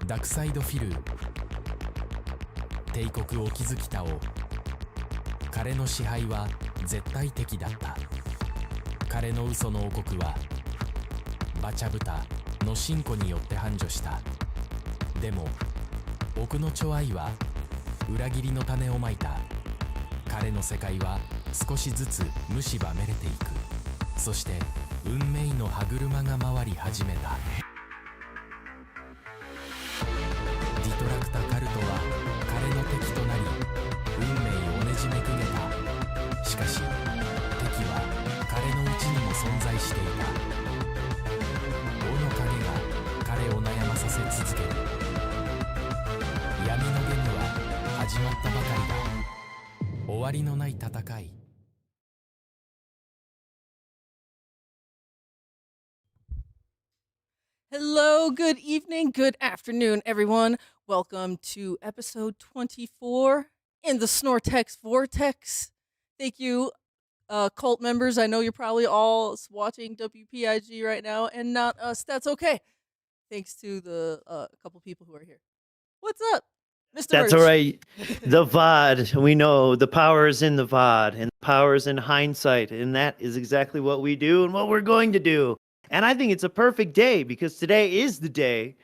ダークサイドフィル。帝国を築きたお。彼の支配は絶対的だった。彼の嘘の王国はバチャブタの進歩によって繁盛した。でも奥の寵愛は裏切りの種をまいた。彼の世界は少しずつ蝕めれていく。そして運命の歯車が回り始めた。ディトラクタカルトは彼の敵となり運命をねじめくげた。しかし敵は彼の内にも存在していた。王の影が彼を悩まさせ続ける。闇のゲームは始まったばかりだ。終わりのない戦い。Hello, good evening, good afternoon, everyone. Welcome to episode 24 in the Snortex Vortex. Thank you, cult members. I know you're probably all watching WPIG right now and not us. That's okay. Thanks to the couple people who are here. What's up, Mr. That's Roach? all right. The VOD, we know the power is in the VOD and the power is in hindsight. And that is exactly what we do and what we're going to do. And I think it's a perfect day because today is the day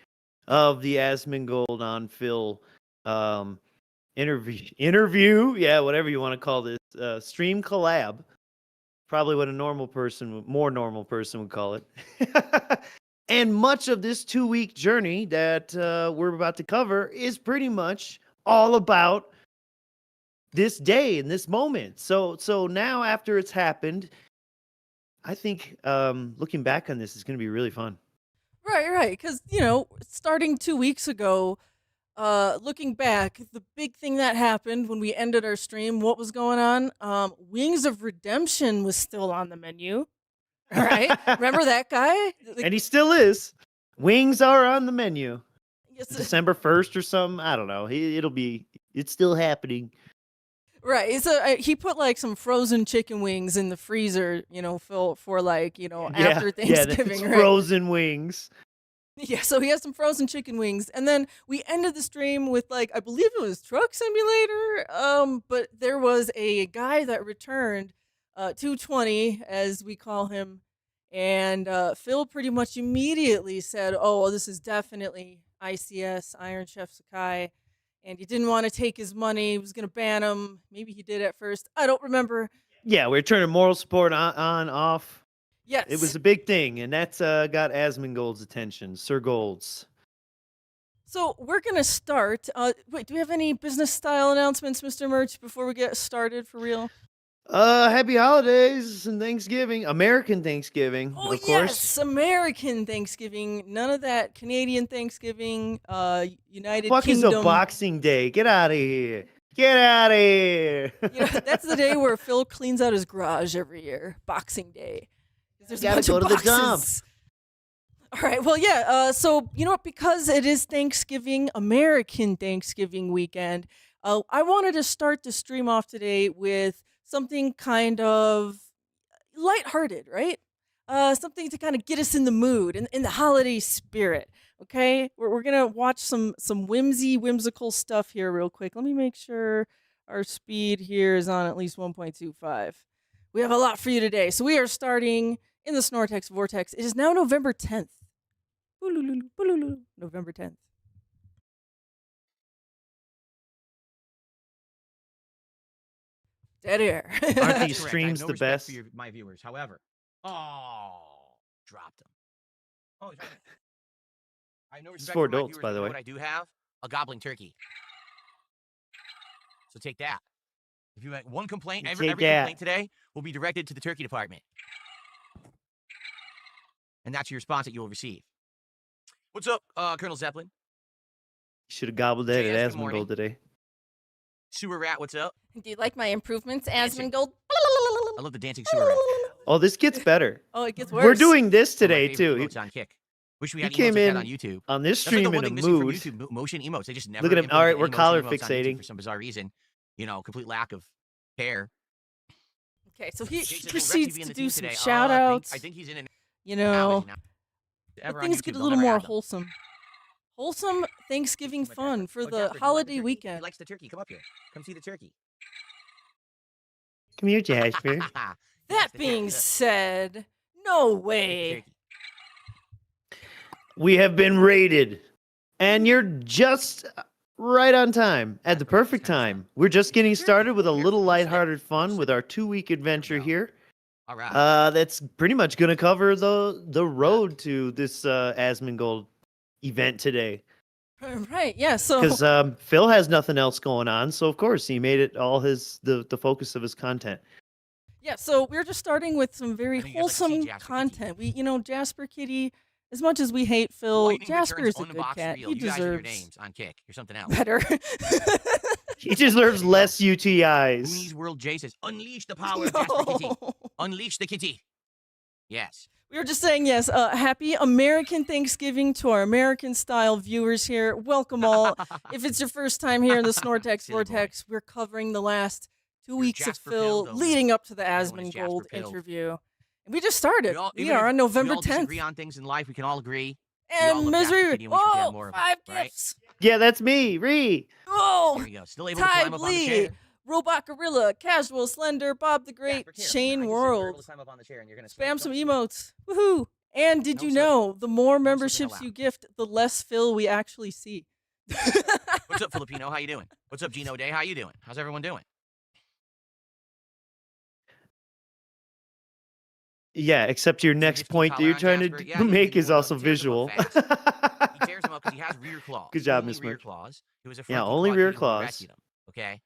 of the Asmongold on Phil interview. Yeah, whatever you want to call this. Stream collab. Probably what a more normal person would call it. And much of this 2-week journey that we're about to cover is pretty much all about this day and this moment. So now after it's happened, I think looking back on this is going to be really fun. Right. Because, starting 2 weeks ago, looking back, the big thing that happened when we ended our stream, what was going on? Wings of Redemption was still on the menu. All right. Remember that guy? And he still is. Wings are on the menu. Yes. December 1st or something. I don't know. It's still happening. Right. So he put like some frozen chicken wings in the freezer, for like, after Thanksgiving, right? Right? Frozen wings. Yeah, so he has some frozen chicken wings. And then we ended the stream with like, I believe it was Truck Simulator. But there was a guy that returned, 220, as we call him. And Phil pretty much immediately said, oh, this is definitely ICS, Iron Chef Sakai. And he didn't want to take his money. He was going to ban him. Maybe he did at first. I don't remember. Yeah, we're turning moral support on, off. Yes. It was a big thing, and that's got Asmongold's attention, Sir Gold's. So we're going to start. Wait, do we have any business style announcements, Mr. Merch, before we get started for real? Happy holidays and Thanksgiving. American Thanksgiving, Oh, of course. yes, American Thanksgiving. None of that Canadian Thanksgiving, United Fuck Kingdom. is a Boxing Day? Get out of here. Get out of here. That's the day where Phil cleans out his garage every year, Boxing Day. There's a bunch go of to boxes. the dump. All right, well, yeah, so, because it is Thanksgiving, American Thanksgiving weekend, I wanted to start the stream off today with something kind of lighthearted, right? Something to kind of get us in the mood, in the holiday spirit, okay? We're going to watch some whimsical stuff here real quick. Let me make sure our speed here is on at least 1.25. We have a lot for you today. So we are starting in the Snortex Vortex. It is now November 10th. November 10th. Dead air. Aren't these streams the best? For my viewers, however, dropped them. Oh, he's right there. I have no respect for for my adults, viewers, by the but way. What I do have, a gobbling turkey. So take that. If you have one complaint, every complaint today will be directed to the turkey department, and that's your response that you will receive. What's up, Colonel Zeppelin? Should have gobbled that at Good morning. Asmongold today. Sewer rat, what's up? Do you like my improvements, Asmongold? I love the dancing sewer rat. Oh, this gets better. Oh, it gets worse. We're doing this One of my today, favorite too. emotes on Kick. Wish we He had emotes came like that in on YouTube. on this That's like stream the in one a thing missing mood. from YouTube, motion emotes. They just never Look at him. All right, we're implemented collar emotion emotes on YouTube fixating. for some bizarre reason. Complete lack of care. Okay, so he Jason, proceeds will Rexy be in to the do team some today? shout outs. I think he's in an You know, Ever but on things YouTube, get a they'll little never more add them. wholesome. wholesome Thanksgiving Too much fun effort. for Oh, the Jasper, do you like holiday turkey? He weekend. likes the turkey. Come up here. Come see the turkey. Come here, Jasper. He likes That the being turkey. Look, said, no look at the way. turkey. We have been raided, and you're just right on time at the Jasper, it's perfect kinda sad. time. We're just It's getting the turkey. started with a Here, little you sit. lighthearted You fun sit. with our 2-week adventure go. here. All right. That's pretty much going to cover the road to this Asmongold event today. Right, yeah, so Because Phil has nothing else going on, so of course he made it all the focus of his content. yeah, so we're just starting with some very I know you guys like to see wholesome Jasper content. Jasper Kitty, as much as we hate Phil, Lightning Jasper returns is a good unboxed cat. reel. He You guys and your deserves names on Kick. You're something else. better. He deserves There you go. less UTIs. Goonies World J says, unleash the power of Jasper Kitty. No. Unleash the kitty. Yes. We were just saying, yes, happy American Thanksgiving to our American-style viewers here. Welcome all. If it's your first time here in the Snortex Silly boy. Vortex, we're covering the last 2 You're weeks of Jasper Phil Pill, though, leading up to the Everyone is Asmongold Jasper Pill. interview. And we just started. We Even are if on November we all 10th. disagree on things in life, we can all agree. we all And love Jasper Misery, Kitty and we should have whoa, more of it, 5 right? gifts. Yeah, that's me, Ree. Oh, There you go. Still able to Ty climb up on the Lee, chair. Robot Gorilla, Casual, Slender, Bob the Great, Jasper, here. Shane I just said you're able World. to climb up on the chair and you're gonna Spam slip. some Don't slip. emotes. Woohoo. And did No you slipping. know the more No memberships slipping you gift, the less Phil we actually see? What's up, Filipino? How you doing? What's up, Gino Day? How you doing? How's everyone doing? Yeah, except your next Gift point that collar you're on trying Jasper? to Yeah, he make can is do one also of them. Tears them visual. up fast. He tears them up because he has rear claws. Good job, Only Miss rear Merch. claws. It was a Yeah, front only claw rear until we claws. rescued him. Okay,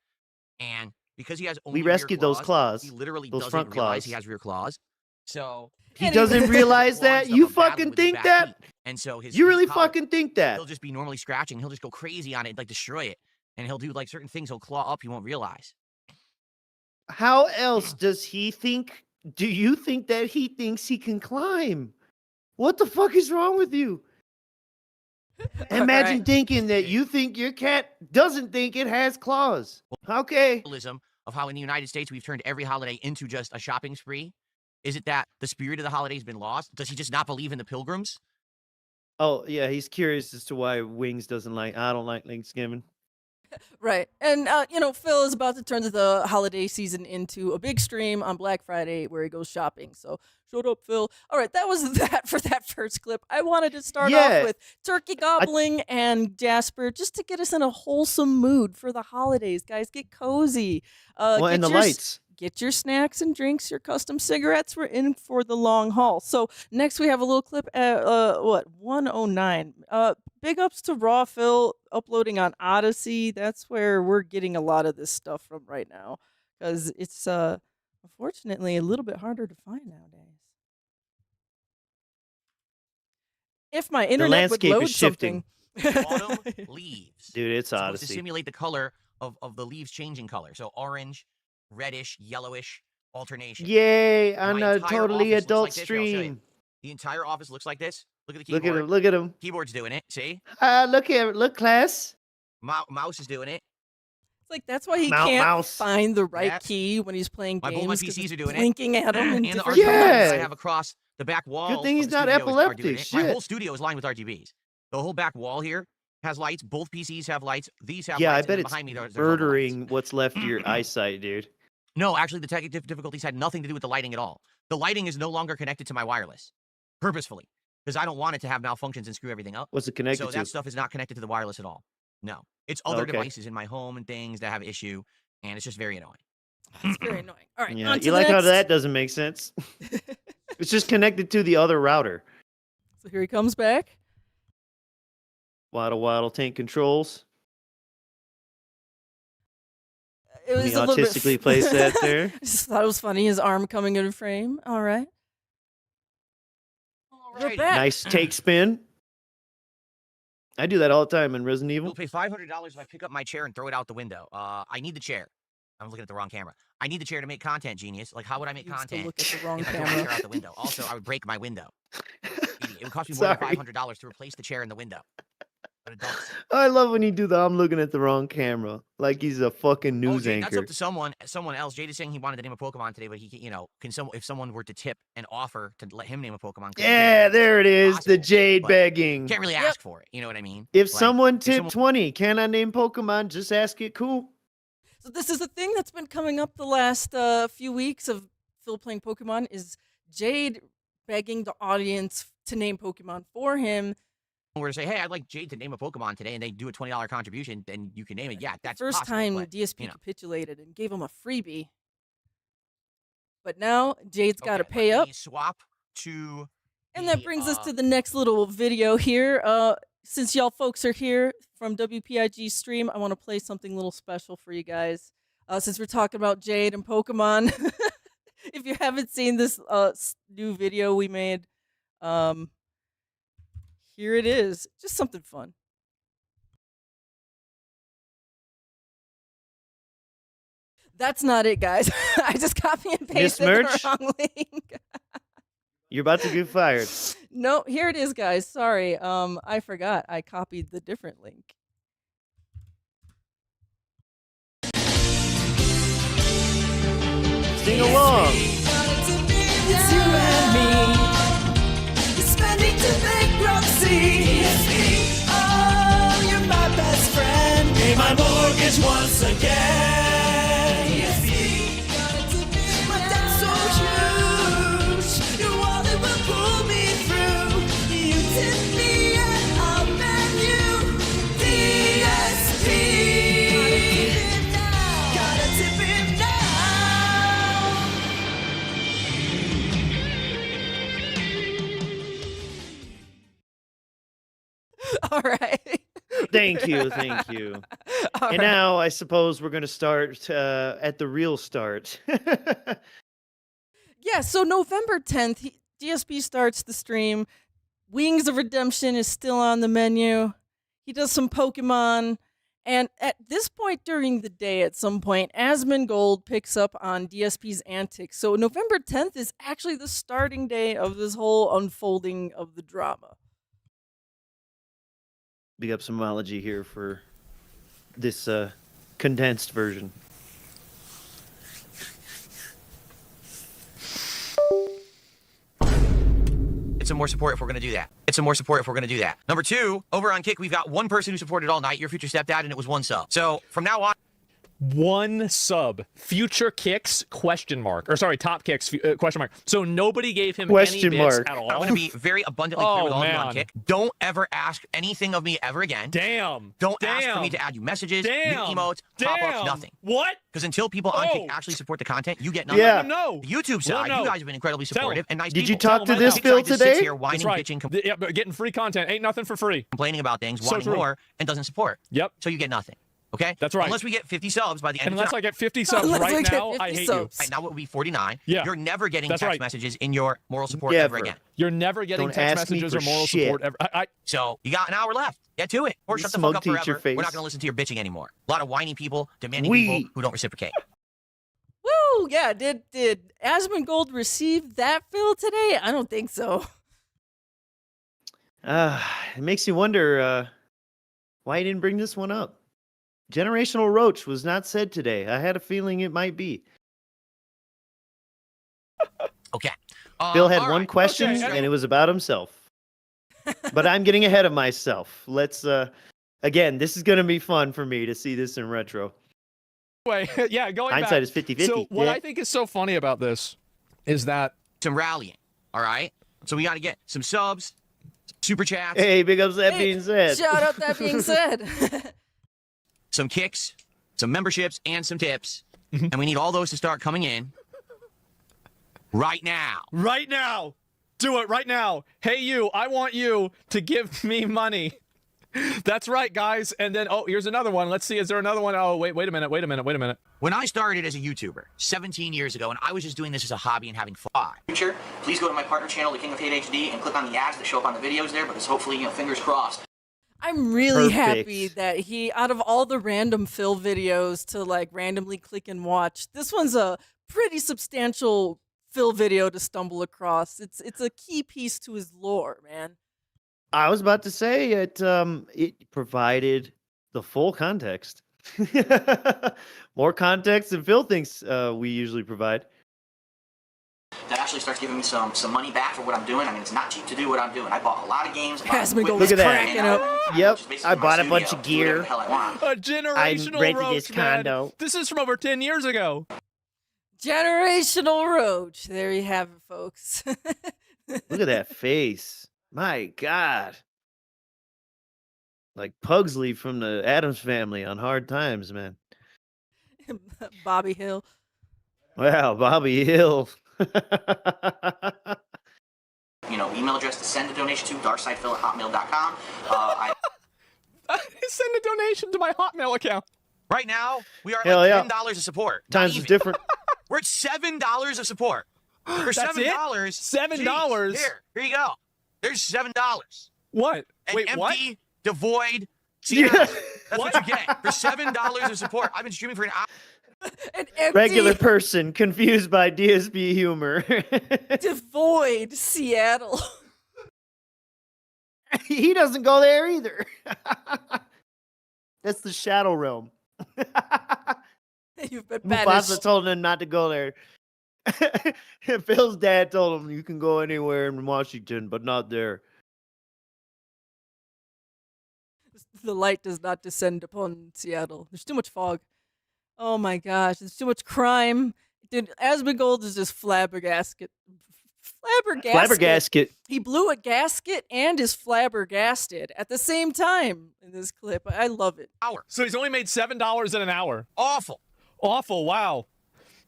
and because he has only We rear rescued those claws. he literally Those doesn't front realize he claws. has rear claws. So He And doesn't realize claws that? them You a battle fucking with his think back that? feet. And so his You his really collar, fucking think that? he'll just be normally scratching. He'll just go crazy on it, like destroy it, and he'll do like certain things. He'll claw up. He won't realize. How else does he think? Do you think that he thinks he can climb? What the fuck is wrong with you? Imagine Alright. thinking that you think your cat doesn't think it has claws. Okay. Symbolism of how in the United States we've turned every holiday into just a shopping spree. Is it that the spirit of the holiday has been lost? Does he just not believe in the pilgrims? Oh, yeah, he's curious as to why Wings doesn't like, I don't like Thanksgiving. Right. And, Phil is about to turn the holiday season into a big stream on Black Friday where he goes shopping. So, shut up, Phil. All right, that was that for that first clip. I wanted to start Yeah. off with Turkey Gobbling and Jasper just to get us in a wholesome mood for the holidays. Guys, get cozy. Well, Get and the your lights. Get your snacks and drinks, your custom cigarettes. We're in for the long haul. So next we have a little clip at 109. Big ups to RawPhil uploading on Odyssey. That's where we're getting a lot of this stuff from right now because it's unfortunately a little bit harder to find nowadays. If my internet would landscape load is shifting. something. Autumn leaves. Dude, it's It's supposed to Odyssey. simulate the color of the leaves changing color. So orange, reddish, yellowish alternation. Yay, My on a entire totally office looks adult like this. Here, I'll show you. stream. The entire office looks like this. Look at the Look keyboard. at him, look at him. Keyboard's doing it. See? Look here, look, class. Mouse is doing it. It's like that's why he Mouse. can't find the right Yep. key when he's playing Both games. my 'cause PCs it's are doing it. blinking at him in And the different RGBs Yeah. that I have across the back wall. thing of he's the not studio are doing epileptic, it. My shit. whole studio is lined with RGBs. The whole back wall here has lights. Both PCs have lights. These have Yeah, I lights. bet and then it's behind me there's other lights. murdering what's left of your eyesight, dude. No, actually, the technical difficulties had nothing to do with the lighting at all. The lighting is no longer connected to my wireless, purposefully, because I don't want it to have malfunctions and screw everything up. What's it connected So to? that stuff is not connected to the wireless at all. No, it's other Okay. devices in my home and things that have issue, and it's just very annoying. It's very annoying. All right, Yeah, on to you the like how next. that doesn't make sense? It's just connected to the other router. So here he comes back. Waddle waddle tank controls. It He was a little bit autistically placed that there. Just thought it was funny. His arm coming in frame. All right. We're Alrighty. back. Nice take spin. I do that all the time in Resident You'll Evil. pay $500 if I pick up my chair and throw it out the window. I need the chair. I'm looking at the wrong camera. I need the chair to make content, genius. Like, how would I make You used to content look at the wrong if I throw my camera. chair out the window? Also, I would break my window. Idiot. It would cost me more than Sorry. $500 to replace the chair in the window. adults. I love when you do the I'm looking at the wrong camera. Like he's a fucking news Jade, that's anchor. up to someone else. Jade is saying he wanted to name a Pokemon today, but he, if someone were to tip and offer to let him name a Pokemon. Yeah, there it is. Possible, The Jade but begging. Can't really ask for it. You know what I mean? If Like, someone tipped 20, can I name Pokemon? Just ask it. Cool. So this is a thing that's been coming up the last few weeks of Phil playing Pokemon is Jade begging the audience to name Pokemon for him. Were to say, hey, I'd like Jade to name a Pokemon today, and they do a $20 contribution, then you can name it. Yeah, that's First possible, time but, DSP you know. capitulated and gave him a freebie. But now Jade's got to Okay, pay let up. me swap to. And that brings us to the next little video here. Since y'all folks are here from WPIG stream, I want to play something a little special for you guys. Since we're talking about Jade and Pokemon, if you haven't seen this new video we made, here it is. Just something fun. That's not it, guys. I just copy and pasted the wrong link. You're about to get fired. No, here it is, guys. Sorry. I forgot. I copied the different link. Sing along. It's you and me. You're spending to bankruptcy. Oh, you're my best friend. Pay my mortgage once again. My debt's so huge. Your wallet will pull me through. You tip me and I'll menu. DSP. Gotta tip him now. All right. Thank you. Thank you. All And right. now I suppose we're going to start at the real start. Yeah, so November 10th, DSP starts the stream. Wings of Redemption is still on the menu. He does some Pokemon. And at this point during the day, at some point, Asmongold picks up on DSP's antics. So November 10th is actually the starting day of this whole unfolding of the drama. Big up somology here for this condensed version. Get some more support if we're going to do that. Get some more support if we're going to do that. Number 2, over on Kick, we've got one person who supported all night, your future stepdad, and it was 1 sub. So from now on, 1 sub. Future kicks, question mark. Or sorry, top kicks, question mark. So nobody gave him Question any bits mark. at all. I'm going to be very abundantly clear with all of you on man. Kick. Don't ever ask anything of me ever again. Damn. Don't ask for me to add you messages, new emotes, pop-ups, nothing. What? Because until people on Kick Oh. actually support the content, you get nothing. Yeah. No. The YouTube side, you guys have been incredibly supportive and nice Did you people. talk to Tell this them Phil Kick side just sits today? here whining, That's right. bitching, Yeah, but getting free content ain't nothing for free. complaining about things, So wanting true. more, and doesn't support. Yep. So you get nothing. Okay? That's right. Unless we get 50 subs by the end And unless of the I get 50 subs Unless I right get now, 50 I hate subs. you. Right, now it will be 49. Yeah. You're never getting That's text right. messages in your moral support Yeah, ever ever. again. You're never getting Don't text ask me messages or for moral shit. support ever. So you got an hour left. Get to it. Or You shut the fuck up smug forever. teacher face. We're not going to listen to your bitching anymore. A lot of whiny people, demanding We- people who don't reciprocate. Woo! Yeah, did Asmongold receive that Phil today? I don't think so. It makes you wonder why he didn't bring this one up. Generational Roach was not said today. I had a feeling it might be. Okay. Bill had all one right. question, Okay. and it was about himself. But I'm getting ahead of myself. Let's again, this is going to be fun for me to see this in retro. Anyway, yeah, going Hindsight back. is 50-50. So what Yeah. I think is so funny about this is that Some rallying. All right? So we got to get some subs, some super chats, Hey, big ups that Hey, being said. Shout out that being said. some kicks, some memberships, and some tips. And we need all those to start coming in right now. right now, do it right now. Hey, you, I want you to give me money. That's right, guys. And then, oh, here's another one. Let's see. Is there another one? Oh, wait a minute. When I started as a YouTuber 17 years ago, and I was just doing this as a hobby and having fun. Future, please go to my partner channel, The King of Hate HD, and click on the ads that show up on the videos there, because hopefully, fingers crossed. I'm really Perfect. happy that he, out of all the random Phil videos to like randomly click and watch, this one's a pretty substantial Phil video to stumble across. It's a key piece to his lore, man. I was about to say it provided the full context. More context than Phil thinks we usually provide. That actually starts giving me some money back for what I'm doing. I mean, it's not cheap to do what I'm doing. I bought a lot of games. Gladsmongold Look at that. cracking up. Yep, I bought a bunch of gear. A generational rented Roach, this man. condo. This is from over 10 years ago. Generational Roach. There you have it, folks. Look at that face. My God. Like Pugsley from the Addams Family on Hard Times, man. Bobby Hill. Wow, Bobby Hill. Email address to send a donation to darksidefil@hotmail.com. Send a donation to my Hotmail account. Right now, we are at Hell like yeah. $10 of support. Times is different. We're at $7 of support. For That's $7. it? $7? Geez, here you go. There's $7. What? An Wait, empty, what? devoid Yeah. Seattle. That's what you get for $7 of support. I've been streaming for an hour. An empty, Regular person confused by DSP humor. devoid Seattle. He doesn't go there either. That's the Shadow Realm. You've been Mufasa banished. told him not to go there. Phil's dad told him you can go anywhere in Washington, but not there. The light does not descend upon Seattle. There's too much fog. Oh my gosh, there's too much crime. Dude, Asmongold is just flabbergasted. Flabbergasket. He blew a gasket and is flabbergasted at the same time in this clip. I love it. So he's only made $7 in an hour. Awful. Awful, wow.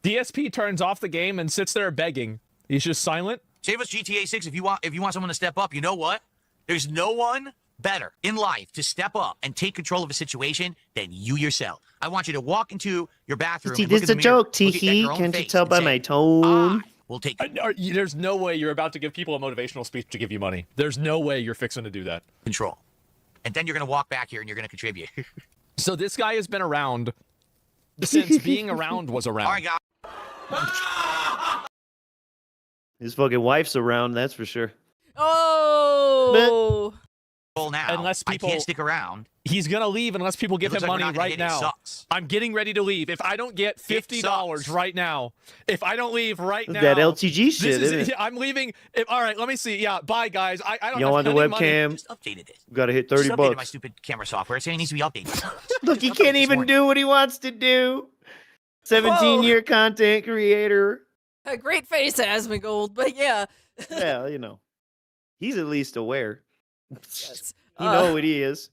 DSP turns off the game and sits there begging. He's just silent. Save us GTA 6 if you want someone to step up. You know what? There's no one better in life to step up and take control of a situation than you yourself. I want you to walk into your bathroom. See, and look this in is the a mirror, joke, look at your Tiki. own Can't you face tell and by say, my tone? We'll take There's no way you're about to give people a motivational speech to give you money. There's no way you're fixing to do that. control. And then you're going to walk back here and you're going to contribute. So this guy has been around since being around was around. All right, guys. His fucking wife's around, that's for sure. Oh, Now, Unless people- I can't stick around. He's going to leave unless people give Looks him like we're money not gonna right hit it. It now. sucks. I'm getting ready to leave. If I don't get $50 sucks. right now, if I don't leave right now. That LTG this shit, is, isn't it? I'm leaving. All right, let me see. Yeah, bye, guys. I don't You have want the any money. webcam? Just updated it. Gotta hit Just 30 updated my bucks. stupid camera software saying it needs to be updated. Look, he Just updated can't this even morning. do what he wants to do. 17-year content creator. a great face, Asmongold. But yeah, Yeah, you know. He's at least aware. Yes. He know what he is.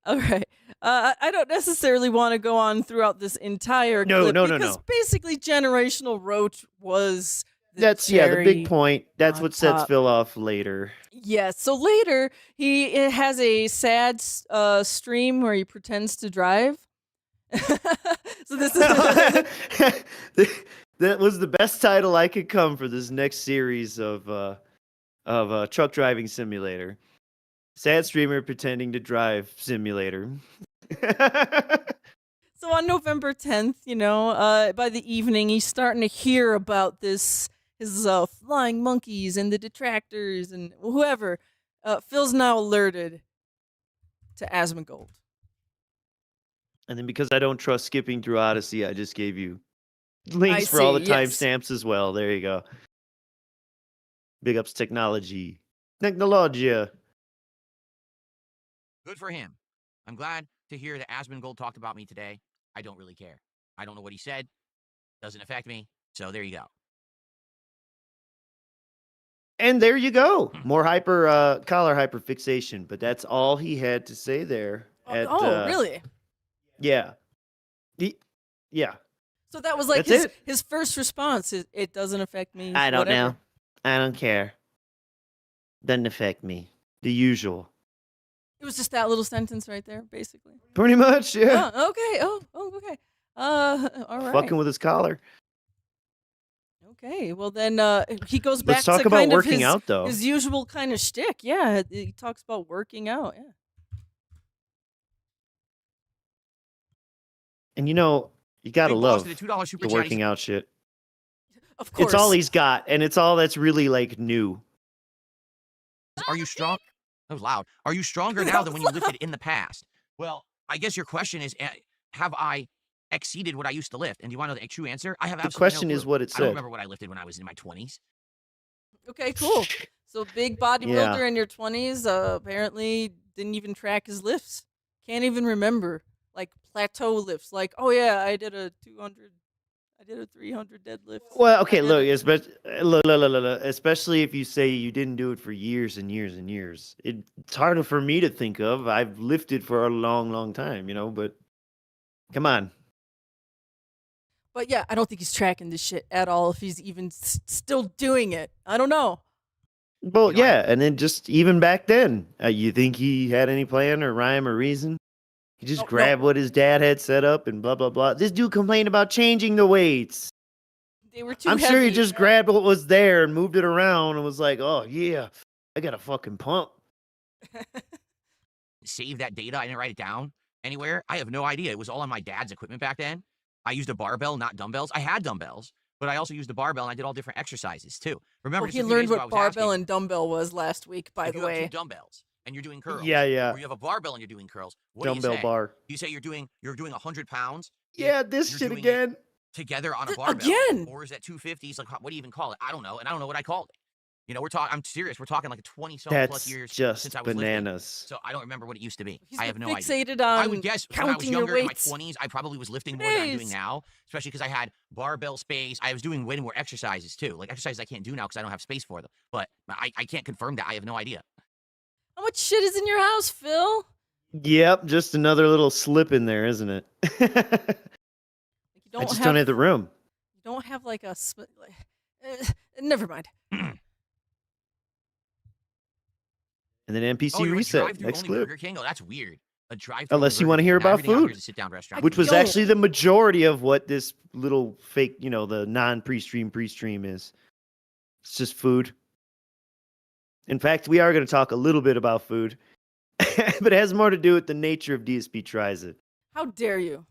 All right. I don't necessarily want to go on throughout this entire No, clip no, no, because no. basically Generational Roach was the That's the cherry big point. That's on what sets top. Phil off later. Yes. So later he has a sad stream where he pretends to drive. So this is That was the best title I could come for this next series of truck driving simulator. Sad streamer pretending to drive simulator. So on November 10th, by the evening, he's starting to hear about his flying monkeys and the detractors and whoever. Phil's now alerted to Asmongold. And then because I don't trust skipping through Odyssey, I just gave you links I for all the see, yes. timestamps as well. There you go. Big ups technology. Technologia. Good for him. I'm glad to hear that Asmongold talked about me today. I don't really care. I don't know what he said. Doesn't affect me. So there you go. And there you go. More collar hyperfixation, but that's all he had to say there. Really? Yeah. Yeah. So that was like That's his first response. It doesn't affect me. I don't whatever. know. I don't care. Doesn't affect me. The usual. It was just that little sentence right there, basically. Pretty much, yeah. Oh, okay. Okay. All right. Fucking with his collar. Okay. Well, then he goes back Let's talk to about kind of working out, though. his usual kind of shtick. Yeah, he talks about working out. Yeah. And you gotta Big boss love to the $2 super the chat. working out shit. Of course. It's all he's got, and it's all that's really like new. Are you strong? That was loud. Are you stronger now than when you lifted in the past? Well, I guess your question is, have I exceeded what I used to lift? And do you want to know the true answer? I have The absolutely question no is clue. what it I don't said. remember what I lifted when I was in my 20s. Okay, cool. So big bodybuilder in your 20s apparently didn't even track his lifts. Can't even remember. Like plateau lifts. Like, oh yeah, I did a 200, I did a 300 deadlift. Well, okay, I did look, a- especially if you say you didn't do it for years and years and years. It's harder for me to think of. I've lifted for a long, long time, but come on. But yeah, I don't think he's tracking this shit at all if he's even still doing it. I don't know. Well, You know, yeah, and then just even back then, you think he had any plan or rhyme or reason? He just Oh, no. grabbed what his dad had set up and blah, blah, blah. This dude complained about changing the weights. They were too I'm heavy. sure he just grabbed what was there and moved it around and was like, oh, yeah, I got a fucking pump. Save that data. I didn't write it down anywhere. I have no idea. It was all on my dad's equipment back then. I used a barbell, not dumbbells. I had dumbbells, but I also used a barbell and I did all different exercises too. Remember, Well, just he a few learned days ago, I what was asking, barbell and dumbbell was last week, by if the you have way. two dumbbells and you're doing curls, Yeah, yeah. or you have a barbell and you're doing curls, what Dumbbell do you say? bar. You say you're doing 100 pounds. Yeah, this you're shit doing it again. together on a barbell. Again? Or is that 250s? Like, what do you even call it? I don't know, and I don't know what I called it. We're talking. I'm serious. We're talking like 20-some plus That's years just since I was bananas. lifting. So I don't remember what it used to be. He's I have no idea. fixated on I would guess when I was counting your younger in my weights. 20s, I probably was lifting more than I'm doing Days. now, especially because I had barbell space. I was doing way more exercises too, like exercises I can't do now because I don't have space for them. But I can't confirm that. I have no idea. How much shit is in your house, Phil? Yep, just another little slip in there, isn't it? Like, you I just don't have the room. You don't have like a. Never mind. And then NPC Oh, you're a reset. drive-through Next only clip. Burger King? Oh, that's weird. A drive-through. Unless only you wanna Burger hear King. Now about everything out here food. is a sit-down restaurant. Which was don't. actually the majority of what this little fake, the non-pre-stream pre-stream is. It's just food. In fact, we are going to talk a little bit about food, but it has more to do with the nature of DSP Tries It. How dare you?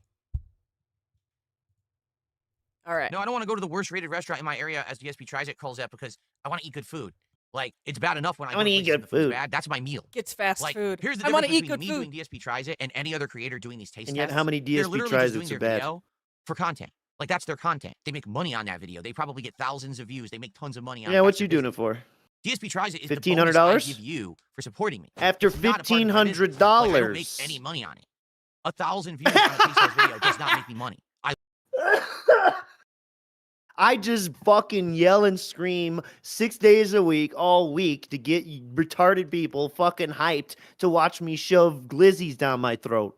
All right. No, I don't want to go to the worst rated restaurant in my area, as DSP Tries It calls that, because I want to eat good food. Like, it's bad enough when I wanna go to eat places and good the food's food. bad. That's my meal. Gets fast Like, food. here's the I want difference to eat between good me food. doing DSP Tries It and any other creator doing these taste And yet, tests. how many They're DSP literally Tries just doing It's their are bad? video for content. Like, that's their content. They make money on that video. They probably get thousands of views. They make tons of money on it. Yeah, what That's you their doing it for? business. DSP Tries It is the $1,500? bonus I give you for supporting me. After It's not a part of my business. Like, I don't make $1,500. any money on it. 1,000 views on a taste test video does not make me money. I just fucking yell and scream 6 days a week, all week, to get retarded people fucking hyped to watch me shove glizzies down my throat.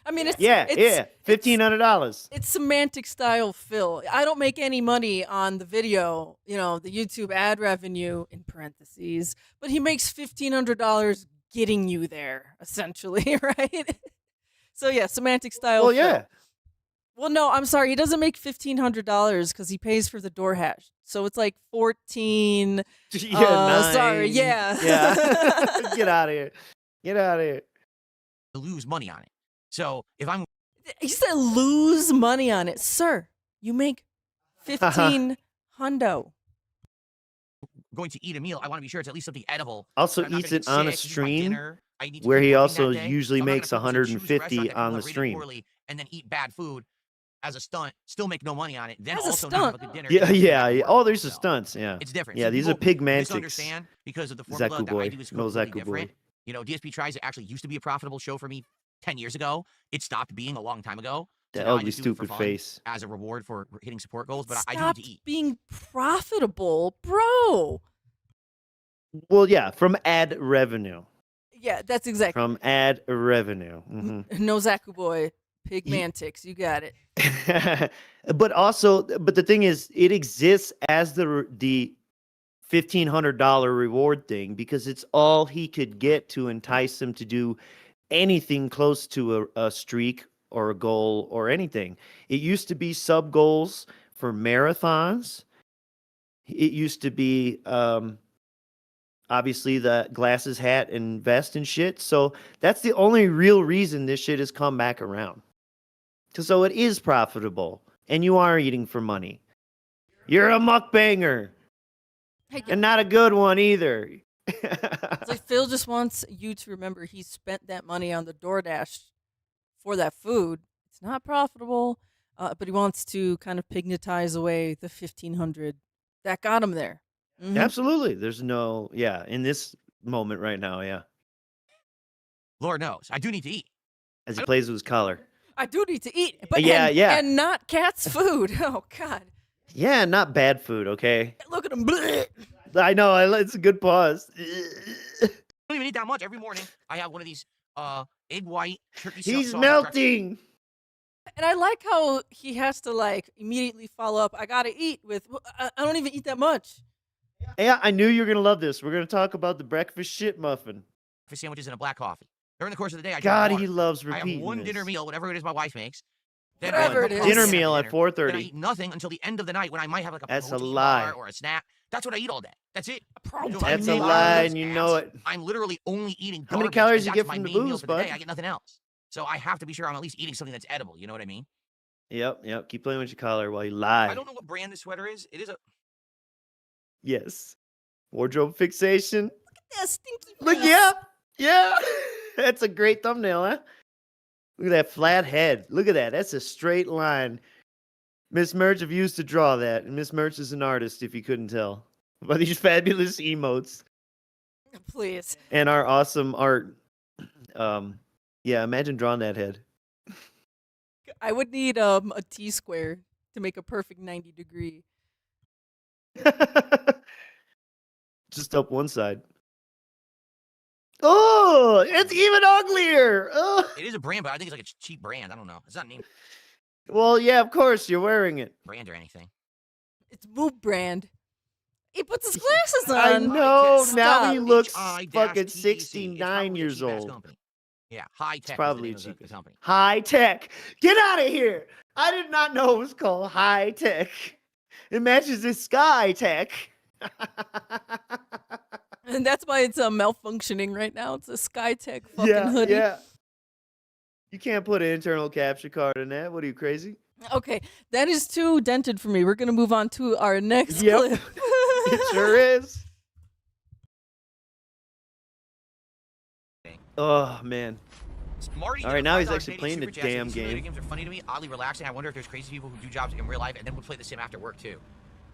I mean, it's $1,500. It's semantic style, Phil. I don't make any money on the video, the YouTube ad revenue in parentheses, but he makes $1,500 getting you there, essentially, right? So yeah, semantic style. Well, Phil. yeah. Well, no, I'm sorry. He doesn't make $1,500 because he pays for the door hash. So it's like 14. Yeah, Sorry, 9. yeah. Yeah. Get out of here. Get out of here. To lose money on it. So if I'm He said lose money on it, sir. You make 15 hundo. going to eat a meal, I want to be sure it's at least something edible. Also I'm not eats gonna it get on a sick, this is my stream dinner. I need to where keep he working also that day. usually So I'm not makes gonna purposely choose a 150 restaurant that on people the have rated stream. poorly and then eat bad food as a stunt, still make no money on it, then As a also not have a stunt. good dinner. Yeah, and yeah. have yeah. work. Oh, there's the So, stunts. Yeah. It's different. Yeah, So these are people pigmantics. misunderstand because of the formula Zaku that I boy. do is No completely Zaku boy. different. DSP Tries It actually used to be a profitable show for me 10 years ago. It stopped being a long time ago. So The now I ugly, just do it for stupid fun face. as a reward for hitting support goals, but I do need Stop to eat. being profitable, bro. Well, yeah, from ad revenue. Yeah, that's exactly. From ad revenue. No Zaku boy. Pigmantics. You got it. But the thing is, it exists as the $1,500 reward thing because it's all he could get to entice him to do anything close to a streak or a goal or anything. It used to be sub goals for marathons. It used to be obviously the glasses, hat, and vest and shit. So that's the only real reason this shit has come back around. So it is profitable, and you are eating for money. You're a mukbanger, Hey, and not a good one either. It's like Phil just wants you to remember he spent that money on the DoorDash for that food. It's not profitable, but he wants to kind of pignatize away the 1,500 that got him there. Mhm. Absolutely. There's no, yeah, in this moment right now, yeah. Lord knows, I do need to eat. As he plays with his collar. I do need to eat, but Yeah, yeah. and not cat's food. Oh God, Yeah, not bad food, okay? look at him. Blech. I know, it's a good pause. I don't even eat that much. Every morning, I have one of these egg white turkey. He's sausage melting. And I like how he has to like immediately follow up. I gotta eat with. "Well, I don't even eat that much. Yeah, I knew you were going to love this. We're going to talk about the breakfast shit muffin. breakfast sandwiches and a black coffee. During the course of the day, I drink God, water. he loves I repeating have one this. dinner meal, whatever it is my wife makes. Then Whatever I it is. Dinner after meal at dinner. Then I 4:30. eat nothing until the end of the night when I might have like a That's a protein lie. bar or a snack. That's what I eat all day. That's it. Protein That's a bar. lie, and you know it. I'm literally only eating How many garbage, calories and you that's get my from the main meal booze, for the day. bud? I get nothing else. So I have to be sure I'm at least eating something that's edible. You know what I mean? Yep. Keep playing with your collar while you I lie. don't know what brand this sweater is. It is a Yes. Wardrobe fixation. That stinky Look, face. yeah. That's a great thumbnail, huh? Look at that flat head. Look at that. That's a straight line. Miss Merch have used to draw that, and Miss Merch is an artist, if you couldn't tell, by these fabulous emotes Please. and our awesome art. Yeah, imagine drawing that head. I would need a T-square to make a perfect 90-degree. Just up one side. Oh, it's even uglier. Oh. It is a brand, but I think it's like a cheap brand. I don't know. It's not named Well, yeah, of course, you're wearing it. brand or anything. It's Boob brand. He puts his glasses on. I know. Stop. Now he looks HI-TEC. fucking It's 69 probably a years cheap-ass old. company. Yeah, high tech. probably is the name of the cheapest. company. High tech. Get out of here. I did not know it was called high tech. It matches the sky tech. And that's why it's malfunctioning right now. It's a SkyTech fucking hoodie. Yeah. You can't put an internal capture card in that. What are you, crazy? Okay, that is too dented for me. We're going to move on to our next Yep. clip. It sure is. Oh, man. Marty, All right, now he's $5 actually playing the Canadian Super damn Chat says, "Simulator game. games are funny to me, oddly relaxing. I wonder if there's crazy people who do jobs in real life and then would play the sim after work too.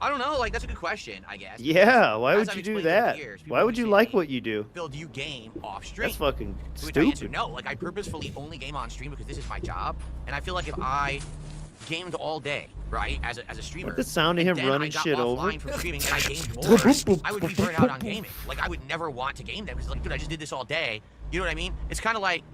I don't know. Like, that's a good question, I guess. Yeah, why As would I've you do explained over the that? years, people Why would you say like to me, what you do? Phil, do you game off stream? That's fucking To which I answer stupid. no. Like, I purposefully only game on stream because this is my job, and I feel like if I gamed all day, right, as a streamer, Like the sound of and him then running I got shit over. offline from streaming and I gamed more, I would be burnt out on gaming. Like, I would never want to game that because, like, dude, I just did this all day. You know what I mean? It's kind of like,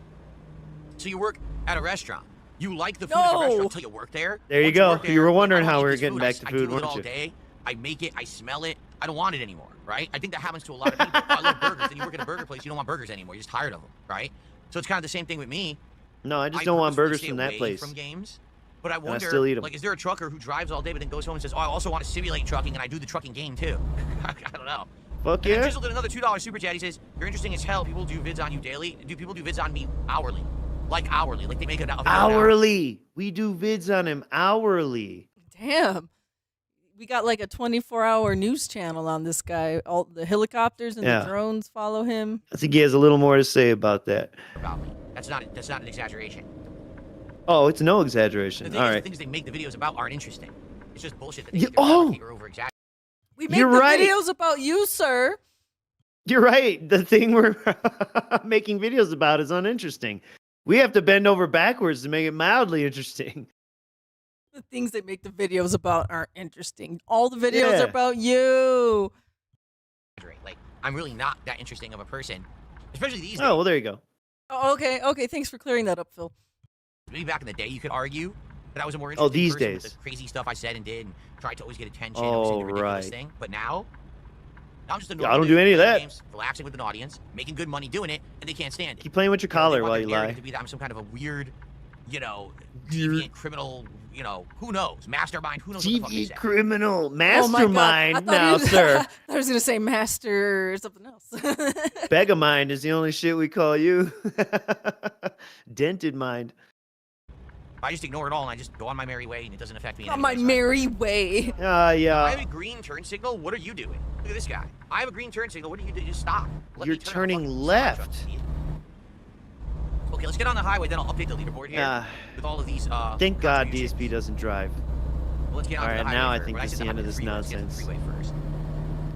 so you work at a restaurant. You like the food at the restaurant until you work there. There you Once go. work there, You were like, wondering I how wanna we eat were this getting back to I food, deal with it weren't all you? day. I make it. I smell it. I don't want it anymore, right? I think that happens to a lot of people. I love burgers. Then you work at a burger place, you don't want burgers anymore. You're just tired of them, right? So it's kind of the same thing with me. No, I just don't want purposefully burgers stay from that away place. From games, but I I wonder, still eat 'em. like, is there a trucker who drives all day but then goes home and says, "Oh, I also want to simulate trucking and I do the trucking game too"? I don't know. Fuck And then yeah. Jizzle did another $2 super chat. He says, "You're interesting as hell. People do vids on you daily. Do people do vids on me hourly? Like hourly? Like they make a video an hour. Hourly. We do vids on him hourly. Damn. We got like a 24-hour news channel on this guy. All the helicopters and Yeah. the drones follow him. I think he has a little more to say about that. about me. That's not an exaggeration. Oh, it's no The exaggeration. thing All is, the right. things they make the videos about aren't interesting. It's just bullshit that they Yeah, make their oh! or over exaggerate. We make You're the right. videos about you, sir. You're right. The thing we're making videos about is uninteresting. We have to bend over backwards to make it mildly interesting. The things they make the videos about aren't interesting. All the videos Yeah. are about you. Like, I'm really not that interesting of a person, especially these days. Oh, well, there you go. Oh, okay. Thanks for clearing that up, Phil. Maybe back in the day, you could argue that I was a more Oh, interesting these person with days. the crazy stuff I said and did and tried to always get attention. Oh, always say the ridiculous right. thing. But now I'm just a Yeah, normal I don't dude do any of playing that. games, relaxing with an audience, making good money doing it, and they can't stand it. Keep playing with your You know, they collar want while their you narrative lie. to be that I'm some kind of a weird, deviant criminal, who knows, mastermind, who knows what the fuck they TV say. criminal Oh my God. mastermind I thought now, you- sir. I was going to say master or something else. Begamind is the only shit we call you. Dented mind. I just ignore it all and I just go on my merry way and it doesn't affect me. On my merry way. I Yeah. have a green turn signal. What are you doing? Look at this guy. I have a green turn signal. What are you doing? Just stop. Let You're me turn the turning fucking left. semi truck. Okay, let's get on the highway. Then I'll update the leaderboard here with all of these. Thank God contributions. DSP doesn't drive. Well, let's get on All the right, highway now I first. think When that's say the end of highway, this freeway, let's get to the nonsense. freeway first.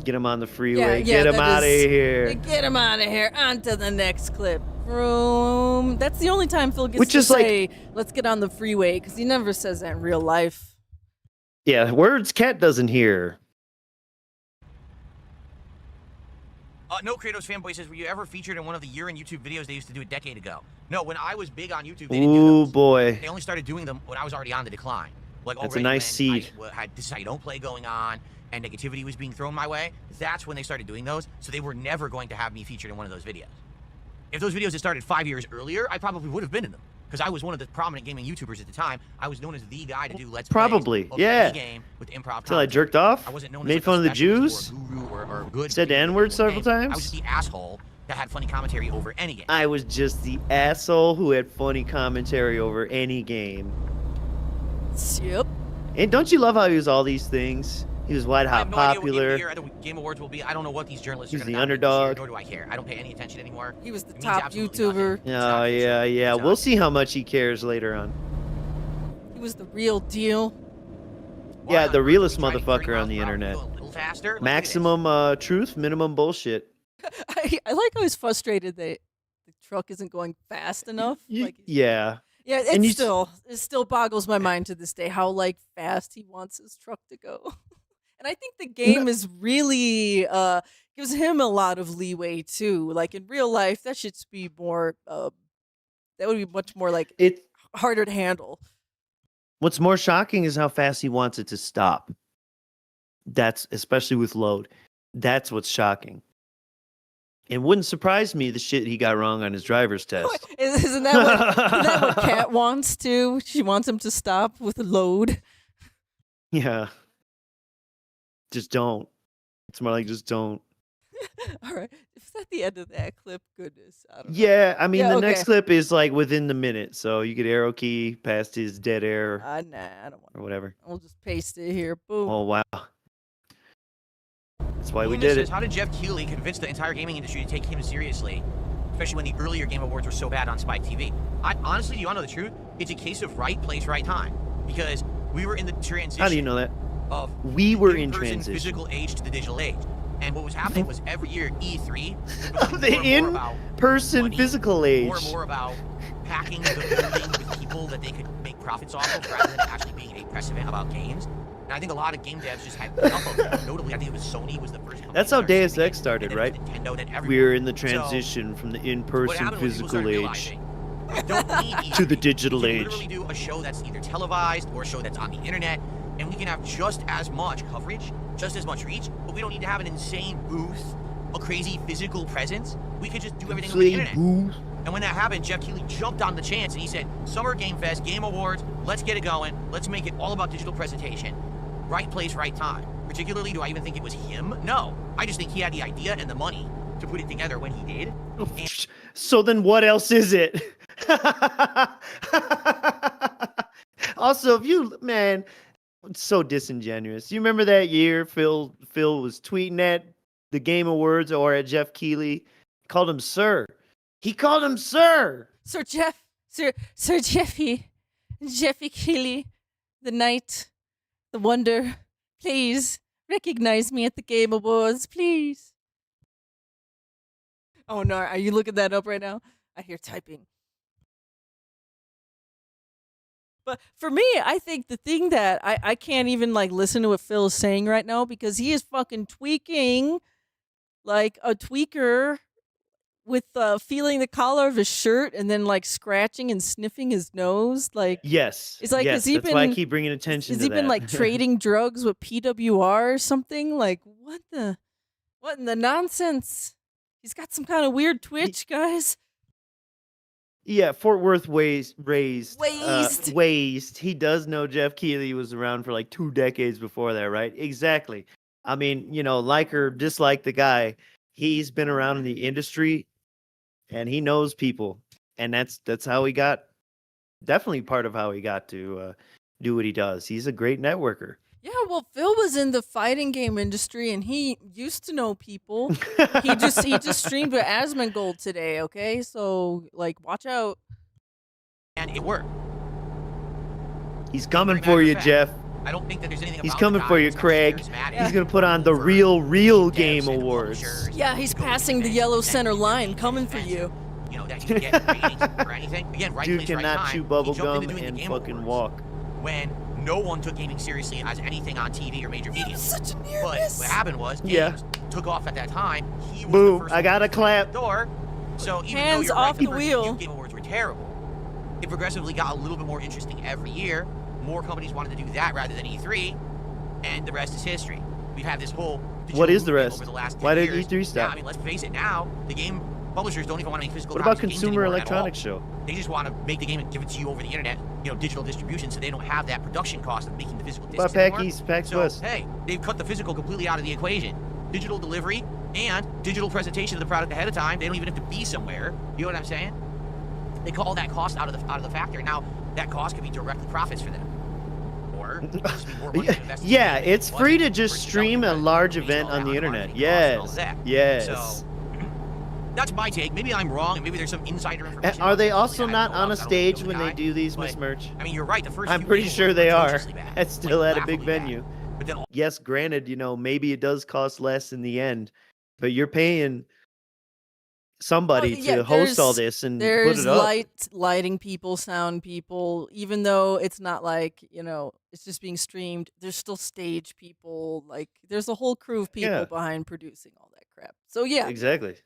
Get him on the freeway. Yeah, Get him that out of is- here. Get him out of here. On to the next clip. Vroom. That's the only time Phil gets Which to is like- say, let's get on the freeway, because he never says that in real life. Yeah, words Cat doesn't hear. No Kratos fanboy says, were you ever featured in one of the year in YouTube videos they used to do a decade ago? No, when I was big on YouTube, they didn't do Ooh those. boy. They only started doing them when I was already on the decline. Like That's a already nice when seed. I had this I don't play going on and negativity was being thrown my way. That's when they started doing those. So they were never going to have me featured in one of those videos. If those videos had started 5 years earlier, I probably would have been in them. Because I was one of the prominent gaming YouTubers at the time. I was known as the guy to do Let's Probably, Plays of yeah. any game with improv Till I commentary. jerked off? I wasn't known Made as fun of the like a specialist Jews? or a guru or good Said the video N-word game. several times? I was just the asshole that had funny commentary over any game. I was just the asshole who had funny commentary over any game. Yep. And don't you love how he was all these things? He was white I hot have no idea what Game of the popular. Year at the Game Awards will be. I don't know what these journalists He's are the going to nominate this year, underdog. nor do I care. I don't pay any attention anymore. He was the It means top absolutely YouTuber. nothing. It's Oh, not yeah, official. yeah. It's We'll not. see how much he cares later on. He was the real deal. Why Yeah, on the earth are realest we driving 30 motherfucker on the miles per hour? internet. Go a little faster? Let's do this. Maximum truth, minimum bullshit. I like how he's frustrated that the truck isn't going fast enough. Like, Yeah. yeah, and you it still boggles my mind to this day how like fast he wants his truck to go. And I think the game is really gives him a lot of leeway too. Like in real life, that should be more that would be much more like It. harder to handle. What's more shocking is how fast he wants it to stop. That's especially with load. That's what's shocking. It wouldn't surprise me the shit he got wrong on his driver's test. Isn't that what Kat wants to? She wants him to stop with a load. Yeah. Just don't. It's more like just don't. All right. Is that the end of that clip? Goodness. I don't know. Yeah, I mean Yeah, the okay. next clip is like within the minute, so you could arrow key past his dead air Nah, I don't want or whatever. We'll just paste it here. Boom. Oh wow. That's why we Loomis did says, it. how did Jeff Keighley convince the entire gaming industry to take him seriously, especially when the earlier Game Awards were so bad on Spike TV? Honestly, do you want to know the truth? It's a case of right place, right time. Because we were in the transition How do you know that? of We were in in-person transition. physical age to the digital age. And what was happening was every year E3 was The more and more about in-person money, physical age. more and more about packing the building with people that they could make profits off of rather than actually being a press event about games. And I think a lot of game devs just had enough of it. Notably, I think it was Sony was the first company. That's that how started Deus doing Ex it, started, and then it right? was Nintendo, then everyone. We're in the So, transition from the what in-person happened was people started physical age realizing we don't need to the E3. digital We can age. literally do a show that's either televised or a show that's on the internet, and we can have just as much coverage, just as much reach, but we don't need to have an insane booth, a crazy physical presence. We could just do everything over the internet. And when that happened, Jeff Keighley jumped on the chance and he said, Summer Game Fest, Game Awards, let's get it going. Let's make it all about digital presentation. Right place, right time. Particularly, do I even think it was him? No. I just think he had the idea and the money to put it together when he did. And So then what else is it? Also, if you, man, it's so disingenuous. You remember that year Phil was tweeting at the Game Awards or at Jeff Keighley? Called him sir. He called him sir. Sir Jeffy Keighley, the knight, the wonder, please recognize me at the Game Awards, please. Oh no, are you looking that up right now? I hear typing. But for me, I think the thing that I can't even like listen to what Phil is saying right now because he is fucking tweaking like a tweaker with feeling the collar of his shirt and then like scratching and sniffing his nose. Like, Yes. It's like, yes, has he that's why I been- keep bringing attention has to he that. been like trading drugs with PWR or something? Like, what in the nonsense? He's got some kind of weird twitch, guys. Yeah, Fort Worth raised. Waised. He does know Jeff Keighley was around for like 2 decades before that, right? Exactly. I mean, you know, like or dislike the guy, he's been around in the industry and he knows people. And that's how he got definitely part of how he got to do what he does. He's a great networker. Yeah, well, Phil was in the fighting game industry, and he used to know people. he just streamed with Asmongold today. Okay, so like, watch out. And it worked. He's coming Very for matter you, of fact. Jeff. I don't think that there's anything He's about coming the for guy you, that's Craig. charismatic. He's gonna put on the Over real devs game and awards. publishers Yeah, and he's coding passing the and yellow and center and line, and coming for and you. You know, that you get ratings or anything. Again, right Dude place, right cannot time. chew He bubble jumped into gum doing the and Game fucking Awards walk. when no one took gaming seriously as anything on TV or major media. Such a near But miss. what happened was, games Yeah. took off at that time. He was Boom, the first I got a one to open clap. the door. So even Hands though you're off right, the first wheel. few Game Awards were terrible, it progressively got a little bit more interesting every year. More companies wanted to do that rather than E3, and the rest is history. We've had this whole What is the digital movement rest? over the last 10 Why did years. E3 stop? Yeah, I mean, let's face it. Now the game publishers don't even want to make physical What about copies of games Consumer anymore at all. Electronics Show? They just want to make the game and give it to you over the internet, you know, digital distribution, so they don't have that production cost of making the physical discs What about anymore. PAX East, PAX So, West? hey, they've cut the physical completely out of the equation. Digital delivery and digital presentation of the product ahead of time. They don't even have to be somewhere. You know what I'm saying? They call that cost out of the factor. Now, that cost could be directly profits for them. Or just be more money to invest in Yeah, the game it's free to just versus stream a development, large based event all on the that internet. marketing costs and all Yes, that. yes. So, that's my take. Maybe I'm wrong, and maybe there's some insider information. Are they out there also that I not don't know on a about. I don't really stage know the when they guy, do these, but, Miss Merch? I mean, you're right. The first I'm few pretty Game sure Awards they were are. atrociously bad. That's still Like, at a big laughably bad. venue. But then Yes, granted, you know, maybe it does cost less in the end, but you're paying somebody Well, yeah, to host all there's- this and put There's it up. lighting people, sound people. Even though it's not like, you know, it's just being streamed, there's still stage people. Like, there's a whole crew of people Yeah. behind producing all that crap. So yeah, Exactly.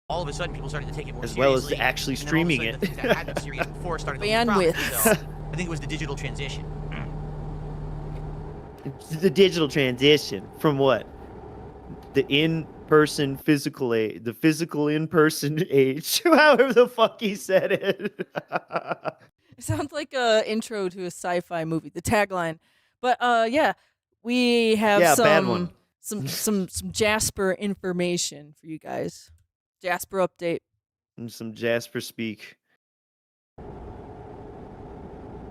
all of a sudden, people started to take it more As well as seriously. actually and then all of a streaming sudden, the it. things that had been serious before started to lose Bandwidth. profit. So, I think it was the digital transition. The digital transition from what? The in-person physical age, the physical in-person age, however the fuck he said it. it sounds like a intro to a sci-fi movie. The tagline, but yeah, we have Yeah, bad one. some Jasper information for you guys. Jasper update. And some Jasper speak.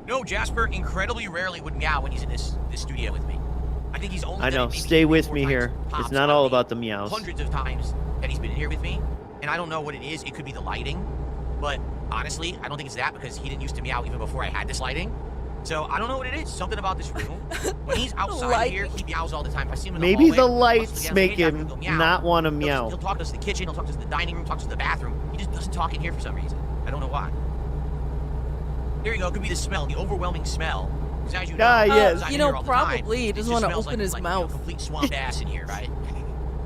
No, Jasper incredibly rarely would meow when he's in this studio with me. I think he's only I done know. it maybe Stay 3 with or 4 me times here. tops It's not out all of the about the meows. hundreds of times that he's been here with me, and I don't know what it is. It could be the lighting, but honestly, I don't think it's that because he didn't used to meow even before I had this lighting. So I don't know what it is. Something about this room. When he's outside here, he meows all the time. If I see him in the Maybe hallway, the I'll lights get on make stage after him he'll go not want to He'll meow. talk to us in the kitchen. He'll talk to us in the dining room. Talk to us in the bathroom. He just doesn't talk in here for some reason. I don't know why. There you go. It could be the smell, the overwhelming smell. Because as you know, Ah, yes. I'm You in know, here all the time. probably he It doesn't just wanna smells open like, his like, mouth. complete swamp ass in here, right?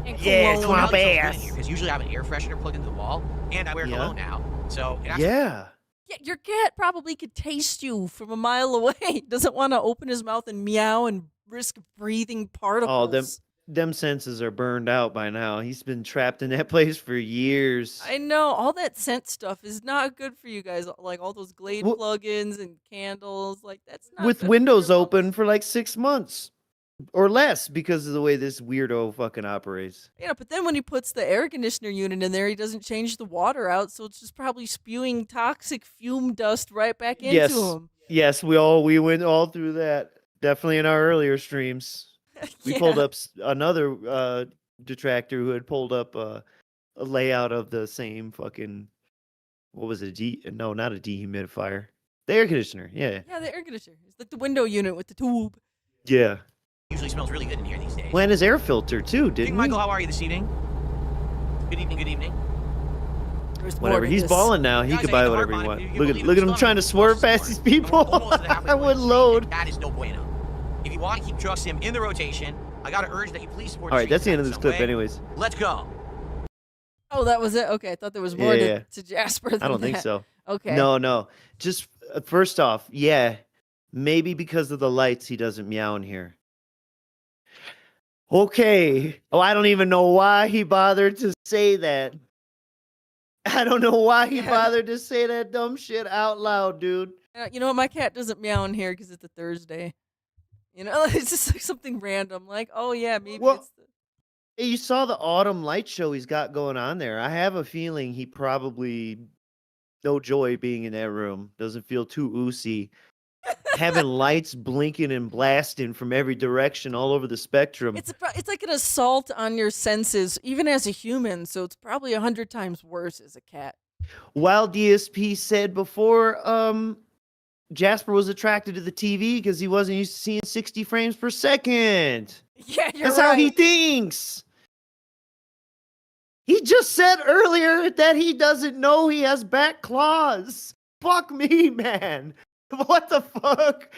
And Yeah, cologne. swamp ass. Because usually I have an air freshener plugged into the wall, and I wear Yeah. cologne now. So it actually Yeah. Yeah, your cat probably could taste you from a mile away. He doesn't want to open his mouth and meow and risk breathing particles. Them senses are burned out by now. He's been trapped in that place for years. I know all that scent stuff is not good for you guys. Like all those Glade Well- plugins and candles, like that's not With good for windows your open lungs. for like 6 months or less because of the way this weirdo fucking operates. Yeah, but then when he puts the air conditioner unit in there, he doesn't change the water out, so it's just probably spewing toxic fume dust right back into Yes. him. Yes, we went all through that. Definitely in our earlier streams. We Yeah. pulled up another detractor who had pulled up a layout of the same fucking, what was it? No, not a dehumidifier. The air conditioner. Yeah. Yeah, the air conditioner. It's like the window unit with the tube. Yeah. usually smells really good in here these days. Plan his air filter too, King didn't Michael, he? how are you this evening? Good evening, good evening. There's more Whatever. to He's this. balling now. He Guys, could I buy hit the whatever hard he line. wants. You Look believe at him it's trying to done. swerve Cross past the these board. people. Almost to the halfway I point would of the stream, load. and that is no bueno. If you want to keep Trust Him in the rotation, I got to urge that you please support All right, the that's the stream end of this in some clip, way. anyways. Let's go. Oh, that was it? Okay, I thought there was more Yeah. to Jasper than I don't think that. so. Okay. No. Just first off, yeah, maybe because of the lights, he doesn't meow in here. Okay. Oh, I don't even know why he bothered to say that. I don't know why he Yeah. bothered to say that dumb shit out loud, dude. You know what? My cat doesn't meow in here because it's a Thursday. You know, it's just like something random. Like, oh yeah, maybe Well, it's the... Hey, you saw the autumn light show he's got going on there. I have a feeling he probably no joy being in that room. Doesn't feel too oozy. Having lights blinking and blasting from every direction all over the spectrum. It's like an assault on your senses, even as a human. So it's probably 100 times worse as a cat. While DSP said before, Jasper was attracted to the TV because he wasn't used to seeing 60 frames per second. Yeah, you're That's right. how he thinks. He just said earlier that he doesn't know he has back claws. Fuck me, man. What the fuck?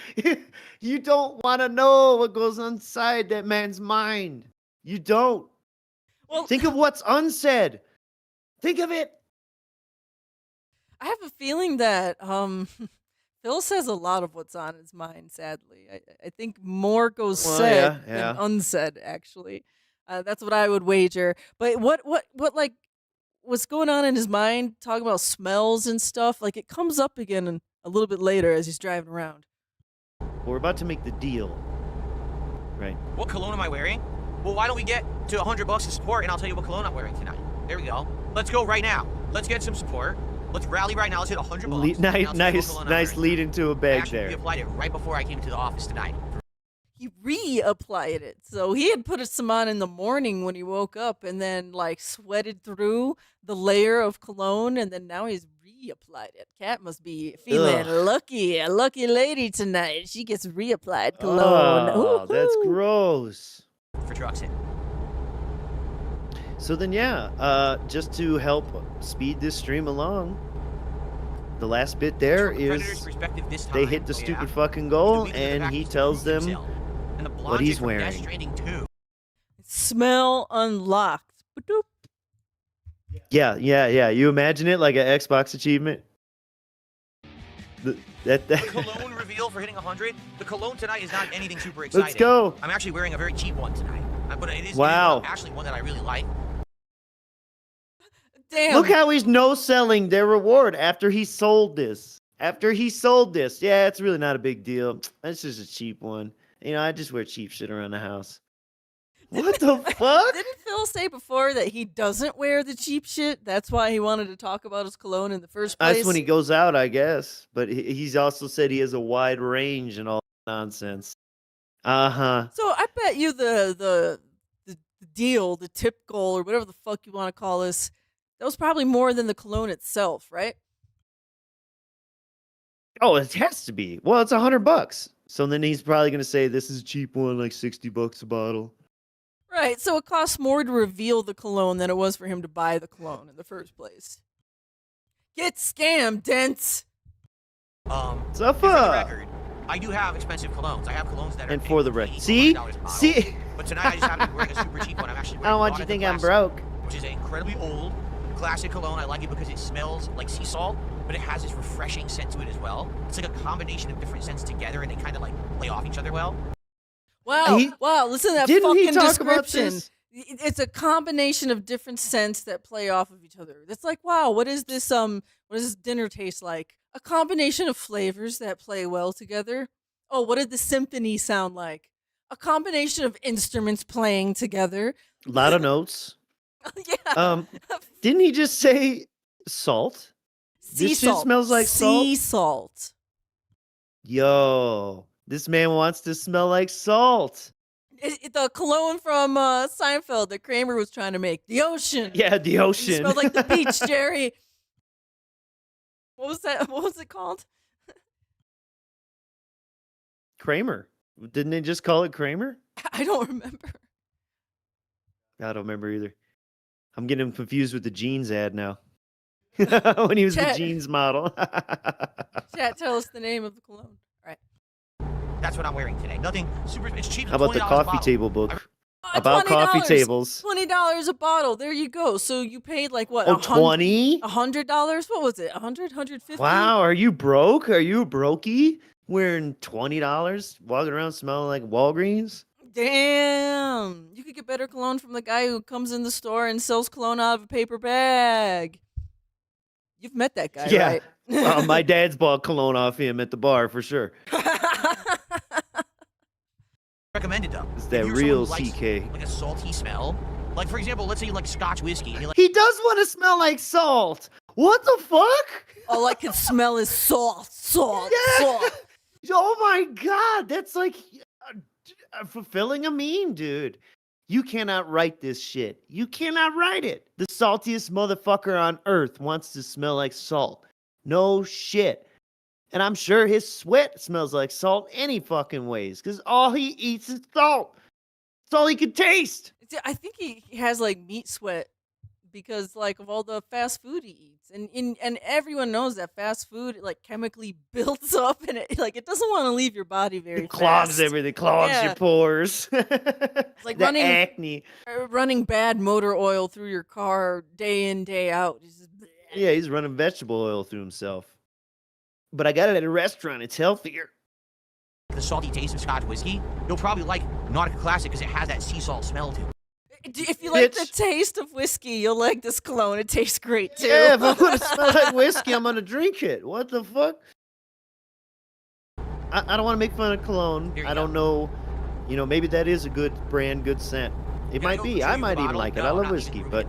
You don't want to know what goes inside that man's mind. You don't. Well, Think of what's unsaid. Think of it. I have a feeling that Phil says a lot of what's on his mind. Sadly, I think more goes said than unsaid. Actually, that's what I would wager. But what like what's going on in his mind? Talking about smells and stuff. Like it comes up again a little bit later as he's driving around. We're about to make the deal. Right. What cologne am I wearing? Well, why don't we get to $100 of support, and I'll tell you what cologne I'm wearing tonight. There we go. Let's go right now. Let's get some support. Let's rally right now. Let's hit $100. Nice lead into a bag Actually, there. we applied it right before I came to the office tonight. He reapplied it. So he had put some on in the morning when he woke up and then like sweated through the layer of cologne and then now he's reapplied it. Cat must be feeling lucky. A lucky lady tonight. She gets reapplied cologne. Oh, that's Woohoo. gross. For Truxin. So then, yeah, just to help speed this stream along, the last bit there From the Predator's is perspective this they time, hit the oh, stupid yeah? fucking goal, The leader of the and pack he was tells to prove them himself. And the what blonde he's chick from Death wearing. Stranding 2. Smell unlocked. Ba-doop. Yeah. You imagine it like an Xbox achievement? The cologne reveal for hitting 100. The cologne tonight is not anything super exciting. Let's go. I'm actually wearing a very cheap one tonight. But it is Wow. actually one that I really like. Damn. Look how he's no-selling their reward after he sold this. Yeah, it's really not a big deal. It's just a cheap one. You know, I just wear cheap shit around the house. What the fuck? Didn't Phil say before that he doesn't wear the cheap shit? That's why he wanted to talk about his cologne in the first place. That's when he goes out, I guess. But he's also said he has a wide range and all that nonsense. Uh-huh. So I bet you the deal, the tip goal, or whatever the fuck you want to call this, that was probably more than the cologne itself, right? Oh, it has to be. Well, it's $100. So then he's probably going to say this is a cheap one, like $60 a bottle. Right. So it costs more to reveal the cologne than it was for him to buy the cologne in the first place. Get scammed, Dents. What's For up? the record, I do have expensive colognes. I have colognes that are And for the $80, record, see? $100 a bottle. See? But tonight I just happen to be wearing a super cheap one. I'm actually I wearing don't want Nautica you to think I'm Classic, broke. which is an incredibly old classic cologne. I like it because it smells like sea salt, but it has this refreshing scent to it as well. It's like a combination of different scents together, and they kind of like play off each other well. Wow. Wow. Listen to that Didn't he fucking talk about description. this? It's a combination of different scents that play off of each other. It's like, wow, what does this dinner taste like? A combination of flavors that play well together. Oh, what did the symphony sound like? A combination of instruments playing together. A lot of notes. Yeah. Didn't he just say salt? Sea This shit salt. smells like sea salt? salt. Yo, this man wants to smell like salt. The cologne from Seinfeld that Kramer was trying to make. The ocean. Yeah, the It ocean. smelled like the beach, Jerry. What was that? What was it called? Kramer. Didn't they just call it Kramer? I don't remember. I don't remember either. I'm getting him confused with the jeans ad now. When he was the Chat. jeans model. Chat, tell us the name of the cologne. All right. That's what I'm wearing today. Nothing super. It's cheap. How about the $20 a coffee bottle. table book? Oh, About coffee $20. tables. $20 a bottle. There you go. So you paid like what? Oh, 20? $100? What was it? 100? 150? Wow, are you broke? Are you brokey? Wearing $20? Walking around smelling like Walgreens? Damn. You could get better cologne from the guy who comes in the store and sells cologne out of a paper bag. You've met that guy, Yeah. right? My dad's bought cologne off him at the bar for sure. Recommended though. It's If that you're real someone who likes, CK. like a salty smell. Like for example, let's say you like Scotch whiskey and you like He does want to smell like salt. What the fuck? All I can smell is salt. Yeah. Oh my god, that's like fulfilling a meme, dude. You cannot write this shit. You cannot write it. The saltiest motherfucker on earth wants to smell like salt. No shit. And I'm sure his sweat smells like salt any fucking ways, because all he eats is salt. That's all he can taste. I think he has like meat sweat because like of all the fast food he eats, and everyone knows that fast food like chemically builds up, and it doesn't want to leave your body very It clogs fast. everything, clogs your pores. It's like the running acne. running bad motor oil through your car day in day out. It's just, Yeah, he's running vegetable oil through himself. But I got it at a restaurant. It's healthier. The salty taste of Scotch whiskey, you'll probably like Nautica Classic because it has that sea salt smell to it. If you like the taste of whiskey, you'll like this cologne. It tastes great too. Yeah, if I'm gonna smell like whiskey, I'm gonna drink it. What the fuck? I don't want to make fun of cologne. I don't know. You know, maybe that is a good brand, good scent. It might be. I might even like it. I love whiskey, but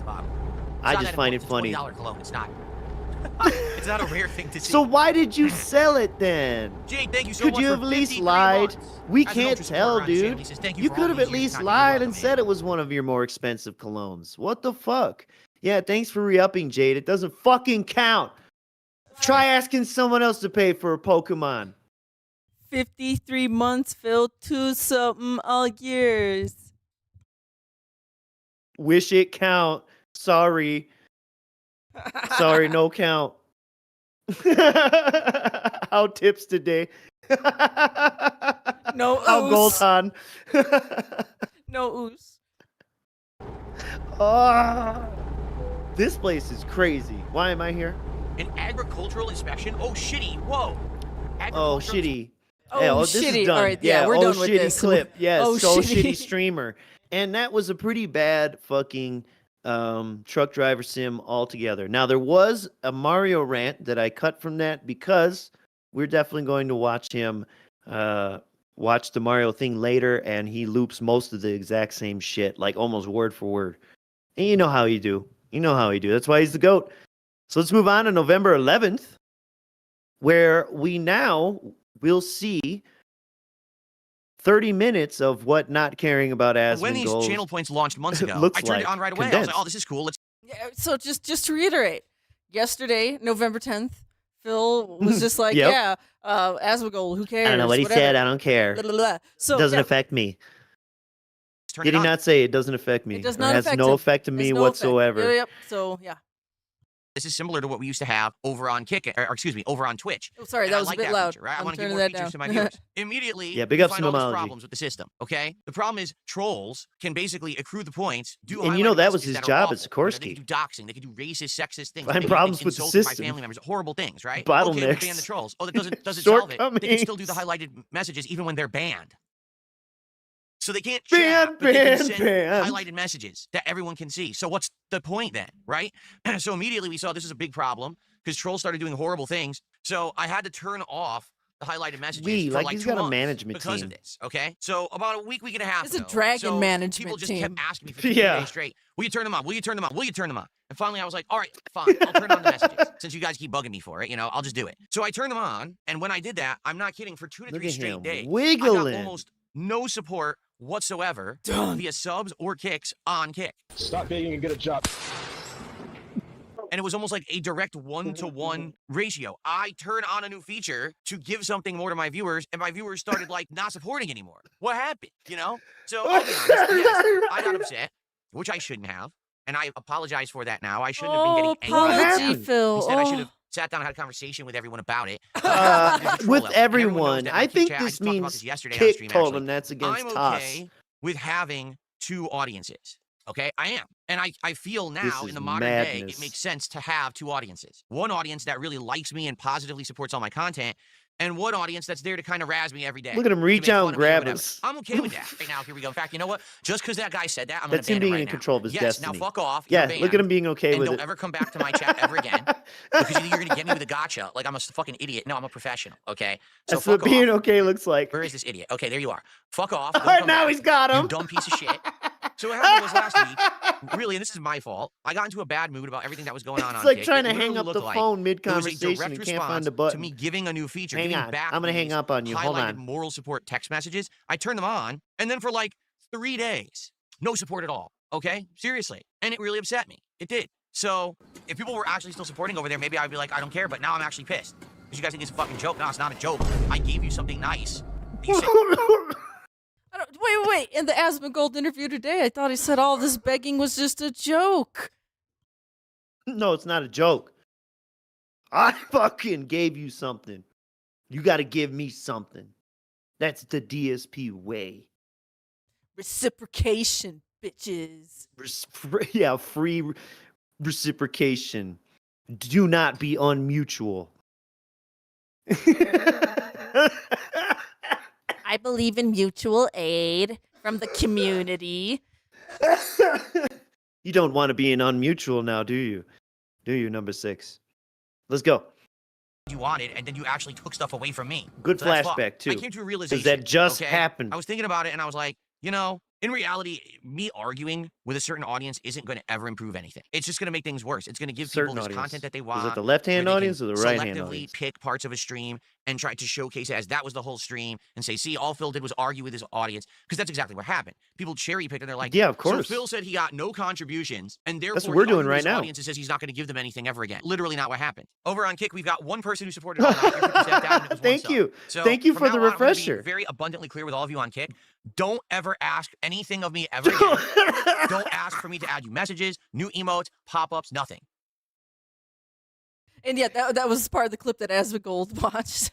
I just find it funny. It's $20 cologne. It's not. It's not a rare thing to see. So why did you sell it then? Jake, thank you so Could much you for have at least 53 lied? months. We As an can't ultra supporter tell, on his channel, dude. he says, "Thank you You for could all have these at years, least Kanye. You're lied welcome, and man." said it was one of your more expensive colognes. What the fuck? Yeah, thanks for re-upping, Jade. It doesn't fucking count. Try asking someone else to pay for a Pokemon. 53 months, Phil. 2-something all years. Wish it count. Sorry. Sorry, no count. How tips today? No How gold oos. on? No oos. This place is crazy. Why am I here? An agricultural inspection? Oh, shitty. Whoa. Oh, Agricultural- shitty. Oh, Yeah, this shitty. is done. All right, yeah, we're oh, done with shitty this. clip. Yeah, Oh, so shitty. shitty streamer. And that was a pretty bad fucking truck driver sim altogether. Now, there was a Mario rant that I cut from that because we're definitely going to watch him watch the Mario thing later, and he loops most of the exact same shit, like almost word for word. And you know how he do. You know how he do. That's why he's the GOAT. So let's move on to November 11th, where we now will see 30 minutes of what not caring about When these Asmongold channel points launched months ago, looks I turned it like on right away. I was like, condensed. oh, this is cool. Let's Yeah, so just to reiterate, yesterday, November 10th, Phil was just like, Yep. yeah, Asmongold, who cares? I don't know what he Whatever. said. I don't care. Blah, blah, blah. So Doesn't yeah, affect me. turn Did it he on. not say it doesn't affect me? it does Or not has affect no him. effect on There's me no effect. whatsoever. Yep. So yeah. This is similar to what we used to have over on over on Twitch. Oh, sorry, And that I was like a bit that loud. feature, right? I I'm want to give turning more that features to down. my viewers. Immediately, Yeah, big you ups find to all these Nomology. problems with the system, okay? The problem is trolls can basically accrue the points, do And you know highlighted that was messages his that are job awful. at You know, Sikorsky. they could do doxing, they could do racist, sexist things. Find they problems could with the insult my system. family members, horrible things, right? Okay, we Bottlenecks. ban the trolls. Oh, that doesn't solve it. They can still do the Shortcomings. highlighted messages even when they're banned. So they can't Ban, chat, but they can ban, send ban. highlighted messages that everyone can see. So what's the point then, right? So immediately we saw this is a big problem because trolls started doing horrible things. So I had to turn off the highlighted messages for like like he's 2 got a months management because team. of this. Okay, so about a week and a half It's a ago, dragon so management people just team. kept asking me for 2 Yeah. days straight. Will you turn them on? Will you turn them on? Will you turn them on? And finally, I was like, all right, fine. I'll turn on the messages since you guys keep bugging me for it. You know, I'll just do it. So I turned them on, and when I did that, I'm not kidding. For 2 to Look 3 at straight him days, I got wiggling. almost no support whatsoever Done. via subs or kicks on Kick. Stop begging and get a job. And it was almost like a direct 1-to-1 ratio. I turned on a new feature to give something more to my viewers, and my viewers started like not supporting anymore. What happened? You know? So I'll be honest, yes, I got upset, which I shouldn't have. And I apologize for that now. I shouldn't have been getting angry. apology, happened? Phil. Instead, I should Oh. have sat down and had a conversation with everyone about it. With There's a troll element, and everyone knows everyone. that in I the think chat. I this just talked about means this yesterday on Kick stream, told actually. him that's against I'm Toss. okay with having 2 audiences. Okay, I am. And I feel now is in the modern day, madness. it makes sense to have 2 audiences. One audience that really likes me and positively supports all my content, and one audience that's there to kind of razz me every day. Look at him to reach make out fun and of me or grab whatever. us. I'm okay with that. Right now, here we go. In fact, you know what? Just because that guy said that, I'm going That's to him ban being him right in now. control of his yes, destiny. now fuck off. You're Yeah, look at him banned. being okay And with don't it. ever come back to my chat ever again. Because either you're going to get me with a gotcha, like I'm a fucking idiot. No, I'm a professional, okay? So That's what fuck being off. okay looks like. Where is this idiot? Okay, there you are. Fuck off. All Don't right, come now back. he's got You him. dumb piece of shit. So what happened was last week, really, and this is my fault, I got into a bad mood about everything that was going on It's on like Kick. trying It to hang literally up the looked like phone it was a mid-conversation direct and can't find response the to button. me giving a new feature, Hang giving on. back I'm going to these hang up on you. Hold highlighted on. moral support text messages. I turned them on, and then for like 3 days, no support at all. Okay? Seriously. And it really upset me. It did. So if people were actually still supporting over there, maybe I'd be like, I don't care, but now I'm actually pissed. Because you guys think it's a fucking joke. No, it's not a joke. I gave you something nice. You said, Wait. In the Asmongold interview today, I thought he said all this begging was just a joke. No, it's not a joke. I fucking gave you something. You got to give me something. That's the DSP way. Reciprocation, bitches. Free reciprocation. Do not be unmutual. I believe in mutual aid from the community. You don't want to be an unmutual now, do you? Do you, number 6? Let's go. you wanted, and then you actually took stuff away from me. Good So that's fucked. flashback, too. I came to a realization. Because that just okay? happened. I was thinking about it, and I was like, you know, in reality, me arguing with a certain audience isn't going to ever improve anything. It's just going to make things worse. It's going to give Certain people this audience. content that they Is want. it the left-hand where they audience can or the right-hand selectively audience? pick parts of a stream and try to showcase it as that was the whole stream and say, see, all Phil did was argue with his audience, because that's exactly what happened. People cherry picked and they're like, Yeah, of course. So Phil said he got no contributions, and therefore That's what we're he doing argued with right his now. audience and says he's not going to give them anything ever again. Literally not what happened. Over on Kick, we've got one person who supported all night. Everybody stepped out and it was one Thank sub. you. So Thank you from for the now on, I'm gonna be refresher. very abundantly clear with all of you on Kick. Don't ever ask anything of me ever again. Don't ask for me to add you messages, new emotes, pop-ups, nothing. And yeah, that was part of the clip that Asmongold watched.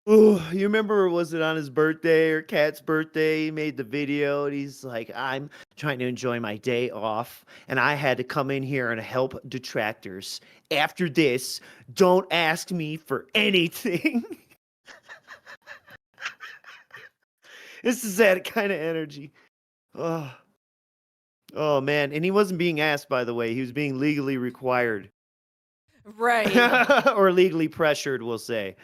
Ooh, you remember, was it on his birthday or Kat's birthday? He made the video and he's like, I'm trying to enjoy my day off and I had to come in here and help detractors. After this, don't ask me for anything. This is that kind of energy. Oh, man. And he wasn't being asked, by the way. He was being legally required. Right. I'm Or legally pressured, we'll say.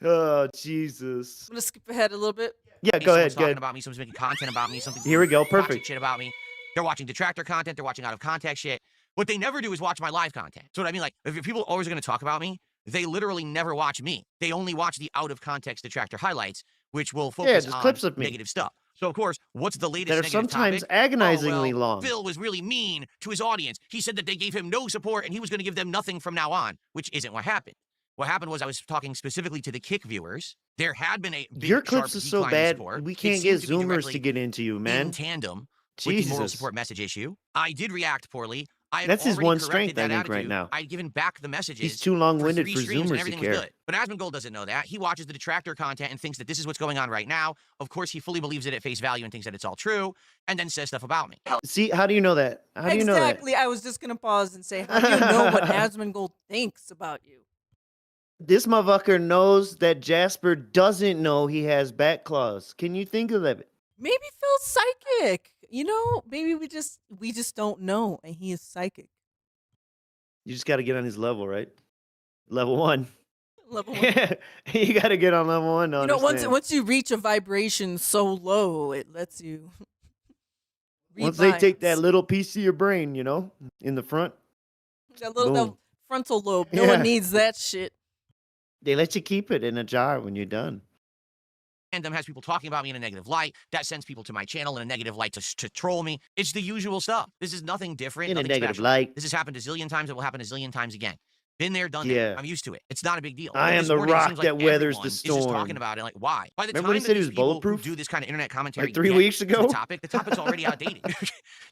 Oh, Jesus. gonna skip ahead a little bit. Yeah, go Someone's ahead. Go talking ahead. about me, someone's making content about me, something's Here we go. toxic Perfect. shit about me. They're watching detractor content, they're watching out of context shit. What they never do is watch my live content. So what I mean, like, if people always are going to talk about me, they literally never watch me. They only watch the out of context detractor highlights, which will focus just on clips of me. negative stuff. So of course, what's the latest That are negative sometimes topic? agonizingly Oh, well, long. Phil was really mean to his audience. He said that they gave him no support and he was going to give them nothing from now on, which isn't what happened. What happened was I was talking specifically to the Kick viewers. There had been a big, Your clips sharp are so decline in bad, support. we It can't seemed get to be Zoomers directly to get into you, in man. tandem with the moral Jesus. support message issue. I did react poorly. I had That's his already one corrected strength, that I think, right attitude. now. I'd given back the messages. He's too long-winded for 3 streams Zoomers and to everything care. was good. But Asmongold doesn't know that. He watches the detractor content and thinks that this is what's going on right now. Of course, he fully believes it at face value and thinks that it's all true, and then says stuff about me. See, how do you know that? How do you know that? Exactly. I was just gonna pause and say, how do you know what Asmongold thinks about you? This motherfucker knows that Jasper doesn't know he has back claws. Can you think of that? Maybe Phil's psychic. You know, maybe we just don't know, and he is psychic. You just got to get on his level, right? Level 1. Level 1. You got to get on level 1 to You know, understand. once you reach a vibration so low, it lets you. read Once they take that minds. little piece of your brain, you know, in the front, that little boom. that frontal lobe, no Yeah. one needs that shit. They let you keep it in a jar when you're done. Fandom has people talking about me in a negative light. That sends people to my channel in a negative light to troll me. It's the usual stuff. This is nothing different. In a nothing negative special. light. This has happened a zillion times. It will happen a zillion times again. Been there, done Yeah. that. I'm used to it. It's not a big deal. I But am this the morning, it rock seems like that weathers the everyone is just talking storm. about it. Like, why? By the Remember time when he that said he these was people who bulletproof? do this kind of internet commentary Like 3 get weeks to ago? the topic's already outdated.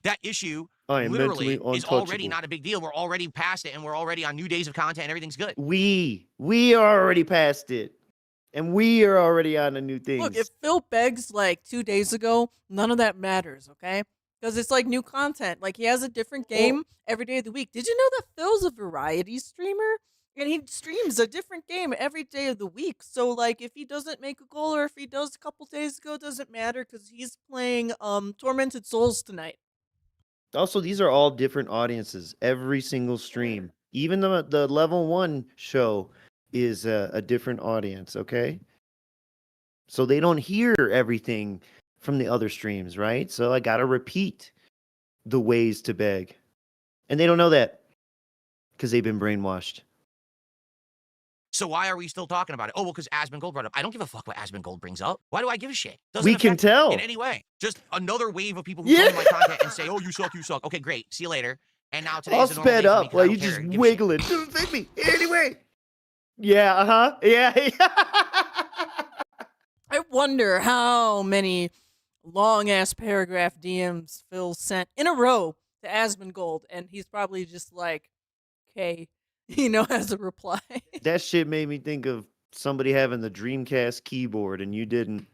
That issue I am literally mentally is already untouchable. not a big deal. We're already past it, and we're already on new days of content, and everything's good. We are already past it. And we are already on the new things. Look, if Phil begs like 2 days ago, none of that matters, okay? Because it's like new content. Like he has a different game every day of the week. Did you know that Phil's a variety streamer? And he streams a different game every day of the week. So like if he doesn't make a goal or if he does a couple days ago, it doesn't matter because he's playing Tormented Souls tonight. Also, these are all different audiences. Every single stream. Even the level 1 show is a different audience, okay? So they don't hear everything from the other streams, right? So I gotta repeat. the ways to beg. And they don't know that because they've been brainwashed. So why are we still talking about it? Oh, well, because Asmongold brought it up. I don't give a fuck what Asmongold brings up. Why do I give a shit? Doesn't We can affect me tell. in any way. Just another wave of people who come to my content and say, "Oh, you suck, you suck." Okay, great. See you later. And now today All is a normal sped day for me up 'cause I while don't you care just and give a shit. wiggling. Doesn't fit me anyway. Yeah, yeah. I wonder how many long ass paragraph DMs Phil sent in a row to Asmongold, and he's probably just like, "Okay," as a reply. That shit made me think of somebody having the Dreamcast keyboard and you didn't.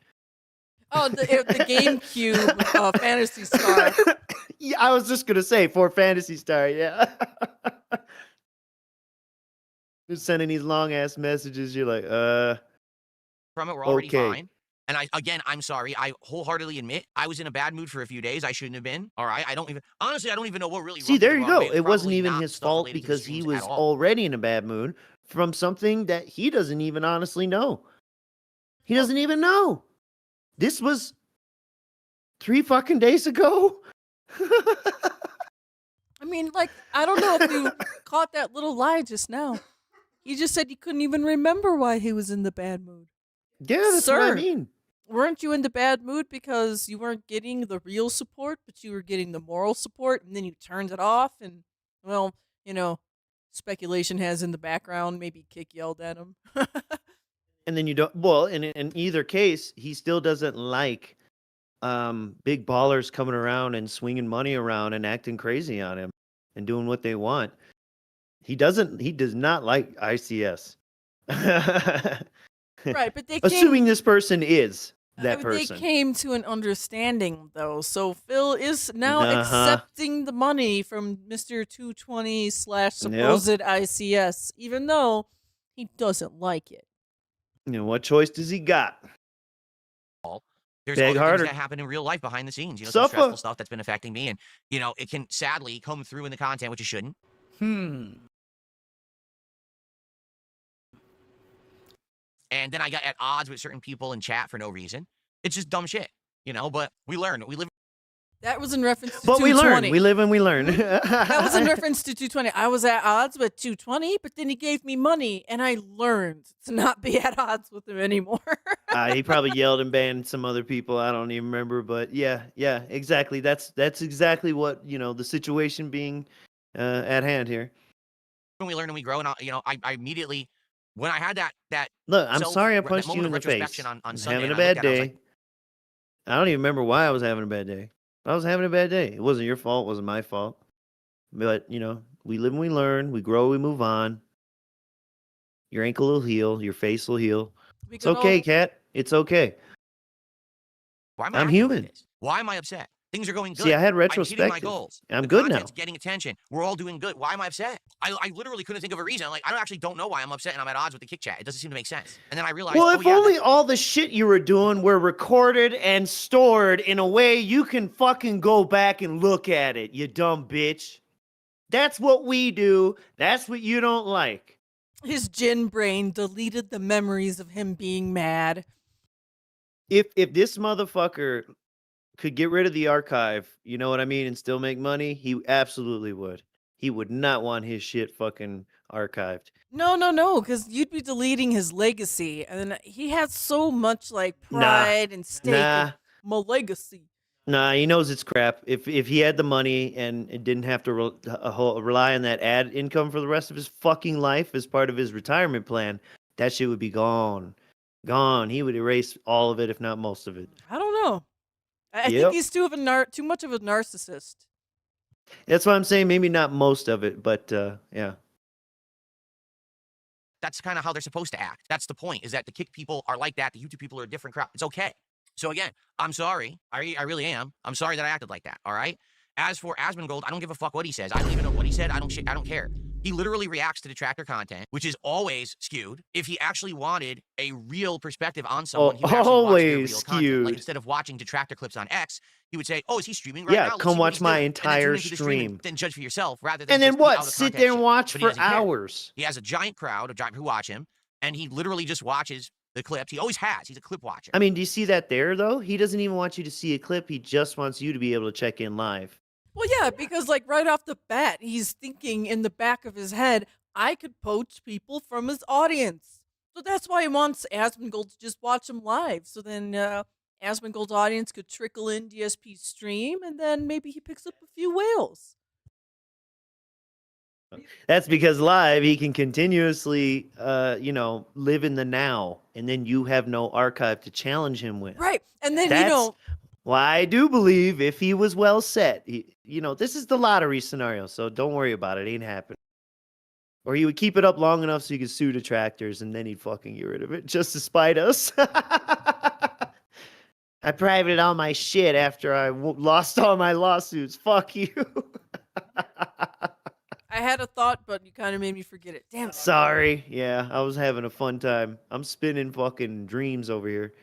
Oh, the GameCube Fantasy Star. Yeah, I was just gonna say for Fantasy Star, yeah. You're sending these long ass messages. You're like, From it, we're already okay. fine. And I'm sorry. I wholeheartedly admit I was in a bad mood for a few days. I shouldn't have been. All right. I don't even know what really. See, rubbed me there the you wrong go. way. It wasn't probably even not his stuff fault related to the because he streams was at all. already in a bad mood from something that he doesn't even honestly know. He doesn't even know. This was 3 fucking days ago. I mean, like, I don't know if you caught that little lie just now. He just said he couldn't even remember why he was in the bad mood. Yeah, that's what I Sir. mean. Weren't you in the bad mood because you weren't getting the real support, but you were getting the moral support, and then you turned it off? And, well, speculation has in the background, maybe Kick yelled at him. And then you don't. Well, in either case, he still doesn't like big ballers coming around and swinging money around and acting crazy on him and doing what they want. He does not like ICS. Right, but they assuming this person is that They person. came to an understanding, though. So Phil is now accepting the money from Mr. 220 / supposed ICS, even though he doesn't like it. What choice does he got? There's Beg other harder. things that happen in real life behind the scenes. Some stressful stuff that's been affecting me, and it can sadly come through in the content, which it shouldn't. And then I got at odds with certain people in chat for no reason. It's just dumb shit, but we learn. We live. That was in reference to But 220. we learn. We live and we learn. That was in reference to 220. I was at odds with 220, but then he gave me money, and I learned to not be at odds with him anymore. He probably yelled and banned some other people. I don't even remember, but yeah, exactly. That's exactly what the situation being at hand here. When we learn and we grow, and I immediately, when I had that Look, I'm sorry I punched you in the face. on I was Sunday, having a and I looked bad at it, I was day. like, I don't even remember why I was having a bad day. I was having a bad day. It wasn't your fault. It wasn't my fault. But, we live and we learn. We grow, we move on. Your ankle will heal. Your face will heal. It's okay, Kat. It's okay. why am I'm acting human. Like this? Why am I upset? Things are going good. See, I had I'm hitting my retrospective. goals. I'm The good now. content's getting attention. We're all doing good. Why am I upset? I literally couldn't think of a reason. Like, I actually don't know why I'm upset and I'm at odds with the Kick Chat. It doesn't seem to make sense. And then I realized, Well, if only all the shit you were doing were recorded and stored in a way you can fucking go back and look at it, you dumb bitch. That's what we do. That's what you don't like. His gin brain deleted the memories of him being mad. If this motherfucker could get rid of the archive, you know what I mean, and still make money, he absolutely would. He would not want his shit fucking archived. No, because you'd be deleting his legacy, and he has so much pride and stake in my legacy. Nah, he knows it's crap. If he had the money and it didn't have to rely on that ad income for the rest of his fucking life as part of his retirement plan, that shit would be gone. Gone. He would erase all of it, if not most of it. I don't know. I think he's too much of a narcissist. That's why I'm saying maybe not most of it, but yeah. That's kind of how they're supposed to act. That's the point, is that the Kick people are like that. The YouTube people are a different crowd. It's okay. So again, I'm sorry. I really am. I'm sorry that I acted like that. All right. As for Asmongold, I don't give a fuck what he says. I don't even know what he said. I don't care. He literally reacts to detractor content, which is always skewed. If he actually wanted a real perspective on someone, he would actually watch their real content. Like, instead of watching detractor clips on X, he would say, "Oh, is he streaming right now? Yeah, come watch my entire stream. Then judge for yourself, rather than and then just what? Sit there and watch for hours. hours. He has a giant crowd of who watch him, and he literally just watches the clips. He always has. He's a clip watcher. I mean, do you see that there, though? He doesn't even want you to see a clip. He just wants you to be able to check in live. Well, yeah, because like right off the bat, he's thinking in the back of his head, I could poach people from his audience. So that's why he wants Asmongold to just watch him live. So then Asmongold's audience could trickle in DSP's stream, and then maybe he picks up a few whales. That's because live he can continuously, live in the now, and then you have no archive to challenge him with. Right, and then That's why I do believe if he was well set, this is the lottery scenario, so don't worry about it. It ain't happening. Or he would keep it up long enough so he could sue detractors, and then he'd fucking get rid of it just to spite us. I privated all my shit after I lost all my lawsuits. Fuck you. I had a thought, but you kind of made me forget it. Damn it. Sorry. Yeah, I was having a fun time. I'm spinning fucking dreams over here.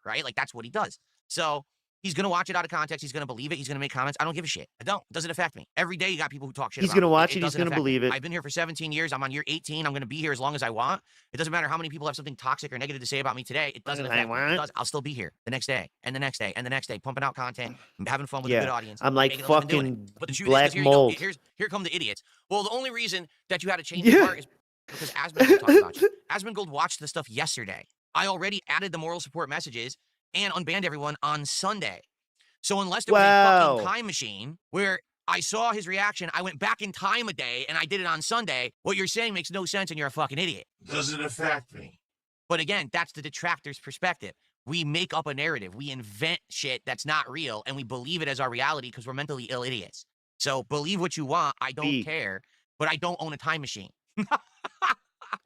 Right? Like, that's what he does. So he's going to watch it out of context. He's going to believe it. He's going to make comments. I don't give a shit. I don't. It doesn't affect me. Every day you got people who talk shit He's about me. going to watch it. He's doesn't going to affect me. believe it. I've been here for 17 years. I'm on year 18. I'm going to be here as long as I want. It doesn't matter how many people have something toxic or negative to say about me today. It doesn't affect me. I'll still be here the next day and the next day and the next day, pumping out content, having fun with a good audience. I'm like fucking black here mold. Here come the idiots. Well, the only reason that you had to change your part is because Asmongold talked about you. Asmongold watched the stuff yesterday. I already added the moral support messages and unbanned everyone on Sunday. So unless there was a fucking time machine where I saw his reaction, I went back in time a day and I did it on Sunday, what you're saying makes no sense and you're a fucking idiot. Doesn't affect me. But again, that's the detractor's perspective. We make up a narrative. We invent shit that's not real and we believe it as our reality because we're mentally ill idiots. So believe what you want. I don't care, but I don't own a time machine.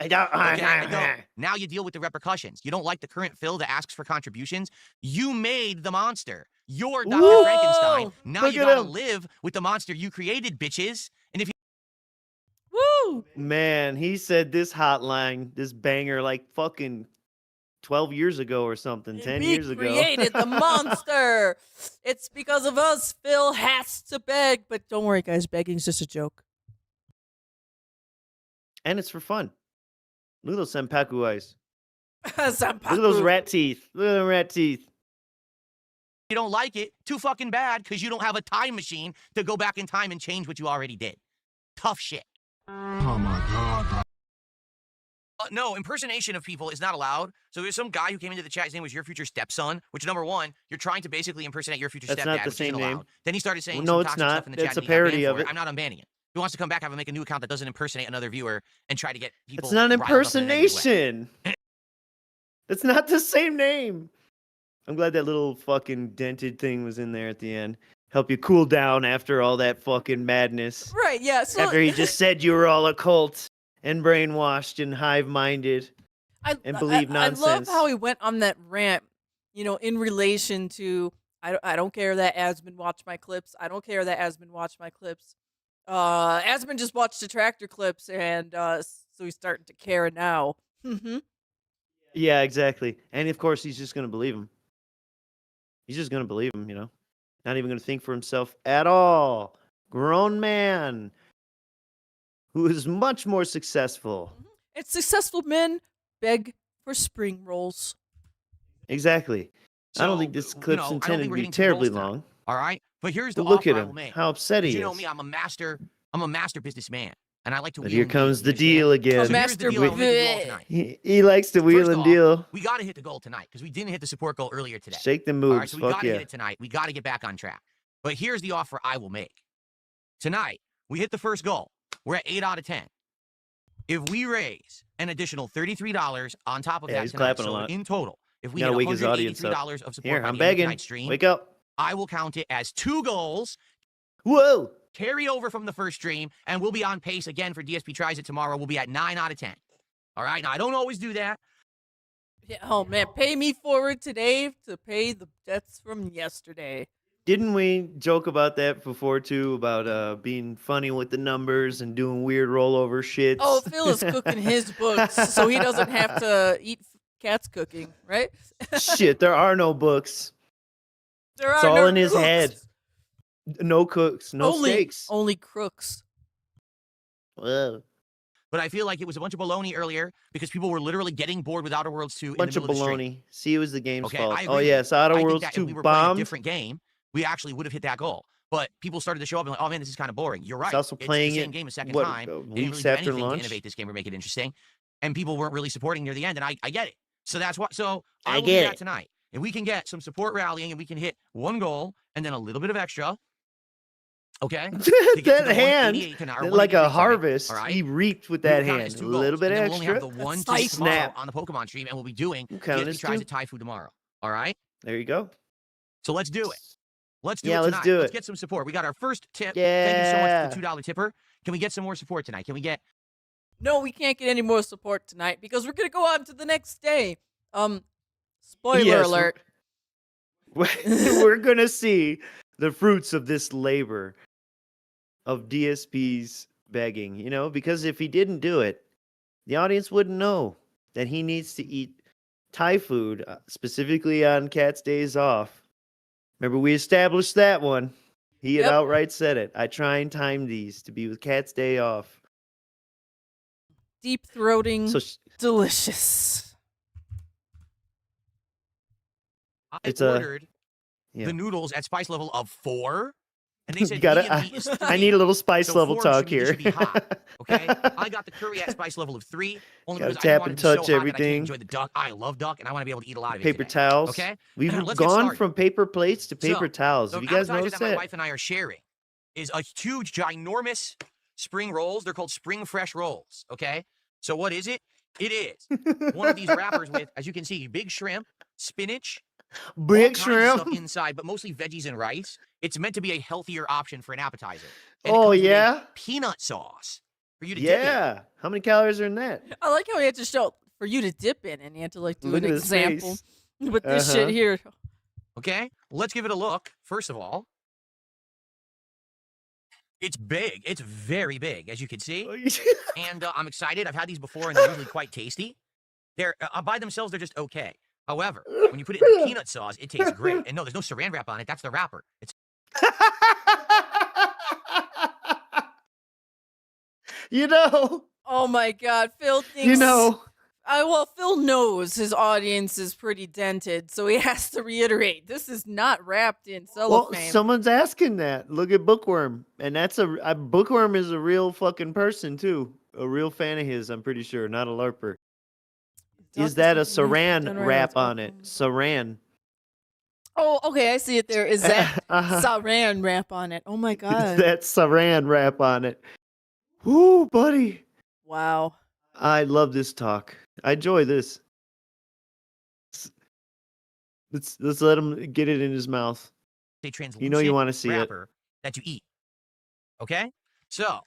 I don't. Now you deal with the repercussions. You don't like the current Phil that asks for contributions. You made the monster. You're Dr. Frankenstein. Now you gotta live with the monster you created, bitches. And if you Man, he said this hotline, this banger, like fucking 12 years ago or something, 10 years ago. We created the monster. It's because of us. Phil has to beg. But don't worry, guys. Begging's just a joke. And it's for fun. Look at those senpaku eyes. Senpaku. Look at those rat teeth. Look at them rat teeth. you don't like it, too fucking bad because you don't have a time machine to go back in time and change what you already did. Tough shit. Oh my god. No, impersonation of people is not allowed. So there's some guy who came into the chat. His name was Your Future Stepson, which, number one, you're trying to basically impersonate your future That's stepdad, not the which same isn't allowed. name. Then he started saying No, some it's toxic not. stuff in the chat. It's a and he got banned parody of for it. I'm not unbanning it. He wants to come back, have him make a new account that doesn't impersonate another viewer and try to get people. It's not riled up in a negative way. impersonation. It's not the same name. I'm glad that little fucking dented thing was in there at the end. Help you cool down after all that fucking madness. Right, yeah. So After he just said you were all a cult and brainwashed and hive-minded and believe nonsense. I love how he went on that rant, in relation to I don't care that Asmon watched my clips. I don't care that Asmon watched my clips. Asmon just watched the tractor clips, and so he's starting to care now. Mm-hmm. Yeah, exactly. And of course, he's just going to believe him. He's just going to believe him, Not even going to think for himself at all. Grown man who is much more successful. And successful men beg for spring rolls. Exactly. I don't So, think this clip's I don't intended think to we're be hitting terribly goals now. long. All right, but here's the But look offer at I will him. make. How upset he You is. know me, I'm a master businessman, and I like to. But wheel here and comes deal, the you deal understand? again. So here's the deal, I will make the goal tonight. He likes to wheel First and off, deal. We got to hit the goal tonight because we didn't hit the support goal earlier today. Shake the All moves. right, so we Fuck got to yeah. hit it tonight. We got to get back on track. But here's the offer I will make. Tonight, we hit the first goal. We're at 8 out of 10. If we raise an additional $33 on top of Yeah, that he's tonight, clapping a so lot. in total, if we Gotta hit wake his audience up. $183 of support Here, by I'm the end of begging. tonight's stream, Wake up. I will count it as 2 goals, Whoa. carry over from the first stream, and we'll be on pace again for DSP Tries It tomorrow. We'll be at 9 out of 10. All right? Now, I don't always do that. Yeah, oh man, pay me forward today to pay the debts from yesterday. Didn't we joke about that before too? About being funny with the numbers and doing weird rollover shits. Oh, Phil is cooking his books, so he doesn't have to eat cat's cooking, right? Shit, there are no books. There It's are all no in his cooks. head. No cooks, no only, steaks. Only crooks. Whoa. But I feel like it was a bunch of baloney earlier because people were literally getting bored with Outer Worlds 2 Bunch in of the middle of the stream. baloney. See, it was the game's Okay, fault. I Oh agree. yes, Outer I think Worlds that if 2 we were playing a bombed. different game, we actually would have hit that goal. But people started to show up and like, oh man, this is kind of boring. You're right. It's also the playing same it, game a second what, time. They didn't weeks really do after anything to launch? innovate this game or make it interesting. And people weren't really supporting near the end, and I get it. So that's what. So I I will get do that it. tonight, and we can get some support rallying, and we can hit 1 goal and then a little bit of extra. Okay. To get to That the hand, 188 tonight, or like 183, a sorry. harvest, All right. he reaped with We will that count it hand. as A 2 little goals, bit and then we'll extra. only have the one to Nice. tomorrow Snap. on the Pokemon stream, and we'll be doing Count if he as tries 2. to Taifu tomorrow. All right. There you go. So let's do it. Let's do Yeah, it let's tonight. do Let's it. get some support. We got our first tip. Thank you so much Yeah. for the $2 tipper. Can we get some more support tonight? Can we get? No, we can't get any more support tonight because we're gonna go on to the next day. Spoiler Yes, alert. We're gonna see the fruits of this labor of DSP's begging, you know, because if he didn't do it, the audience wouldn't know that he needs to eat Thai food, specifically on Cat's days off. Remember, we established that one. He had Yep. outright said it. I try and time these to be with Cat's day off. Deep throating, So delicious. I It's a- ordered yeah. the noodles at spice level of 4, and they said Gotta- medium heat is 3. I need a little spice So level 4 talk should mean it here. should be hot, okay, I got the curry at spice level of 3. Only Gotta because tap I want and it to be touch so hot that I everything. can't enjoy the duck. I love duck, and I want to be able to eat a lot of it. Paper today, towels. Okay. We've Let's get gone started. from paper plates to paper towels. The Have you guys appetizer noticed that my that? wife and I are sharing is a huge, ginormous spring rolls. They're called spring fresh rolls. Okay. So what is it? It is one of these wrappers with, as you can see, big shrimp, spinach, all Big kinds of shrimp. stuff inside, but mostly veggies and rice. It's meant to be a healthier option for an appetizer. And it Oh, comes with a yeah? peanut sauce for you to dip in. Yeah. How many calories are in that? I like how he had to show for you to dip in, and he had to like do Look an at his example face. with this shit Uh-huh. here. Okay, let's give it a look. First of all, it's big. It's very big, as you can see. And I'm excited. I've had these before, and they're usually quite tasty. They're by themselves, they're just okay. However, when you put it in the peanut sauce, it tastes great. And no, there's no saran wrap on it. That's the wrapper. It's You know, Oh my God, Phil thinks. you know. Well, Phil knows his audience is pretty dented, so he has to reiterate: this is not wrapped in Well, cellophane. someone's asking that. Look at Bookworm, and that's a Bookworm is a real fucking person too. A real fan of his, I'm pretty sure, not a LARPer. Is that a saran wrap on it? Saran. Oh, okay, I see it there. Is that Uh-huh. saran wrap on it? Oh my Is God! that saran wrap on it? Woo, buddy. Wow. I love this talk. I enjoy this. Let's let him get it in his mouth. a translucent You know you want to see it. wrapper that you eat. Okay? So,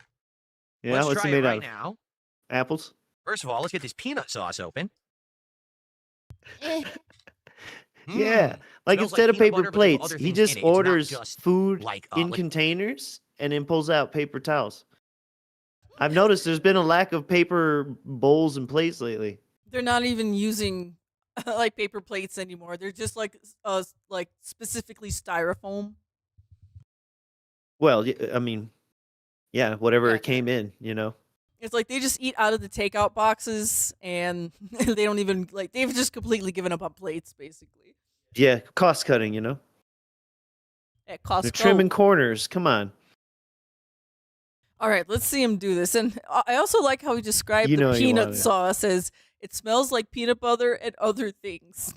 Yeah, let's what's try it made it right out of? now. Apples? First of all, let's get this peanut sauce open. Yeah. Mm. Like Smells instead of peanut paper butter, but there's plates, other he things just in it. It's not orders just food like, in like- containers and then pulls out paper towels. I've noticed there's been a lack of paper bowls and plates lately. They're not even using like paper plates anymore. They're just like specifically styrofoam. Well, I mean, yeah, whatever Yeah. it came in, you know. It's like they just eat out of the takeout boxes, and they don't even like. They've just completely given up on plates, basically. Yeah, cost cutting, you know. At They're Costco. trimming corners. Come on. All right, let's see him do this. And I also like how he described You know the you peanut want it. sauce as it smells like peanut butter and other things.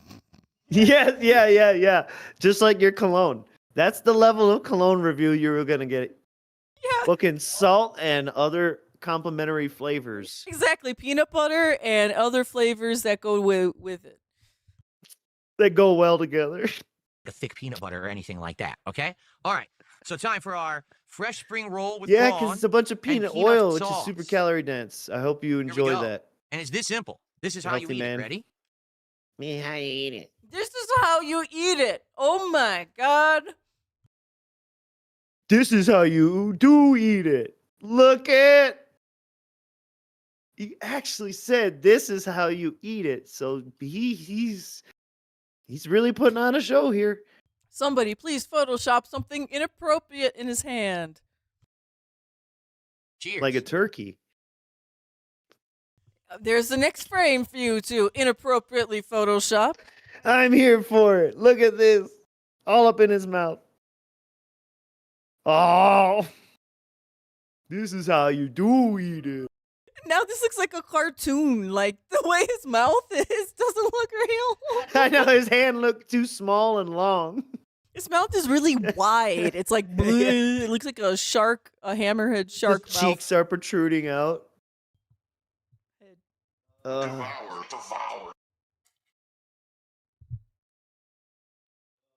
Yeah. Just like your cologne. That's the level of cologne review you were gonna get. Yeah, Fucking salt and other complementary flavors. exactly. Peanut butter and other flavors that go with it. That go well together. A thick peanut butter or anything like that. Okay? All right. So time for our fresh spring roll with Yeah, prawn. because it's a bunch of peanut peanut oil, which is sauce. super calorie dense. I hope you we enjoy go. that. And it's this simple. This is how you Healthy eat man. it. Ready? Me, how you eat it? This is how you eat it. Oh my God. This is how you do eat it. Look at. He actually said this is how you eat it. So he's really putting on a show here. Somebody please Photoshop something inappropriate in his hand. Cheers. Like a turkey. There's the next frame for you to inappropriately Photoshop. I'm here for it. Look at this. All up in his mouth. Oh, this is how you do eat it. Now this looks like a cartoon. Like the way his mouth is doesn't look real. I know his hand looked too small and long. His mouth is really wide. It's like bleh. It looks like a shark, a hammerhead shark His mouth. cheeks are protruding out.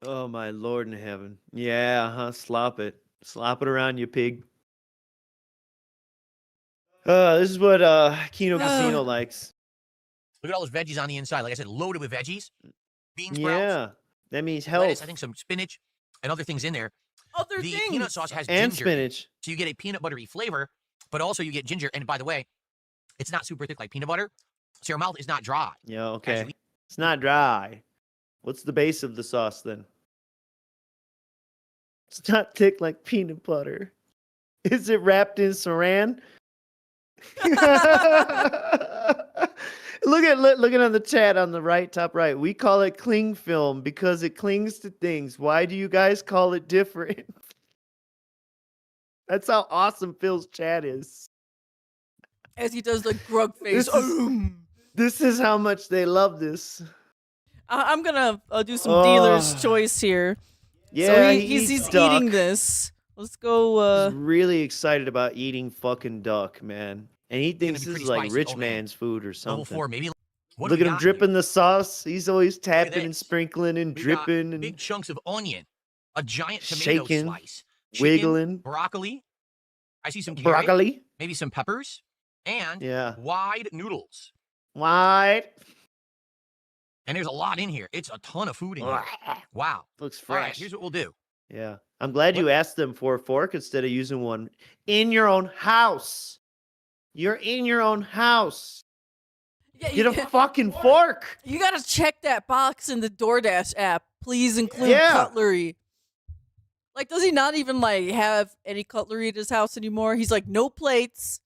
Oh my Lord in heaven. Yeah, slop it. Slop it around, you pig. This is what Kino Casino likes. Look at all those veggies on the inside. Like I said, loaded with veggies. Bean sprouts. Yeah, that means health. Lettuce, I think some spinach and other things in there. Other The things. peanut sauce has And ginger. spinach. So you get a peanut buttery flavor, but also you get ginger. And by the way, it's not super thick like peanut butter. So your mouth is not dry. Yeah, okay. Actually- It's not dry. What's the base of the sauce then? It's not thick like peanut butter. Is it wrapped in saran? Looking on the chat on the right, top right. We call it cling film because it clings to things. Why do you guys call it different? That's how awesome Phil's chat is. As he does the grug face. This is how much they love this. I'm gonna do some dealer's choice here. Yeah, so he he's eats eating duck. this. Let's go. He's really excited about eating fucking duck, man. And he thinks be this pretty is like spicy. rich Oh, man. man's food or Level something. 4, maybe. What Look do at we him got here? dripping the sauce. He's always Look at tapping and this. sprinkling and We got dripping and big chunks of onion, a giant tomato shaking, slice, chicken, wiggling. broccoli. I see some carrot, broccoli. maybe some peppers, and Yeah. wide noodles. White. And there's a lot in here. It's a ton of food in here. Wow. Looks All right, fresh. here's what we'll do. Yeah. I'm glad you asked them for a fork instead of using one in your own house. You're in your own house. Yeah, Get a fucking fork. You gotta check that box in the DoorDash app. Please include Yeah. cutlery. Like, does he not even like have any cutlery at his house anymore? He's like, no plates,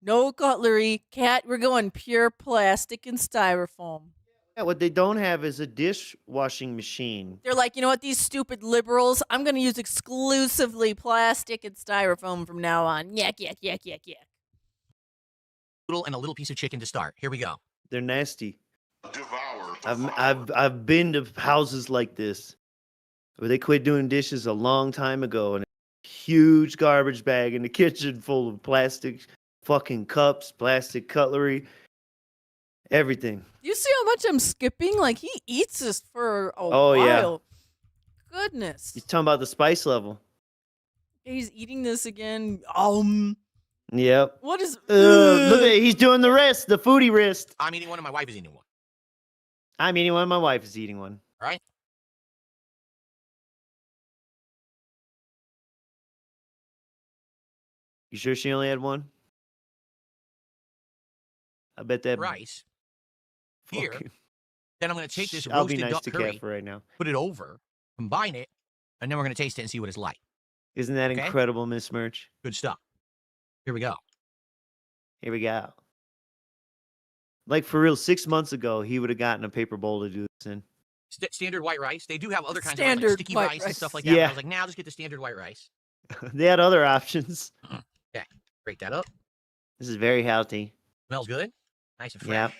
no cutlery. Cat, we're going pure plastic and styrofoam. Yeah, what they don't have is a dishwashing machine. They're like, you know what, these stupid liberals, I'm gonna use exclusively plastic and styrofoam from now on. Yak, yak, yak, yak, yak. And a little piece of chicken to start. Here we go. They're nasty. I've been to houses like this where they quit doing dishes a long time ago, and a huge garbage bag in the kitchen full of plastic fucking cups, plastic cutlery, everything. You see how much I'm skipping? Like, he eats this for a Oh, yeah. while. Goodness. He's talking about the spice level. He's eating this again. Yep. What is? Look at he's doing the wrist, the foodie wrist. I'm eating one and my wife is eating one. I'm eating one. My wife is eating one. All right? You sure she only had one? I bet that Rice. Here. fucking- Then I'm going to take this I'll be roasted nice duck to curry, Kat for right now. put it over, combine it, and then we're going to taste it and see what it's like. Isn't that Okay. incredible, Miss Merch? Good stuff. Here we go. Here we go. Like for real, 6 months ago, he would have gotten a paper bowl to do this in. Standard white rice. They do have other kinds of Standard like sticky white rice and rice. stuff like that. but Yeah. I was like, now just get the standard white rice. They had other options. Break that up. This is very healthy. Smells good. Nice and fresh. Yep.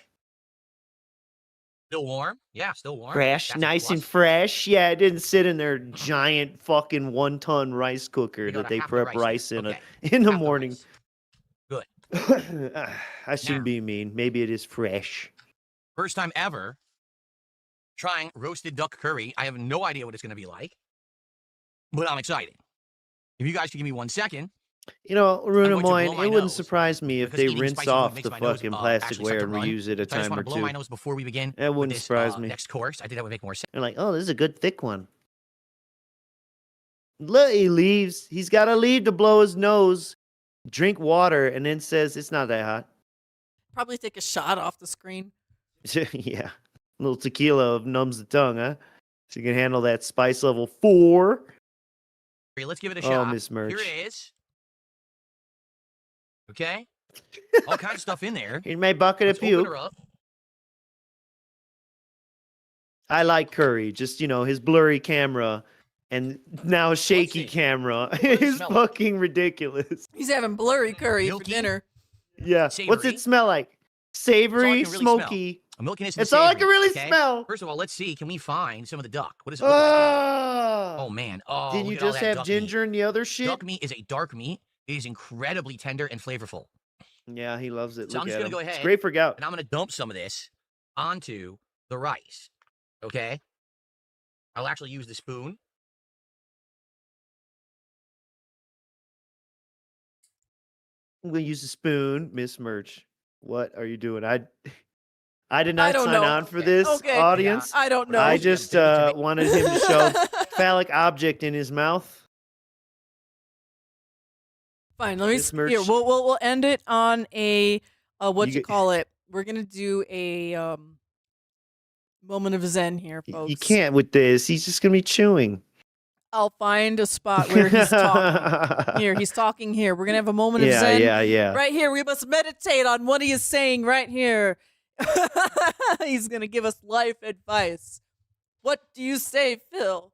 Still warm. Yeah, still warm. Fresh, That's a nice and plus. fresh. Yeah, it didn't sit in their giant fucking 1-ton rice cooker We got that a they half the prep rice rice there. in Okay. in the Half the morning. rice. Good. I shouldn't Now. be mean. Maybe it is fresh. First time ever trying roasted duck curry. I have no idea what it's going to be like, but I'm excited. If you guys could give me 1 second. You know, going to Runa blow Moyne, my it wouldn't nose surprise me if because they eating rinse spicy food off makes the my nose, fucking actually start plasticware to and run. reuse it a So I just time want or to blow my two. nose before we begin. That with wouldn't this, surprise me. Next course. I think that would make more sense. They're like, oh, this is a good thick one. Look, he leaves. He's got to leave to blow his nose, drink water, and then says it's not that hot. Probably take a shot off the screen. Yeah. A little tequila numbs the tongue, huh? So you can handle that spice level 4. Here, let's give it a Oh, shot. Miss Merch. Here it is. Okay. All kinds of stuff in there. In my bucket Let's of open puke. her up. I like curry. Just, you know, his blurry camera And now shaky see. camera does it is smell like? fucking ridiculous. He's having blurry curry Milky? for dinner. Yeah. What's Savory? it smell like? That's all I Savory, can really smell. smoky. A milkiness and It's all I savory, can really okay? smell. First of all, let's see. Can we find some of the duck? What does it look like? Oh, Oh, man. Oh, didn't look you at all just that have duck ginger meat. and the other shit? Duck meat is a dark meat. It is incredibly tender and flavorful. Yeah, he loves it. So Look I'm just at gonna him. go It's ahead great for gout. And I'm going to dump some of this onto the rice, okay? I'll actually use the spoon. I'm gonna use a spoon, Miss Merch. What are you doing? I did not don't sign know. on for Okay. this Okay. audience. I don't know. I Yeah, just big tomato. wanted him to show phallic object in his mouth. Fine. Let me This here. merch- We'll end it on a what You you get- call it. We're gonna do a moment of zen here, folks. You can't with this. He's just gonna be chewing. I'll find a spot where he's talking. Here, he's talking here. We're gonna have a moment of Yeah, zen. yeah. Right here, we must meditate on what he is saying right here. He's gonna give us life advice. What do you say, Phil?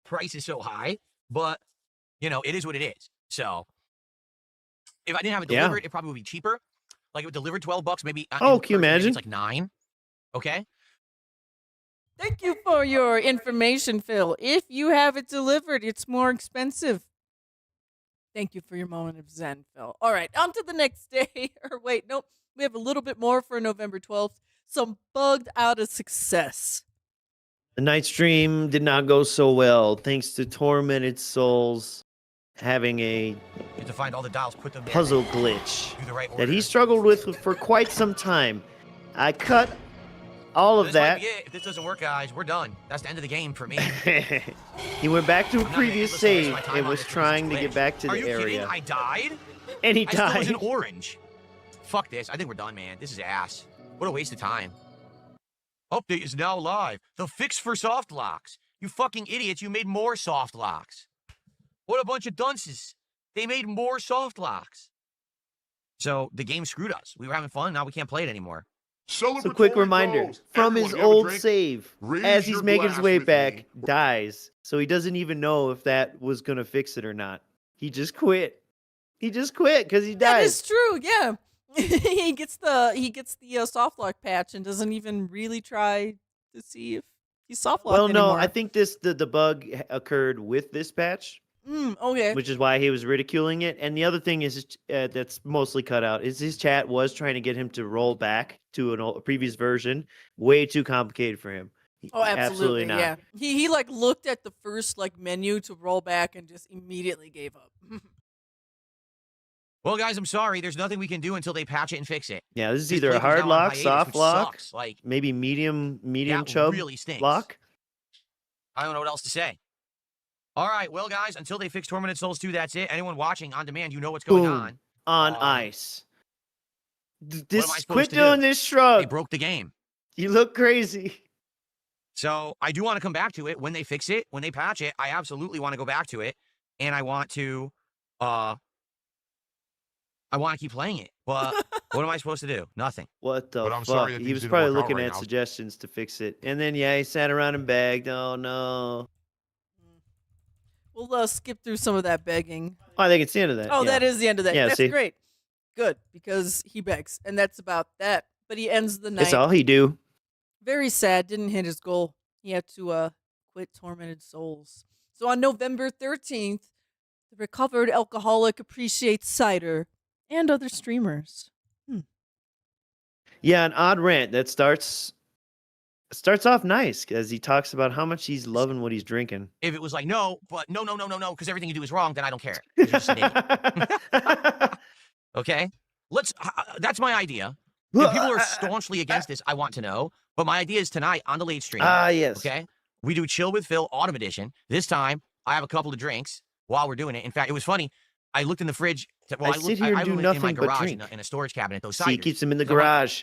Price is so high, but, you know, it is what it is. So, if I didn't have it Yeah. delivered, it probably would be cheaper. Like, if it delivered $12, maybe. Oh, in can you person, maybe imagine? It's like 9. Okay? Thank you for your information, Phil. If you have it delivered, it's more expensive. Thank you for your moment of zen, Phil. All right, on to the next day. Or wait, nope. We have a little bit more for November 12th. Some bugged out of success. The night stream did not go so well, thanks to Tormented Souls having a You have to find all the dials, put them there, puzzle glitch do the right that order. he struggled with for quite some time. I cut all of This might that. be it. If this doesn't work, guys, we're done. That's the end of the game for me. He went back to a I'm not gonna previous listen to waste save my time and on was this because trying it's to a get glitch. back to Are the you kidding? area. I died? And he I still was died. in orange. Fuck this. I think we're done, man. This is ass. What a waste of time. Update is now live. The fix for soft locks. You fucking idiots. You made more soft locks. What a bunch of dunces. They made more soft locks. So the game screwed us. We were having fun. Now we can't play it anymore. So quick reminder from his old save, as he's making his way back, dies. So he doesn't even know if that was gonna fix it or not. He just quit. He just quit because he That died. is true. Yeah, he gets the soft lock patch and doesn't even really try to see if he's soft locked Well, no, anymore. I think the bug occurred with this patch, Okay. which is why he was ridiculing it. And the other thing is that's mostly cut out is his chat was trying to get him to roll back to a previous version. Way too complicated for him. Oh, absolutely, not. yeah. He like looked at the first like menu to roll back and just immediately gave up. Well, guys, I'm sorry. There's nothing we can do until they patch it and fix it. Yeah, this is This either a plate was hard now on lock, hiatus, soft which lock, sucks. Like, maybe medium that chub really stinks. lock. I don't know what else to say. All right, well, guys, until they fix Tormented Souls 2, that's it. Anyone watching on demand, you know what's going Boom. On Um, ice. am I This supposed quit to doing do? this They shrug. broke the game. You look crazy. So I do want to come back to it when they fix it, when they patch it. I absolutely want to go back to it, and I want to keep playing it. But what am I supposed to do? Nothing. What the But I'm fuck? sorry that He these was didn't probably work out looking right at now. suggestions to fix it. And then, yeah, he sat around and begged. Oh, no. We'll skip through some of that begging. Oh, I think it's the end of that. Oh, yeah. that is the end of that. Yeah, That's see? great. Good, because he begs, and that's about that. But he ends the night That's all he do. very sad. Didn't hit his goal. He had to quit Tormented Souls. So on November 13th, the recovered alcoholic appreciates cider and other streamers. Yeah, an odd rant that starts off nice as he talks about how much he's loving what he's drinking. If it was like, no, but no, because everything you do is wrong, then I don't care. 'Cause you're just an idiot. Okay? That's my idea. If people are staunchly against this, I want to know. But my idea is tonight on the late stream. Yes. Okay? We do Chill with Phil Autumn Edition. This time, I have a couple of drinks while we're doing it. In fact, it was funny. I looked in the fridge. Well, I sit here and I do looked in my nothing but garage drink. in a storage cabinet. Those See, he ciders. keeps him in the So I'm like, garage.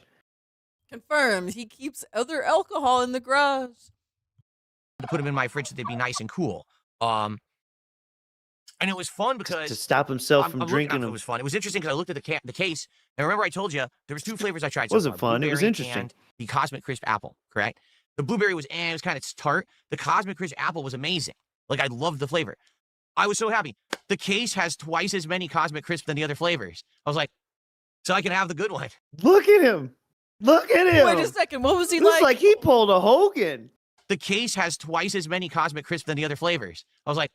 Confirmed. He keeps other alcohol in the garage. to put them in my fridge so they'd be nice and cool. And it was fun because To stop himself I'm from looking- drinking It them. was fun. It was interesting because I looked at the case. And remember, I told you there was two flavors I tried. So Wasn't far, fun, it was blueberry interesting. And the Cosmic Crisp Apple, correct? The blueberry was it was kind of tart. The Cosmic Crisp Apple was amazing. Like, I love the flavor. I was so happy. The case has twice as many Cosmic Crisp than the other flavors. I was like, so I can have the good one. Look at him. Look at him. Wait a second. What was he Looks like? like he pulled a Hogan. The case has twice as many Cosmic Crisp than the other flavors. I was like,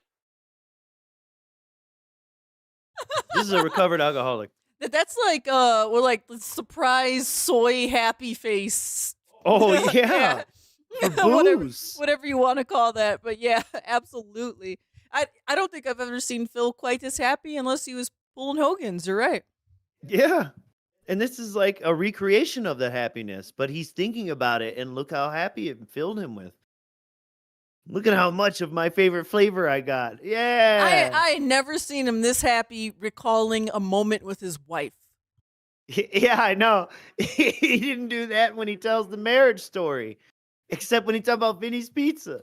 This is a recovered alcoholic. That's like we're like the surprise soy happy face. Oh, yeah. For whatever, booze. whatever you want to call that. But yeah, absolutely. I don't think I've ever seen Phil quite this happy unless he was pulling Hogan's. You're right. Yeah. And this is like a recreation of the happiness, but he's thinking about it, and look how happy it filled him with. Look at how much of my favorite flavor I got. Yeah. I had never seen him this happy recalling a moment with his wife. Yeah, I know. He didn't do that when he tells the marriage story, except when he talks about Vinny's Pizza.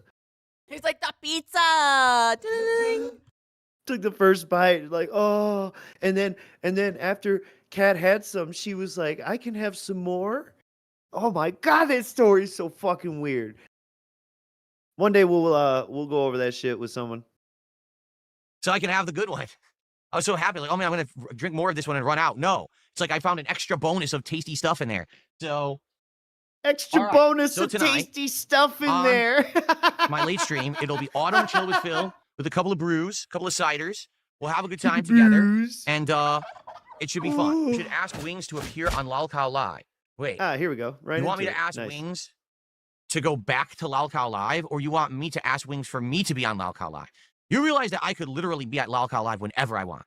He's like, the pizza. Ding. Took the first bite, like, oh, and then after Kat had some, she was like, I can have some more. Oh my God, that story's so fucking weird. One day we'll go over that shit with someone. so I can have the good one. I was so happy. Like, oh man, I'm going to drink more of this one and run out. No, it's like I found an extra bonus of tasty stuff in there. So Extra All right, bonus so of tonight, tasty stuff in on there. my late stream, it'll be Autumn Chill with Phil with a couple of brews, a couple of ciders. We'll have a good time together. Booze. And it should be fun. You should ask Wings to appear on Lol Cow Live. Wait, Here we go. Right. you want me into to it. ask Nice. Wings to go back to Lol Cow Live, or you want me to ask Wings for me to be on Lol Cow Live? You realize that I could literally be at Lol Cow Live whenever I want.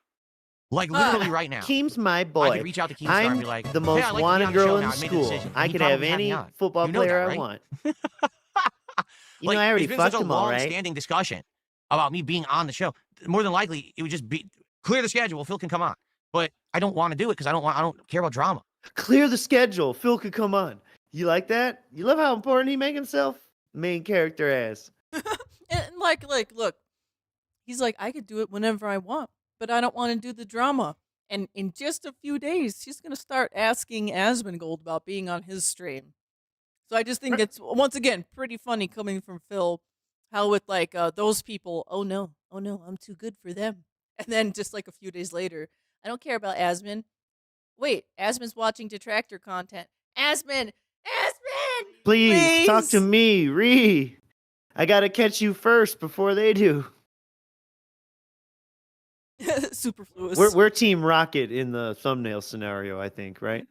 Like, literally right now. Keem's my boy. I could reach out to Keemstar and I'm be like, the hey, most I'd like to be wanted on the show girl in now. I made the school. decision. I And could he'd have probably have me any on. football You know player that, I right? want. Like, I already it's been fucked such a them all, right? long-standing discussion about me being on the show. More than likely, it would just be clear the schedule. Phil can come on, but I don't want to do it because I don't care about drama. Clear the schedule. Phil could come on. You like that? You love how important he make himself? Main character ass. And like, look, he's like, I could do it whenever I want, but I don't want to do the drama. And in just a few days, she's going to start asking Asmongold about being on his stream. So I just think it's, once again, pretty funny coming from Phil, how with like those people, oh no, I'm too good for them. And then just like a few days later, I don't care about Asmon. Wait, Asmon's watching detractor content. Asmon! Please, talk to Please. me, Ree. I gotta catch you first before they do. Superfluous. We're Team Rocket in the thumbnail scenario, I think, right?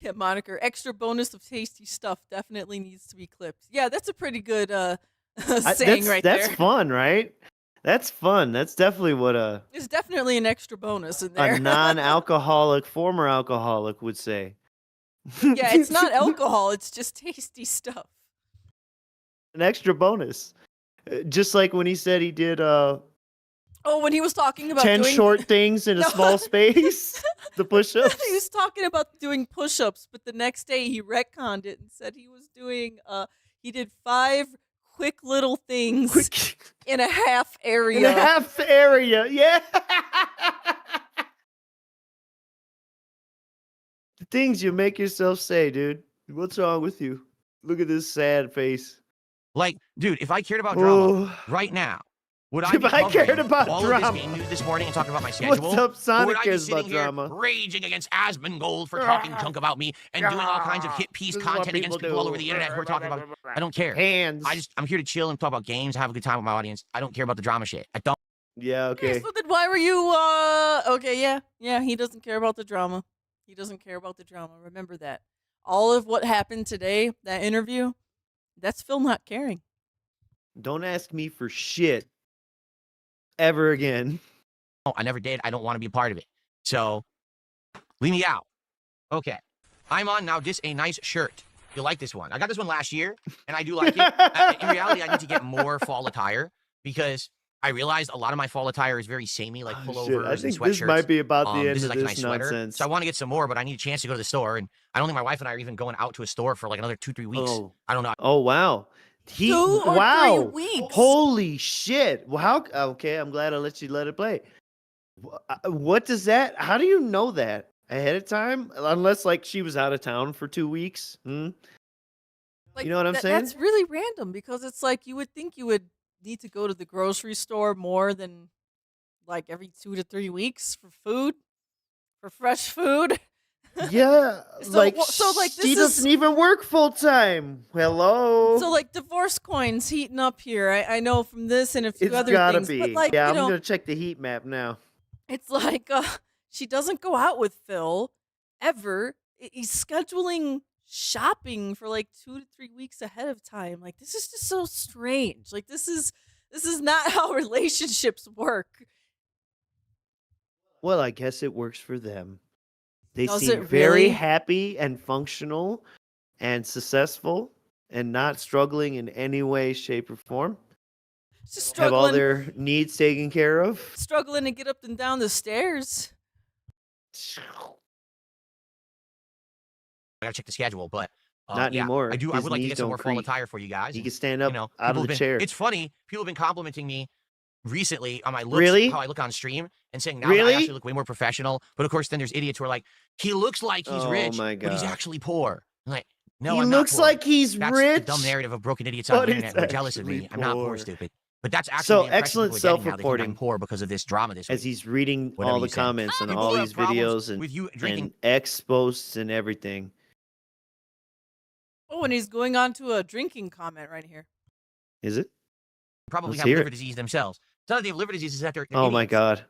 Yeah, moniker. Extra bonus of tasty stuff definitely needs to be clipped. Yeah, that's a pretty good saying right that's there. fun, right? That's fun. That's definitely what There's definitely an extra bonus in a there. non-alcoholic, former alcoholic would say. Yeah, it's not alcohol. It's just tasty stuff. An extra bonus. Just like when he said he did Oh, when he was talking about 10 doing short things in a No. small space. The push-ups. he was talking about doing push-ups, but the next day he retconned it and said he was doing he did 5 quick little things Quick. in a half area. In a half area. Yeah. The things you make yourself say, dude. What's wrong with you? Look at this sad face. Like, dude, if I cared about drama Oh. right now, would I If be I cared covering about all drama. of this game news this morning and talking about my schedule? What's up, Or Sonic would I be cares sitting about here drama? raging against Asmongold for talking junk about me and doing all kinds of hit piece This is what content against people people all do. over the internet who are talking about? I don't care. Hands. I'm here to chill and talk about games, have a good time with my audience. I don't care about the drama shit. I don't. Yeah, Okay, okay. so then why were you okay, yeah, he doesn't care about the drama. He doesn't care about the drama. Remember that. All of what happened today, that interview, that's Phil not caring. Don't ask me for shit ever again. I never did. I don't want to be a part of it. So, leave me out. Okay. I'm on now. This a nice shirt. You like this one? I got this one last year, and I do like it. In reality, I need to get more fall attire because I realized a lot of my fall attire is very samey, like Oh, shit. pullovers I and think sweatshirts. this might be about the end This is of like a this nice sweater. nonsense. So I want to get some more, but I need a chance to go to the store, and I don't think my wife and I are even going out to a store for like another 2-3 weeks. Oh. I don't know. Oh, wow. 2 or wow. 3 weeks. Holy shit. Well, how? Okay, I'm glad I let it play. What does that? How do you know that ahead of time? Unless like she was out of town for 2 weeks. Like, You know what I'm saying? That's really random because it's like you would think you would need to go to the grocery store more than like every 2 to 3 weeks for food, for fresh food. Yeah, like this she doesn't is even work full time. Hello. so like divorce coins heating up here. I know from this and a few It's other gotta things, be. but like Yeah, I'm gonna check the heat map now. it's like she doesn't go out with Phil ever. He's scheduling shopping for like 2 to 3 weeks ahead of time. Like this is just so strange. Like this is not how relationships work. Well, I guess it works for them. They Does seem it very really? happy and functional and successful and not struggling in any way, shape, or form. Just Have all struggling their needs taken care of. struggling to get up and down the stairs. I gotta check the schedule, but Not yeah, anymore. I His would like to knees get some don't more fall creak. attire for you guys. He and, can stand up people out of have the been- chair. It's funny. People have been complimenting me recently on my looks, Really? how I look on stream, and saying now that I Really? actually look way more professional. But of course, then there's idiots who are like, he looks like he's Oh rich, my but he's God. actually poor. I'm like, no, He I'm looks not poor. like he's That's rich. the dumb narrative of broken idiots on but the he's internet who are jealous of actually me. I'm not poor, poor. stupid. But that's actually So the impression excellent people are getting now. They think self-reporting. I'm poor because of this drama this week. As he's reading Whatever all you the say. comments on People all who have these problems videos and, with you drinking. and X posts and everything. Oh, and he's going on to a drinking comment right here. Is it? Probably Let's have hear liver it. disease themselves. It's not that they have liver disease, it's that they're Oh my idiots. God.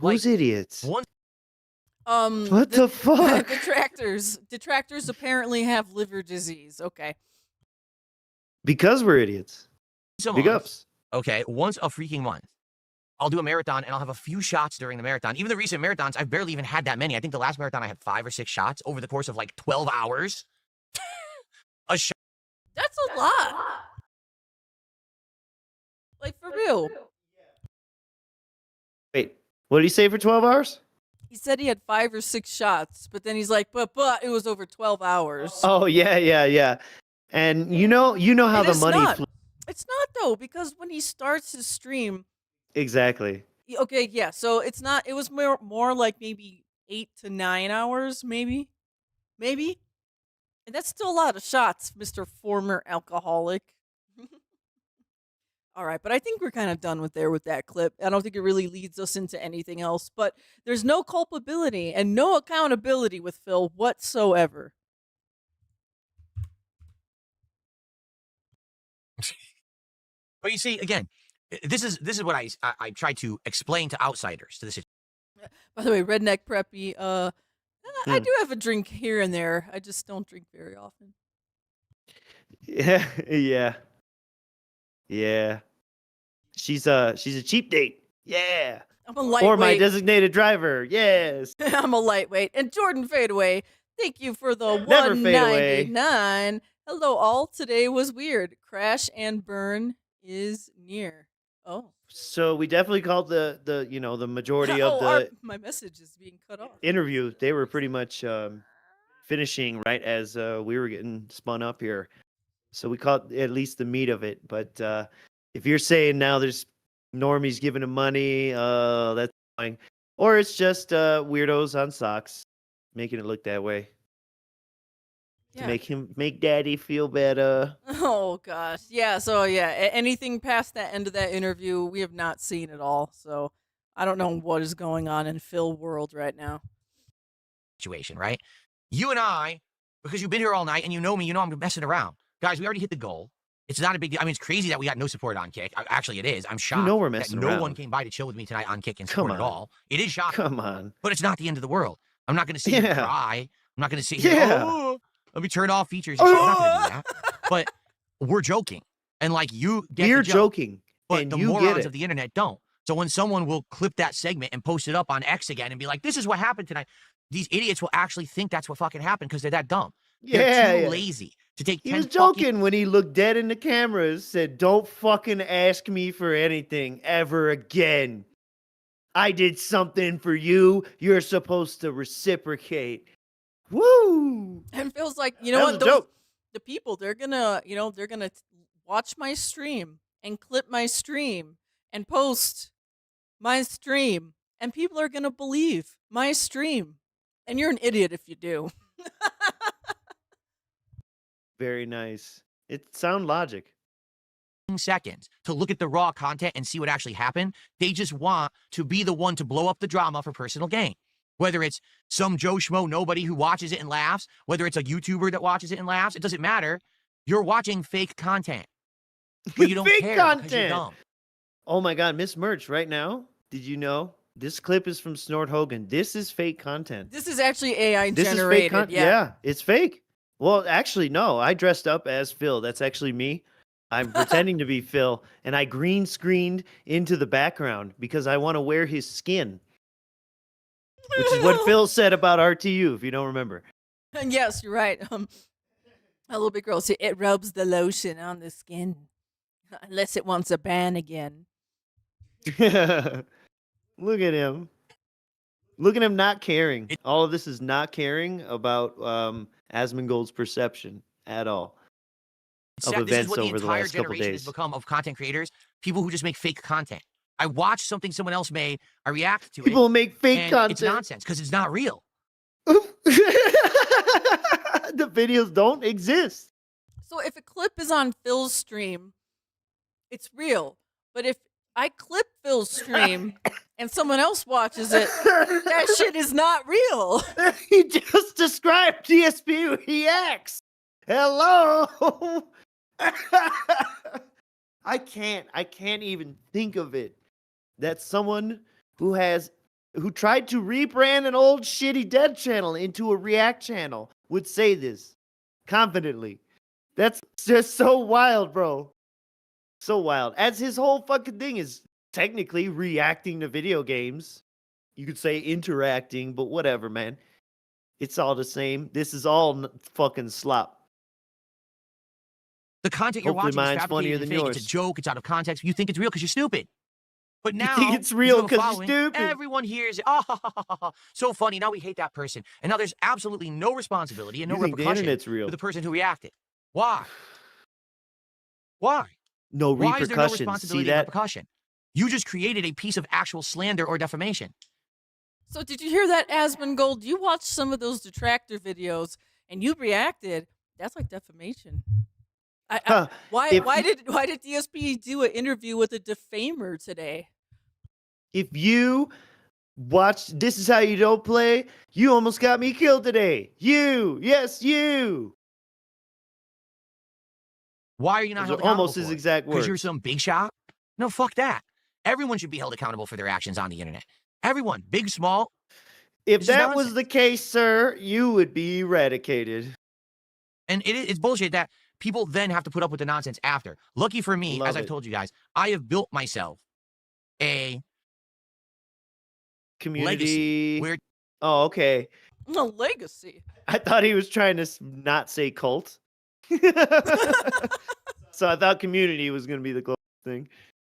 Like, Who's idiots? One What the fuck? Detractors apparently have liver disease. Okay. Because we're idiots. a Big month, ups. okay, once a freaking month, I'll do a marathon and I'll have a few shots during the marathon. Even the recent marathons, I've barely even had that many. I think the last marathon I had 5 or 6 shots over the course of like 12 hours. A shot. That's a lot. Like for real. Wait, what did he say for 12 hours? He said he had 5 or 6 shots, but then he's like, but it was over 12 hours. Oh, yeah. And you know how And the it's money not. It's not though, because when he starts his stream, Exactly. okay, yeah. So it's not. It was more like maybe 8 to 9 hours, maybe, and that's still a lot of shots, Mr. Former Alcoholic. All right, but I think we're kind of done with that clip. I don't think it really leads us into anything else. But there's no culpability and no accountability with Phil whatsoever. But you see, again, this is what I try to explain to outsiders to this. By the way, Redneck Preppy, I do have a drink here and there. I just don't drink very often. Yeah. She's a cheap date. Yeah. I'm a lightweight. Or my designated driver. Yes. I'm a lightweight. And Jordan Fadeaway, thank you for the Never fade away. $1.99. Hello, all. Today was weird. Crash and burn is near. Oh. So we definitely called the majority of my message is being cut off. interview. They were pretty much finishing right as we were getting spun up here. So we caught at least the meat of it. But if you're saying now there's normies giving him money, that's fine. Or it's just weirdos on socks making it look that way. Yeah. To make daddy feel better. Oh gosh. Yeah, so anything past that end of that interview, we have not seen at all. So I don't know what is going on in Phil world right now. Situation, right? You and I, because you've been here all night and you know me, you know I'm messing around. Guys, we already hit the goal. It's not a big deal. I mean, it's crazy that we got no support on Kick. Actually, it is. I'm shocked know we're that messing no around. one came by to chill with me tonight on Kick and support at all. It is shocking. Come on. But it's not the end of the world. I'm not going to sit here and Yeah. cry. I'm not going to sit Yeah. here, let me turn off features. I'm not going to do that. But we're joking. And like you get We're the joke, joking. but And the you get morons it. of the internet don't. So when someone will clip that segment and post it up on X again and be like, this is what happened tonight, these idiots will actually think that's what fucking happened because they're that dumb. They're too lazy to take 10 He was fucking joking when he looked dead in the cameras, said, "Don't fucking ask me for anything ever again. I did something for you. You're supposed to reciprocate." Woo! And feels like, That was a what, joke. the people, they're gonna watch my stream and clip my stream and post my stream, and people are gonna believe my stream. And you're an idiot if you do. Very nice. It's sound logic. seconds to look at the raw content and see what actually happened. They just want to be the one to blow up the drama for personal gain. Whether it's some Joe Schmo nobody who watches it and laughs, whether it's a YouTuber that watches it and laughs, it doesn't matter. You're watching fake content. But you don't Fake care content. because you're dumb. Oh my God, Miss Merch, right now, did you know this clip is from Snort Hogan? This is fake content. This is actually AI This generated. is fake content. Yeah, it's fake. Well, actually, no. I dressed up as Phil. That's actually me. I'm pretending to be Phil, and I green screened into the background because I want to wear his skin, which is what Phil said about RTU, if you don't remember. And yes, you're right. A little bit girl said it rubs the lotion on the skin, unless it wants a ban again. Look at him. Look at him not caring. All of this is not caring about Asmongold's perception at all. Of This is events what the over the entire last couple generation has days. become of content creators, people who just make fake content. I watch something someone else made, I react to People it. make fake and content. It's nonsense because it's not real. The videos don't exist. So if a clip is on Phil's stream, it's real. But if I clip Phil's stream and someone else watches it, that shit is not real. He just described DSP reacts. Hello. I can't even think of it. That someone who tried to rebrand an old shitty dead channel into a react channel would say this confidently. That's just so wild, bro. So wild. As his whole fucking thing is technically reacting to video games. You could say interacting, but whatever, man. It's all the same. This is all fucking slop. The content you're Hopefully watching is mine's funnier fabricated and than fake. yours. It's a joke. It's out of context. You think it's real because you're stupid. But now, think it's real you have a 'cause you're following, stupid. Everyone hears it. Oh, so funny. Now we hate that person. And now there's absolutely no responsibility and no You think the repercussion internet's real. for the person who reacted. Why? Why? No Why is there no repercussions. See responsibility and that? repercussion? You just created a piece of actual slander or defamation. So did you hear that, Asmongold? You watched some of those detractor videos and you reacted. That's like defamation. Why did DSP do an interview with a defamer today? If you watch This Is How You Don't Play, you almost got me killed today. You. Yes, you. Why are you not Those held are accountable almost his for it? exact Because you're words. some big shot? No, fuck that. Everyone should be held accountable for their actions on the internet. Everyone, big, small. If This is that was nonsense. the case, sir, you would be eradicated. And it's bullshit that people then have to put up with the nonsense after. Lucky for me, Love as I've it. told you guys, I have built myself a Community. legacy where Oh, Oh, okay. A legacy. I thought he was trying to not say cult. So I thought community was going to be the close thing.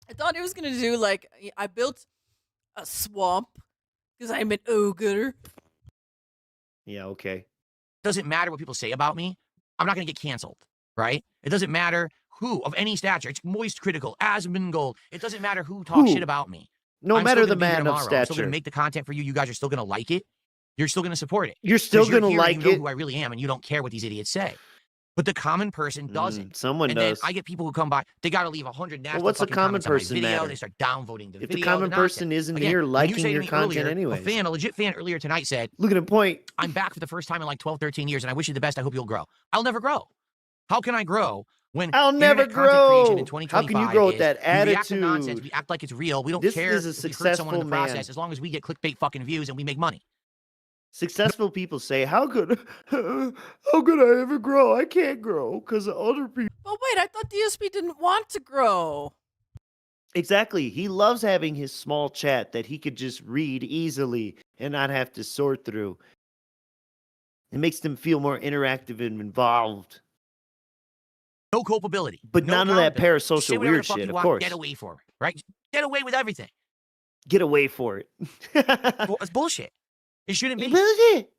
I thought he was gonna do like I built a swamp because I'm an ogre. Yeah, okay. doesn't matter what people say about me. I'm not going to get canceled, right? It doesn't matter who, of any stature. It's moist critical, Asmongold. It doesn't matter who talks Who? shit about me. No I'm matter still the gonna be here man of tomorrow. I'm still going stature. to make the content for you. You guys are still going to like it. You're still going to support it. You're still 'Cause you're going to here and like you know it. who I really am, and you don't care what these idiots say. But the common person doesn't. Someone And does. then I get people who come by. They got to leave 100 nasty what's the fucking common comments on my person video. matter? They start downvoting the If video. the common the person nonsense. isn't Again, here when you liking say to your me content earlier, anyways. a legit fan earlier tonight said, Look at him point. I'm back for the first time in like 12, 13 years, and I wish you the best. I hope you'll grow. I'll never grow. How can I grow when I'll never internet content creation in grow. 2025 How can you grow with is that we react to nonsense, attitude? we act like it's real. We don't This care is a if we hurt someone in the successful process man. as long as we get clickbait fucking views and we make money. Successful people say, how could I ever grow? I can't grow because of other people. But wait, I thought DSP didn't want to grow. Exactly. He loves having his small chat that he could just read easily and not have to sort through. It makes them feel more interactive and involved. No culpability. But no none of that accountability. Say parasocial whatever weird the fuck shit, you of want, course. Get away for it, right? Get away with everything. Get away for it. Well, it's bullshit. It shouldn't be. Bullshit.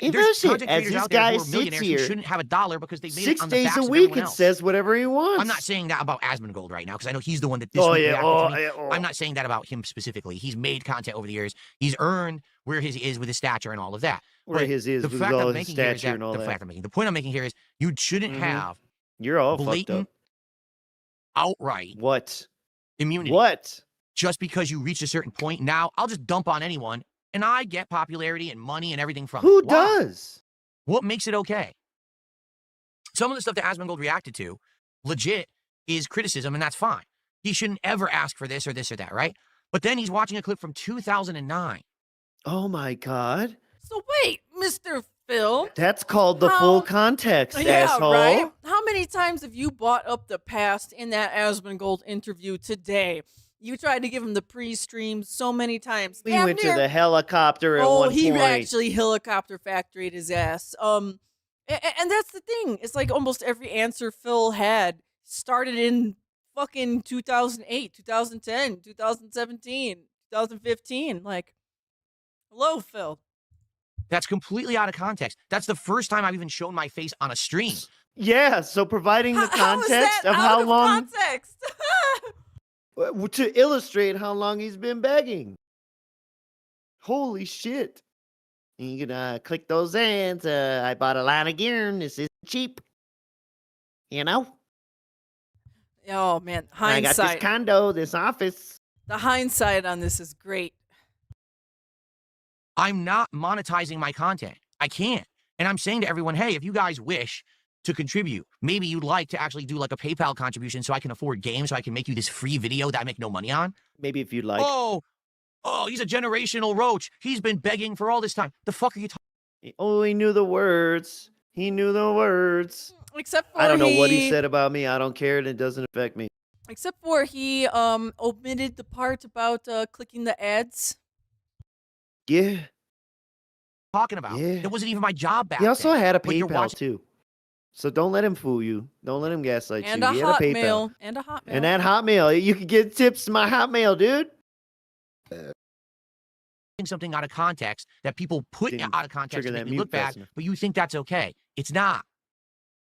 There's bullshit. content As creators this out there guy who are sits millionaires who here shouldn't have $1 because they made 6 it on the days backs a of week everyone and else. says whatever he wants. I'm not saying that about Asmongold right now because I know he's the one that this Oh, week yeah. reacted Oh, to me. yeah. Oh. I'm not saying that about him specifically. He's made content over the years. He's earned where he is with his stature and all of that. Where But his is the with fact all I'm his making here is stature that and all the that. fact I'm making, the point I'm making here is you shouldn't Mhm. have You're all fucked blatant up. outright What? immunity. What? Just because you reach a certain point. Now, I'll just dump on anyone, and I get popularity and money and everything from Who it. Why? does? What makes it okay? Some of the stuff that Asmongold reacted to, legit, is criticism, and that's fine. He shouldn't ever ask for this or that, right? But then he's watching a clip from 2009. Oh my God. So wait, Mr. Phil. That's called the full context, asshole. Right? How many times have you brought up the past in that Asmongold interview today? You tried to give him the pre-stream so many times. We went to the helicopter at one point. He actually helicopter factoried his ass. And that's the thing. It's like almost every answer Phil had started in fucking 2008, 2010, 2017, 2015. Like, hello, Phil. That's completely out of context. That's the first time I've even shown my face on a stream. Yeah, so providing the context of out how of long context? to illustrate how long he's been begging. Holy shit. You can click those ads. I bought a line of gear and this isn't cheap. You know? Oh, man. I got Hindsight. this condo, this office. The hindsight on this is great. I'm not monetizing my content. I can't. And I'm saying to everyone, hey, if you guys wish to contribute, maybe you'd like to actually do like a PayPal contribution so I can afford games, so I can make you this free video that I make no money on. Maybe if you'd like. Oh, he's a generational roach. He's been begging for all this time. The fuck are you talking? Oh, he knew the words. He knew the words. Except for I don't know what he said about me. I don't care, and it doesn't affect me. Except for he omitted the part about clicking the ads. Yeah. Talking about? Yeah. It wasn't even my job back He also then. had a But you're PayPal watching- too. So don't let him fool you. Don't let him gaslight And you. a He had a PayPal. Hotmail. And a Hotmail. And that Hotmail. You can get tips to my Hotmail, dude. something out of context that people put Didn't out of context trigger to that make me mute look bad, fast enough. but you think that's okay. It's not.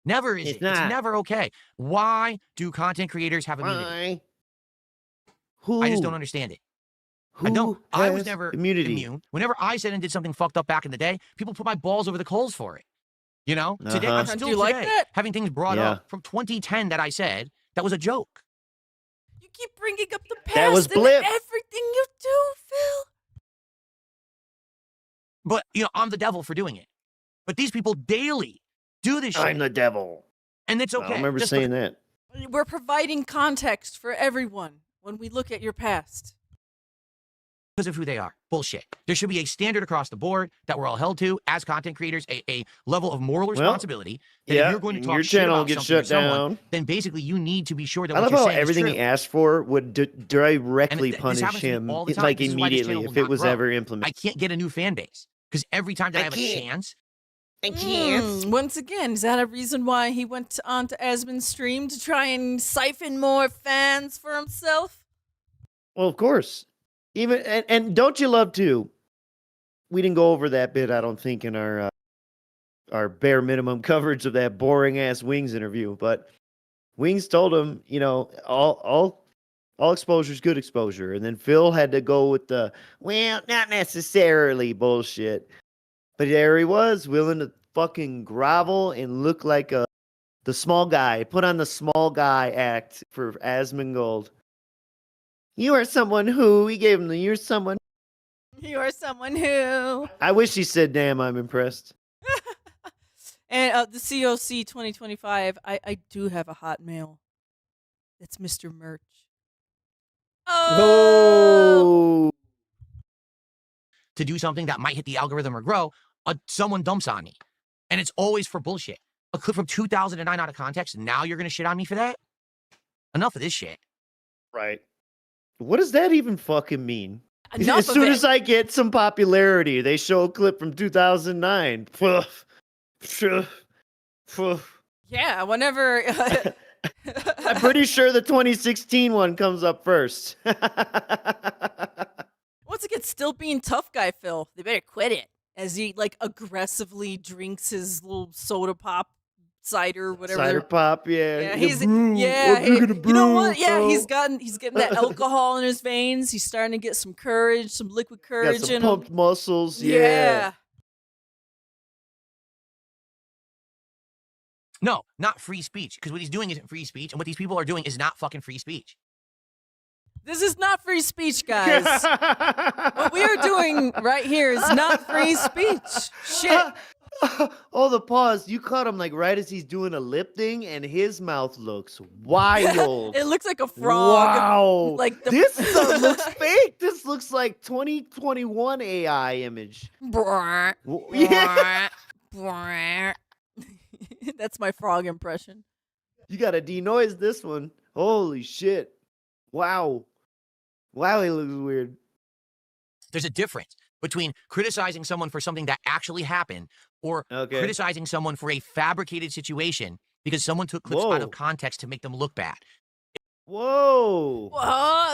Never is It's it. not. It's never okay. Why do content creators have immunity? Why? Who? I just don't understand it. Who I don't. I was has never immunity. immune. Whenever I said and did something fucked up back in the day, people put my balls over the coals for it. You know? Today, Uh-huh. I'm Do still you like today that? having things brought Yeah. up from 2010 that I said that was a joke. You keep bringing up the past That was in blip. everything you do, Phil. But, you know, I'm the devil for doing it. But these people daily do this shit. I'm the devil. And it's okay. I don't remember Just saying that. We're providing context for everyone when we look at your past. because of who they are. Bullshit. There should be a standard across the board that we're all held to as content creators, a level of moral responsibility. That yeah, if you're going to and talk your shit channel about gets something shut or someone, down. then basically you need to be sure that I what love you're how saying everything is he true. asked for would directly this punish happens to me him, all the time. like This is why this immediately, channel if will it was not grow. ever I implemented. can't get a new fan base because every time that I have a chance, Once again, is that a reason why he went on to Asmon's stream to try and siphon more fans for himself? Well, of course. Even and don't you love too? We didn't go over that bit, I don't think, in our bare minimum coverage of that boring ass Wings interview. But Wings told him, you know, all exposure is good exposure, and then Phil had to go with the well, not necessarily bullshit. But there he was, willing to fucking grovel and look like the small guy, put on the small guy act for Asmongold. You are someone who, he gave him the, you're someone. You are someone who. I wish he said, damn, I'm impressed. And the COC 2025, I do have a Hotmail. It's Mr. Merch. Oh! to do something that might hit the algorithm or grow, someone dumps on me. And it's always for bullshit. A clip from 2009 out of context, now you're going to shit on me for that? Enough of this shit. Right. What does that even fucking mean? Enough As of soon it. as I get some popularity, they show a clip from 2009. Poof. Poof. Poof. Yeah, whenever. I'm pretty sure the 2016 one comes up first. Once again, still being tough guy Phil. They better quit it. As he like aggressively drinks his little soda pop, cider, whatever. Cider pop, yeah. Yeah, The he's brew. yeah. I'm drinking a You know brew, what? Yeah, bro. he's getting that alcohol in his veins. He's starting to get some courage, some liquid Got courage some in pumped him. muscles. Yeah. No, not free speech, because what he's doing isn't free speech, and what these people are doing is not fucking free speech. This is not free speech, guys. What we are doing right here is not free speech. Shit. Oh, the pause. You caught him like right as he's doing a lip thing, and his mouth looks wild. It looks like a frog. Wow. Like this looks fake. This looks like 2021 AI image. Yeah. That's my frog impression. You gotta denoise this one. Holy shit. Wow. Wow, he looks weird. There's a difference between criticizing someone for something that actually happened or criticizing someone for a fabricated situation because someone took clips out of context to make them look bad. Whoa.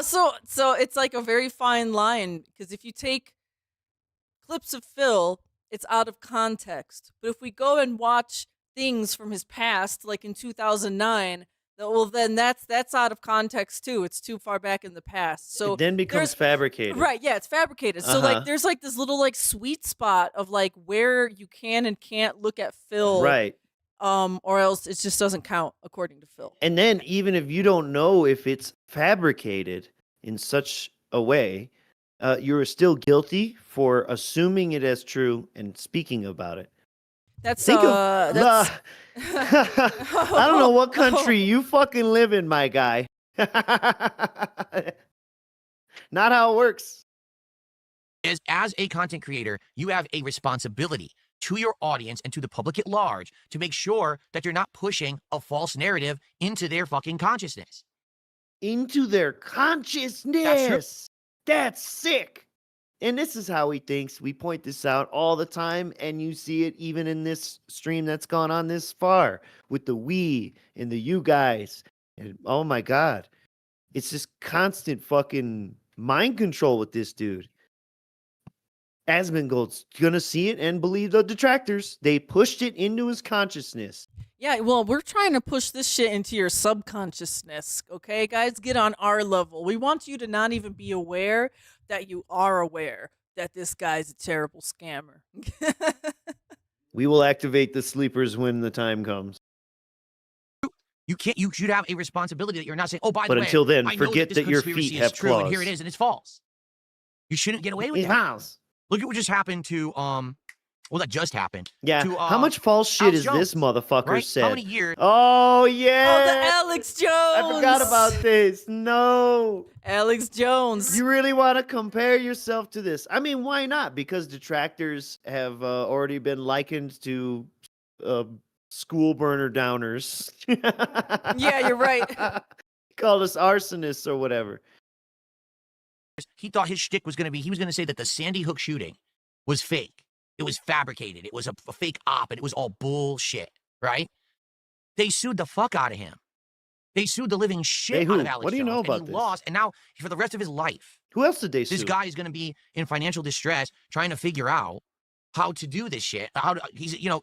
So it's like a very fine line, because if you take clips of Phil, it's out of context. But if we go and watch things from his past, like in 2009, well, then that's out of context too. It's too far back in the past. So it then becomes fabricated. Right, yeah, it's fabricated. So like there's like this little like sweet spot of like where you can and can't look at Phil. Right. Or else it just doesn't count according to Phil. And then even if you don't know if it's fabricated in such a way, you're still guilty for assuming it as true and speaking about it. That's I don't know what country you fucking live in, my guy. Not how it works. As a content creator, you have a responsibility to your audience and to the public at large to make sure that you're not pushing a false narrative into their fucking consciousness. Into their consciousness. That's sick. And this is how he thinks. We point this out all the time, and you see it even in this stream that's gone on this far with the we and the you guys. And oh my God, it's just constant fucking mind control with this dude. Asmongold's gonna see it and believe the detractors. They pushed it into his consciousness. Yeah, well, we're trying to push this shit into your subconsciousness, okay, guys? Get on our level. We want you to not even be aware that you are aware that this guy's a terrible scammer. We will activate the sleepers when the time comes. You should have a responsibility that you're not saying, oh, by the way, but until then, I know forget that your conspiracy feet is have true, claws. and here it is, and it's false. You shouldn't get away with that. Look at what just happened to well, that just happened. Yeah. To, how much false shit Alex is Jones, this motherfucker right? said? How many years? Oh yeah. Oh, the Alex Jones. I forgot about this. No. Alex Jones. You really want to compare yourself to this? I mean, why not? Because detractors have already been likened to school burner downers. Yeah, you're right. Called us arsonists or whatever. He thought his shtick was going to be, he was going to say that the Sandy Hook shooting was fake. It was fabricated. It was a fake op, and it was all bullshit, right? They sued the fuck out of him. They sued the living shit out of Alex What do you Jones, know about and he this? lost, and now for the rest of his life, Who else did they sue? this guy is going to be in financial distress trying to figure out how to do this shit.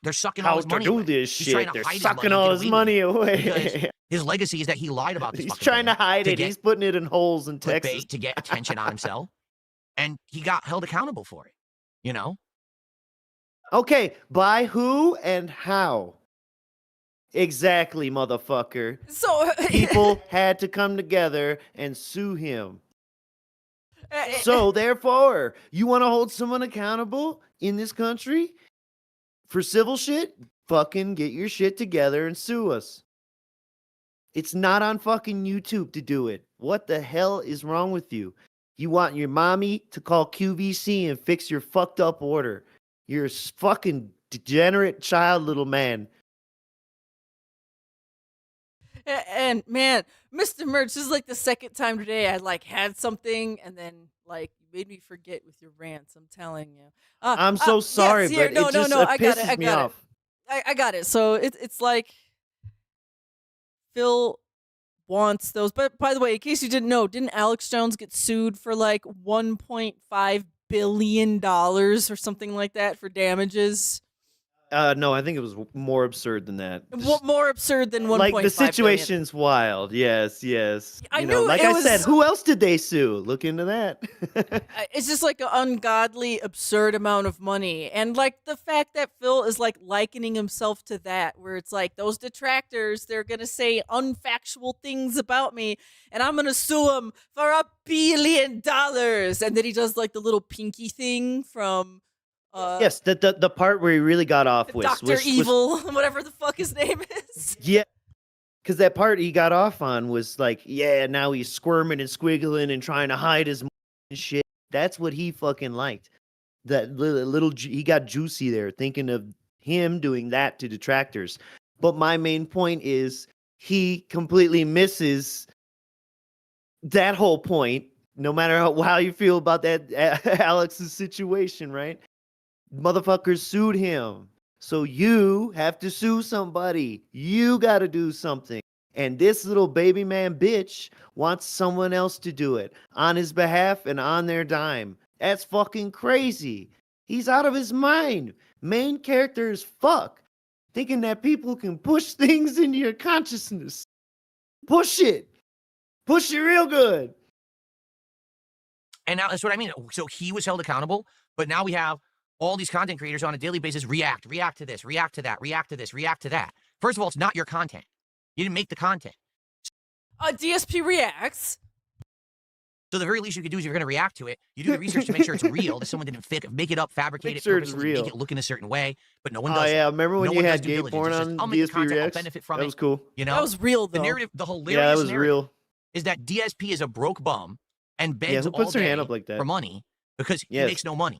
They're sucking all his money away. This He's shit. trying to They're hide his sucking money all and his get money away away. His legacy is that he lied about this. He's fucking trying to thing hide it. He's putting it in holes in Texas. to get attention on himself, and he got held accountable for it. You know. Okay, by who and how? Exactly, motherfucker. So People had to come together and sue him. So therefore, you want to hold someone accountable in this country for civil shit? Fucking get your shit together and sue us. It's not on fucking YouTube to do it. What the hell is wrong with you? You want your mommy to call QVC and fix your fucked up order. You're a fucking degenerate child, little man. And man, Mr. Merch, this is like the second time today I like had something and then like you made me forget with your rants. I'm telling you. I'm so sorry, yes, here, but it I got pisses it. I me got off. it. I got it. So it's like Phil wants those. But by the way, in case you didn't know, didn't Alex Jones get sued for like $1.5 billion or something like that for damages? No, I think it was more absurd than that. What more absurd than 1.5 Like the billion? situation's wild. Yes, yes. I You know, knew like it I said, was- who else did they sue? Look into that. It's just like an ungodly, absurd amount of money. And like the fact that Phil is like likening himself to that, where it's like those detractors, they're going to say unfactual things about me, and I'm going to sue them for $1 billion. And then he does like the little pinky thing from. Yes, the part where he really got off was Dr. Evil, whatever the fuck his name is. Yeah, because that part he got off on was like, yeah, now he's squirming and squiggling and trying to hide his and shit. That's what he fucking liked. That little he got juicy there, thinking of him doing that to detractors. But my main point is he completely misses that whole point. No matter how you feel about that Alex's situation, right? Motherfuckers sued him. So you have to sue somebody. You got to do something. And this little baby man bitch wants someone else to do it on his behalf and on their dime. That's fucking crazy. He's out of his mind. Main character is fuck. Thinking that people can push things into your consciousness. Push it. Push it real good. And now that's what I mean. So he was held accountable, but now we have all these content creators on a daily basis react to this, react to that, react to this, react to that. First of all, it's not your content. You didn't make the content. DSP reacts. So the very least you could do is if you're going to react to it, you do the research to make sure it's real, that someone didn't make it up, fabricate Make it, sure it's purposely real. make it look in a certain way, but no one does Oh, yeah. that. Remember when No you one had does due gay diligence. porn It's just, on I'll make the DSP content, I'll Reacts? benefit from That it. was cool. You know? That was real, though. The narrative, the hilarious Yeah, that was narrative real. is that DSP is a broke bum and Yeah, begs who all puts their day hand up like that? for money because he Yes. makes no money.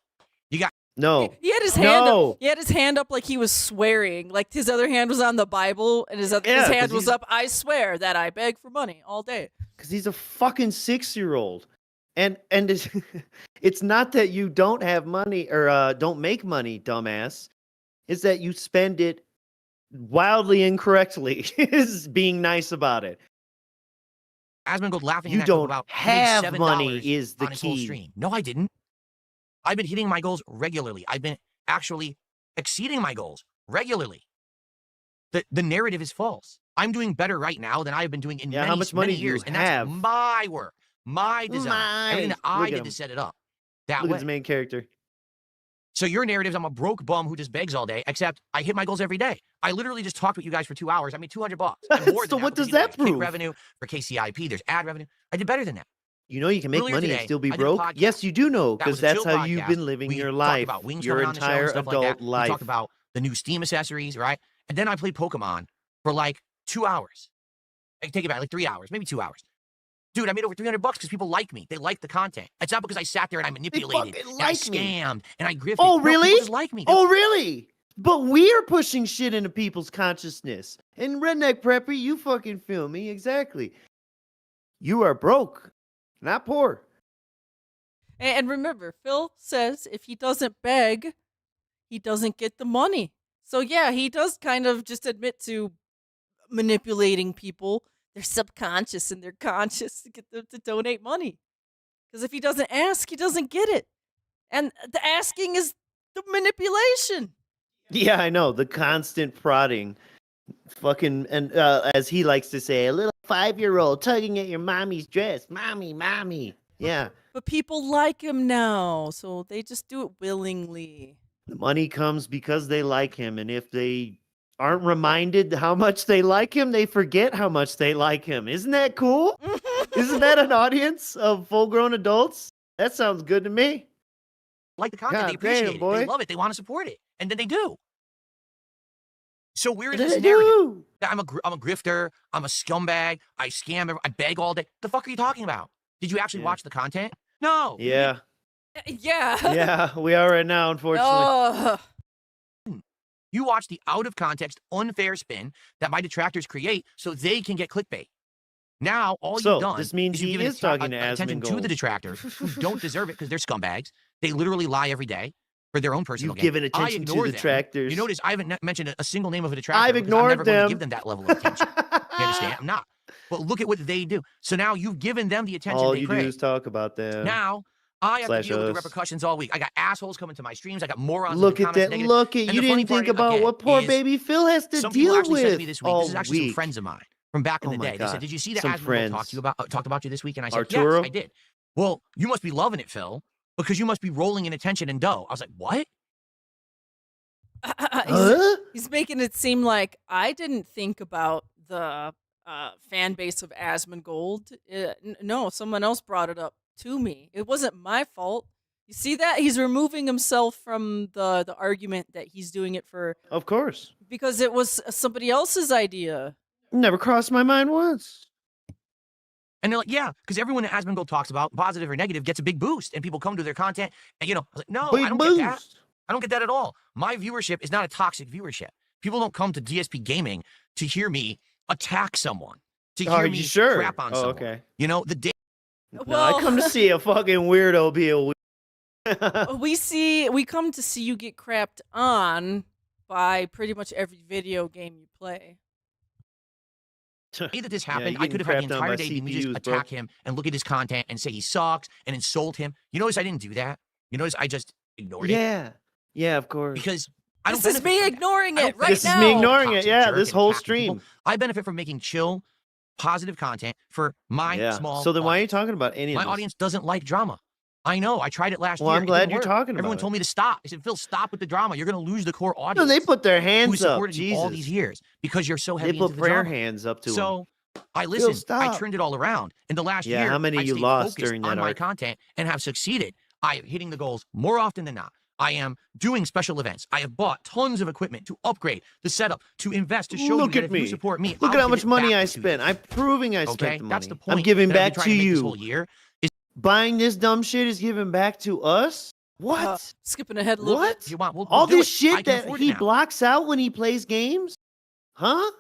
You got No. He had his hand No. up. He had his hand up like he was swearing. Like his other hand was on the Bible, and his Yeah, 'cause hand was he's- up. I swear that I beg for money all day. Because he's a fucking 6-year-old. And it's, it's not that you don't have money or don't make money, dumbass. It's that you spend it wildly incorrectly, is being nice about it. Asmongold laughing You in that clip don't about have $7 money is the on his whole key. stream. No, I didn't. I've been hitting my goals regularly. I've been actually exceeding my goals regularly. The narrative is false. I'm doing better right now than I've been doing in Yeah, many, how much money many do you years. And have? that's my work, my design, everything that I Look at did him. to set it up that Look at way. his main character. So your narrative is I'm a broke bum who just begs all day, except I hit my goals every day. I literally just talked with you guys for 2 hours. I made $200. And more So than what because, does that there's kick prove? revenue for KCIP. There's ad revenue. I did better than that. You know you can make Earlier money today, and still be I did a broke? podcast. Yes, you do know, That because was a that's chill how you've podcast. been living We your talked life, about wings your coming on the show and entire stuff adult like that. life. We talked about the new Steam accessories, right? And then I played Pokemon for like 2 hours. I take it back, like 3 hours, maybe 2 hours. Dude, I made over $300 because people like me. They like the content. It's not because I sat there and I manipulated, fucking and I like me. scammed, and I grifted. Oh, No, really? people just like me. Oh, really? But we're pushing shit into people's consciousness. And Redneck Preppy, you fucking feel me. Exactly. You are broke, not poor. And remember, Phil says if he doesn't beg, he doesn't get the money. So yeah, he does kind of just admit to manipulating people, their subconscious and their conscious, to get them to donate money. Because if he doesn't ask, he doesn't get it. And the asking is the manipulation. Yeah, I know. The constant prodding. Fucking, and as he likes to say, a little 5-year-old tugging at your mommy's dress. Mommy, mommy. Yeah. But people like him now, so they just do it willingly. The money comes because they like him. And if they aren't reminded how much they like him, they forget how much they like him. Isn't that cool? Isn't that an audience of full-grown adults? That sounds good to me. Like the content, God they appreciate damn, it. boy. They love it. They want to support it. And then they do. So where is They this narrative? do. That I'm a grifter, I'm a scumbag, I scam, I beg all day. The fuck are you talking about? Did you actually Yeah. watch the content? No. Yeah. Yeah. Yeah, we are right now, unfortunately. Oh. You watch the out of context, unfair spin that my detractors create so they can get clickbait. Now, all So, you've done this means is you've he given is talking to attention to Asmongold. the detractors who don't deserve it because they're scumbags. They literally lie every day for their own personal You've gain. given I attention to ignore them. detractors. You notice I haven't mentioned a single name of a detractor. I've because ignored I'm never going them. to give them that level of attention. You understand? I'm not. But look at what they do. So now you've given them the attention All they you do crave. is talk about them. Now I have to slash deal with the us. repercussions all week. I got assholes coming to my streams. I got morons. Look in the at comments that. negative. Look at And you the funny didn't think part, about again, what poor is baby Phil has to some people deal actually said to me with this week. This all is actually some week. friends of mine from back in Oh the my day. They said, God. "Did you see that Some Asmongold friends. talked about you this week?" And I said, Arturo? "Yes, I did." Well, you must be loving it, Phil, because you must be rolling in attention and dough. I was like, "What?" Huh? He's making it seem like I didn't think about the fan base of Asmongold. No, someone else brought it up to me. It wasn't my fault. You see that? He's removing himself from the argument that he's doing it for Of course. because it was somebody else's idea. Never crossed my mind once. And they're like, "Yeah, because everyone that Asmongold talks about, positive or negative, gets a big boost, and people come to their content." And I was like, "No, I Big don't get that. boost. I don't get that at all. My viewership is not a toxic viewership. People don't come to DSP Gaming to hear me attack someone, to Are hear you me sure? crap on Oh, someone. okay. The day No, Well- I come to see a fucking weirdo be a weirdo. We come to see you get crapped on by pretty much every video game you play. that this Yeah, happened, you I could have had the getting crapped on entire by day to just CPUs, bro. attack him and look at his content and say he sucks and insult him. You notice I didn't do that? You notice I just ignored it? Yeah. Yeah, of course. Because I don't This is benefit me from that. ignoring I don't it right This now. is me ignoring it. Toxic Yeah, jerk this and whole attacking people. stream. I benefit from making chill, positive content for my Yeah. small So then why are you audience. talking about any of My this? audience doesn't like drama. I know. I tried it last Well, year. I'm It glad didn't you're work. talking about Everyone it. told me to stop. I said, "Phil, stop with the drama. You're going to lose the core audience." No, they put their who hands up. supported you all these Jesus. years because you're so They heavy put into the prayer drama. hands up to him. So I listened. I stop. turned it all around. In the last Yeah, year, how many I you stayed lost focused during on that my arc? content and have succeeded. I am hitting the goals more often than not. I am doing special events. I have bought tons of equipment to upgrade the setup, to invest, to show Look you that at if you me. support me, Look I'll at how give much it money back I to you. spent. I'm proving I Okay, spent the that's money. the point. I'm giving that I've back been to trying to make this you. whole year. Buying this dumb shit is giving back to us? What? Skipping ahead a little What? If you want, we'll All do this it. I shit can that afford it he now. blocks out when he plays games? Huh?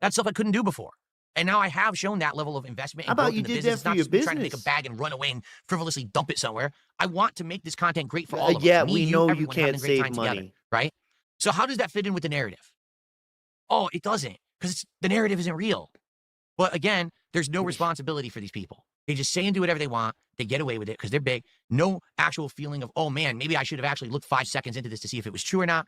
That's stuff I couldn't do before. And now I have shown that level of investment How and about growth you in the did business. that It's for not your just me trying to make a business? bag and run away and frivolously dump it somewhere. I want to make this content great for all of us. Yeah, Me, we you, know you everyone having can't a great save time together, money. right? So how does that fit in with the narrative? Oh, it doesn't, because the narrative isn't real. But again, there's no responsibility for these people. They just say and do whatever they want. They get away with it because they're big. No actual feeling of, oh man, maybe I should have actually looked 5 seconds into this to see if it was true or not.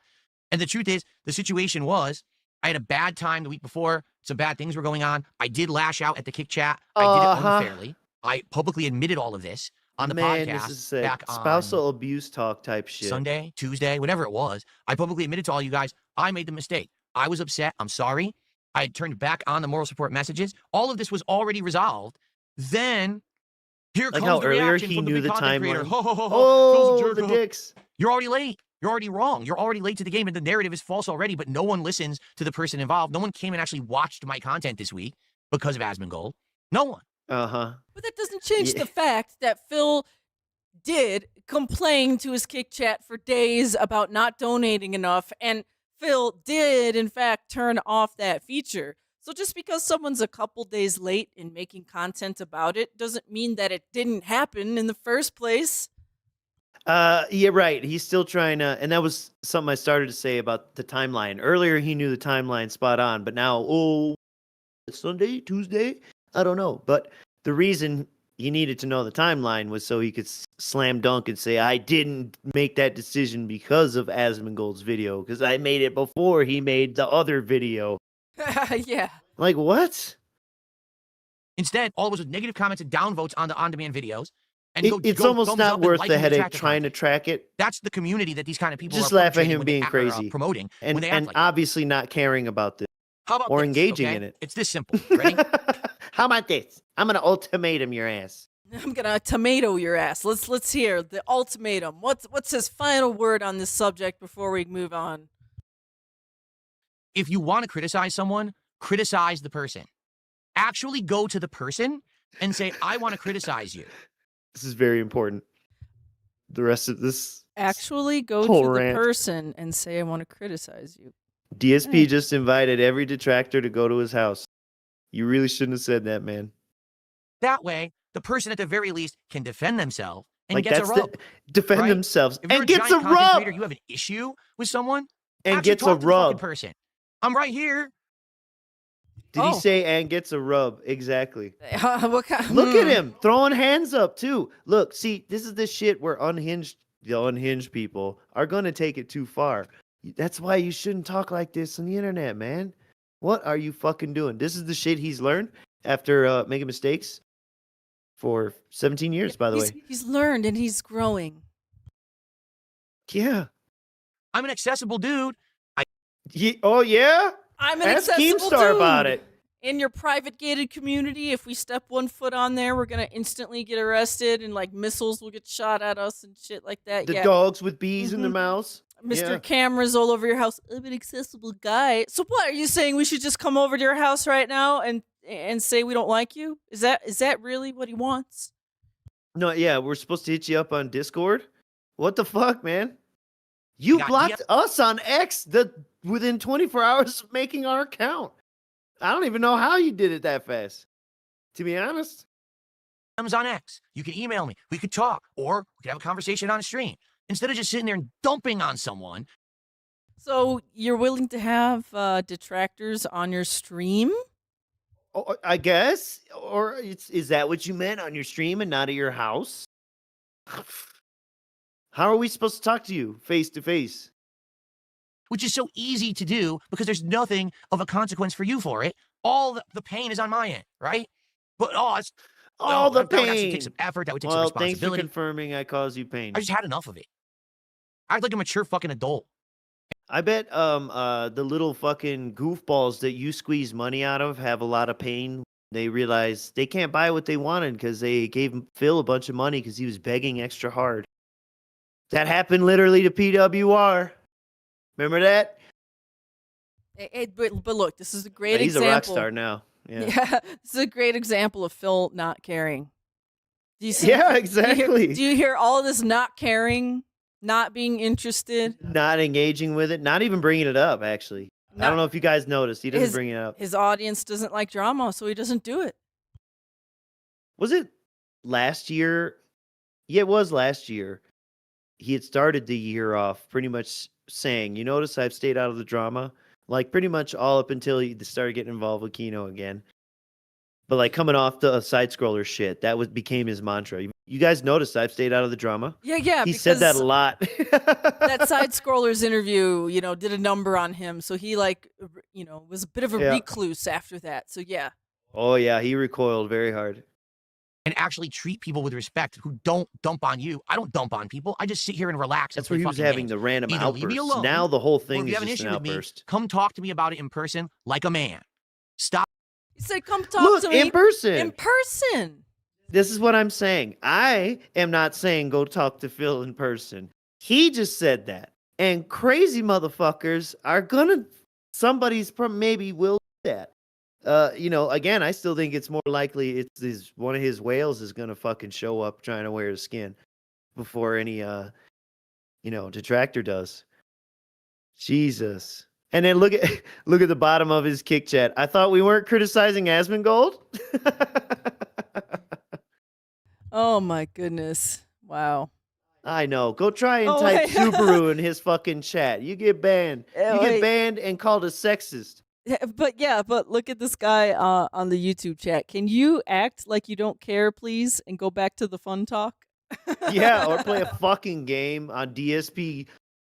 And the truth is, the situation was, I had a bad time the week before. Some bad things were going on. I did lash out at the kick chat. I did it unfairly. I publicly admitted all of this on the Man, podcast this is sick. back on Spousal abuse talk type shit. Sunday, Tuesday, whatever it was. I publicly admitted to all you guys, I made the mistake. I was upset. I'm sorry. I had turned back on the moral support messages. All of this was already resolved. Then here Like comes how the earlier reaction he from the knew big the content creator. timeline. Ho, ho, ho, ho. Phil's a Oh, jerk. the Ho, ho. dicks. You're already late. You're already wrong. You're already late to the game, and the narrative is false already, but no one listens to the person involved. No one came and actually watched my content this week because of Asmongold. No one. Uh-huh. But that doesn't change Yeah. the fact that Phil did complain to his kick chat for days about not donating enough, and Phil did, in fact, turn off that feature. So just because someone's a couple days late in making content about it doesn't mean that it didn't happen in the first place. Yeah, right. He's still trying to, and that was something I started to say about the timeline. Earlier, he knew the timeline spot on, but now, it's Sunday, Tuesday? I don't know. But the reason he needed to know the timeline was so he could slam dunk and say, I didn't make that decision because of Asmongold's video, because I made it before he made the other video. Yeah. Like, what? Instead, all it was negative comments and downvotes on the on-demand videos. And It's almost thumbs not up and worth liking the and headache track the trying to content. track it. That's the community that these kind of people Just are laugh at perpetrating him when they being are, crazy. promoting And, when they act and like that. obviously not caring about this How about or this, engaging okay? in it. It's this simple. Ready? How about this? I'm gonna ultimatum your ass. I'm gonna tomato your ass. Let's hear the ultimatum. What's his final word on this subject before we move on? If you want to criticize someone, criticize the person. Actually go to the person and say, I want to criticize you. This is very important. The rest of this Actually go whole to the rant. person and say I want to criticize you. DSP just invited every detractor to go to his house. You really shouldn't have said that, man. That way, the person at the very least can defend themselves and Like gets a that's rub. defend right? themselves If you're and a gets a giant content rub creator, you have an issue with someone, and actually gets a talk to the fucking rub. person. I'm right here. Did he say and gets a rub? Exactly. What kind? Look at him throwing hands up too. Look, see, this is the shit where the unhinged people are gonna take it too far. That's why you shouldn't talk like this on the internet, man. What are you fucking doing? This is the shit he's learned after making mistakes for 17 years, by the way. He's learned and he's growing. Yeah. I'm an accessible dude. Oh yeah. I'm an Ask accessible Keemstar dude. about it. In your private gated community, if we step 1 foot on there, we're gonna instantly get arrested, and like missiles will get shot at us and shit like that. The yeah. dogs with bees in their mouths. Mr. Yeah. Cameras all over your house. I'm an accessible guy. So what are you saying? We should just come over to your house right now and say we don't like you? Is that really what he wants? No, yeah, we're supposed to hit you up on Discord. What the fuck, man? You blocked us on X within 24 hours of making our account. I don't even know how you did it that fast, to be honest. DMs on X. You can email me. We could talk, or we could have a conversation on a stream instead of just sitting there and dumping on someone. So you're willing to have detractors on your stream? Oh, I guess, or is that what you meant on your stream and not at your house? How are we supposed to talk to you face to face? Which is so easy to do because there's nothing of a consequence for you for it. All the pain is on my end, right? But it's the that would actually pain. take some effort. That would take some Well, thanks for responsibility. confirming I caused you pain. I just had enough of it. I act like a mature fucking adult. I bet the little fucking goofballs that you squeeze money out of have a lot of pain. They realize they can't buy what they wanted because they gave Phil a bunch of money because he was begging extra hard. That happened literally to PWR. Remember that? But look, this is a great He's example. a rock star now. Yeah. This is a great example of Phil not caring. Do you see? Yeah, exactly. Do you hear all of this not caring, not being interested? Not engaging with it, not even bringing it up, actually. I don't know if you guys noticed. He doesn't bring it up. His audience doesn't like drama, so he doesn't do it. Was it last year? Yeah, it was last year. He had started the year off pretty much saying, you notice I've stayed out of the drama? Like pretty much all up until he started getting involved with Kino again. But like coming off the side scroller shit, became his mantra. You guys noticed I've stayed out of the drama? Yeah. He said that a lot. That side scrollers interview, did a number on him. So he was a bit of a recluse after that. So yeah. Oh yeah, he recoiled very hard. And actually treat people with respect who don't dump on you. I don't dump on people. I just sit here and relax. That's where he was having the random Either leave me outbursts. alone, Now the whole thing or if you is have an just issue an with me, outburst. come talk to me about it in person like a man. Stop. He said, come talk to me. In person. In person. This is what I'm saying. I am not saying go talk to Phil in person. He just said that. And crazy motherfuckers are gonna, maybe will do that. Again, I still think it's more likely one of his whales is gonna fucking show up trying to wear his skin before any detractor does. Jesus. And then look at the bottom of his kick chat. I thought we weren't criticizing Asmongold. Oh my goodness. Wow. I know. Go try and type Subaru in his fucking chat. You get banned. You get banned and called a sexist. But look at this guy on the YouTube chat. Can you act like you don't care, please, and go back to the fun talk? Yeah, or play a fucking game on DSP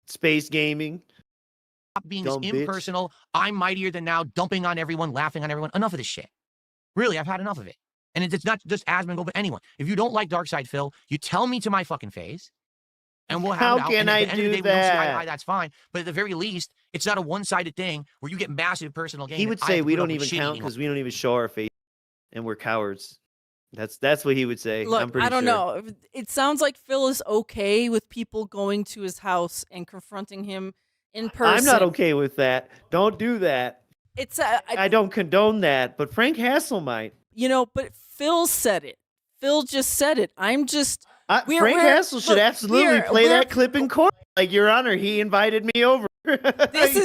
Space Gaming. Stop being this impersonal, I'm mightier than now, dumping on everyone, laughing on everyone. Enough of this shit. Really, I've had enough of it. And it's not just Asmongold, but anyone. If you don't like Darkside Phil, you tell me to my fucking face, and we'll have it out. How can and at I the end do of the day, we don't see eye to that? eye, that's fine. But at the very least, it's not a one-sided thing where you get massive personal gain. He would say we don't even count because we don't even show our face, and we're cowards. That's what he would say. Look, I'm pretty I don't sure. know. It sounds like Phil is okay with people going to his house and confronting him in person. I'm not okay with that. Don't do that. It's I don't condone that, but Frank Hassel might. But Phil said it. Phil just said it. I'm just. Frank Hassel should absolutely play that clip in court. Like, Your Honor, he invited me over. This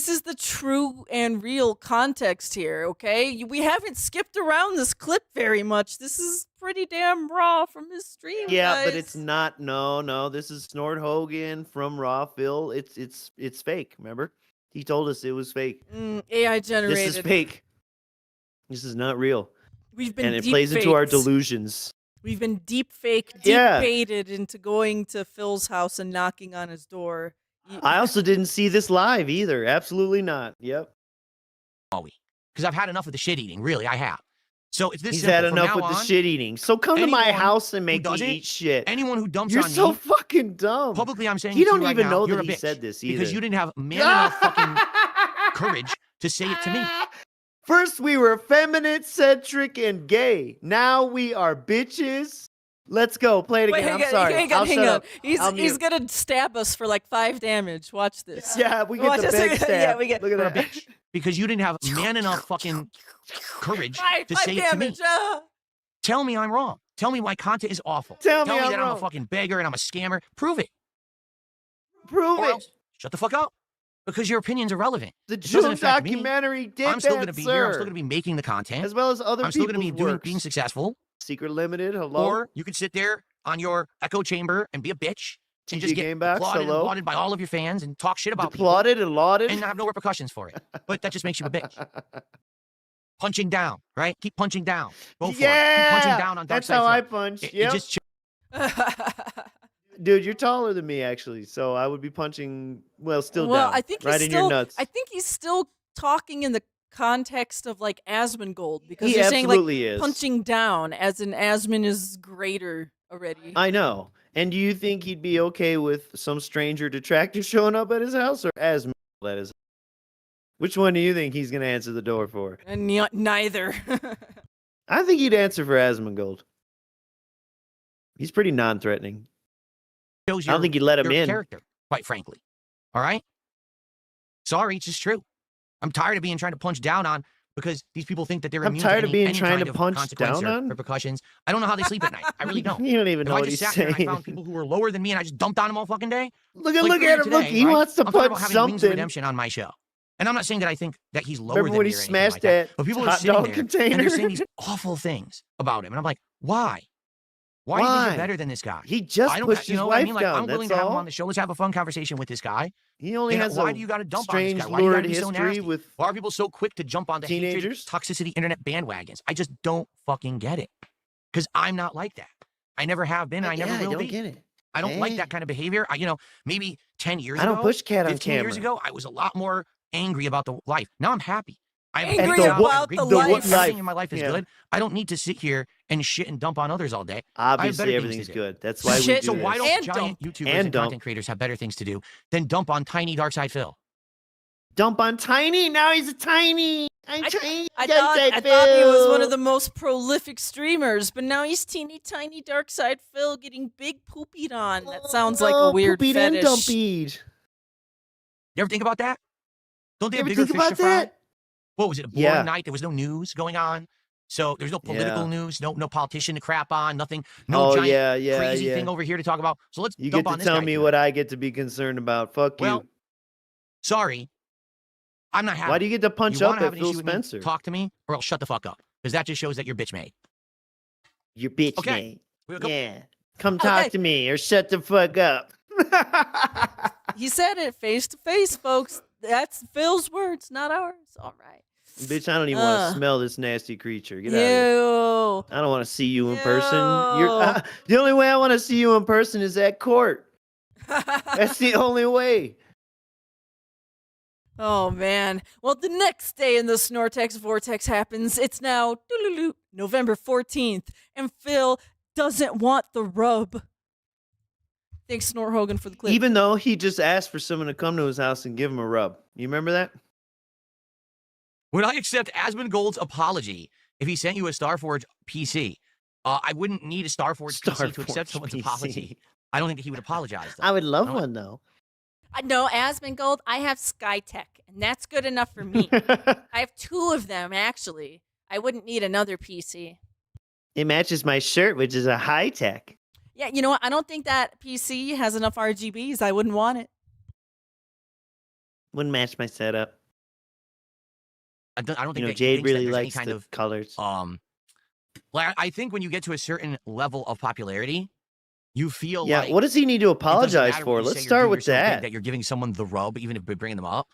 is the true and real context here, okay? We haven't skipped around this clip very much. This is pretty damn raw from his stream. Yeah, guys. but it's not. No. This is Snort Hogan from RawPhil. It's fake. Remember, he told us it was fake. AI generated. This is fake. This is not real. We've been And it plays into our deepfaked. delusions. We've been deep Yeah. baited into going to Phil's house and knocking on his door. I also didn't see this live either. Absolutely not. Yep. Because I've had enough of the shit eating. Really, I have. So it's this He's simple. had From enough now with the on, shit eating. So come to my anyone house and make who me does it, eat shit. Anyone who dumps You're on so me, fucking dumb. publicly I'm saying You to don't right even now, know you're that a he bitch. said this either. Because you didn't have man enough fucking courage to say it to me. First we were feminine, centric, and gay. Now we are bitches. Let's go. Play it Wait, again. hang I'm sorry. hang I'll on, hang shut on. up. He's I'll mute. gonna stab us for like 5 damage. Watch this. Yeah, we get Watch the this. big stab. Yeah, we get Look at You're a that. bitch. Because you didn't have man enough fucking courage to 5 say it to me. damage. Ah. Tell me I'm wrong. Tell me my content is awful. Tell me I'm that I'm a wrong. fucking beggar and I'm a scammer. Prove it. Prove Or it. else, shut the fuck up. Because your opinion's irrelevant. The It doesn't June affect me. documentary did I'm still that, going to be sir. here. I'm still going to be making the content. As well as other I'm still people's going to be works. being successful. Secret Limited, hello. Or you could sit there on your echo chamber and be a bitch and TG just get Gamebox, applauded and hello. applauded by all of your fans and talk shit about people Applauded and lauded. and have no repercussions for it. But that just makes you a bitch. Punching down, right? Keep punching down. Go for it. Keep punching down on Dark That's Side how I Phil. punch. It Yep. just Dude, you're taller than me, actually. So I would be punching, well, still well, down. I think right he's in still. your nuts. I think he's still talking in the context of like Asmongold because He you're saying like absolutely is. punching down, as in Asmon is greater already. I know. And do you think he'd be okay with some stranger detractor showing up at his house or Asmongold at his house? Which one do you think he's going to answer the door for? And neither. I think he'd answer for Asmongold. He's pretty non-threatening. shows I don't think you'd let him your in. character, quite frankly. All right? Sorry, it's just true. I'm tired of being trying to punch down on because these people think that they're I'm immune tired to of being any trying kind to of punch consequence down or on? repercussions. I don't know how they sleep at night. I really don't. You don't even If know I what just he's sat there and I saying. found people who were lower than me and I just dumped on them all fucking day. Look Like at earlier him. Look, today, he right? wants to I'm talking punch about having Wings of something. Redemption on my show. And I'm not saying that I think that he's lower Remember than when me he or anything smashed like that. that But people are hot sitting dog there and container? they're saying these awful things about him. And I'm like, why? Why do you think Why? you're better than this guy? He just I don't, pushed you his know what I wife mean? Like, down. I'm willing That's to have him all. on the show. Let's have a fun conversation with this guy. He only You know, has why a do you got to dump on this strange, guy? Why do you gotta lurid be so history nasty? with Why are people so quick to jump on the hatred, teenagers. toxicity, internet bandwagons? I just don't fucking get it. Because I'm not like that. I never have been. I never I will don't be. get it. I don't like Eh. that kind of behavior. Maybe 10 years I ago, don't push cat on 15 years camera. ago, I was a lot more angry about the life. Now I'm happy. I have a Angry great job, I have a about great the job, life. Everything in my life is Yeah. good. I don't need to sit here and shit and dump on others all day. Obviously, things everything's to do. good. That's why we Shit. do So this. why don't And giant dump. YouTubers And and dump. content creators have better things to do than dump on tiny Dark Side Phil? Dump on Tiny? Now he's a Tiny. I'm Tiny. I Dark thought Side I thought he was one Phil. of the most prolific streamers, but now he's teeny tiny Dark Side Phil getting big poopied on. That sounds like a Oh, weird poopied and fetish. dumpied. You ever think about that? Don't they You have ever bigger think fish about to fry? that? What was it? A boring Yeah. night. There was no news going on. So there's no political Yeah. news, no politician to crap on, nothing, no Oh, giant yeah, crazy yeah. thing over here to talk about. So let's You dump get on to this tell guy me tonight. what I get to be concerned about. Fuck Well, you. sorry, I'm not happy. Why do you get to punch you up wanna have at an Phil issue with me, Spencer? talk to me, or else shut the fuck up. Because that just shows that you're bitch made. Your bitch Okay. mate. We'll go- Yeah. Come talk Okay. to me or shut the fuck up. He said it face to face, folks. That's Phil's words, not ours. All right. Bitch, I don't even want Uh. to smell this nasty creature. Get out of here. Ew. I don't want to see you in person. Ew. The only way I want to see you in person is at court. That's the only way. Oh man. Well, the next day in the Snortex Vortex happens. It's now November 14th, and Phil doesn't want the rub. Thanks, Snort Hogan, for the clip. Even though he just asked for someone to come to his house and give him a rub. You remember that? Would I accept Asmongold's apology if he sent you a Starforge PC? I wouldn't need a Starforge PC to accept Starforge someone's PC. apology. I don't think that he would apologize. Though. I would love I don't- one though. No, Asmongold, I have Skytech, and that's good enough for me. I have 2 of them, actually. I wouldn't need another PC. It matches my shirt, which is a high tech. Yeah, you know what? I don't think that PC has enough RGBs. I wouldn't want it. Wouldn't match my setup. I don't think You know, that he Jade thinks that really there's any likes kind the of colors. Like I think when you get to a certain level of popularity, you feel Yeah, like what does he need to it doesn't apologize matter for? what you Let's say, start you're with so big that. that you're giving someone the rub, even if we're bringing them up.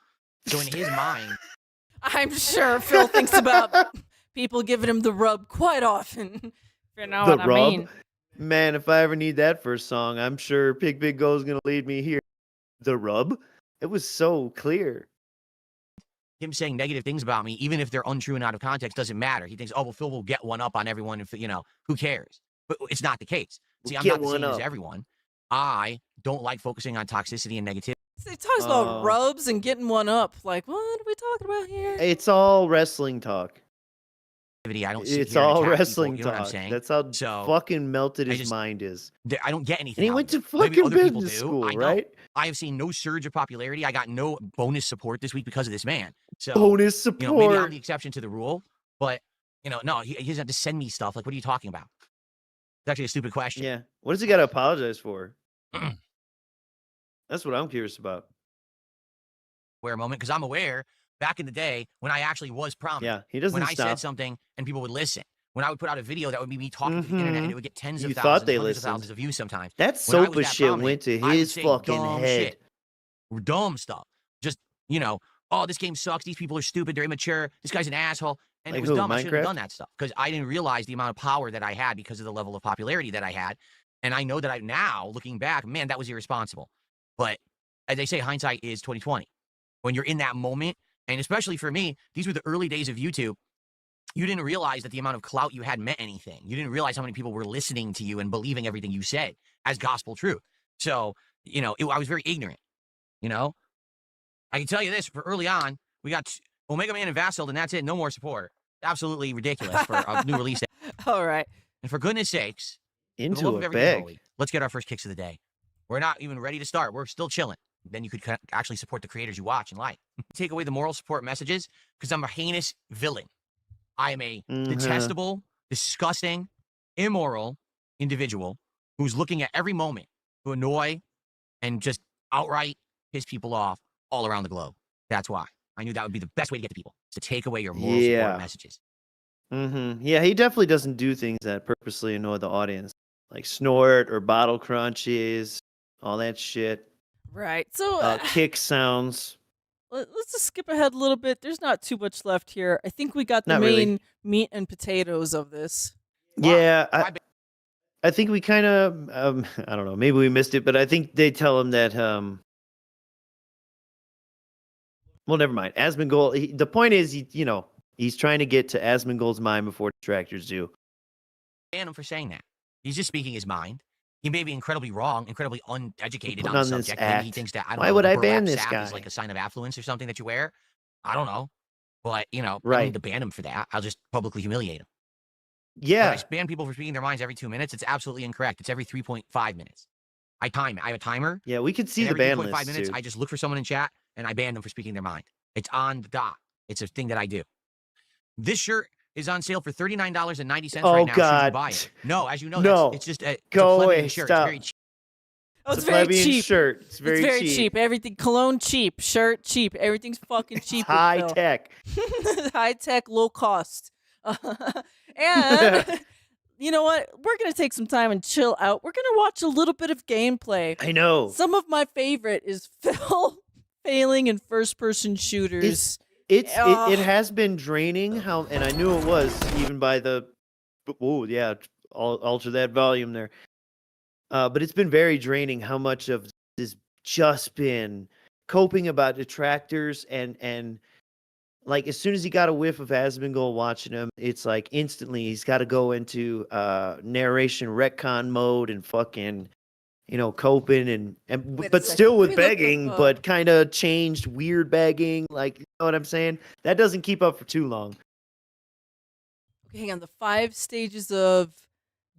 So in his mind, I'm sure Phil thinks about people giving him the rub quite often. If you know The what rub? I mean. Man, if I ever need that for a song, I'm sure Pig Big Go is gonna lead me here. The rub? It was so clear. Him saying negative things about me, even if they're untrue and out of context, doesn't matter. He thinks, oh, well, Phil will get one up on everyone, if, you know, who cares? But it's not the case. See, I'm not the same as everyone. I don't like focusing on toxicity and negativity. He talks about rubs and getting one up. Like, what are we talking about here? It's all wrestling talk. I don't sit It's here and all attack wrestling people, you know talk. what I'm saying? That's how So, fucking melted his mind is. I don't get anything. And he out went of to it. Maybe fucking other people business do. school, I know. right? I have seen no surge of popularity. I got no bonus support this week because of this man. So bonus support. You know, maybe I'm the exception to the rule, but you know, no, he doesn't have to send me stuff. Like, what are you talking about? It's actually a stupid question. Yeah. What does he got to apologize for? That's what I'm curious about. Aware moment, because I'm aware back in the day when I actually was prominent. Yeah, he doesn't When I stop. said something and people would listen. When I would put out a video that would be me talking to the internet and it would get tens of You thousands, thought they hundreds of listened. thousands of views sometimes. That When I was sopa that shit prominent, went to I would his say fucking dumb head. shit. Dumb stuff. Just, you know, oh, this game sucks. These people are stupid. They're immature. This guy's an asshole. And Like it was who, dumb. I shouldn't have Minecraft? done that stuff because I didn't realize the amount of power that I had because of the level of popularity that I had. And I know that I now, looking back, man, that was irresponsible. But as they say, hindsight is 20/20. When you're in that moment, and especially for me, these were the early days of YouTube. You didn't realize that the amount of clout you had meant anything. You didn't realize how many people were listening to you and believing everything you said as gospel truth. So, you know, I was very ignorant, you know? I can tell you this, for early on, we got Omega Man and Vassal, and that's it. No more support. Absolutely ridiculous for a new release. All right. And for goodness sakes, for the Into love of a everything bag. holy, let's get our first kicks of the day. We're not even ready to start. We're still chilling. Then you could actually support the creators you watch and like. Take away the moral support messages because I'm a heinous villain. I am a detestable, disgusting, immoral individual who's looking at every moment to annoy and just outright piss people off all around the globe. That's why. I knew that would be the best way to get to people, is to take away your moral support messages. Yeah, he definitely doesn't do things that purposely annoy the audience. Like snort or bottle crunches, all that shit. Right. So Kick sounds. let's just skip ahead a little bit. There's not too much left here. I think we got the Not main really. meat and potatoes of this. Yeah, I think we kind of, I don't know, maybe we missed it, but I think they tell him that, well, never mind. Asmongold, the point is, you know, he's trying to get to Asmongold's mind before detractors do. Ban him for saying that. He's just speaking his mind. He may be incredibly wrong, incredibly uneducated Putting on the on this subject. Maybe he act. thinks that, I don't Why know, would the I ban burlap this sack is guy? like a sign of affluence or something that you wear. I don't know. But, you know, I don't Right. need to ban him for that. I'll just publicly humiliate him. Yeah. When I ban people for speaking their minds every 2 minutes, it's absolutely incorrect. It's every 3.5 minutes. I time it. I have a timer. Yeah, we could see And the every ban 3.5 list, minutes, too. I just look for someone in chat and I ban them for speaking their mind. It's on the dot. It's a thing that I do. This shirt is on sale for $39.90 Oh, right now. Should God. you buy it? No, as you know, No. it's just a Go plebeian away, shirt. stop. It's very cheap. Oh, it's It's a very plebeian cheap. shirt. It's very, cheap. Everything cologne cheap, shirt cheap. Everything's fucking cheap. with High Phil. tech. High tech, low cost. And you know what? We're gonna take some time and chill out. We're gonna watch a little bit of gameplay. I know. Some of my favorite is Phil failing in first-person shooters. It has been draining how, and I knew it was even by the, oh yeah, alter that volume there. But it's been very draining how much of this just been coping about detractors and like as soon as he got a whiff of Asmongold watching him, it's like instantly he's got to go into narration retcon mode and fucking, you know, coping and Wait a but second. still Let with me look begging, up, but kind of changed weird begging. Like, you know what I'm saying? That doesn't keep up for too long. Okay, hang on. The 5 stages of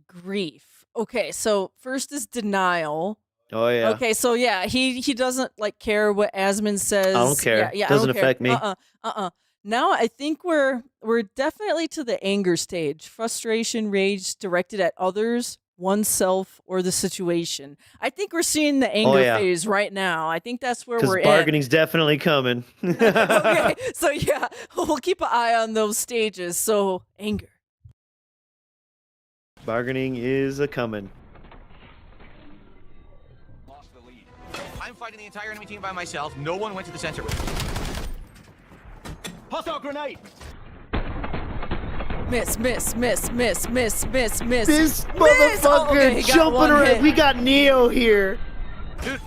grief. Okay, so first is denial. Oh yeah. Okay, so yeah, he doesn't like care what Asmon says. I don't care. Yeah, Doesn't I don't care. affect me. Now I think we're definitely to the anger stage. Frustration, rage directed at others, oneself, or the situation. I think we're seeing the anger phase right now. I think that's where we're Because bargaining's definitely coming. Okay, so yeah, we'll keep an eye on those stages. So anger. Bargaining is a coming. I'm fighting the entire enemy team by myself. No one went to the center with me. Hostile grenade! Miss. This Miss. motherfucker Oh, okay, he got jumping one around. hit. We got Neo here Dude,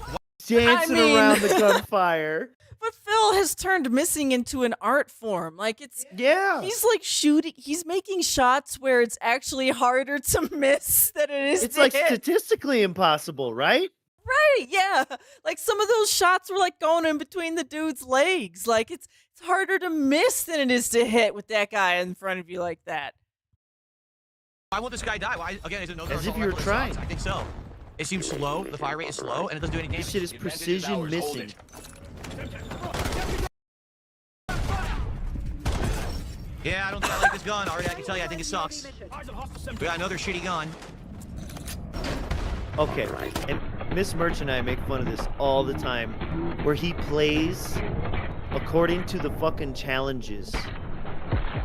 dancing around the gunfire. But Phil has turned missing into an art form. Like Yeah. he's like shooting. He's making shots where it's actually harder to miss than it is It's to like hit. statistically impossible, right? Right, yeah. Like some of those shots were like going in between the dude's legs. Like it's harder to miss than it is to hit with that guy in front of you like that. why won't this guy die? Why, again, is it no As if you were trying. I think so. It seems slow. The fire rate is slow, and it doesn't do any damage. This shit is precision missing. Yeah, I don't think I like this gun. Already, I can tell you, I think it sucks. We got another shitty gun. Okay, and Miss Merch and I make fun of this all the time, where he plays according to the fucking challenges,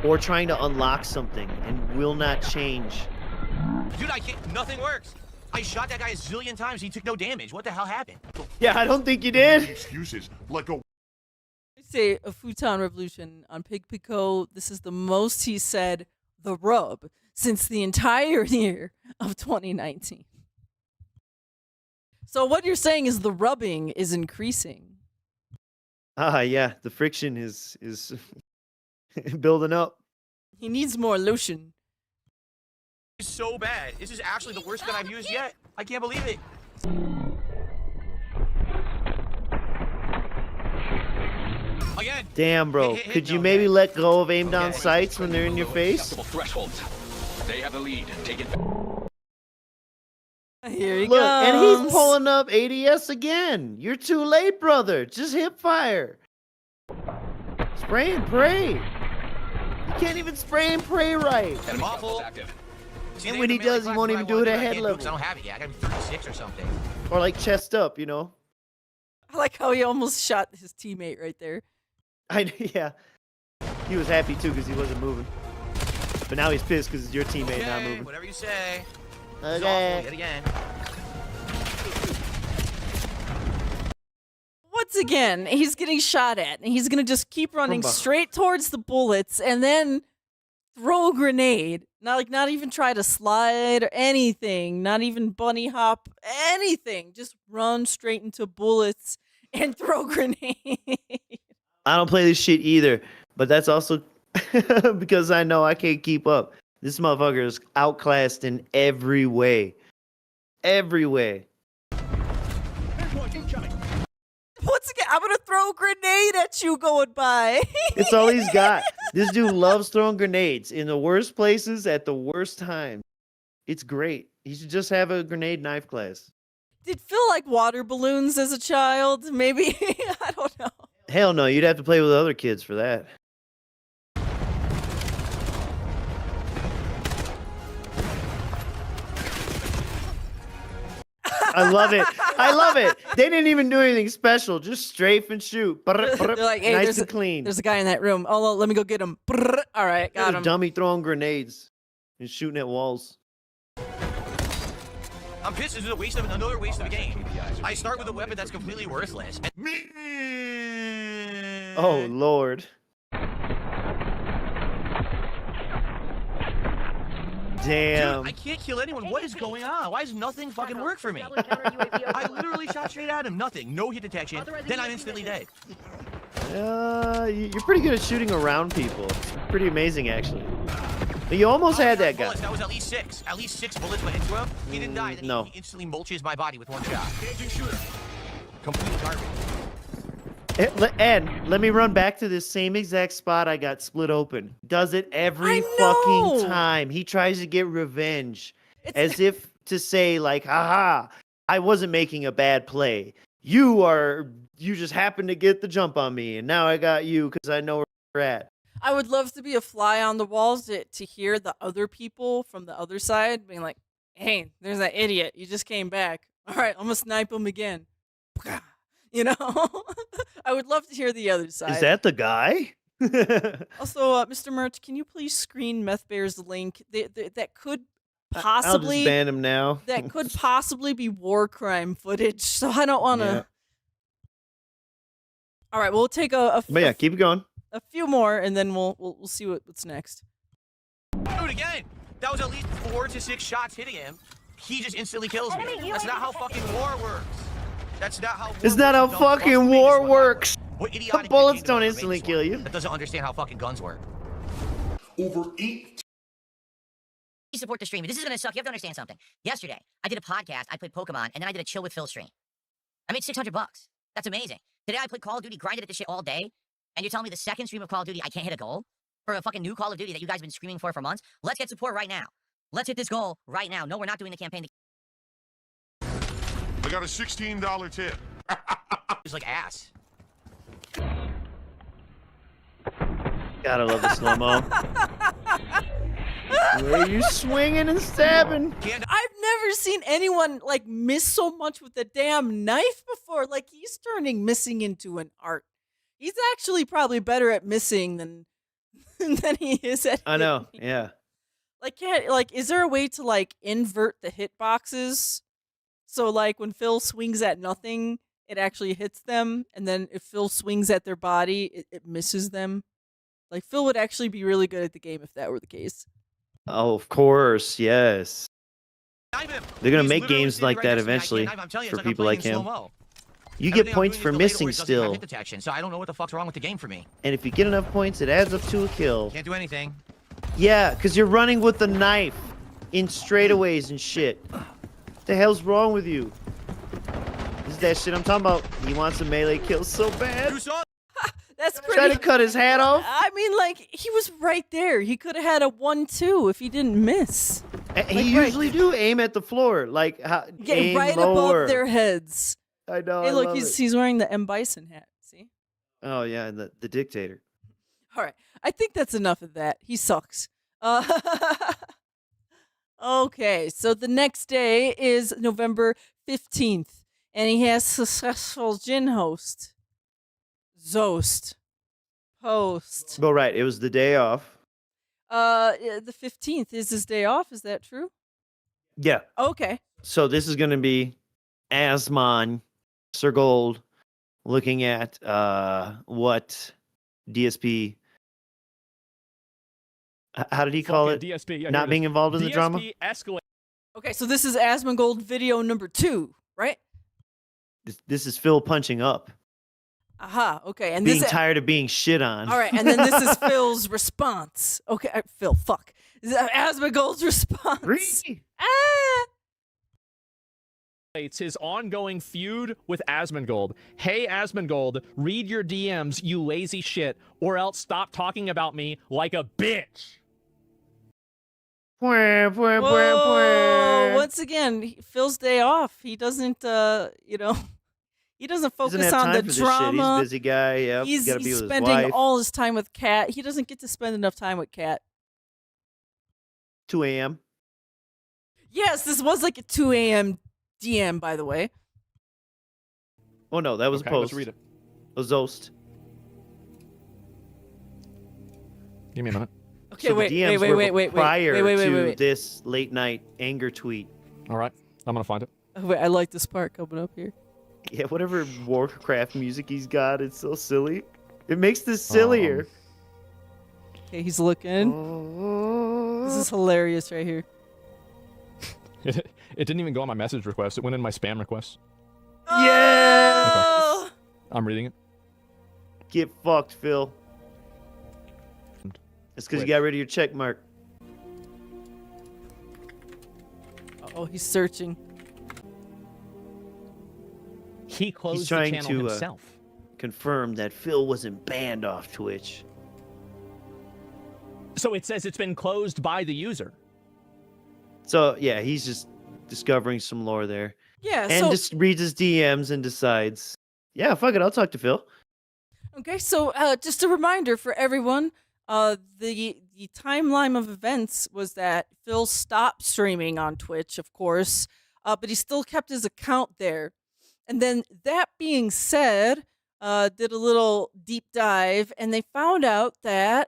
or trying to unlock something and will not change. Dude, I can't. Nothing works. I shot that guy a zillion times. He took no damage. What the hell happened? Yeah, I don't think you did. Excuses like a I say a futon revolution on Pig Pico. This is the most he said the rub since the entire year of 2019. So what you're saying is the rubbing is increasing. Yeah, the friction is building up. He needs more lotion. It's so bad. This is actually the worst gun I've used yet. I can't believe it. Again. Damn, bro. Hit, Could you no, maybe man. let go of aim down sights when they're in your face? thresholds. They have the lead. Take it. Here he Look, comes. and he's pulling up ADS again. You're too late, brother. Just hip fire. Spray and pray. You can't even spray and pray right. Awful. See, And they when he have the melee does, he class won't where I even do want it to, at I head can't do it 'cause level. I don't have it yet. I gotta be 36 or something. Or like chest up, you know? I like how he almost shot his teammate right there. Yeah. He was happy too because he wasn't moving. But now he's pissed because it's your teammate not Okay, moving. whatever you say. This is Okay. awful yet again. Once again, he's getting shot at, and he's gonna just keep running behind. straight towards the bullets, and then throw a grenade. Not even try to slide or anything. Not even bunny hop. Anything. Just run straight into bullets and throw grenade. I don't play this shit either. But that's also because I know I can't keep up. This motherfucker is outclassed in every way. Every way. Once again, I'm gonna throw a grenade at you going by. It's all he's got. This dude loves throwing grenades in the worst places at the worst time. It's great. He should just have a grenade knife class. Did Phil like water balloons as a child? Maybe. I don't know. Hell no, you'd have to play with other kids for that. I love it. I love it. They didn't even do anything special. Just strafe and shoot. They're like, hey, nice and clean. There's a guy in that room. Oh, let me go get him. Brrr. All right, got There's a him. dummy throwing grenades and shooting at walls. I'm pissed. This is another waste of a game. I start with a weapon that's completely worthless. Oh, Lord. Damn. Dude, I can't kill anyone. What is going on? Why does nothing fucking work for me? I literally shot straight at him. Nothing. No hit detection. Then I'm instantly dead. You're pretty good at shooting around people. It's pretty amazing, actually. But you almost had that guy. Bullets. That was at least 6. At least 6 bullets went into him. He didn't die. Then no. He instantly mulches my body with one shot. Complete garbage. Ed, let me run back to this same exact spot I got split open. Does it every I fucking know. time. He tries to get revenge. As if to say, like, haha, I wasn't making a bad play. You just happened to get the jump on me, and now I got you because I know where you're at. I would love to be a fly on the walls to hear the other people from the other side being like, hey, there's that idiot. You just came back. All right, I'm going to snipe him again. You know? I would love to hear the other side. Is that the guy? Also, Mr. Merch, can you please screen Meth Bear's link? That could I'll possibly just ban him now. that could possibly be war crime footage. So I don't want to. Yeah. All right, we'll take But yeah, keep it going. a few more, and then we'll see what's next. again. That was at least 4 to 6 shots hitting him. He just instantly kills me. That's not how fucking war works. That's not how war It's not how works. Don't fucking fuck with me war this one. works. What idiotic Bullets bitch don't made instantly this kill one you. That doesn't understand how fucking guns work. Over 8 support the stream. This is going to suck. You have to understand something. Yesterday, I did a podcast. I played Pokemon, and then I did a chill with Phil stream. I made $600. That's amazing. Today, I played Call of Duty, grinded at this shit all day, and you're telling me the second stream of Call of Duty, I can't hit a goal? For a fucking new Call of Duty that you guys have been screaming for months? Let's get support right now. Let's hit this goal right now. No, we're not doing the campaign. I got a $16 tip. It's like ass. Gotta love the slow-mo. Where you swinging and stabbing? I've never seen anyone like miss so much with a damn knife before. Like he's turning missing into an art. He's actually probably better at missing than he is at. I know. hitting. Yeah. Like is there a way to like invert the hitboxes? So like when Phil swings at nothing, it actually hits them, and then if Phil swings at their body, it misses them. Like Phil would actually be really good at the game if that were the case. Oh, of course. Yes. They're gonna He's make literally games sitting like right that next to me. I eventually can't knife. I'm telling you, for it's I'm people playing like in him. slow-mo. You Everything get I'm points doing for is delayed or missing it doesn't have still, hit detection, so I don't know what the fuck's wrong with the game for me. and if you get enough points, it adds up to a kill. Can't do anything. Yeah, because you're running with the knife in straightaways and shit. What the hell's wrong with you? This is that shit I'm talking about. He wants a melee kill so bad. You saw That's Try pretty. to cut his hat off. I mean, like he was right there. He could have had a 1-2 if he didn't miss. He usually do aim at the floor, like Get aim right lower. above their heads. I know. Hey, I look, love he's wearing the M Bison hat. See? Oh yeah, the dictator. All right, I think that's enough of that. He sucks. Okay, so the next day is November 15th, and he has Sussesful Gin host. Xost. Post. Well, right. It was the day off. The 15th is his day off. Is that true? Yeah. Okay. So this is going to be Asmon, Sir Gold, looking at what DSP. How did he call it? DSP. Yeah, Not being involved in the drama. DSP escalate. Okay, so this is Asmongold video number 2, right? This is Phil punching up, Aha. Okay, and being this. tired of being shit on. All right, and then this is Phil's response. Okay, Phil. Fuck. This is Asmongold's response. Really? Ah. It's his ongoing feud with Asmongold. Hey, Asmongold, read your DMs, you lazy shit, or else stop talking about me like a bitch. Whoa. Once again, Phil's day off. He doesn't, he doesn't focus Doesn't have on time the for this shit. drama. He's a busy guy. Yep. He's Gotta be with his spending wife. all his time with Kat. He doesn't get to spend enough time with Kat. 2 a.m. Yes, this was like a 2 a.m. DM, by the way. Oh no, that was Okay, a post. let's read it. A Xost. Give me a minute. Okay, So the wait, DMs wait, were wait, wait, prior wait, wait, to wait, wait. this late night anger tweet. All right, I'm gonna find it. Oh, wait, I like this part coming up here. Yeah, whatever Warcraft music he's got, it's so silly. It makes this sillier. Okay, he's looking. This is hilarious right here. It didn't even go on my message request. It went in my spam request. Oh! I'm reading it. Get fucked, Phil. It's because you got rid of your check mark. Oh, he's searching. He closed He's trying the channel to himself. confirm that Phil wasn't banned off Twitch. So it says it's been closed by the user. So yeah, he's just discovering some lore there, Yeah, and so just reads his DMs and decides, yeah, fuck it, I'll talk to Phil. okay, so just a reminder for everyone, the timeline of events was that Phil stopped streaming on Twitch, of course, but he still kept his account there. And then that being said, did a little deep dive, and they found out that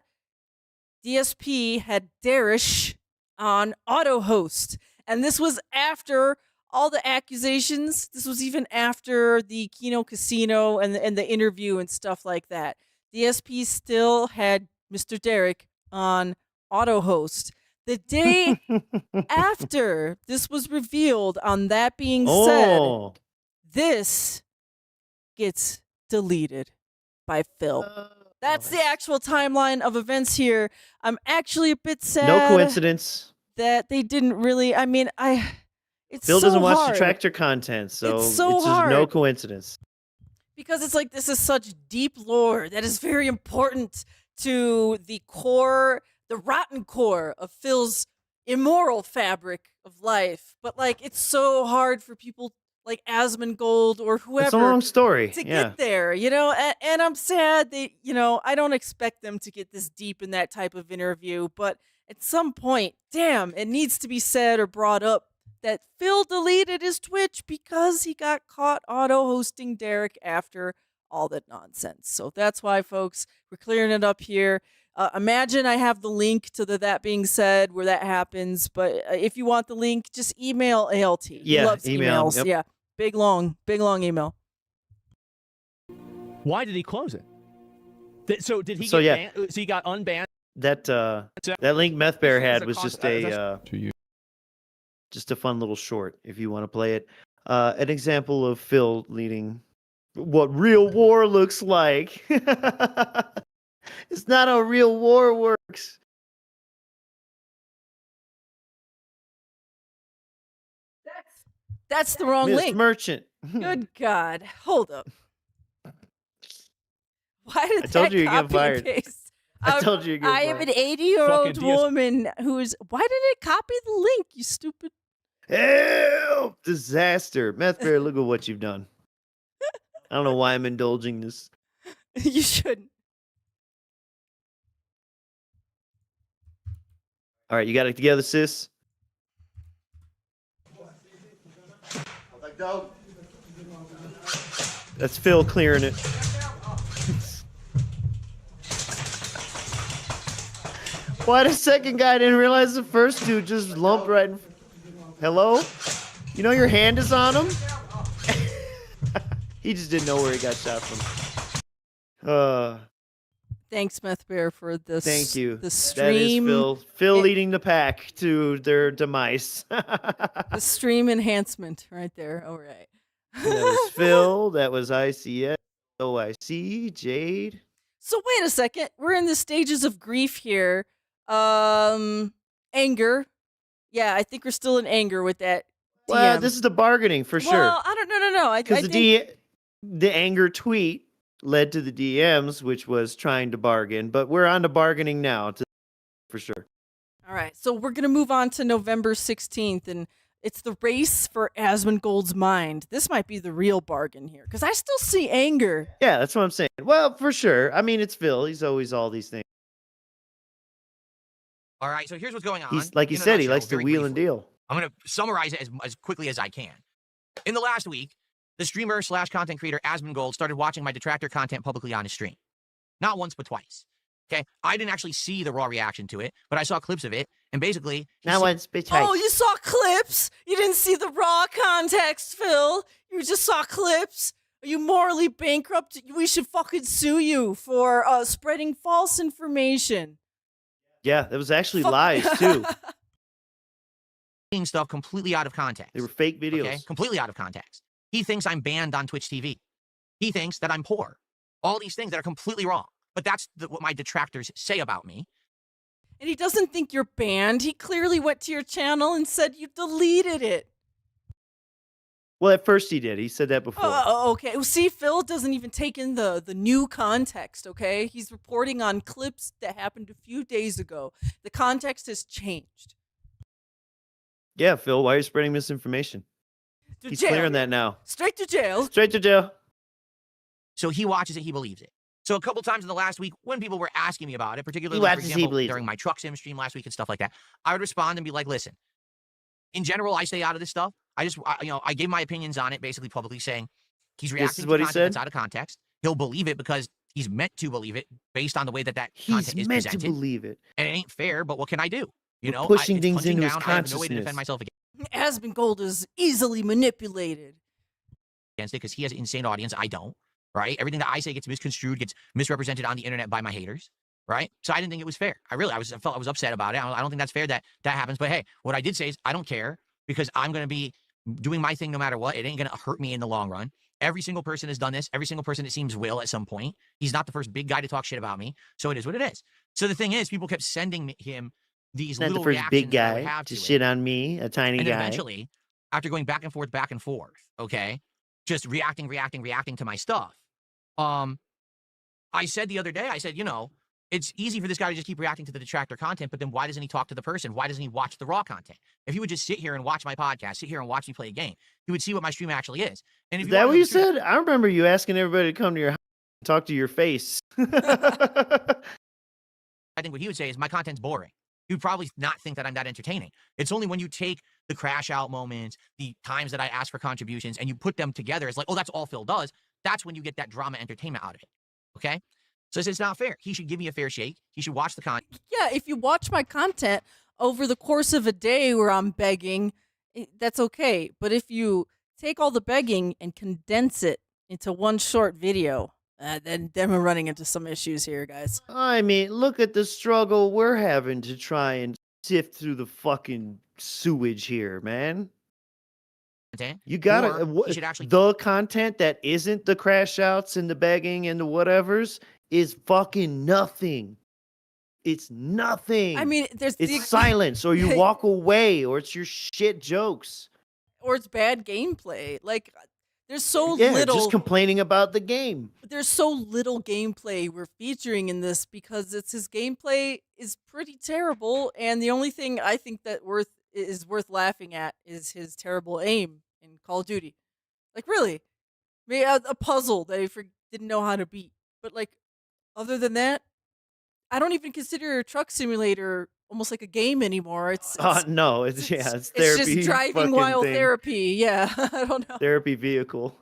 DSP had Darish on auto host, and this was after all the accusations. This was even after the Kino Casino and the interview and stuff like that. DSP still had Mr. Derek on auto host. The day after this was revealed, on that being said, Oh. this gets deleted by Phil. That's the actual timeline of events here. I'm actually a bit sad. No coincidence. That they didn't really. I mean, it's Phil so doesn't watch hard detractor content, so It's so just no hard. coincidence. because it's like this is such deep lore that is very important to the core, the rotten core of Phil's immoral fabric of life. But like, it's so hard for people like Asmongold or whoever. It's a long story. To Yeah. get there, you know, and I'm sad that, you know, I don't expect them to get this deep in that type of interview, but at some point, damn, it needs to be said or brought up that Phil deleted his Twitch because he got caught auto-hosting Derek after all that nonsense. So that's why, folks, we're clearing it up here. Imagine I have the link to the That Being Said where that happens, but if you want the link, just email ALT. He Yeah, loves email, emails. yep. Yeah, big long email. Why did he close it? So did he So, get yeah. banned? So he got unbanned? That link Meth Bear This is had a was cost- just a just a fun little short if you want to play it. An example of Phil leading what real war looks like. It's not how real war works. That's the wrong Miss link. Merchant. Good God. Hold up. Why did I told that you you'd get copy fired. and paste? I told you you'd get I am fired. an 80-year-old Fucking DS woman who is. Why did it copy the link, you stupid? Help! Disaster. Meth Bear, look at what you've done. I don't know why I'm indulging this. You shouldn't. All right, you got it together, sis? That's Phil clearing it. Why the second guy didn't realize the first two just lumped right in? Hello? You know your hand is on him? He just didn't know where he got shot from. Thanks, Meth Bear, for this. Thank you. The That is stream. Phil. Phil leading the pack to their demise. The stream enhancement right there. All right. That was Phil. That was ICS. OIC. Jade. So wait a second. We're in the stages of grief here. Anger. Yeah, I think we're still in anger with that. DM. Well, this is the bargaining for sure. Well, I don't. No. I Because think. the anger tweet led to the DMs, which was trying to bargain. But we're on to bargaining now, for sure. All right, so we're gonna move on to November 16th, and it's the race for Asmongold's mind. This might be the real bargain here, because I still see anger. Yeah, that's what I'm saying. Well, for sure. I mean, it's Phil. He's always all these things. All right, so here's what's going on. He's like he in a said, he nutshell, likes to very wheel and briefly. deal. I'm going to summarize it as quickly as I can. In the last week, the streamer / content creator Asmongold started watching my detractor content publicly on his stream. Not once, but twice. Okay, I didn't actually see the raw reaction to it, but I saw clips of it, and basically, Now it's bitch. Oh, you saw clips? You didn't see the raw context, Phil. You just saw clips. Are you morally bankrupt? We should fucking sue you for spreading false information. Yeah, that was actually Fuck- lies too. seeing stuff completely out of context. They were fake videos. Okay? Completely out of context. He thinks I'm banned on Twitch TV. He thinks that I'm poor. All these things that are completely wrong. But that's what my detractors say about me. And he doesn't think you're banned. He clearly went to your channel and said you deleted it. Well, at first he did. He said that before. Okay. Well, see, Phil doesn't even take in the new context, okay? He's reporting on clips that happened a few days ago. The context has changed. Yeah, Phil, why are you spreading misinformation? To He's jail. clearing that now. Straight to jail. Straight to jail. So he watches it, he believes it. So a couple times in the last week, when people were asking me about it, particularly, He for watches, he example, believes during it. my truck sim stream last week and stuff like that, I would respond and be like, listen, in general, I stay out of this stuff. I gave my opinions on it, basically publicly saying he's reacting to what he content said? that's out of context. He'll believe it because he's meant to believe it based on the way that He's content is meant to presented. believe it. And it ain't fair, but what can I do? You We're know, pushing it's things punching into his down. I have no way to defend consciousness. myself Asmongold is easily manipulated. against it because he has an insane audience. I don't. Right? Everything that I say gets misconstrued, gets misrepresented on the internet by my haters. right? So I didn't think it was fair. I was upset about it. I don't think that's fair that happens. But hey, what I did say is I don't care because I'm going to be doing my thing no matter what. It ain't going to hurt me in the long run. Every single person has done this. Every single person, it seems, will at some point. He's not the first big guy to talk shit about me. So it is what it is. So the thing is, people kept sending him these Not little the first big reactions that I would guy have to to shit it. on me, a tiny And guy. then eventually, after going back and forth, okay, just reacting to my stuff. I said the other day, I said, it's easy for this guy to just keep reacting to the detractor content, but then why doesn't he talk to the person? Why doesn't he watch the raw content? If he would just sit here and watch my podcast, sit here and watch me play a game, he would see what my stream actually is. And if Is you that wanna what know you the truth- said? I remember you asking everybody to come to your house and talk to your face. I think what he would say is my content's boring. You'd probably not think that I'm that entertaining. It's only when you take the crash out moments, the times that I ask for contributions, and you put them together, it's like, oh, that's all Phil does. That's when you get that drama entertainment out of it. Okay? So it's not fair. He should give me a fair shake. He should watch the content. Yeah, if you watch my content over the course of a day where I'm begging, that's okay. But if you take all the begging and condense it into one short video, then we're running into some issues here, guys. I mean, look at the struggle we're having to try and sift through the fucking sewage here, man. You gotta He should actually the content that isn't the crash outs and the begging and the whatevers is fucking nothing. It's nothing. I mean, it's silence, or you walk away, or it's your shit jokes, or it's bad gameplay. Like, there's so little. Just complaining about the game. There's so little gameplay we're featuring in this because his gameplay is pretty terrible, and the only thing I think that is worth laughing at is his terrible aim in Call of Duty. Like, really, maybe a puzzle that he didn't know how to beat. But like, other than that, I don't even consider a truck simulator almost like a game anymore. It's no, it's therapy. It's just driving while therapy. Yeah, I don't know. Therapy vehicle.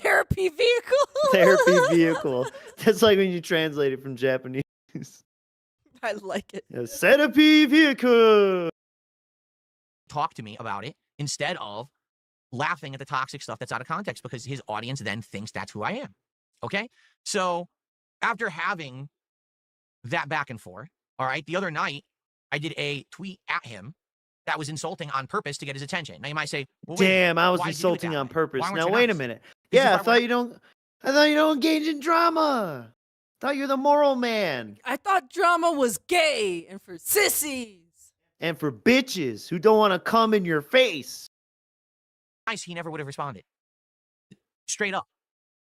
Therapy vehicle. Therapy vehicle. That's like when you translate it from Japanese. I like it. Therapy vehicle. Talk to me about it instead of laughing at the toxic stuff that's out of context because his audience then thinks that's who I am. Okay? So after having that back and forth, all right, the other night I did a tweet at him that was insulting on purpose to get his attention. Now you might say, well, wait, damn, I was why did you do it insulting that on way? purpose. Why weren't Now you wait a nice? minute. Because Yeah, if I thought you don't engage in drama. Thought you're the moral man. I thought drama was gay and for sissies. And for bitches who don't want to come in your face. Nice, he never would have responded. Straight up.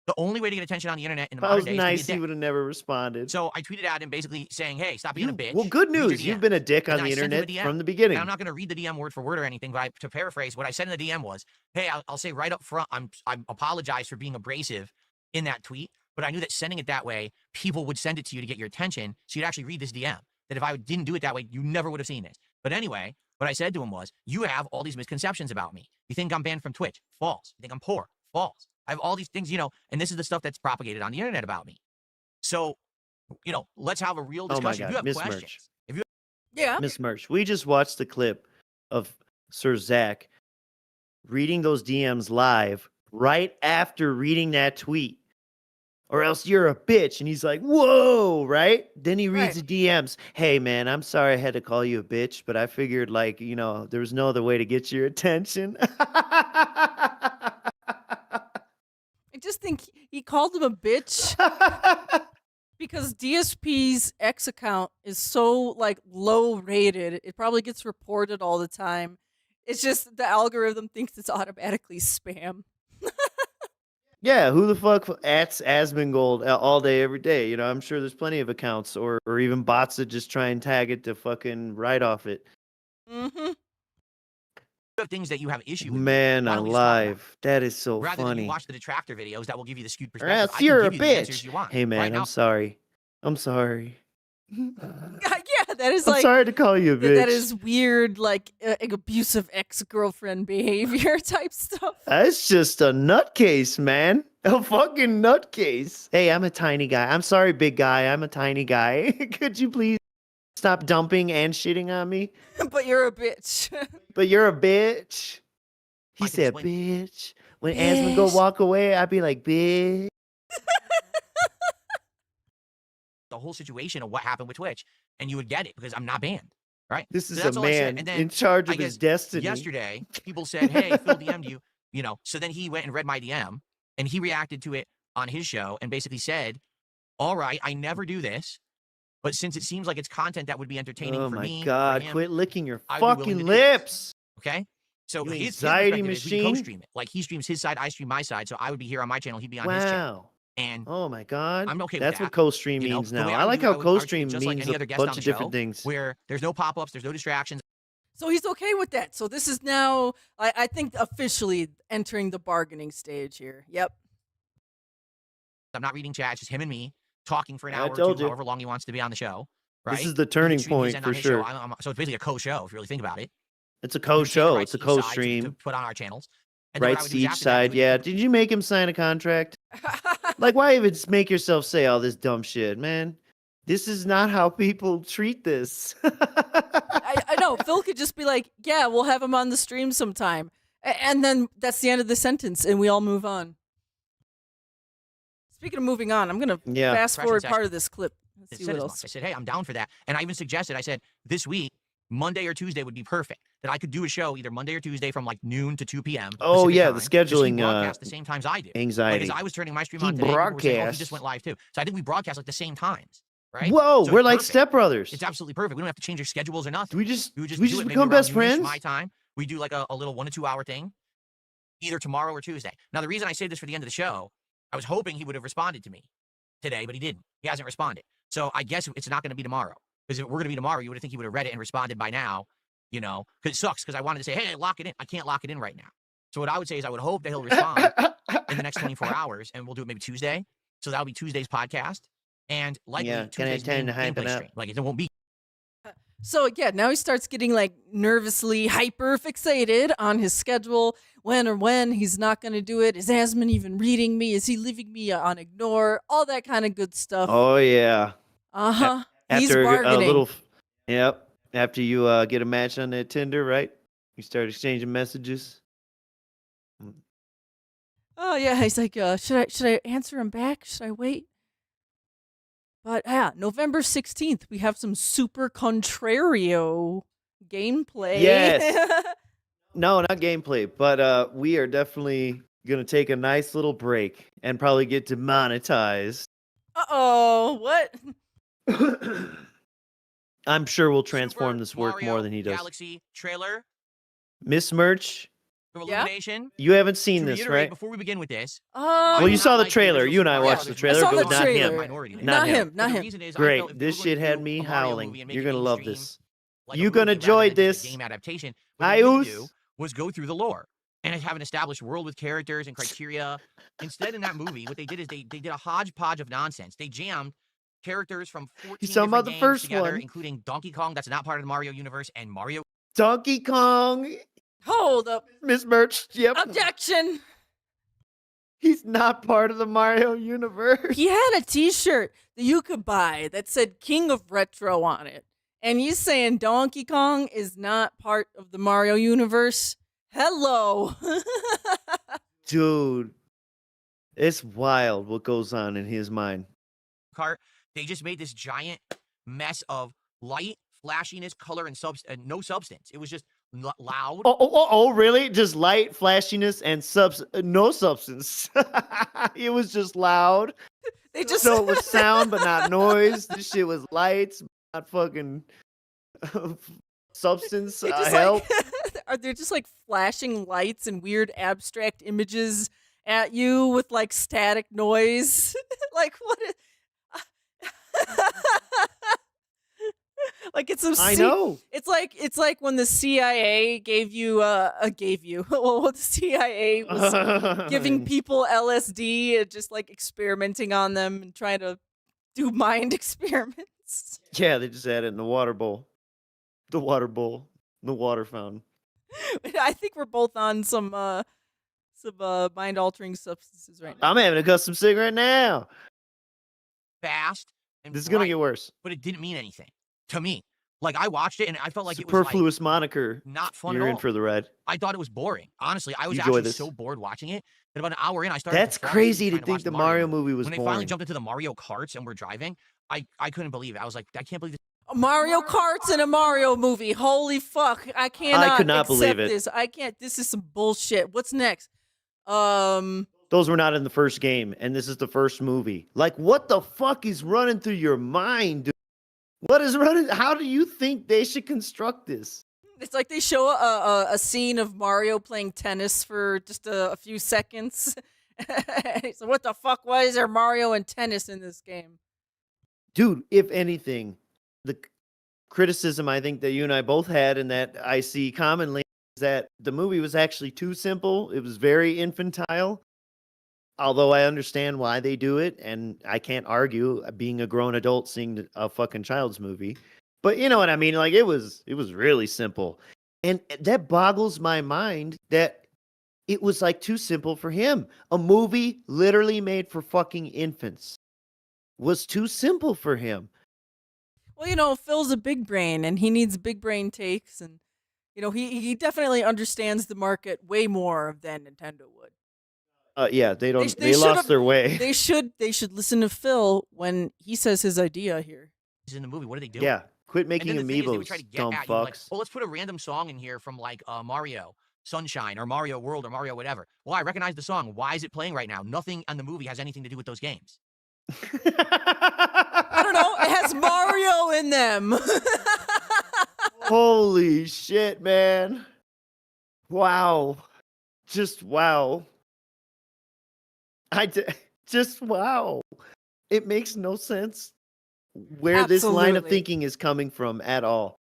The only way to get attention on the internet in the If I modern was day nice, is to be he a dick. would have never responded. So I tweeted at him basically saying, hey, stop being a bitch. Well, good Read your news. You've DM. been a dick And on then the I sent him a internet DM. from the beginning. And I'm not going to read the DM word for word or anything, but to paraphrase, what I said in the DM was, hey, I'll say right up front, I apologize for being abrasive in that tweet, but I knew that sending it that way, people would send it to you to get your attention, so you'd actually read this DM. That if I didn't do it that way, you never would have seen this. But anyway, what I said to him was, you have all these misconceptions about me. You think I'm banned from Twitch? False. You think I'm poor? False. I have all these things, and this is the stuff that's propagated on the internet about me. So, let's have a real discussion. Oh my God, If you have Miss questions. Merch. Yeah. Miss Merch, we just watched the clip of Sir Zach reading those DMs live right after reading that tweet. Or else you're a bitch. And he's like, whoa, right? Then he reads Right. the DMs. Hey, man, I'm sorry I had to call you a bitch, but I figured, there was no other way to get your attention. I just think he called him a bitch because DSP's X account is so low rated. It probably gets reported all the time. It's just the algorithm thinks it's automatically spam. Yeah, who the fuck ats Asmongold all day, every day? I'm sure there's plenty of accounts or even bots that just try and tag it to fucking write off it. Mm-hmm. You have things that you have issue with. Man Why don't we just talk about it? alive. That is so Rather than funny. you watch the detractor videos that will give you the skewed Or perspective. else I can you're a give you the answers bitch. you want. Hey, man, Right I'm now, sorry. I'm sorry. Yeah, that is I'm sorry to call you a bitch. that is weird, abusive ex-girlfriend behavior type stuff. That's just a nutcase, man. A fucking nutcase. Hey, I'm a tiny guy. I'm sorry, big guy. I'm a tiny guy. Could you please stop dumping and shitting on me? But you're a bitch. But you're a bitch. He I can said, explain. bitch. When Asmund go Bitch. walk away, I'd be like, bitch. the whole situation of what happened with Twitch, and you would get it because I'm not banned, right? This So is that's a all I said. man And then in charge I of his guess destiny. yesterday, people said, "Hey, Phil DM'd you," you know. So then he went and read my DM, and he reacted to it on his show and basically said, "All right, I never do this, but since it seems like it's content that would be entertaining Oh for my me, for God! him, Quit licking your I'd be willing to fucking do this." lips. Okay. So You his anxiety perspective is we machine? co-stream it. Like he streams his side, I stream my side. So I would be here on my channel, he'd be on his channel. Wow. And Oh my God. I'm okay with That's that. what co-stream You know, means the now. way I would like do it, how I would treat it co-stream just like means any a other guest on bunch the of different show, things. where there's no pop-ups, there's no distractions. So he's okay with that. So this is now, I think, officially entering the bargaining stage here. Yep. I'm not reading chat. It's just him and me talking for an I hour or told two, you. however long he wants to be on the show. Right? This is the He can turning stream his point end for on his show. sure. So it's basically a co-show if you really think about it. It's a We retain the co-show. rights It's a to each side to co-stream. put on our channels. And then what I Rights would to do is each after that, side. we would- Yeah. Did you make him sign a contract? Like, why even make yourself say all this dumb shit, man? This is not how people treat this. I know. Phil could just be like, yeah, we'll have him on the stream sometime. And then that's the end of the sentence, and we all move on. Speaking of moving on, I'm going to Yeah. fast forward Impression part of this clip. Let's It see said what as else. much. I said, hey, I'm down for that. And I even suggested, I said, this week, Monday or Tuesday would be perfect. That I could do a show either Monday or Tuesday from like noon to 2 p.m. Oh, Pacific yeah, time, the 'cause scheduling, he broadcast the same times I do. anxiety. Like, as I was turning my stream He on today, people were saying, oh, he broadcasts. just went live too. So I think we broadcast like the same times, right? Whoa, So we're it's like perfect. stepbrothers. It's absolutely perfect. We don't have to change our schedules or nothing. Do we just We would do just we do just it maybe become around best noonish friends? my time. We do like a little 1 to 2 hour thing, either tomorrow or Tuesday. Now, the reason I saved this for the end of the show, I was hoping he would have responded to me today, but he didn't. He hasn't responded. So I guess it's not going to be tomorrow. Because if we're going to be tomorrow, you would think he would have read it and responded by now, you know, because it sucks. Because I wanted to say, hey, lock it in. I can't lock it in right now. So what I would say is I would hope that he'll respond in the next 24 hours, and we'll do it maybe Tuesday. So that'll be Tuesday's podcast, and likely Yeah, can I Tuesday's tell you main to hype it gameplay up? stream. Like it won't be. So yeah, now he starts getting like nervously hyper fixated on his schedule. When he's not going to do it. Is Asman even reading me? Is he leaving me on ignore? All that kind of good stuff. Oh yeah. Uh-huh. He's After a bargaining. little, yep. After you get a match on that Tinder, right? You start exchanging messages. Oh yeah, he's like, should I answer him back? Should I wait? But yeah, November 16th, we have some Super Contrario gameplay. Yes. No, not gameplay, but we are definitely gonna take a nice little break and probably get demonetized. Uh-oh, what? I'm sure we'll transform Super this work Mario more than he does. Galaxy trailer Miss Merch, from Yeah? Illumination. you haven't seen To this, reiterate, right? before we begin with this, Oh, Well, you I'm saw not the like trailer. original You and I Super watched Mario the trailer, I saw but the not trailer. him. Minority today. Not him. Not But the him. reason is, I Great. felt if we This were shit gonna had do me a Mario howling. movie and make You're it gonna love mainstream, this. like a You gonna movie rather enjoy than just a this. game adaptation. What they needed to do Ayus. was go through the lore and have an established world with characters and criteria. Instead, in that movie, what they did is they did a hodgepodge of nonsense. They jammed characters from 14 He's talking different about the games first together, one. including Donkey Kong, that's not part of the Mario universe, and Mario. Donkey Kong, Hold up. Miss Merch. Yep. Objection. He's not part of the Mario universe. He had a t-shirt that you could buy that said King of Retro on it. And you saying Donkey Kong is not part of the Mario universe? Hello. Dude, it's wild what goes on in his mind. Kart. They just made this giant mess of light, flashiness, color, and no substance. It was just loud. Oh, really? Just light, flashiness, and no substance. It was just loud. They just So it was sound, but not noise. This shit was lights, not fucking substance. they just Help. are they just like flashing lights and weird abstract images at you with like static noise? Like what is like it's some I know. It's like when the CIA gave you well the CIA was giving people LSD and just like experimenting on them and trying to do mind experiments. Yeah, they just had it in the water bowl. The water bowl. The water fountain. I think we're both on some mind altering substances right now. I'm having a custom cigarette now. Fast and This is gonna bright, get worse. but it didn't mean anything to me. Like, I watched it, and I felt like it was, like, Superfluous moniker. not fun You're at in all. for the ride. I thought it was boring. Honestly, I was You enjoy actually this. so bored watching it that about an hour in, I started That's to fall asleep crazy to trying think watch the Mario movie was When they finally boring. jumped into the Mario Karts and were driving, I couldn't believe it. I was like, I can't believe this. Mario Kart's in a Mario movie. Holy fuck. I cannot could not accept believe it. this. I can't. This is some bullshit. What's next? Those were not in the first game, and this is the first movie. Like, what the fuck is running through your mind, dude? What is running? How do you think they should construct this? It's like they show a scene of Mario playing tennis for just a few seconds. So what the fuck? Why is there Mario and tennis in this game? Dude, if anything, the criticism I think that you and I both had and that I see commonly is that the movie was actually too simple. It was very infantile. Although I understand why they do it, and I can't argue being a grown adult seeing a fucking child's movie. But you know what I mean? Like, it was really simple. And that boggles my mind that it was like too simple for him. A movie literally made for fucking infants was too simple for him. Well, you know, Phil's a big brain, and he needs big brain takes, and you know, he definitely understands the market way more than Nintendo would. Yeah, they don't. They They lost should've- their way. They should listen to Phil when he says his idea here. In the movie, what are they doing? Yeah, quit And making then the thing is, they would amiibos, try to get dumb at you, like, fucks. oh, let's put a random song in here from, like, Mario Sunshine or Mario World or Mario whatever. Well, I recognize the song. Why is it playing right now? Nothing on the movie has anything to do with those games. I don't know. It has Mario in them. Holy shit, man! Wow, just wow. Just wow. It makes no sense where this line of Absolutely. thinking is coming from at all.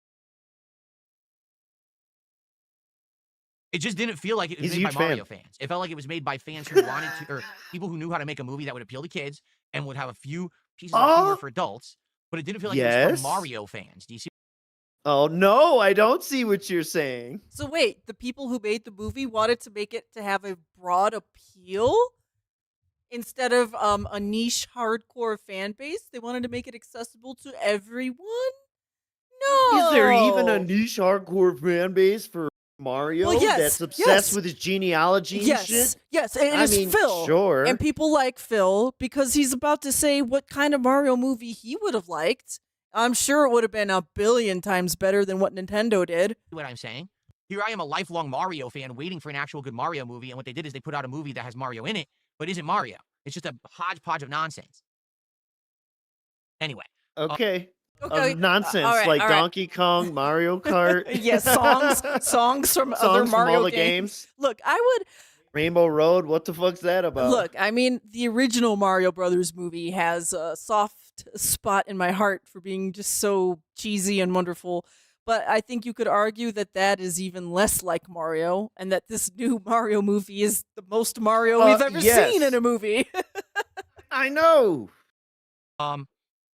It just didn't feel like it was He's a made by huge fan. Mario fans. It felt like it was made by fans who wanted to, or people who knew how to make a movie that would appeal to kids and would have a few pieces of humor Oh! for adults. But it didn't feel like it was Yes. for Mario fans. Do you see? Oh no, I don't see what you're saying. So wait, the people who made the movie wanted to make it to have a broad appeal instead of a niche hardcore fan base. They wanted to make it accessible to everyone. No, Is there even a niche hardcore fan base for Mario Well, yes, that's obsessed yes. with his genealogy and Yes, shit? yes, it I is mean, Phil. sure. And people like Phil because he's about to say what kind of Mario movie he would have liked. I'm sure it would have been a billion times better than what Nintendo did. What I'm saying? Here I am, a lifelong Mario fan, waiting for an actual good Mario movie, and what they did is they put out a movie that has Mario in it, but isn't Mario. It's just a hodgepodge of nonsense. Anyway, Okay. Okay, Of nonsense all right, like all right. Donkey Kong, Mario Kart. Yes, songs from other Songs from Mario all the games. games. Look, I would Rainbow Road. What the fuck's that about? look. I mean, the original Mario Brothers movie has a soft spot in my heart for being just so cheesy and wonderful. But I think you could argue that that is even less like Mario, and that this new Mario movie is the most Mario we've ever yes. seen in a movie. I know.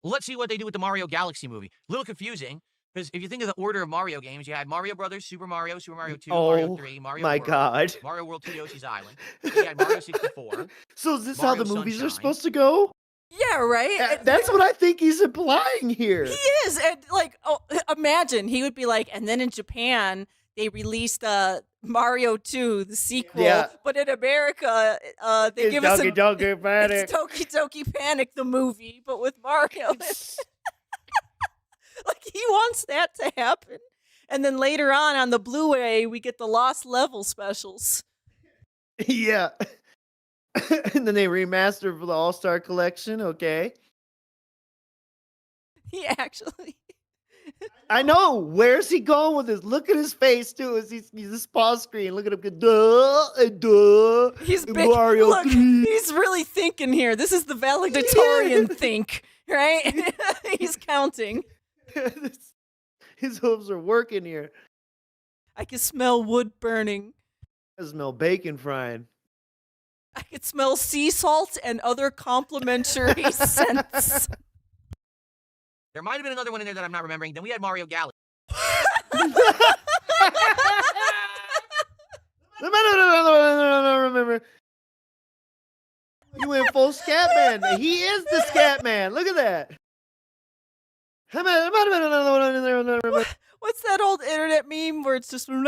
let's see what they do with the Mario Galaxy movie. A little confusing, because if you think of the order of Mario games, you had Mario Brothers, Super Mario 2, Mario Oh, 3, Mario my World, God. Mario World 2 Yoshi's Island. Then you had Mario 64. So is this how the Mario movies are Sunshine. supposed to go? Yeah, right. That's what I think he's implying here. He is, and like, oh, imagine he would be like, and then in Japan they released Mario 2, the sequel, Yeah. but in America they It's give us Donkey Donkey Panic. it's Toki Toki Panic the movie, but with Mario. Like he wants that to happen, and then later on the Blu-ray we get the Lost Level specials. Yeah. And then they remaster for the All-Star Collection, okay. He actually. I know. Where's he going with this? Look at his face too. As he's this pause screen. Look at him go, duh. He's big. Mario Look, 3. he's really thinking here. This is the valedictorian think, right? He's counting. His hooves are working here. I can smell wood burning. I smell bacon frying. I can smell sea salt and other complimentary scents. There might have been another one in there that I'm not remembering. Then we had Mario Galaxy. Remember. You went full scat man. He is the scat man. Look at that. What's that old internet meme where it's just that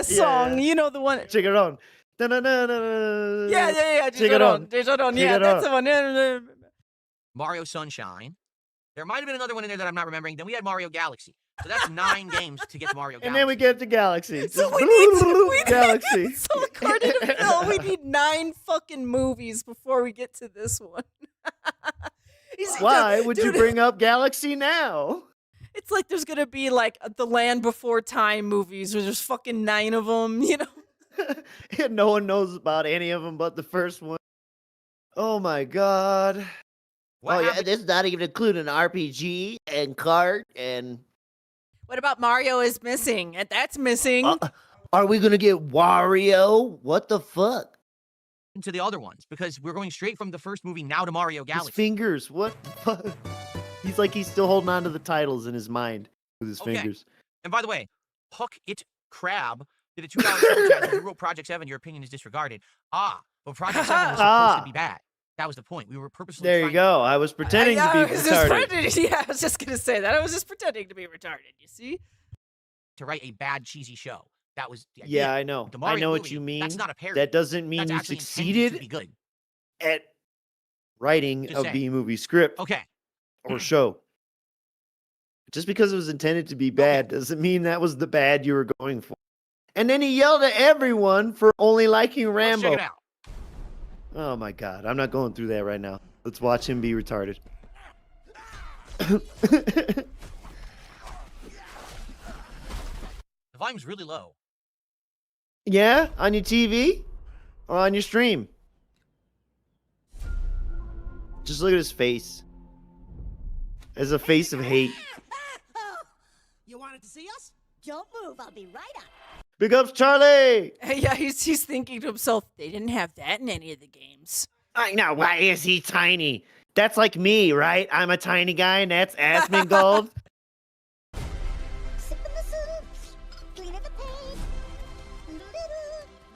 song? You know the one. Check it on. Yeah. Check it on. Yeah, that's the one. Mario Sunshine. There might have been another one in there that I'm not remembering. Then we had Mario Galaxy. So that's 9 games to get to Mario Galaxy. And then we get to Galaxy. So we need Galaxy. So according to Phil, we need 9 fucking movies before we get to this one. Why would you bring up Galaxy now? It's like there's gonna be like the Land Before Time movies where there's fucking 9 of them, you know? And no one knows about any of them but the first one. Oh my god. What happened- this is not even including RPG and kart and... What about Mario is missing? And that's missing. Are we gonna get Wario? What the fuck? to the other ones because we're going straight from the first movie now to Mario Galaxy. His fingers, what the fuck? He's still holding on to the titles in his mind with his fingers. And by the way, Huck It Crab did a $2 super chat. You wrote Project 7, your opinion is disregarded. But Project 7 was supposed to be bad. That was the point. We were purposely There you go. I was pretending to be retarded. Yeah, I was just going to say that. I was just pretending to be retarded, you see? To write a bad, cheesy show. That was the Yeah, idea. I know. The I Mario know what movie, you mean. That's not a parody. That doesn't mean That's you actually intended succeeded to be good. at writing Just a saying. B-movie script Okay. or show. Just because it was intended to be bad doesn't mean that was the bad you were going for. And then he yelled at everyone for only liking Rambo. Let's check it out. Oh my god, I'm not going through that right now. Let's watch him be retarded. The volume's really low. Yeah? On your TV? Or on your stream? Just look at his face. As a face of hate. You wanted to see us? Don't move, I'll be right up. Big ups, Charlie! Yeah, he's thinking to himself, they didn't have that in any of the games. I know, why is he tiny? That's like me, right? I'm a tiny guy and that's Asmongold. Sipping the soups, cleaning the paint.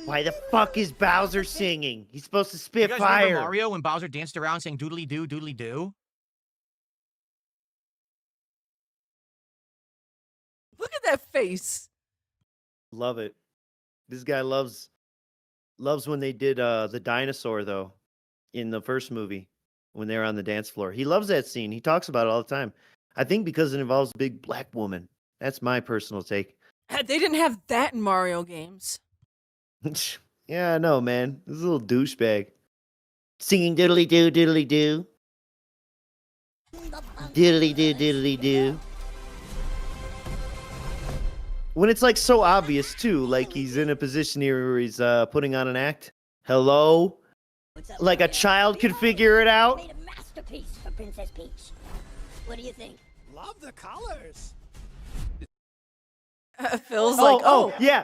Why the fuck is Bowser singing? He's supposed to You spit guys remember fire. Mario when Bowser danced around saying doodly doo, doodly doo? Look at that face. Love it. This guy loves when they did the dinosaur though in the first movie when they were on the dance floor. He loves that scene. He talks about it all the time. I think because it involves a big black woman. That's my personal take. They didn't have that in Mario games. Yeah, I know, man. This is a little douchebag. Singing diddly doo, diddly doo. Diddly doo, diddly doo. When it's like so obvious too, like he's in a position here where he's putting on an act. Hello? Like a child could figure it out? Made a masterpiece for Princess Peach. What do you think? Love the colors. Phil's like, oh. Yeah.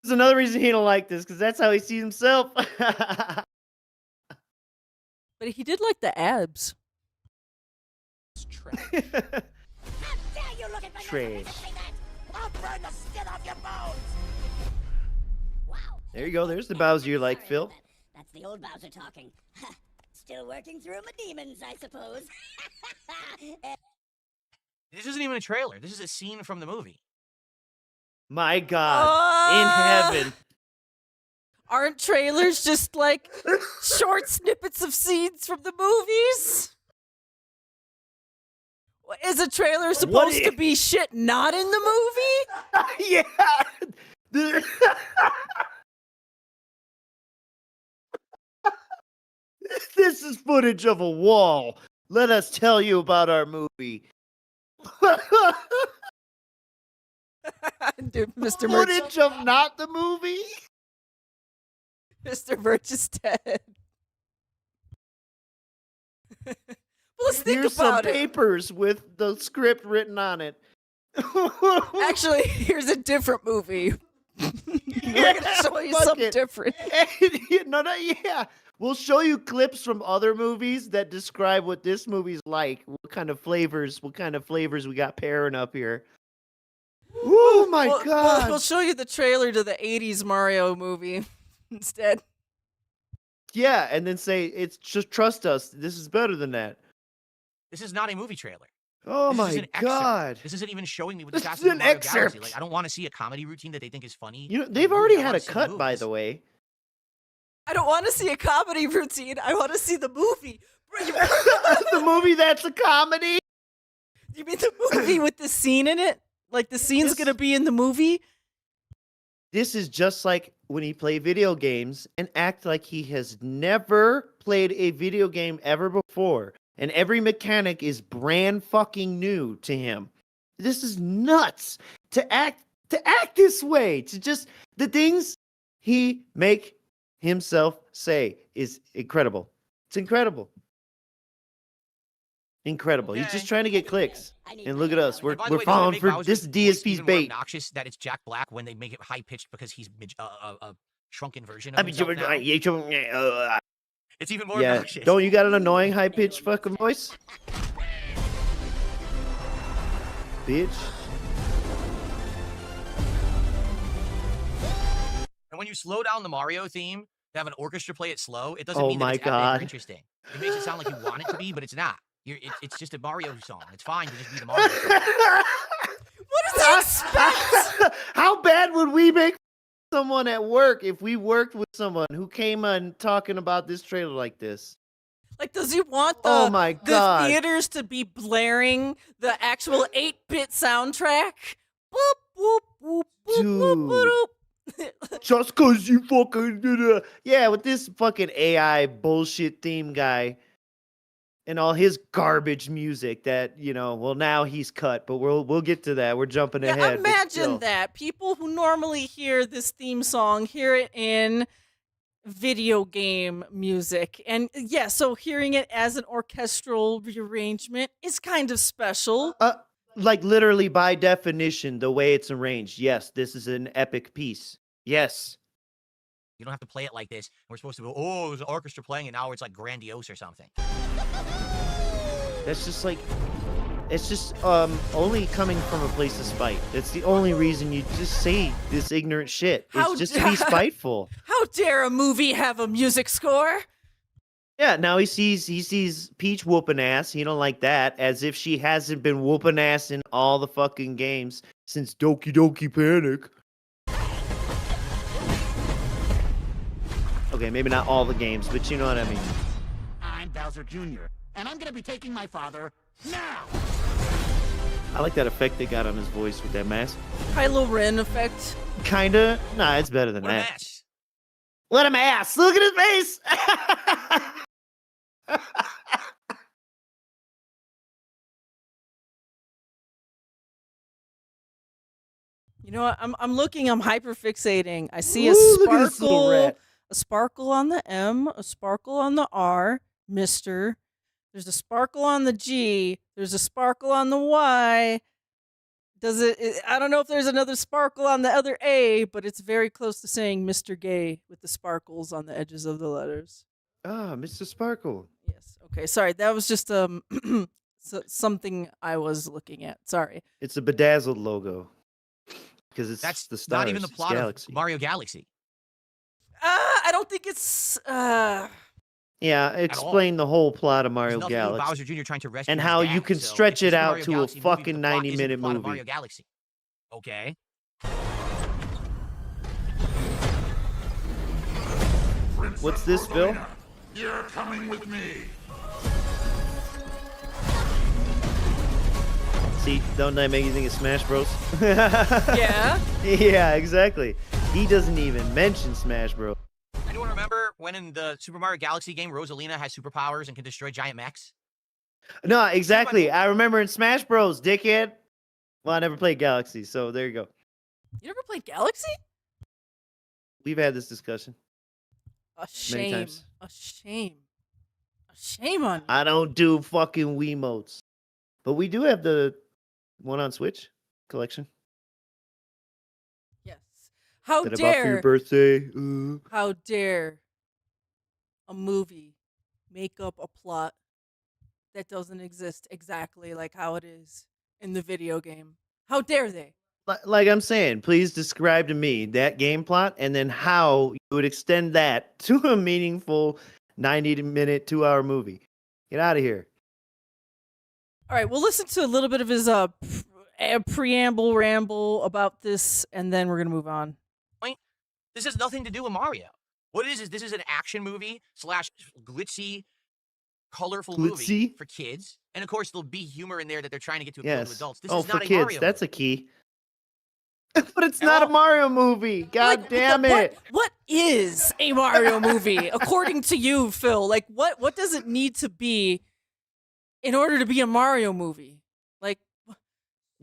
There's another reason he don't like this, because that's how he sees himself. But he did like the abs. How dare you look at my Trash. masterpiece and say that? I'll burn the skin off your bones! Wow. There you go. There's the Bowser you like, Sorry Phil. about that. That's the old Bowser talking. Still working through my demons, I suppose. This isn't even a trailer. This is a scene from the movie. My God. In heaven. Aren't trailers just like short snippets of scenes from the movies? Is a trailer supposed to be shit not in the movie? Yeah. This is footage of a wall. Let us tell you about our movie. Dude, Mr. Merch. Footage of not the movie? Mr. Merch is dead. Well, let's think Here's some about it. papers with the script written on it. Actually, here's a different movie. We're gonna show you fuck something it. different. Yeah. We'll show you clips from other movies that describe what this movie's like. What kind of flavors we got pairing up here. Oh my God. We'll show you the trailer to the 80s Mario movie instead. Yeah, and then say, it's just trust us. This is better than that. This is not a movie trailer. Oh This is my an excerpt. god. This isn't even showing me what This this has is to do an with Mario excerpt. Galaxy. Like, I don't want to see a comedy routine that they think is funny. You know, Like, they've really, already I had wanna a see the cut, by movies. the way. I don't want to see a comedy routine. I want to see the movie. Bro, The movie that's a comedy? you mean the movie with the scene in it? Like the scene's This- gonna be in the movie? This is just like when he play video games and act like he has never played a video game ever before. And every mechanic is brand fucking new to him. This is nuts to act this way. To just the things he make himself say is incredible. It's incredible. Incredible. He's just Okay. trying to get clicks. And look at us. We're And by the way, doesn't it falling make for Bowser's this voice DSP's even more bait. obnoxious that it's Jack Black when they make it high pitched because he's a shrunken version I of mean, himself now. It's even more yeah. obnoxious. Don't you got an annoying high pitched fucking voice? Bitch. And when you slow down the Mario theme to have an orchestra play it slow, it doesn't Oh mean my that it's epic God. or interesting. It makes it sound like you want it to be, but it's not. It's just a Mario song. It's fine to just be the Mario song. What does he expect? How bad would we make someone at work if we worked with someone who came on talking about this trailer like this? Like, does he want Oh my the God. theaters to be blaring the actual 8-bit soundtrack? Boop, boop, boop, boop, boop, boop, boop. Just cause you fucking yeah, with this fucking AI bullshit theme guy and all his garbage music that, you know, well now he's cut, but we'll get to that. We're jumping Yeah, ahead. but imagine still. that. People who normally hear this theme song hear it in video game music. And yeah, so hearing it as an orchestral rearrangement is kind of special. Like literally by definition, the way it's arranged. Yes, this is an epic piece. Yes. You don't have to play it like this. We're supposed to go, oh, there's an orchestra playing, and now it's like grandiose or something. That's just like, it's just only coming from a place of spite. That's the only reason you just say this ignorant shit. How It's just to be spiteful. How dare a movie have a music score? Yeah, now he sees Peach whooping ass. He don't like that, as if she hasn't been whooping ass in all the fucking games since Doki Doki Panic. Okay, maybe not all the games, but you know what I mean. I'm Bowser Jr., and I'm gonna be taking my father now! I like that effect they got on his voice with that mask. Kylo Ren effect. Kinda. Nah, it's better than What a that. mess. Let him ass. Look at his face. You know what? I'm looking, I'm hyperfixating. I see Ooh, a look at this little sparkle, rat. a sparkle on the M, a sparkle on the R, Mr. There's a sparkle on the G, there's a sparkle on the Y. I don't know if there's another sparkle on the other A, but it's very close to saying Mr. Gay with the sparkles on the edges of the letters. Ah, Mr. Sparkle. Yes. Okay, sorry. That was just something I was looking at. Sorry. It's a bedazzled logo. Because it's That's the stars. not even the it's plot Galaxy. of Mario Galaxy. I don't think it's Yeah, explain the whole plot of Mario There's nothing to do with Galaxy. Bowser Jr. trying to rescue And his how dad, you can so stretch if it it's out Mario to a Galaxy movie, but fucking the plot 90 isn't the minute plot of movie. Mario Galaxy. Okay. What's this, Phil? You're coming with me. See, don't that make you think of Smash Bros? yeah. Yeah, exactly. He doesn't even mention Smash Bros. Anyone remember when in the Super Mario Galaxy game, Rosalina has superpowers and can destroy giant mechs? No, exactly. I remember in Smash Bros, dickhead. Well, I never played Galaxy, so there you go. You never played Galaxy? We've had this discussion. A shame. times. A shame. A shame on you. I don't do fucking Wiimotes. But we do have the one on Switch collection. Yes. How That I bought for your dare? birthday. How dare a movie make up a plot that doesn't exist exactly like how it is in the video game? How dare they? Like I'm saying, please describe to me that game plot and then how you would extend that to a meaningful 90-minute, 2-hour movie. Get out of here. All right, we'll listen to a little bit of his preamble ramble about this, and then we're gonna move on. This has nothing to do with Mario. What it is this is an action movie / glitzy, colorful movie for kids, and of course there'll be humor in there that they're trying to get to appeal to adults. This is not for a kids. Mario That's movie. a key. But it's not a Mario movie. God damn it. What is a Mario movie according to you, Phil? Like, what does it need to be in order to be a Mario movie? Like, You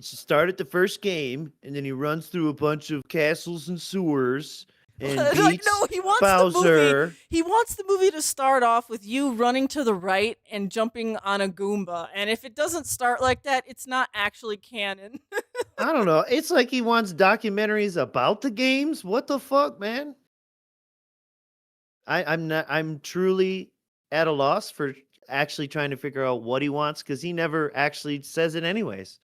should start at the first game, and then he runs through a bunch of castles and sewers. And beats he wants Bowser. the movie. He wants the movie to start off with you running to the right and jumping on a Goomba. And if it doesn't start like that, it's not actually canon. I don't know. It's like he wants documentaries about the games. What the fuck, man? I'm truly at a loss for actually trying to figure out what he wants because he never actually says it anyways.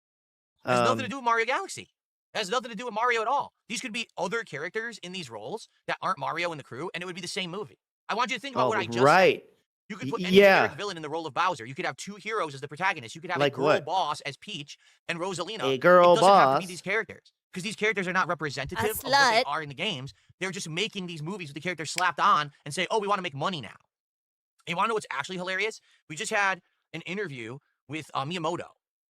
It has nothing to do with Mario Galaxy. It has nothing to do with Mario at all. These could be other characters in these roles that aren't Mario and the crew, and it would be the same movie. I want you to think about what I just said. You could put any generic villain in the role of Bowser. You could have two heroes as the protagonists. You could have a girl boss as Peach and Rosalina. A girl it doesn't boss. have to be these characters because these characters are not representative of what they are in the games. They're just making these movies with the characters slapped on and say, "Oh, we want to make money now." And you want to know what's actually hilarious? We just had an interview with Miyamoto.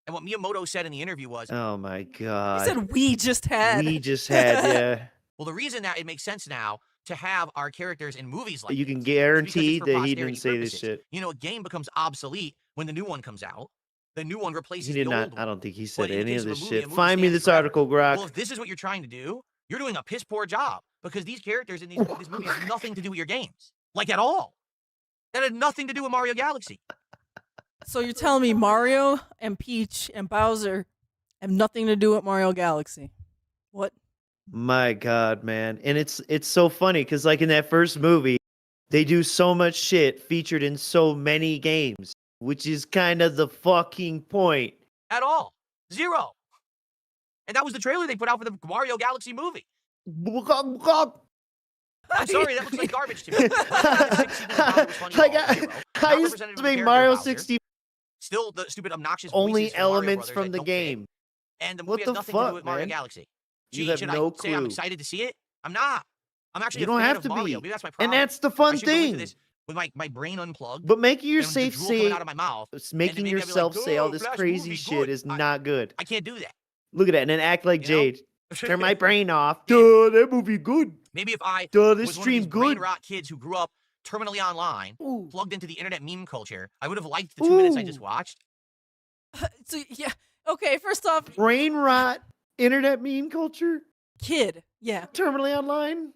And what Miyamoto said in the interview was, "Oh my god!" He said, "We just had." Yeah. Well, the reason that it makes sense now to have our characters in movies like you can guarantee that he didn't say this shit. You know, a game becomes obsolete when the new one comes out. The new one replaces He did the not. old one. I don't think he said But in any the of case this a movie, shit. a movie Find me stands this forever. article, Grok. Well, if this is what you're trying to do, you're doing a piss poor job because these characters in this movie have nothing to do with your games, like at all. That had nothing to do with Mario Galaxy. So you're telling me Mario and Peach and Bowser have nothing to do with Mario Galaxy? What? My god, man. And it's so funny because like in that first movie, they do so much shit featured in so many games, which is kind of the fucking point. At all. Zero. And that was the trailer they put out for the Mario Galaxy movie. I'm sorry, that looks like garbage to me. I used to make Mario 60. Still the stupid obnoxious only elements from from the game. And the movie has nothing to do with Mario Galaxy. Gee, you have should no I clue. say I'm excited to see it? I'm not. I'm actually You don't a fan have of to Mario. be. Maybe that's my problem. And that's the fun I should go into thing. this with my brain unplugged. But making your and safe the drool say, coming out of my mouth, making maybe I'll be yourself like, say all "Oh, this Flash crazy movie, shit good." is not good. I can't do that. Look at that, and then act like You know? Jade. Turn my brain off. Duh, that movie good. Maybe if I Duh, this was one of stream these brain good. rot kids who grew up terminally online, Ooh. plugged into the internet meme culture, I would have liked the 2 minutes I just watched. So yeah. Okay. First off, Brain rot, internet meme culture, kid. Yeah. terminally online.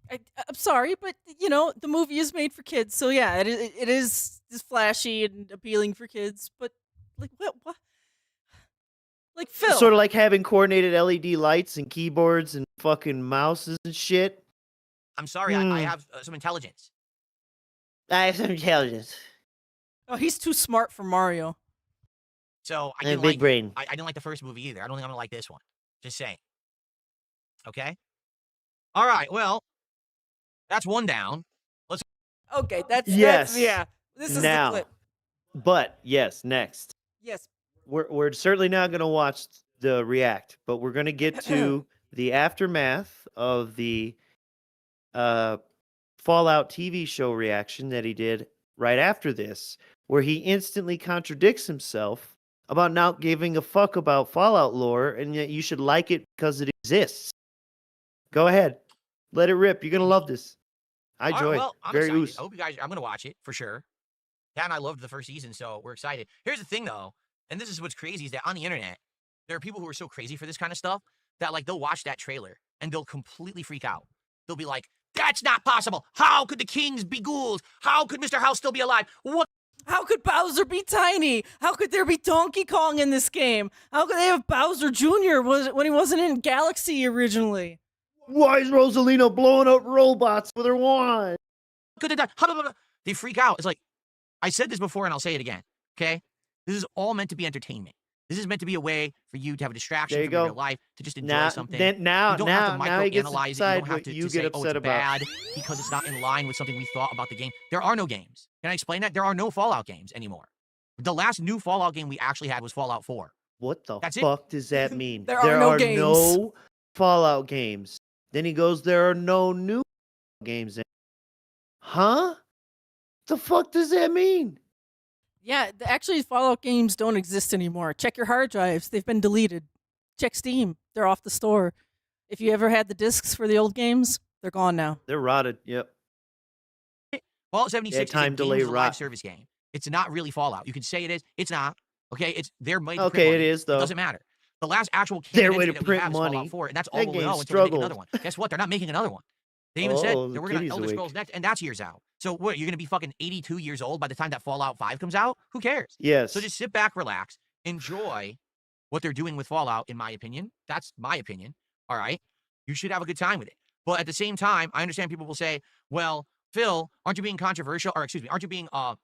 I'm sorry, but you know the movie is made for kids, so yeah, it is flashy and appealing for kids. But like what? Like Phil, Sort of like having coordinated LED lights and keyboards and fucking mouses and shit. I'm sorry, I have some intelligence. I have some intelligence. Oh, he's too smart for Mario. So I And a didn't big like brain. I didn't like the first movie either. I don't think I'm gonna like this one. Just saying. Okay. All right. Well, that's one down. Okay, that's Yes. yeah. This is Now. the clip. But yes, next. Yes. We're certainly not gonna watch the react, but we're gonna get to the aftermath of the Fallout TV show reaction that he did right after this, where he instantly contradicts himself about not giving a fuck about Fallout lore and that you should like it because it exists. Go ahead. Let it rip. You're gonna love this. I All right, enjoy well, I'm Very excited. oos. I hope you guys. I'm gonna watch it for sure. Kat and I loved the first season, so we're excited. Here's the thing, though, and this is what's crazy: is that on the internet, there are people who are so crazy for this kind of stuff that like they'll watch that trailer and they'll completely freak out. They'll be like, "That's not possible! How could the kings be ghouls? How could Mr. House still be alive? What?" How could Bowser be tiny? How could there be Donkey Kong in this game? How could they have Bowser Jr. when he wasn't in Galaxy originally? Why is Rosalina blowing up robots with her wand? Could they die? They freak out. It's like, I said this before and I'll say it again. Okay, this is all meant to be entertainment. This is meant to be a way for you to have a distraction There you from go. your life, to just enjoy Now, something. now You don't have to he gets to microanalyze it. You decide don't have what to you say, get "Oh, upset it's about. bad because it's not in line with something we thought about the game." There are no games. Can I explain that? There are no Fallout games anymore. The last new Fallout game we actually had was Fallout 4. What the That's it. fuck does that mean? There are no games. no Fallout games. Then he goes, there are no new games. Huh? The fuck does that mean? Yeah, actually, Fallout games don't exist anymore. Check your hard drives; they've been deleted. Check Steam; they're off the store. If you ever had the discs for the old games, they're gone now. They're rotted. Yep. Fallout 76 time is a game delay with a live rot. service game. It's not really Fallout. You can say it is. It's not. Okay, it's their money. To Okay, print it money. is, though. It doesn't matter. The last actual Their canon way entry to that we print have is Fallout money. 4, and that's all That we'll game know until they make struggled. another one. Guess what? They're not making another one. They even said Oh, they're working on kitty's Elder awake. Scrolls next, and that's years out. So what? You're gonna be fucking 82 years old by the time that Fallout 5 comes out? Who cares? Yes. So just sit back, relax, enjoy what they're doing with Fallout. In my opinion, that's my opinion. All right, you should have a good time with it. But at the same time, I understand people will say, "Well, Phil, aren't you being controversial? Or excuse me, aren't you being not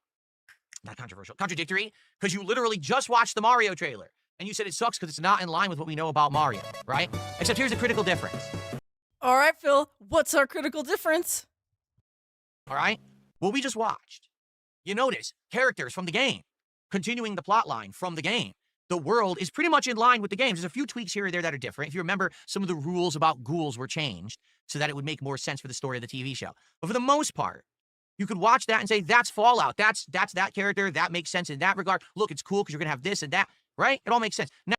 controversial, contradictory? Because you literally just watched the Mario trailer and you said it sucks because it's not in line with what we know about Mario, right? Except here's a critical difference. All right, Phil, what's our critical difference? All right, what we just watched. You notice characters from the game, continuing the plot line from the game. The world is pretty much in line with the games. There's a few tweaks here or there that are different. If you remember, some of the rules about ghouls were changed so that it would make more sense for the story of the TV show. But for the most part, you could watch that and say, that's Fallout. That's that character. That makes sense in that regard. Look, it's cool because you're going to have this and that, right? It all makes sense. Now,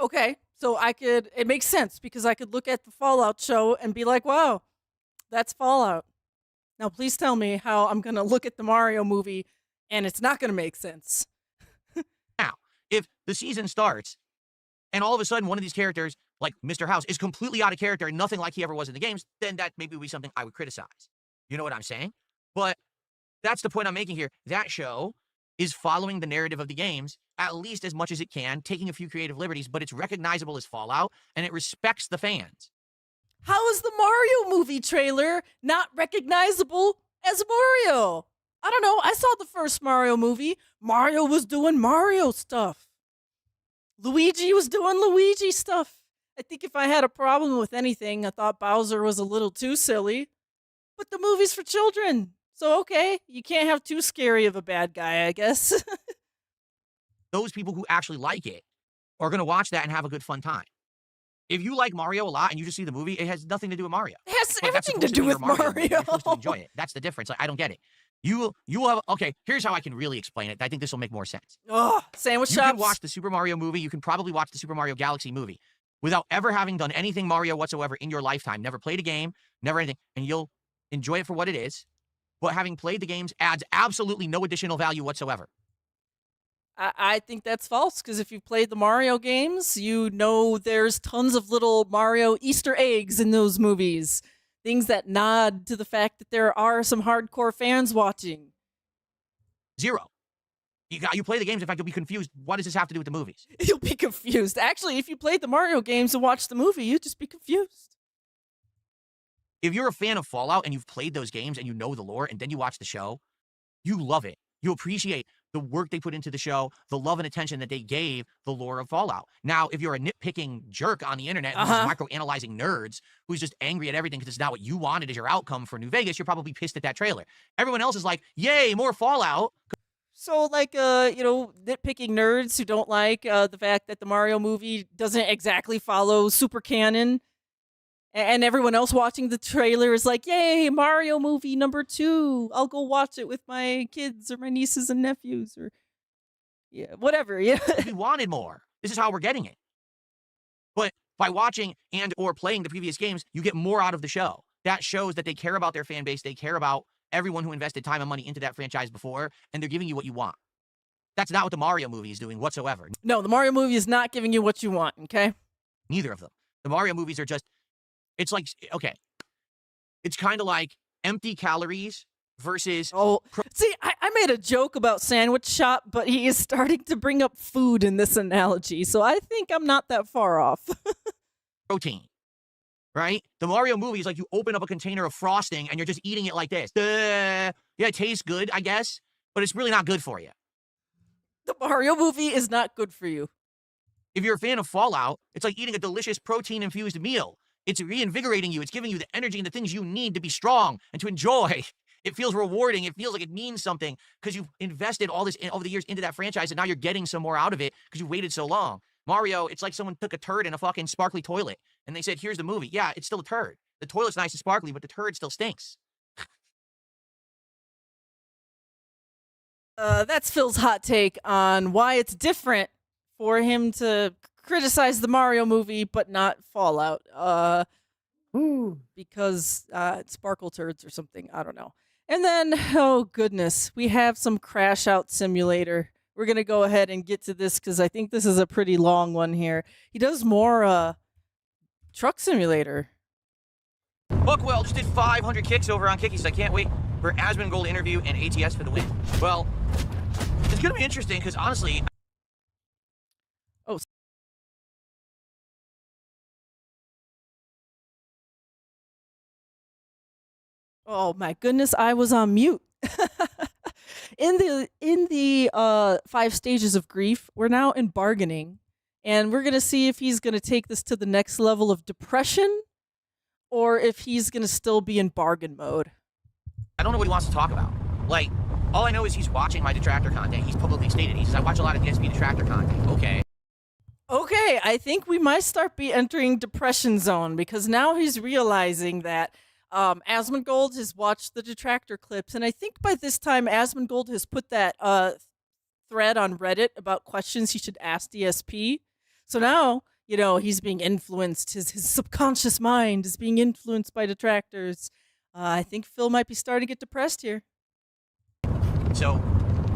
Okay, so it makes sense because I could look at the Fallout show and be like, wow, that's Fallout. Now, please tell me how I'm going to look at the Mario movie and it's not going to make sense. now, if the season starts and all of a sudden one of these characters, like Mr. House, is completely out of character and nothing like he ever was in the games, then that maybe would be something I would criticize. You know what I'm saying? But that's the point I'm making here. That show is following the narrative of the games at least as much as it can, taking a few creative liberties, but it's recognizable as Fallout and it respects the fans. How is the Mario movie trailer not recognizable as Mario? I don't know. I saw the first Mario movie. Mario was doing Mario stuff. Luigi was doing Luigi stuff. I think if I had a problem with anything, I thought Bowser was a little too silly. But the movie's for children. So, okay, you can't have too scary of a bad guy, I guess. Those people who actually like it are going to watch that and have a good fun time. If you like Mario a lot and you just see the movie, it has nothing to do with Mario. It has But that's everything to supposed do be with your movie. You're Mario. supposed to enjoy it. That's the difference. Like, I don't get it. You will have, okay, here's how I can really explain it. I think this will make more sense. Oh, sandwich You shops. can watch the Super Mario movie. You can probably watch the Super Mario Galaxy movie without ever having done anything Mario whatsoever in your lifetime. Never played a game, never anything. And you'll enjoy it for what it is. But having played the games adds absolutely no additional value whatsoever. I think that's false because if you played the Mario games, you know there's tons of little Mario Easter eggs in those movies. Things that nod to the fact that there are some hardcore fans watching. Zero. You play the games, in fact, you'll be confused. What does this have to do with the movies? You'll be confused. Actually, if you played the Mario games and watched the movie, you'd just be confused. If you're a fan of Fallout and you've played those games and you know the lore and then you watch the show, you love it. You appreciate the work they put into the show, the love and attention that they gave the lore of Fallout. Now, if you're a nitpicking jerk on the internet who's microanalyzing nerds, who's just angry at everything because it's not what you wanted as your outcome for New Vegas, you're probably pissed at that trailer. Everyone else is like, yay, more Fallout. So, like, nitpicking nerds who don't like the fact that the Mario movie doesn't exactly follow super canon, and everyone else watching the trailer is like, yay, Mario movie number 2. I'll go watch it with my kids or my nieces and nephews or, yeah, whatever. Yeah. We wanted more. This is how we're getting it. But by watching and or playing the previous games, you get more out of the show. That shows that they care about their fan base. They care about everyone who invested time and money into that franchise before, and they're giving you what you want. That's not what the Mario movie is doing whatsoever. No, the Mario movie is not giving you what you want, okay? Neither of them. The Mario movies are just, it's like, okay, it's kind of like empty calories versus... Oh, see, I made a joke about sandwich shop, but he is starting to bring up food in this analogy, so I think I'm not that far off. protein, right? The Mario movie is like you open up a container of frosting and you're just eating it like this. Yeah, it tastes good, I guess, but it's really not good for you. The Mario movie is not good for you. If you're a fan of Fallout, it's like eating a delicious protein-infused meal. It's reinvigorating you. It's giving you the energy and the things you need to be strong and to enjoy. It feels rewarding. It feels like it means something because you've invested all this over the years into that franchise, and now you're getting some more out of it because you waited so long. Mario, it's like someone took a turd in a fucking sparkly toilet, and they said, here's the movie. Yeah, it's still a turd. The toilet's nice and sparkly, but the turd still stinks. That's Phil's hot take on why it's different for him to criticize the Mario movie but not Fallout. Because it's sparkle turds or something. I don't know. And then, oh goodness, we have some Crash Out Simulator. We're going to go ahead and get to this because I think this is a pretty long one here. He does more Truck Simulator. Buckwell just did 500 kicks over on Kickies. I can't wait for Asmongold interview and ATS for the win. Well, it's going to be interesting because honestly... Oh my goodness, I was on mute. In the 5 stages of grief, we're now in bargaining, and we're gonna see if he's gonna take this to the next level of depression, or if he's gonna still be in bargain mode. I don't know what he wants to talk about. Like, all I know is he's watching my detractor content. He's publicly stated. He says, I watch a lot of DSP detractor content. Okay, I think we might start be entering depression zone because now he's realizing that Asmongold has watched the detractor clips, and I think by this time Asmongold has put that thread on Reddit about questions he should ask DSP. So now, you know, he's being influenced. His subconscious mind is being influenced by detractors. I think Phil might be starting to get depressed here. So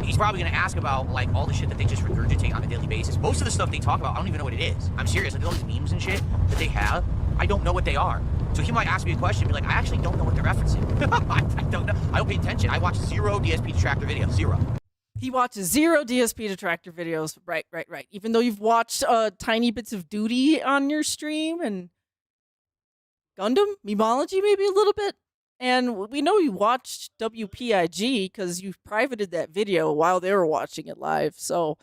he's probably going to ask about, like, all the shit that they just regurgitate on a daily basis. Most of the stuff they talk about, I don't even know what it is. I'm serious. Like, all these memes and shit that they have, I don't know what they are. So he might ask me a question and be like, I actually don't know what they're referencing. I don't know. I don't pay attention. I watch 0 DSP detractor videos. 0. He watches 0 DSP detractor videos. Right. Even though you've watched tiny bits of Duty on your stream and Gundam, Memology maybe a little bit. And we know you watched WPIG because you privated that video while they were watching it live. So,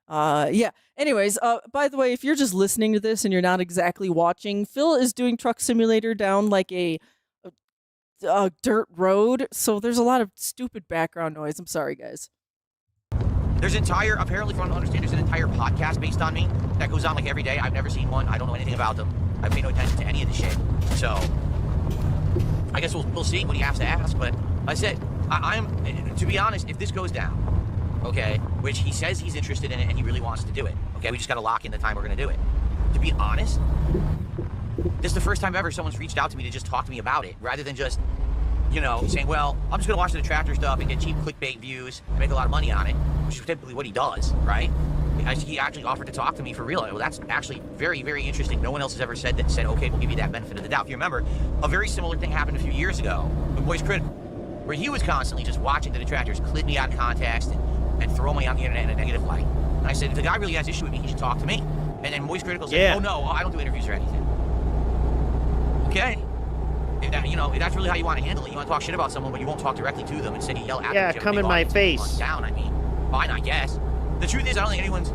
yeah. Anyways, by the way, if you're just listening to this and you're not exactly watching, Phil is doing Truck Simulator down like a dirt road. So there's a lot of stupid background noise. I'm sorry, guys. There's apparently from what I understand, there's an entire podcast based on me that goes on like every day. I've never seen one. I don't know anything about them. I pay no attention to any of the shit. So I guess we'll see what he has to ask. But I said, I'm to be honest, if this goes down, okay, which he says he's interested in it and he really wants to do it, okay, we just got to lock in the time we're going to do it. To be honest, this is the first time ever someone's reached out to me to just talk to me about it, rather than just, you know, saying, well, I'm just going to watch the detractor stuff and get cheap clickbait views and make a lot of money on it, which is typically what he does, right? He actually offered to talk to me for real. Well, that's actually very, very interesting. No one else has ever said, okay, we'll give you that benefit of the doubt. If you remember, a very similar thing happened a few years ago with Voice Critical, where he was constantly just watching the detractors clip me out of context and throw me on the internet in a negative light. And I said, if the guy really has issue with me, he should talk to me. And then Voice Critical said, oh no, I don't do interviews or anything. Okay. If that, you know, if that's really how you want to handle it. You want to talk shit about someone, but you won't talk directly to them. Instead, you yell at them. Yeah, come in my face. Down, I mean, fine, I guess. The truth is, I don't think anyone's,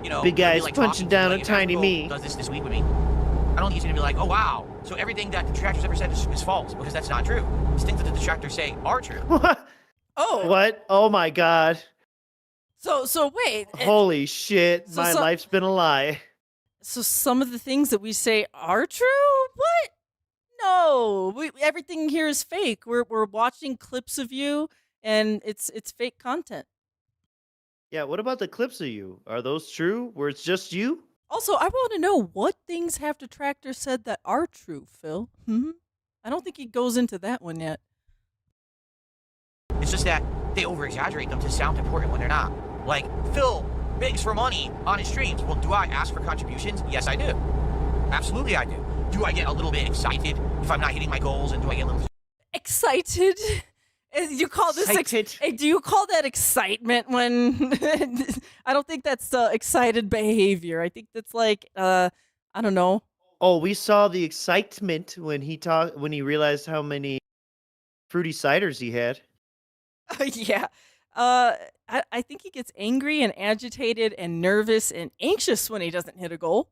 you know, big guys really, like, punching down like, a tiny me. Does this week with me? I don't think he's gonna be like, oh wow, so everything that the detractors ever said is false, because that's not true. These things that the detractors say are true. Oh. What? Oh my god. So wait. Holy shit, my life's been a lie. So some of the things that we say are true? What? No, everything here is fake. We're watching clips of you, and it's fake content. Yeah, what about the clips of you? Are those true? Where it's just you? Also, I want to know what things have detractors said that are true, Phil. I don't think he goes into that one yet. It's just that they over-exaggerate them to sound important when they're not. Like, Phil begs for money on his streams. Well, do I ask for contributions? Yes, I do. Absolutely, I do. Do I get a little bit excited if I'm not hitting my goals, and do I get a little excited? You call this do you call that excitement when I don't think that's excited behavior. I think that's like I don't know. Oh, we saw the excitement when he realized how many fruity ciders he had. Yeah. I think he gets angry and agitated and nervous and anxious when he doesn't hit a goal.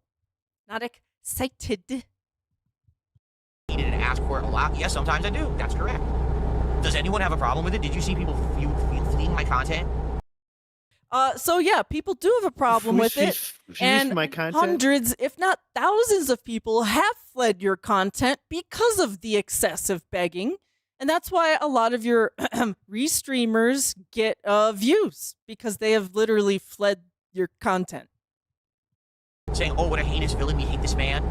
Not excited. And ask for it a lot. Yes, sometimes I do. That's correct. Does anyone have a problem with it? Did you see people fleeing my content? So yeah, people do have a problem with it, and my content? hundreds, if not thousands of people have fled your content because of the excessive begging. And that's why a lot of your restreamers get views, because they have literally fled your content. Saying, oh, what a heinous villain, we hate this man.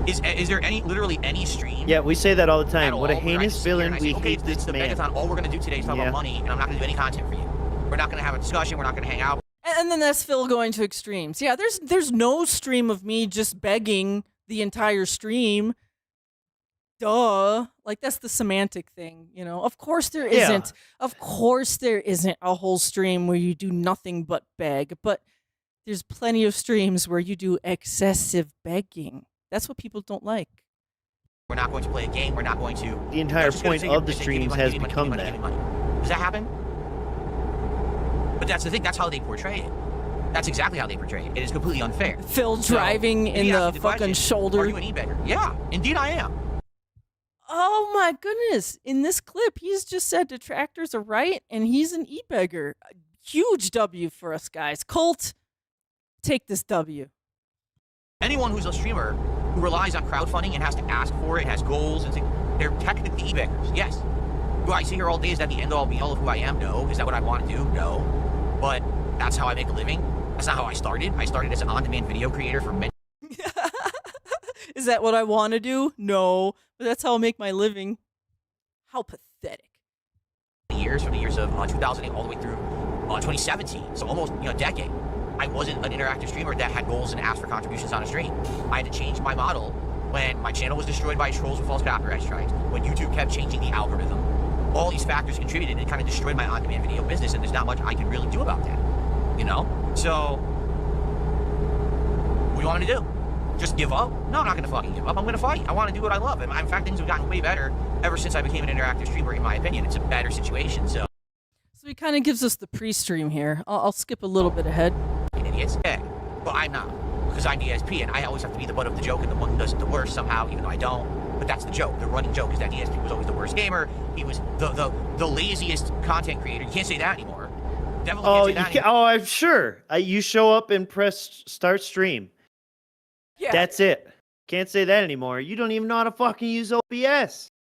Is there literally any stream? Yeah, we say that all the time. What a where I heinous sit here villain, and I say, we okay, hate this it's the man. begathon. All we're going to do today is talk about money, and I'm not going to do any content for you. We're not going to have a discussion. We're not going to hang out. And then that's Phil going to extremes. Yeah, there's no stream of me just begging the entire stream. Duh. Like, that's the semantic thing, you know? Of course there isn't. Of course there isn't a whole stream where you do nothing but beg. But there's plenty of streams where you do excessive begging. That's what people don't like. We're not going to play a game. We're not going to... The entire point of the streams has become that. Does that happen? But that's the thing. That's how they portray it. That's exactly how they portray it. It is completely unfair. Phil driving in the fucking shoulder. Are you an e-beggar? Yeah, indeed I am. Oh my goodness. In this clip, he's just said detractors are right, and he's an e-beggar. Huge W for us guys. Colt, take this W. Anyone who's a streamer who relies on crowdfunding and has to ask for it, has goals and things, they're technically e-beggars. Yes. Do I sit here all day? Is that the end-all be-all of who I am? No. Is that what I want to do? No. But that's how I make a living. That's not how I started. I started as an on-demand video creator for many... Is that what I want to do? No. But that's how I'll make my living. How pathetic. years, from the years of 2008 all the way through 2017. So almost, a decade. I wasn't an interactive streamer that had goals and asked for contributions on a stream. I had to change my model when my channel was destroyed by trolls with false copyright strikes, when YouTube kept changing the algorithm. All these factors contributed and kind of destroyed my on-demand video business, and there's not much I can really do about that, So, what do you want me to do? Just give up? No, I'm not going to fucking give up. I'm going to fight. I want to do what I love. And in fact, things have gotten way better ever since I became an interactive streamer, in my opinion. It's a better situation, so he kind of gives us the pre-stream here. I'll skip a little bit ahead. Idiots. Yeah, but I'm not, because I'm DSP, and I always have to be the butt of the joke and the one who does it the worst somehow, even though I don't. But that's the joke. The running joke is that DSP was always the worst gamer. He was the laziest content creator. You can't say that anymore. Definitely can't say that anymore. I'm sure. You show up and press start stream. Yeah. That's it. Can't say that anymore. You don't even know how to fucking use OBS.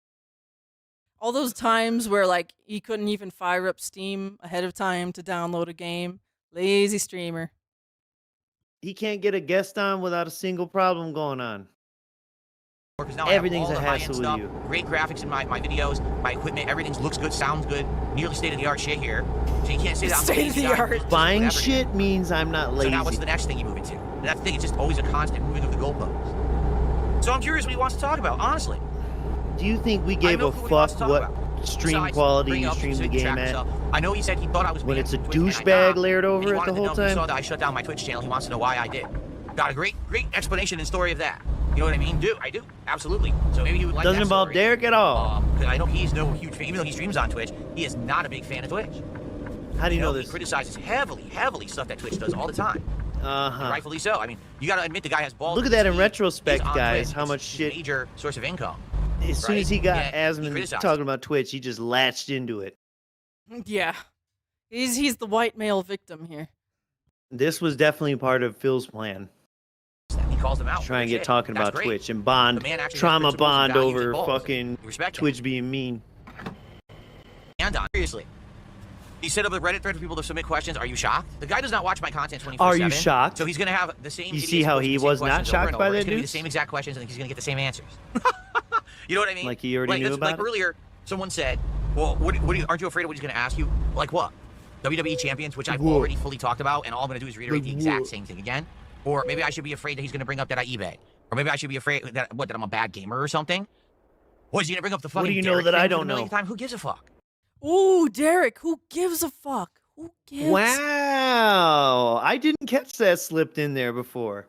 All those times where, he couldn't even fire up Steam ahead of time to download a game. Lazy streamer. He can't get a guest on without a single problem going on. Now everything's a hassle with you. Great graphics in my videos, my equipment, everything looks good, sounds good, nearly state-of-the-art shit here. So you can't say that I'm state-of-the-art. Buying shit means I'm not lazy. So now what's the next thing you move into? And that's the thing, it's just always a constant moving of the goalposts. So I'm curious what he wants to talk about, honestly. Do you think we gave a fuck what stream quality you stream the game at? I know he said he thought I was when it's a douchebag layered over it the whole time. He saw that I shut down my Twitch channel. He wants to know why I did. Got a great explanation and story of that. You know what I mean? I do. Absolutely. So maybe you would like Doesn't that involve story. Derek at all. Because I know he's no huge fan. Even though he streams on Twitch, he is not a big fan of Twitch. How do you know this? He criticizes heavily stuff that Twitch does all the time. Uh-huh. Rightfully so. I mean, you got to admit the guy has balls. Look at that in retrospect, guys. How much shit. Major source of income. As soon as he got Asmund talking about Twitch, he just latched into it. Yeah. He's the white male victim here. This was definitely part of Phil's plan. He calls them out. Try and get talking about great. Twitch and trauma bond over fucking Twitch being mean. And seriously. He set up a Reddit thread for people to submit questions. Are you shocked? The guy does not watch my content 24/7. Are you shocked? So he's going to have the same. You see how he was not shocked by that, It's going to be dude? the same exact questions, and he's going to get the same answers. You know what I mean? Like he already knew about it? Earlier, someone said, well, aren't you afraid of what he's going to ask you? Like what? WWE champions, which I've already fully talked about, and all I'm going to do is reiterate the exact same thing again? Or maybe I should be afraid that he's going to bring up that I eBay. Or maybe I should be afraid that I'm a bad gamer or something? What, is he going to bring up the fucking What do you know Derek that I thing don't know? Time? Who gives a fuck? Ooh, Derek, who gives a fuck? Who gives? Wow. I didn't catch that slipped in there before.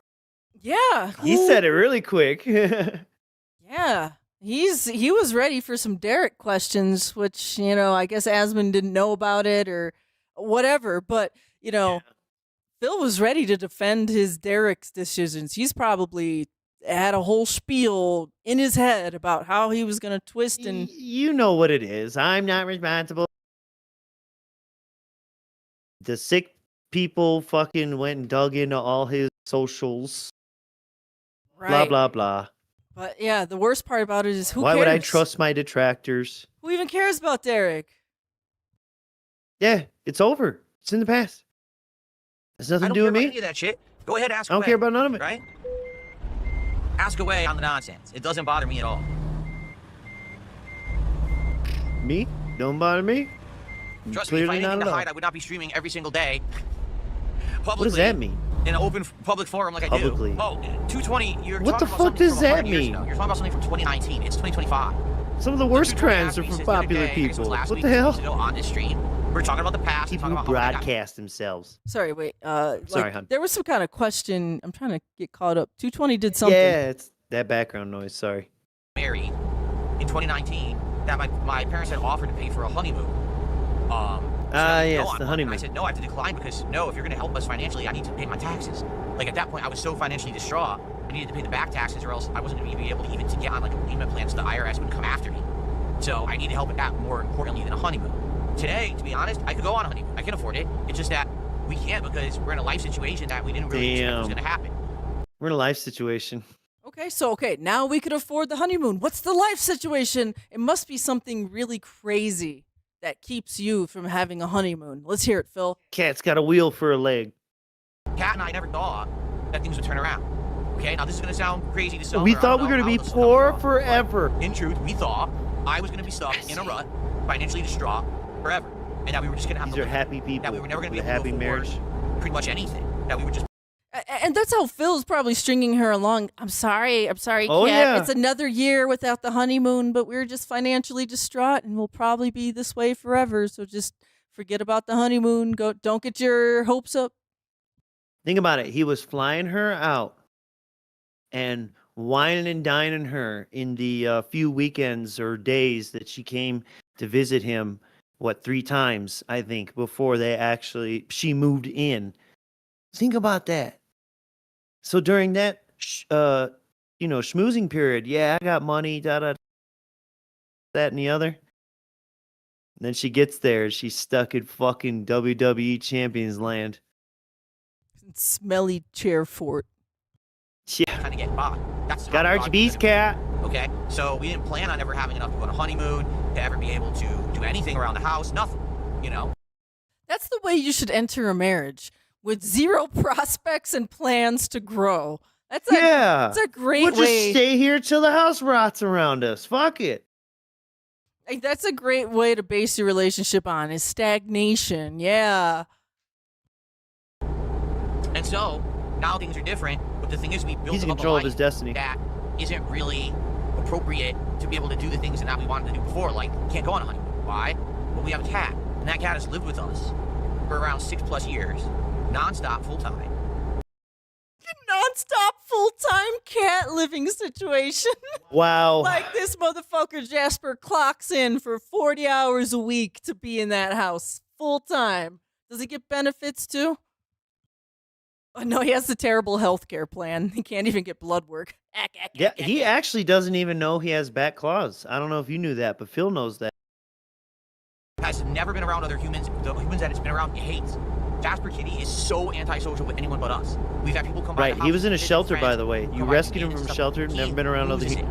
Yeah. He said it really quick. Yeah. He was ready for some Derek questions, which, I guess Asmund didn't know about it or whatever. But, Phil was ready to defend his Derek's decisions. He's probably had a whole spiel in his head about how he was going to twist and You know what it is. I'm not responsible. The sick people fucking went and dug into all his socials. Blah, right. blah, blah. But yeah, the worst part about it is who Why cares? would I trust my detractors? Who even cares about Derek? Yeah, it's over. It's in the past. Has nothing I to don't do care with about me. any of that shit. Go ahead, ask I don't away. care about none of it. Right? Ask away on the nonsense. It doesn't bother me at all. Me? Don't bother me. Trust me, if I Clearly had not anything at to all. hide, I would not be streaming every single day. Publicly, What does that mean? in an open public forum like Publicly. I do. Oh, 220, you're What talking the about fuck something does from that 100 years mean? ago. You're talking about something from 2019. It's 2025. Some of the worst 220 crimes are asked me, from says, the other popular day, I guess it was people. last What week, the 2 hell? weeks ago on this stream. We're talking about the past. People We're who talking about how I got broadcast themselves. Sorry, wait. Sorry, hon. There was some kind of question. I'm trying to get caught up. 220 did something. Yeah, it's that background noise. Sorry. married in 2019 that my parents had offered to pay for a honeymoon. Yes, on the one. honeymoon. And I said, no, I have to decline because, no, if you're going to help us financially, I need to pay my taxes. Like, at that point, I was so financially distraught, I needed to pay the back taxes or else I wasn't going to be able to even to get on, like, a payment plan so the IRS would come after me. So I need help with that more importantly than a honeymoon. Today, to be honest, I could go on a honeymoon. I can afford it. It's just that we can't because we're in a life situation that we didn't really expect was going to happen. We're in a life situation. Okay, now we could afford the honeymoon. What's the life situation? It must be something really crazy that keeps you from having a honeymoon. Let's hear it, Phil. Cat's got a wheel for a leg. Kat and I never thought that things would turn around. Okay, now this is going to sound crazy to some. We thought we were going to be poor forever. In truth, we thought I was going to be stuck in a rut, financially distraught forever, and that we were just going to have These to are live. happy people. That we were never going to be with a able to happy afford marriage. pretty much anything. That we were just. And that's how Phil's probably stringing her along. I'm sorry, Oh, Kat. yeah. It's another year without the honeymoon, but we're just financially distraught and we'll probably be this way forever. So just forget about the honeymoon. Don't get your hopes up. Think about it. He was flying her out and whining and dining her in the few weekends or days that she came to visit him. 3 times, I think, before she moved in. Think about that. So during that, schmoozing period, yeah, I got money, that and the other. And then she gets there, she's stuck in fucking WWE Champions Land. Smelly chair fort. Yeah. Trying to get by. That's Got how RGB's cat. Okay, so we didn't plan on ever having enough to go on a honeymoon, to ever be able to do anything around the house, nothing, you know? That's the way you should enter a marriage, with zero prospects and plans to grow. That's a great We'll way. just stay here till the house rots around us. Fuck it. Like, that's a great way to base your relationship on, is stagnation. Yeah. And so, now things are different, but the thing is we built He's in up a control of life his destiny. that isn't really appropriate to be able to do the things that we wanted to do before, like, can't go on a honeymoon. Why? Well, we have a cat, and that cat has lived with us for around 6+ years, non-stop, full-time. Non-stop full-time cat living situation. Wow. Like this motherfucker Jasper clocks in for 40 hours a week to be in that house full-time. Does he get benefits too? Oh, no, he has the terrible healthcare plan. He can't even get blood work. Yeah, he actually doesn't even know he has back claws. I don't know if you knew that, but Phil knows that. Has never been around other humans. The humans that it's been around, he hates. Jasper Kitty is so antisocial with anyone but us. We've had people come by Right, the he house, was in a visit shelter, friends, by the way. You come by rescued him and from a stuff. shelter, He never been around other loses it.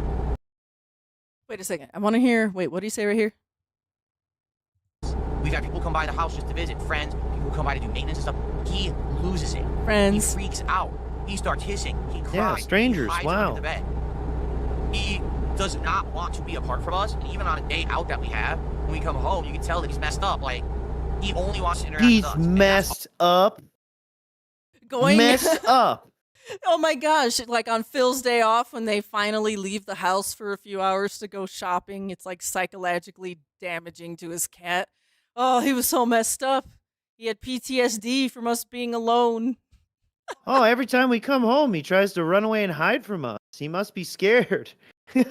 Wait a second. I want to hear. Wait, what do you say right here? We've had people come by the house just to visit, friends, people come by to do maintenance and stuff. He loses it. Friends. He freaks out. He starts hissing. He cries. Yeah, strangers, He hides wow. under the bed. He does not want to be apart from us. And even on a day out that we have, when we come home, you can tell that he's messed up. Like, he only wants to interact He's with us. And that's messed up. Messed up. Oh my gosh, like on Phil's day off when they finally leave the house for a few hours to go shopping, it's like psychologically damaging to his cat. Oh, he was so messed up. He had PTSD from us being alone. Oh, every time we come home, he tries to run away and hide from us. He must be scared. He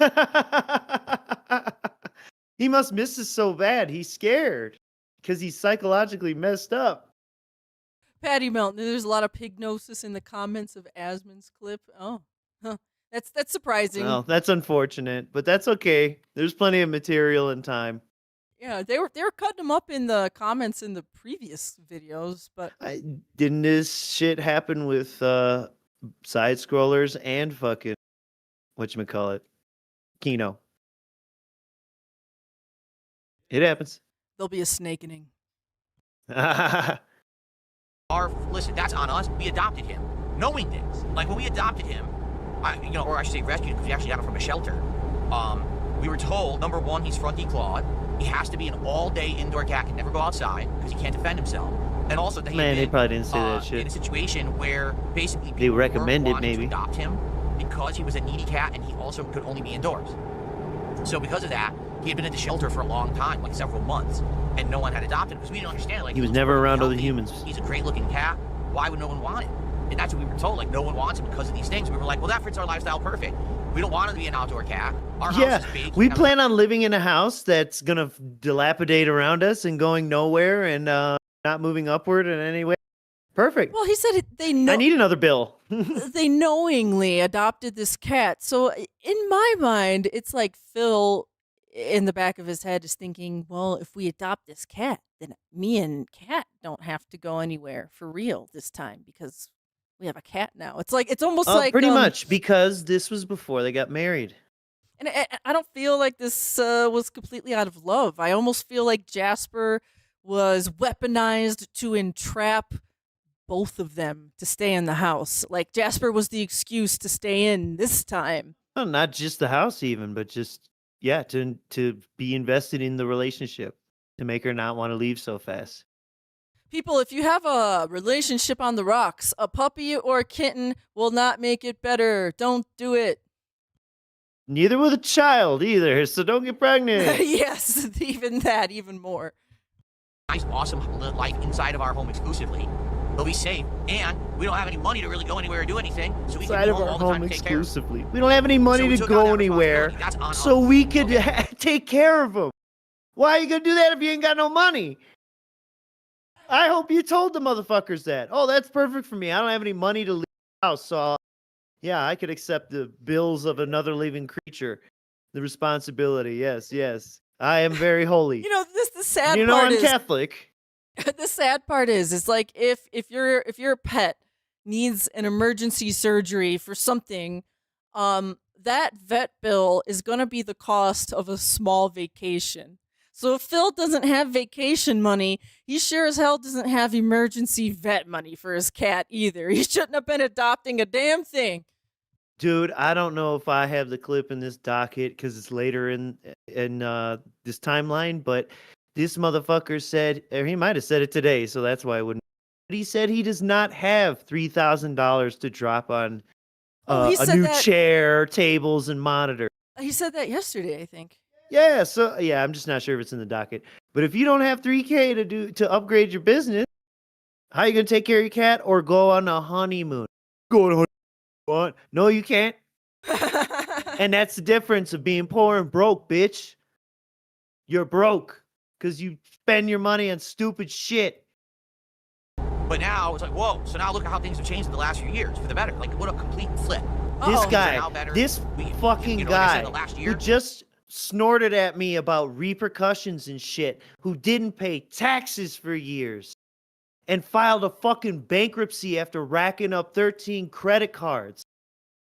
must miss us so bad. He's scared because he's psychologically messed up. Patty Melton, there's a lot of pignosis in the comments of Asmon's clip. Oh, huh. That's surprising. Well, that's unfortunate, but that's okay. There's plenty of material and time. Yeah, they were cutting them up in the comments in the previous videos, but Didn't this shit happen with side scrollers and fucking whatchamacallit? Kino. It happens. there'll be a snakening. Listen, that's on us. We adopted him, knowing this. Like when we adopted him, or I should say rescued him because we actually got him from a shelter. We were told, number one, he's front declawed. He has to be an all-day indoor cat, can never go outside because he can't defend himself. And also that they probably didn't say that shit. In a situation where basically They people recommended weren't wanting maybe. to adopt him because he was a needy cat and he also could only be indoors. So because of that, he had been at the shelter for a long time, like several months, and no one had adopted him because we didn't understand. Like He was looks never perfectly around other healthy. humans. He's a great-looking cat. Why would no one want him? And that's what we were told. Like no one wants him because of these things. We were like, well, that fits our lifestyle perfect. We don't want him to be an outdoor cat. Our Yeah, house is big. we plan on living in a house that's gonna dilapidate around us and going nowhere and not moving upward in any way. Perfect. Well, he said they know I need another bill. they knowingly adopted this cat. So in my mind, it's like Phil in the back of his head is thinking, well, if we adopt this cat, then me and Cat don't have to go anywhere for real this time because we have a cat now. It's like it's almost like Pretty much because this was before they got married. And I don't feel like this was completely out of love. I almost feel like Jasper was weaponized to entrap both of them to stay in the house. Like Jasper was the excuse to stay in this time. Well, not just the house even, but just to be invested in the relationship, to make her not want to leave so fast. People, if you have a relationship on the rocks, a puppy or a kitten will not make it better. Don't do it. Neither with a child either, so don't get pregnant. Yes, even that, even more. Nice, awesome life inside of our home exclusively. They'll be safe, and we don't have any money to really go anywhere or do anything, so we Inside can of be home our all the time home to take care of them. exclusively. We don't have any money So we to took on go that anywhere, responsibility. That's on so us. we could Okay. take care of them. Why are you gonna do that if you ain't got no money? I hope you told the motherfuckers that. Oh, that's perfect for me. I don't have any money to leave the house, so yeah, I could accept the bills of another living creature. The responsibility, yes. I am very holy. You know, the sad You know part I'm is Catholic. the sad part is it's like if your pet needs an emergency surgery for something, that vet bill is going to be the cost of a small vacation. So if Phil doesn't have vacation money, he sure as hell doesn't have emergency vet money for his cat either. He shouldn't have been adopting a damn thing. Dude, I don't know if I have the clip in this docket because it's later in this timeline, but this motherfucker said, or he might have said it today, so that's why I wouldn't. But he said he does not have $3,000 to drop on He a said new that- chair, tables, and monitor. He said that yesterday, I think. Yeah, so yeah, I'm just not sure if it's in the docket. But if you don't have $3K to upgrade your business, how are you gonna take care of your cat or go on a honeymoon? Go on a honeymoon. What? No, you can't. And that's the difference of being poor and broke, bitch. You're broke because you spend your money on stupid shit. But now it's like, whoa, so now look at how things have changed in the last few years for the better. Like, what a complete flip. This Uh-oh. guy, Now better. this fucking like I said, guy the last who year. just snorted at me about repercussions and shit, who didn't pay taxes for years and filed a fucking bankruptcy after racking up 13 credit cards.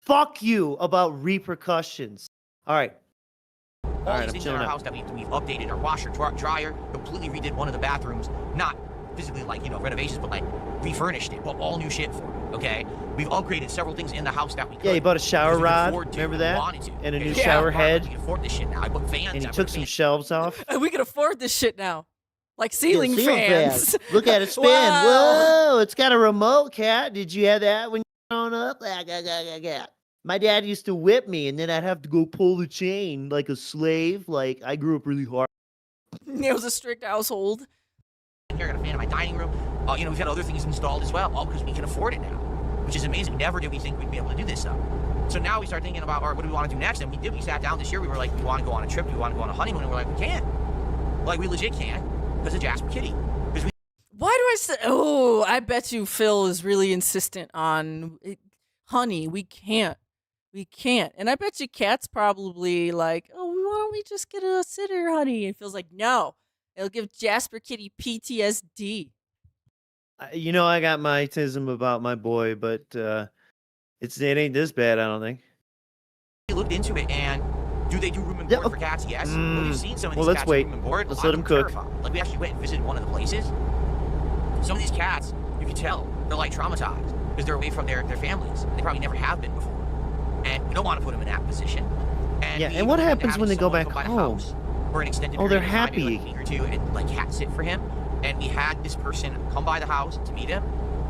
Fuck you about repercussions. All right. All right, these I'm things in chilling our out. house that we've updated, our washer, dryer, completely redid one of the bathrooms, not physically like, renovations, but like refurnished it, but all new shit for it, okay? We've upgraded several things in the house that we could. Yeah, he bought a shower because we could rod, afford to, remember we that? wanted to, And a okay? new So shower we head. can afford this shit now. I put fans. And he I took put some fans. shelves off. We can afford this shit now. Like ceiling fans. Look at it spin. Wow. Whoa, it's got a remote, cat. Did you have that when you were growing up? My dad used to whip me, and then I'd have to go pull the chain like a slave. Like, I grew up really hard. It was a strict household. Here, I got a fan in my dining room. We've got other things installed as well, all because we can afford it now, which is amazing. Never did we think we'd be able to do this stuff. So now we start thinking about, all right, what do we want to do next? And we did. We sat down this year. We were like, we want to go on a trip. We want to go on a honeymoon. And we're like, we can't. Like, we legit can't because of Jasper Kitty. Because we Why do I say? Oh, I bet you Phil is really insistent on honey. We can't. We can't. And I bet you Cat's probably like, oh, why don't we just get a sitter, honey? And feels like, no, it'll give Jasper Kitty PTSD. You know, I got my tism about my boy, but it ain't this bad, I don't think. We looked into it, and do they do room and board for cats? Yes. But we've seen some of these let's cats wait. room and board. Let's A lot let of them them cook. terrified. Like, we actually went and visited one of the places. Some of these cats, you can tell, they're like traumatized because they're away from their families. They probably never have been before. And we don't want to put them in that position. And what happens when they go back home? For an extended Oh, they're period of time, happy. maybe like a week or two, and like cat sit for him. And we had this person come by the house to meet him.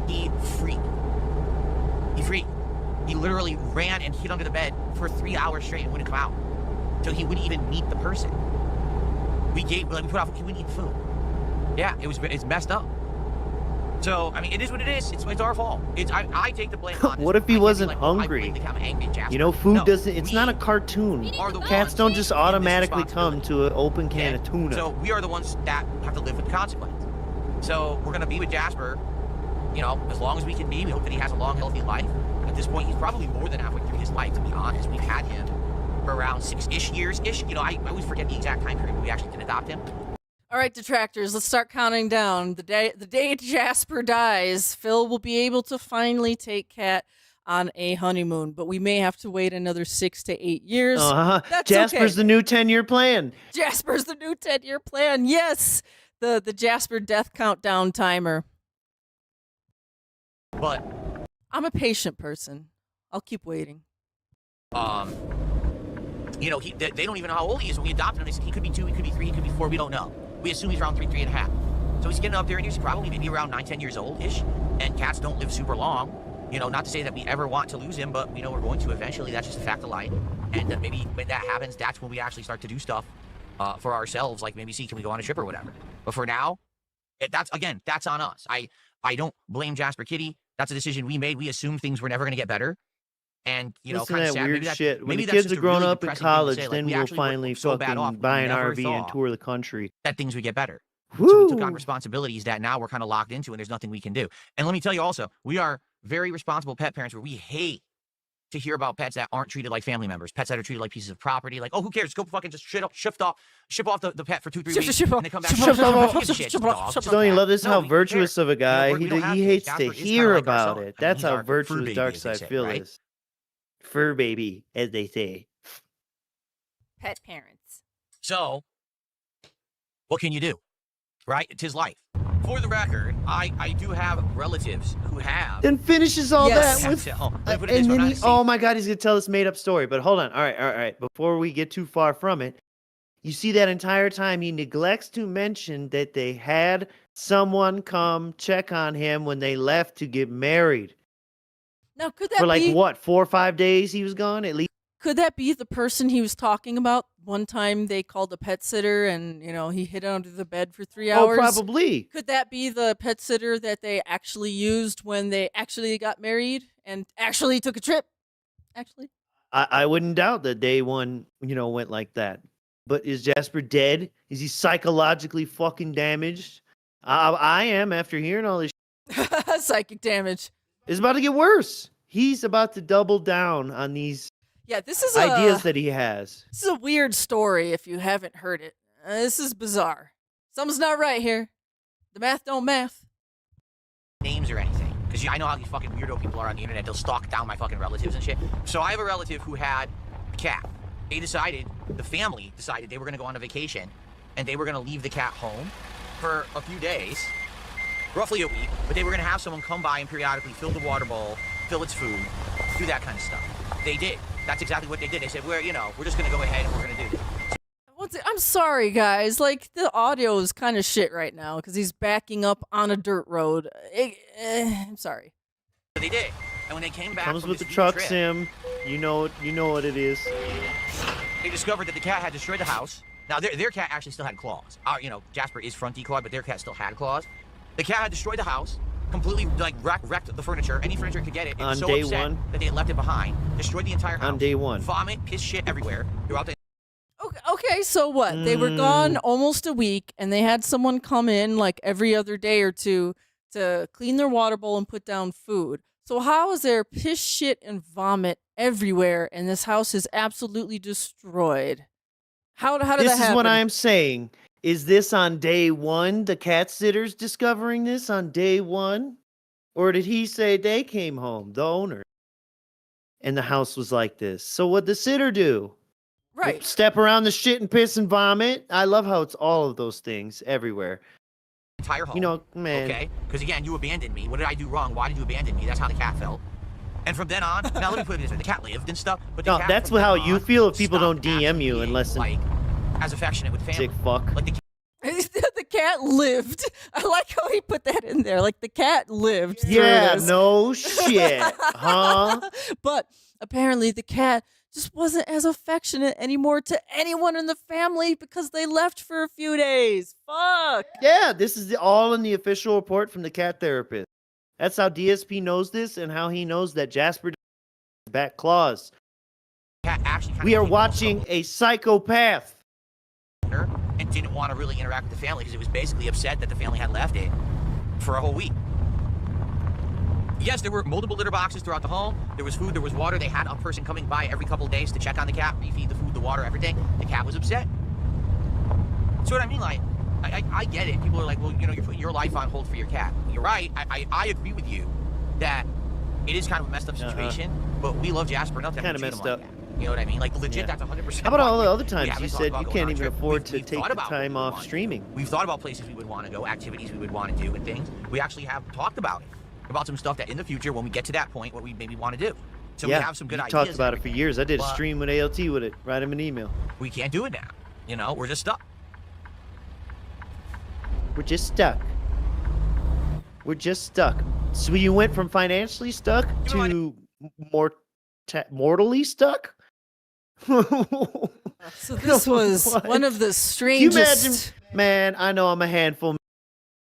He freaked. He literally ran and hid under the bed for 3 hours straight and wouldn't come out. So he wouldn't even meet the person. He wouldn't eat food. Yeah, it's messed up. So, I mean, it is what it is. It's our fault. I take the blame on this. What if he wasn't I hungry? blame the cat. I'm angry at Jasper. You know, food No, doesn't. It's not a we cartoon. are the Cats ones don't just in this automatically come responsibility. to an open can of tuna. So we are the ones that have to live with the consequence. So we're gonna be with Jasper, you know, as long as we can be. We hope that he has a long, healthy life. At this point, he's probably more than halfway through his life, to be honest. We've had him for around 6-ish years-ish. You know, I always forget the exact time period when we actually did adopt him. All right, detractors, let's start counting down. The day Jasper dies, Phil will be able to finally take Cat on a honeymoon, but we may have to wait another 6 to 8 years. That's Jasper's okay. the new 10-year plan. Jasper's the new 10-year plan. Yes, the Jasper death countdown timer. But I'm a patient person. I'll keep waiting. you know, they don't even know how old he is when we adopted him. They said he could be 2, he could be 3, he could be 4. We don't know. We assume he's around 3 and a half. So he's getting up there, and he's probably maybe around 9, 10 years old-ish. And cats don't live super long. You know, not to say that we ever want to lose him, but we know we're going to eventually. That's just a fact of life. And maybe when that happens, that's when we actually start to do stuff for ourselves. Like maybe see, can we go on a trip or whatever. But for now, that's on us. I don't blame Jasper Kitty. That's a decision we made. We assumed things were never going to get better. And, you know, Listen kind to of that sad. weird Maybe shit. When the that's kids just are a grown really up in depressing thing to college, say. Like, then we we'll actually were finally so bad off, fucking we buy an never RV and thought tour the country. that things would get better. Woo! So we took on responsibilities that now we're kind of locked into, and there's nothing we can do. And let me tell you also, we are very responsible pet parents where we hate to hear about pets that aren't treated like family members, pets that are treated like pieces of property. Like, oh, who cares? Go fucking just ship off the pet for 2-3 weeks, and they come back. Don't you love this? How we virtuous care. of a guy. You know, we don't have He kids. hates Jasper to is kinda hear like our about son. it. I mean, That's he's how our fur virtuous baby, Dark as they Side say, Phil right? is. Fur baby, as they say. Pet parents. So, what can you do? Right? It's his life. For the record, I do have relatives who have. Then finishes all Yes. that with. Let me put it this And way, then I'm he, not- oh my God, he's gonna tell this made up story. But hold on. All right. Before we get too far from it, you see that entire time he neglects to mention that they had someone come check on him when they left to get married. Now, could that For like be what, 4 or 5 days he was gone at least. could that be the person he was talking about? One time they called a pet sitter and, you know, he hid under the bed for 3 Oh, hours. probably. Could that be the pet sitter that they actually used when they actually got married and actually took a trip? Actually. I wouldn't doubt that day one, went like that. But is Jasper dead? Is he psychologically fucking damaged? I am after hearing all this. Psychic damage. It's about to get worse. He's about to double down on these Yeah, this is ideas that he has. This is a weird story if you haven't heard it. This is bizarre. Something's not right here. The math don't math. Names or anything, because I know how these fucking weirdo people are on the internet. They'll stalk down my fucking relatives and shit. So I have a relative who had a cat. The family decided they were going to go on a vacation, and they were going to leave the cat home for a few days, roughly a week, but they were going to have someone come by and periodically fill the water bowl, fill its food, do that kind of stuff. They did. That's exactly what they did. They said, we're just going to go ahead and we're going to do this. I'm sorry, guys. Like, the audio is kind of shit right now because he's backing up on a dirt road. I'm sorry. So they did. And when they came back Comes from with the this truck trip, sim. You know what it is. they discovered that the cat had destroyed the house. Now, their cat actually still had claws. Jasper is front declawed, but their cat still had claws. The cat had destroyed the house, completely wrecked the furniture, any furniture it could get it. And On so day upset one? that they had left it behind, destroyed the entire house. On day one. Vomit, piss, shit everywhere throughout the. Okay, so what? They were gone almost a week, and they had someone come in like every other day or two to clean their water bowl and put down food. So how is there piss, shit, and vomit everywhere, and this house is absolutely destroyed. How did that This happen? is what I'm saying. Is this on day one, the cat sitters discovering this on day one? Or did he say they came home, the owner? And the house was like this. So what'd the sitter do? Right. Step around the shit and piss and vomit. I love how it's all of those things everywhere. Entire home. You know, man. Okay? Because again, you abandoned me. What did I do wrong? Why did you abandon me? That's how the cat felt. And from then on, now let me put it this way: the cat lived and stuff. But the No, cat that's from how then you on feel if people stopped don't DM actually you being, unless like as affectionate with family. sick fuck. Like the The cat lived. I like how he put that in there. Like the cat lived. through Yeah, this. no shit. Huh? But apparently the cat just wasn't as affectionate anymore to anyone in the family because they left for a few days. Fuck. Yeah, this is all in the official report from the cat therapist. That's how DSP knows this and how he knows that Jasper has back claws. cat actually kind We of are came watching a psychopath. owner and didn't want to really interact with the family because it was basically upset that the family had left it for a whole week. Yes, there were multiple litter boxes throughout the home. There was food, there was water. They had a person coming by every couple of days to check on the cat, refeed the food, the water, everything. The cat was upset. So what I mean, like, I get it. People are like, well, you know, you're putting your life on hold for your cat. You're right. I agree with you that it is kind of a messed up situation, but we love Jasper enough to have Kinda to treat messed him up. like that. You know what I mean? Like, legit, Yeah. that's 100%. How about all the why other we times haven't you talked said about you going can't on a even trip. afford We've to take thought the about time what we off wanna do. streaming? We've thought about places we would want to go, activities we would want to do, and things. We actually have talked about it, about some stuff that in the future, when we get to that point, what we maybe want to do. So Yeah, we have some good you ideas. talked and about it for everything, years. I did a but stream with ALT with it. Write him an email. we can't do it now. You know, we're just stuck. We're just stuck. We're just stuck. So you went from financially stuck to mortally stuck? So this was What? one of the Can you imagine? strangest. Man, I know I'm a handful.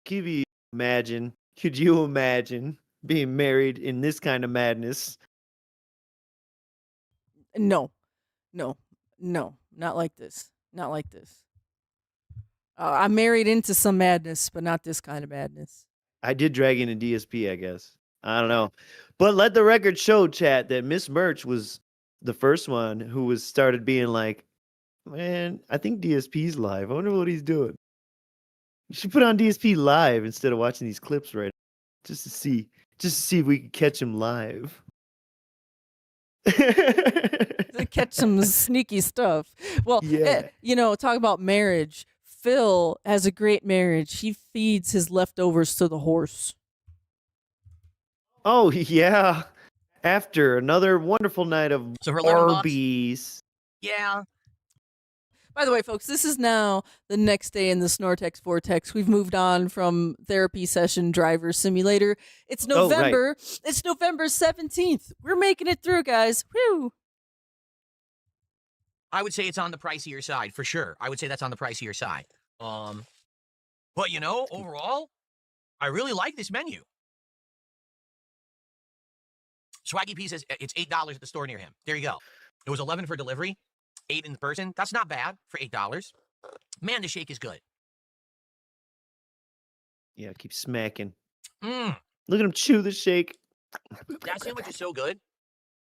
Could you imagine? Could you imagine being married in this kind of madness? No, not like this. Not like this. I'm married into some madness, but not this kind of madness. I did drag in a DSP, I guess. I don't know. But let the record show, chat, that Miss Merch was the first one who was started being like, man, I think DSP's live. I wonder what he's doing. You should put on DSP live instead of watching these clips right now, just to see if we can catch him live. To catch some sneaky stuff. Well, Yeah. you know, talk about marriage. Phil has a great marriage. He feeds his leftovers to the horse. Oh yeah. After another wonderful night of So for 11 bucks? Arby's. Yeah. By the way, folks, this is now the next day in the Snortex Vortex. We've moved on from therapy session driver simulator. It's Oh, right. November. It's November 17th. We're making it through, guys. Whew. I would say it's on the pricier side for sure. I would say that's on the pricier side. But you know, overall, I really like this menu. Swaggy P says it's $8 at the store near him. There you go. It was $11 for delivery, $8 in person. That's not bad for $8. Man, the shake is good. Yeah, keep smacking. Mmm. Look at him chew the shake. That sandwich is so good.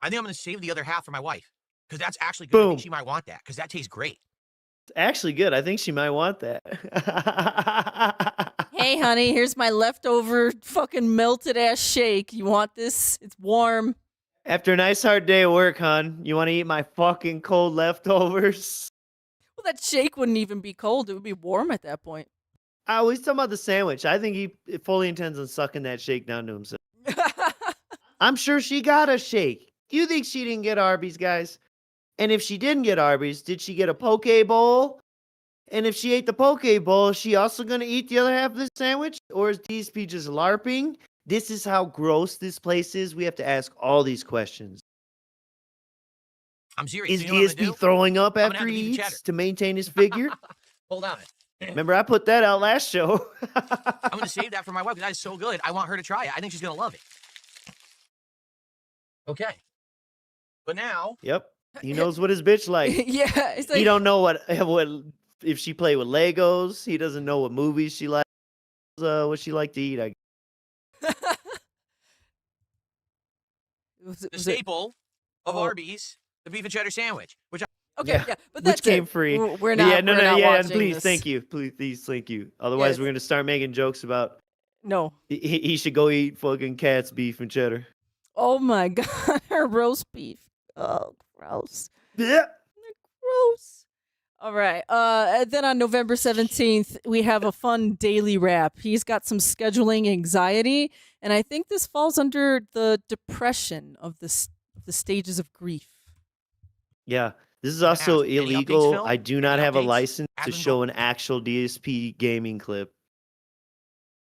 I think I'm going to save the other half for my wife because that's actually good. I Boom. think she might want that because that tastes great. It's actually good. I think she might want that. Hey, honey, here's my leftover fucking melted ass shake. You want this? It's warm. After a nice hard day of work, hon, you want to eat my fucking cold leftovers? Well, that shake wouldn't even be cold. It would be warm at that point. I always talk about the sandwich. I think he fully intends on sucking that shake down to himself. I'm sure she got a shake. Do you think she didn't get Arby's, guys? And if she didn't get Arby's, did she get a poke bowl? And if she ate the poke bowl, is she also going to eat the other half of the sandwich? Or is DSP just LARPing? This is how gross this place is. We have to ask all these questions. I'm serious. Is So you know what I'm gonna DSP do? throwing up I'm gonna after have to he beat the cheddar. eats to maintain his figure? Hold on. Remember, I put that out last show. I'm going to save that for my wife because that is so good. I want her to try it. I think she's going to love it. Okay. But now, Yep. He knows what his bitch like. Yeah, it's like, He don't know what if she play with Legos. He doesn't know what movies she likes. What she like to eat. was the it- staple of Arby's, the beef and cheddar sandwich, which Okay, yeah, but that's Which came it. free. We're not. Yeah, no, we're no, not yeah, watching please, this. thank you. Please, thank you. Otherwise, we're going to start making jokes about No. he should go eat fucking cat's beef and cheddar. Oh my god, roast beef. Oh, gross. Yeah. Gross. All right. And then on November 17th, we have a fun daily wrap. He's got some scheduling anxiety, and I think this falls under the depression of the stages of grief. Yeah. This is also Any updates, illegal. Phil? I do not Any have a updates? license to Admin show an actual DSP gaming clip.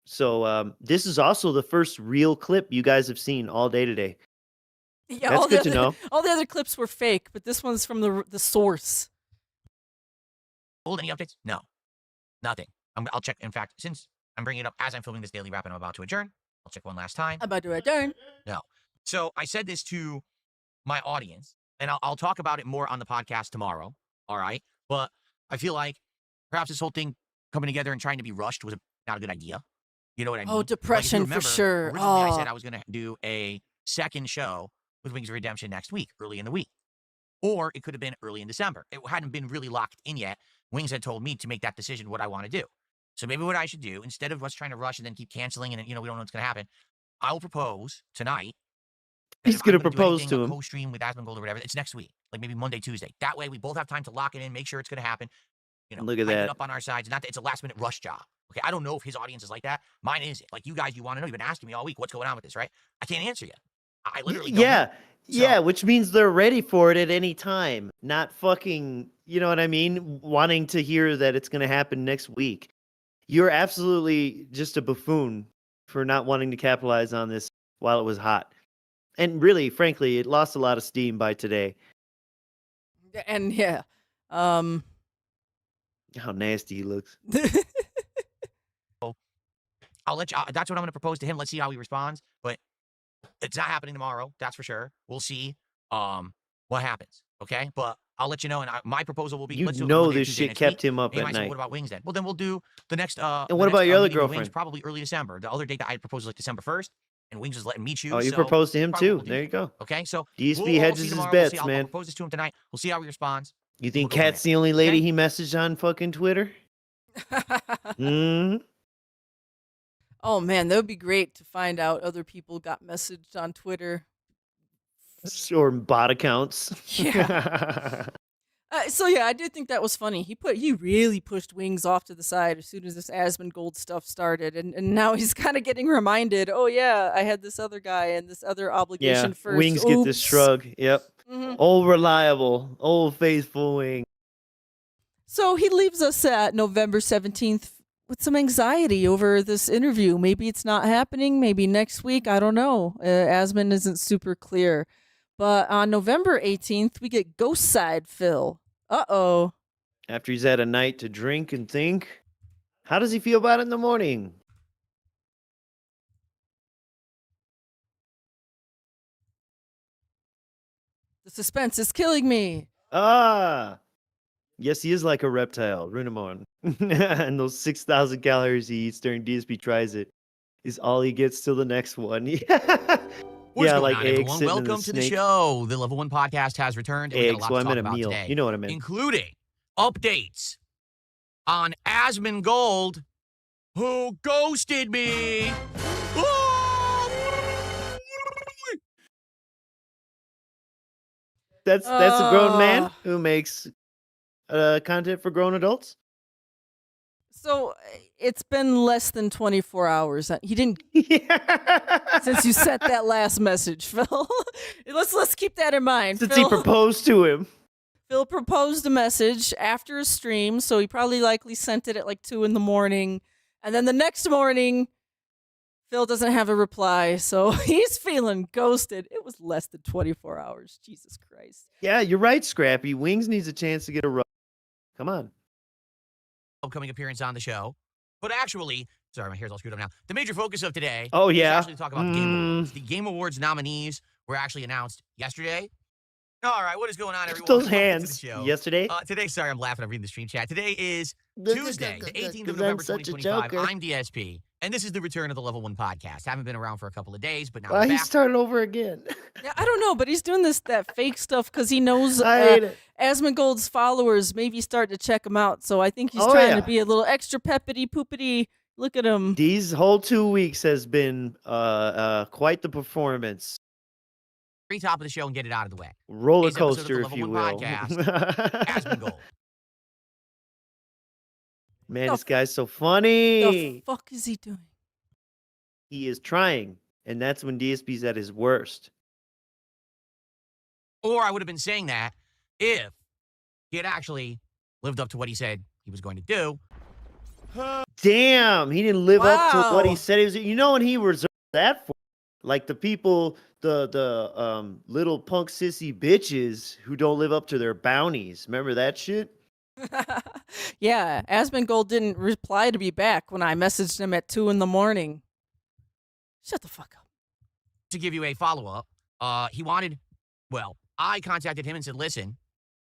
So this is also the first real clip you guys have seen all day today. Yeah, That's good to other, know. All the other clips were fake, but this one's from the source. Any updates? No, nothing. I'll check. In fact, since I'm bringing it up as I'm filming this daily wrap and I'm about to adjourn, I'll check one last time. About to return. No. So I said this to my audience, and I'll talk about it more on the podcast tomorrow. All right. But I feel like perhaps this whole thing coming together and trying to be rushed was not a good idea. You know what I mean? Oh, depression Like, if you for remember, sure. Originally, I Oh. said I was going to do a second show with Wings of Redemption next week, early in the week. Or it could have been early in December. It hadn't been really locked in yet. Wings had told me to make that decision what I want to do. So maybe what I should do, instead of us trying to rush and then keep canceling and, we don't know what's going to happen, I will propose tonight. He's going to propose to him. Co-stream with Asmongold or whatever. It's next week, like maybe Monday, Tuesday. That way we both have time to lock it in, make sure it's going to happen. Look at hype it that. up on our sides. Not that it's a last-minute rush job. Okay, I don't know if his audience is like that. Mine is. Like you guys, you want to know. You've been asking me all week, what's going on with this, right? I can't answer you. I literally don't know. Yeah, which means they're ready for it at any time. Not fucking, you know what I mean? Wanting to hear that it's going to happen next week. You're absolutely just a buffoon for not wanting to capitalize on this while it was hot. And really, frankly, it lost a lot of steam by today. And yeah. How nasty he looks. I'll let you. That's what I'm going to propose to him. Let's see how he responds. But it's not happening tomorrow. That's for sure. We'll see what happens. Okay, but I'll let you know. And my proposal will be. You let's do it know Monday, this Tuesday shit next kept week. him up And he at might say, night. what about Wings then? Well, then we'll do the next. And the what about next, your other meeting with Wings girlfriend? probably early December. The other date that I proposed was like December 1st, and Wings is letting me choose. Oh, you so proposed to him probably too. we'll do There that. you go. Okay, so DSP we'll hedges see his tomorrow. bets, I'll man. propose this to him tonight. We'll see how he responds. You think We'll go from Kat's there. the only lady Okay? he messaged on fucking Twitter? Hmm. Oh man, that would be great to find out other people got messaged on Twitter. Or bot accounts. Yeah. So yeah, I did think that was funny. He really pushed Wings off to the side as soon as this Asmongold stuff started, and now he's kind of getting reminded. Oh yeah, I had this other guy and this other obligation first. Wings get this Oops. shrug. Yep. Mhm. Old reliable, old faithful Wing. So he leaves us at November 17th with some anxiety over this interview. Maybe it's not happening. Maybe next week. I don't know. Asmon isn't super clear. But on November 18th, we get Ghost Side Phil. Uh-oh. After he's had a night to drink and think, how does he feel about it in the morning? The suspense is killing me. Ah. Yes, he is like a reptile, Runamon. And those 6,000 calories he eats during DSP tries it is all he gets till the next one. What's Yeah, going like on, eggs everyone? sitting in Welcome the to the snake. show. The Level 1 podcast has returned, and we got a Eggs. lot Well, to I talk meant a about meal. today, You know what I meant. including updates on Asmongold, who ghosted me. That's a grown man who makes content for grown adults. So it's been less than 24 hours. He didn't since you sent that last message, Phil. let's keep that in mind. Since Phil, he proposed to him. Phil proposed a message after a stream, so he probably likely sent it at like 2 a.m. And then the next morning, Phil doesn't have a reply, so he's feeling ghosted. It was less than 24 hours. Jesus Christ. Yeah, you're right, Scrappy. Wings needs a chance to get a rub. Come on. Upcoming appearance on the show. But actually, sorry, my hair's all screwed up now. The major focus of today Oh, is yeah? actually to talk about the Game Awards. The Game Awards nominees were actually announced yesterday. All right, what is going on, everyone? Those Welcome to the hands. show. Yesterday? Today, sorry, I'm laughing. I'm reading the stream chat. Today is Tuesday, the 18th of Because I'm November, such a 2025. joker. I'm DSP. And this is the return of the Level 1 podcast. Haven't been around for a couple of days, but now Why we're he back. started over again? Yeah, I don't know, but he's doing that fake stuff because he knows I hate it. Asmongold's followers may be starting to check him out. So I think he's Oh, trying yeah. to be a little extra peppity poopity. Look at him. These whole 2 weeks has been quite the performance. Top of the show and get it out of the way. Roller Today's episode of the coaster, if Level you 1 will. podcast, Asmongold. Man, The this guy's so The funny. fuck is he doing? He is trying, and that's when DSP's at his worst. Or I would have been saying that if he had actually lived up to what he said he was going to do. Damn, he didn't live up to what he Wow. said he was. You know what he reserved that for? Like the people, the little punk sissy bitches who don't live up to their bounties. Remember that shit? Yeah, Asmongold didn't reply to me back when I messaged him at 2 a.m. Shut the fuck up. To give you a follow-up, he wanted, well, I contacted him and said, listen,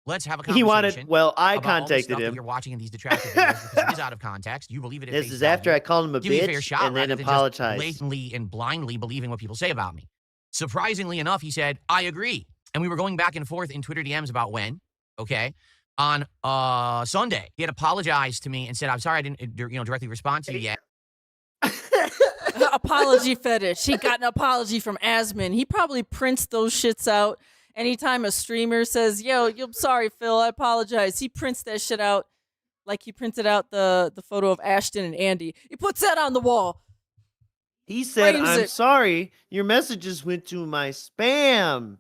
let's have a conversation. He wanted. Well, I about all the contacted stuff that him. you're watching in these detractor videos because it is out of context. You believe it. This is after I called him a Give me a fair bitch shot and then rather than just apologized. blatantly and blindly believing what people say about me. Surprisingly enough, he said, I agree. And we were going back and forth in Twitter DMs about when, okay? On Sunday, he had apologized to me and said, I'm sorry I didn't directly respond to you yet. Apology fetish. He got an apology from Asmon. He probably prints those shits out. Anytime a streamer says, yo, I'm sorry, Phil, I apologize. He prints that shit out like he printed out the photo of Ashton and Andy. He puts that on the wall. He said, frames I'm it. sorry, your messages went to my spam.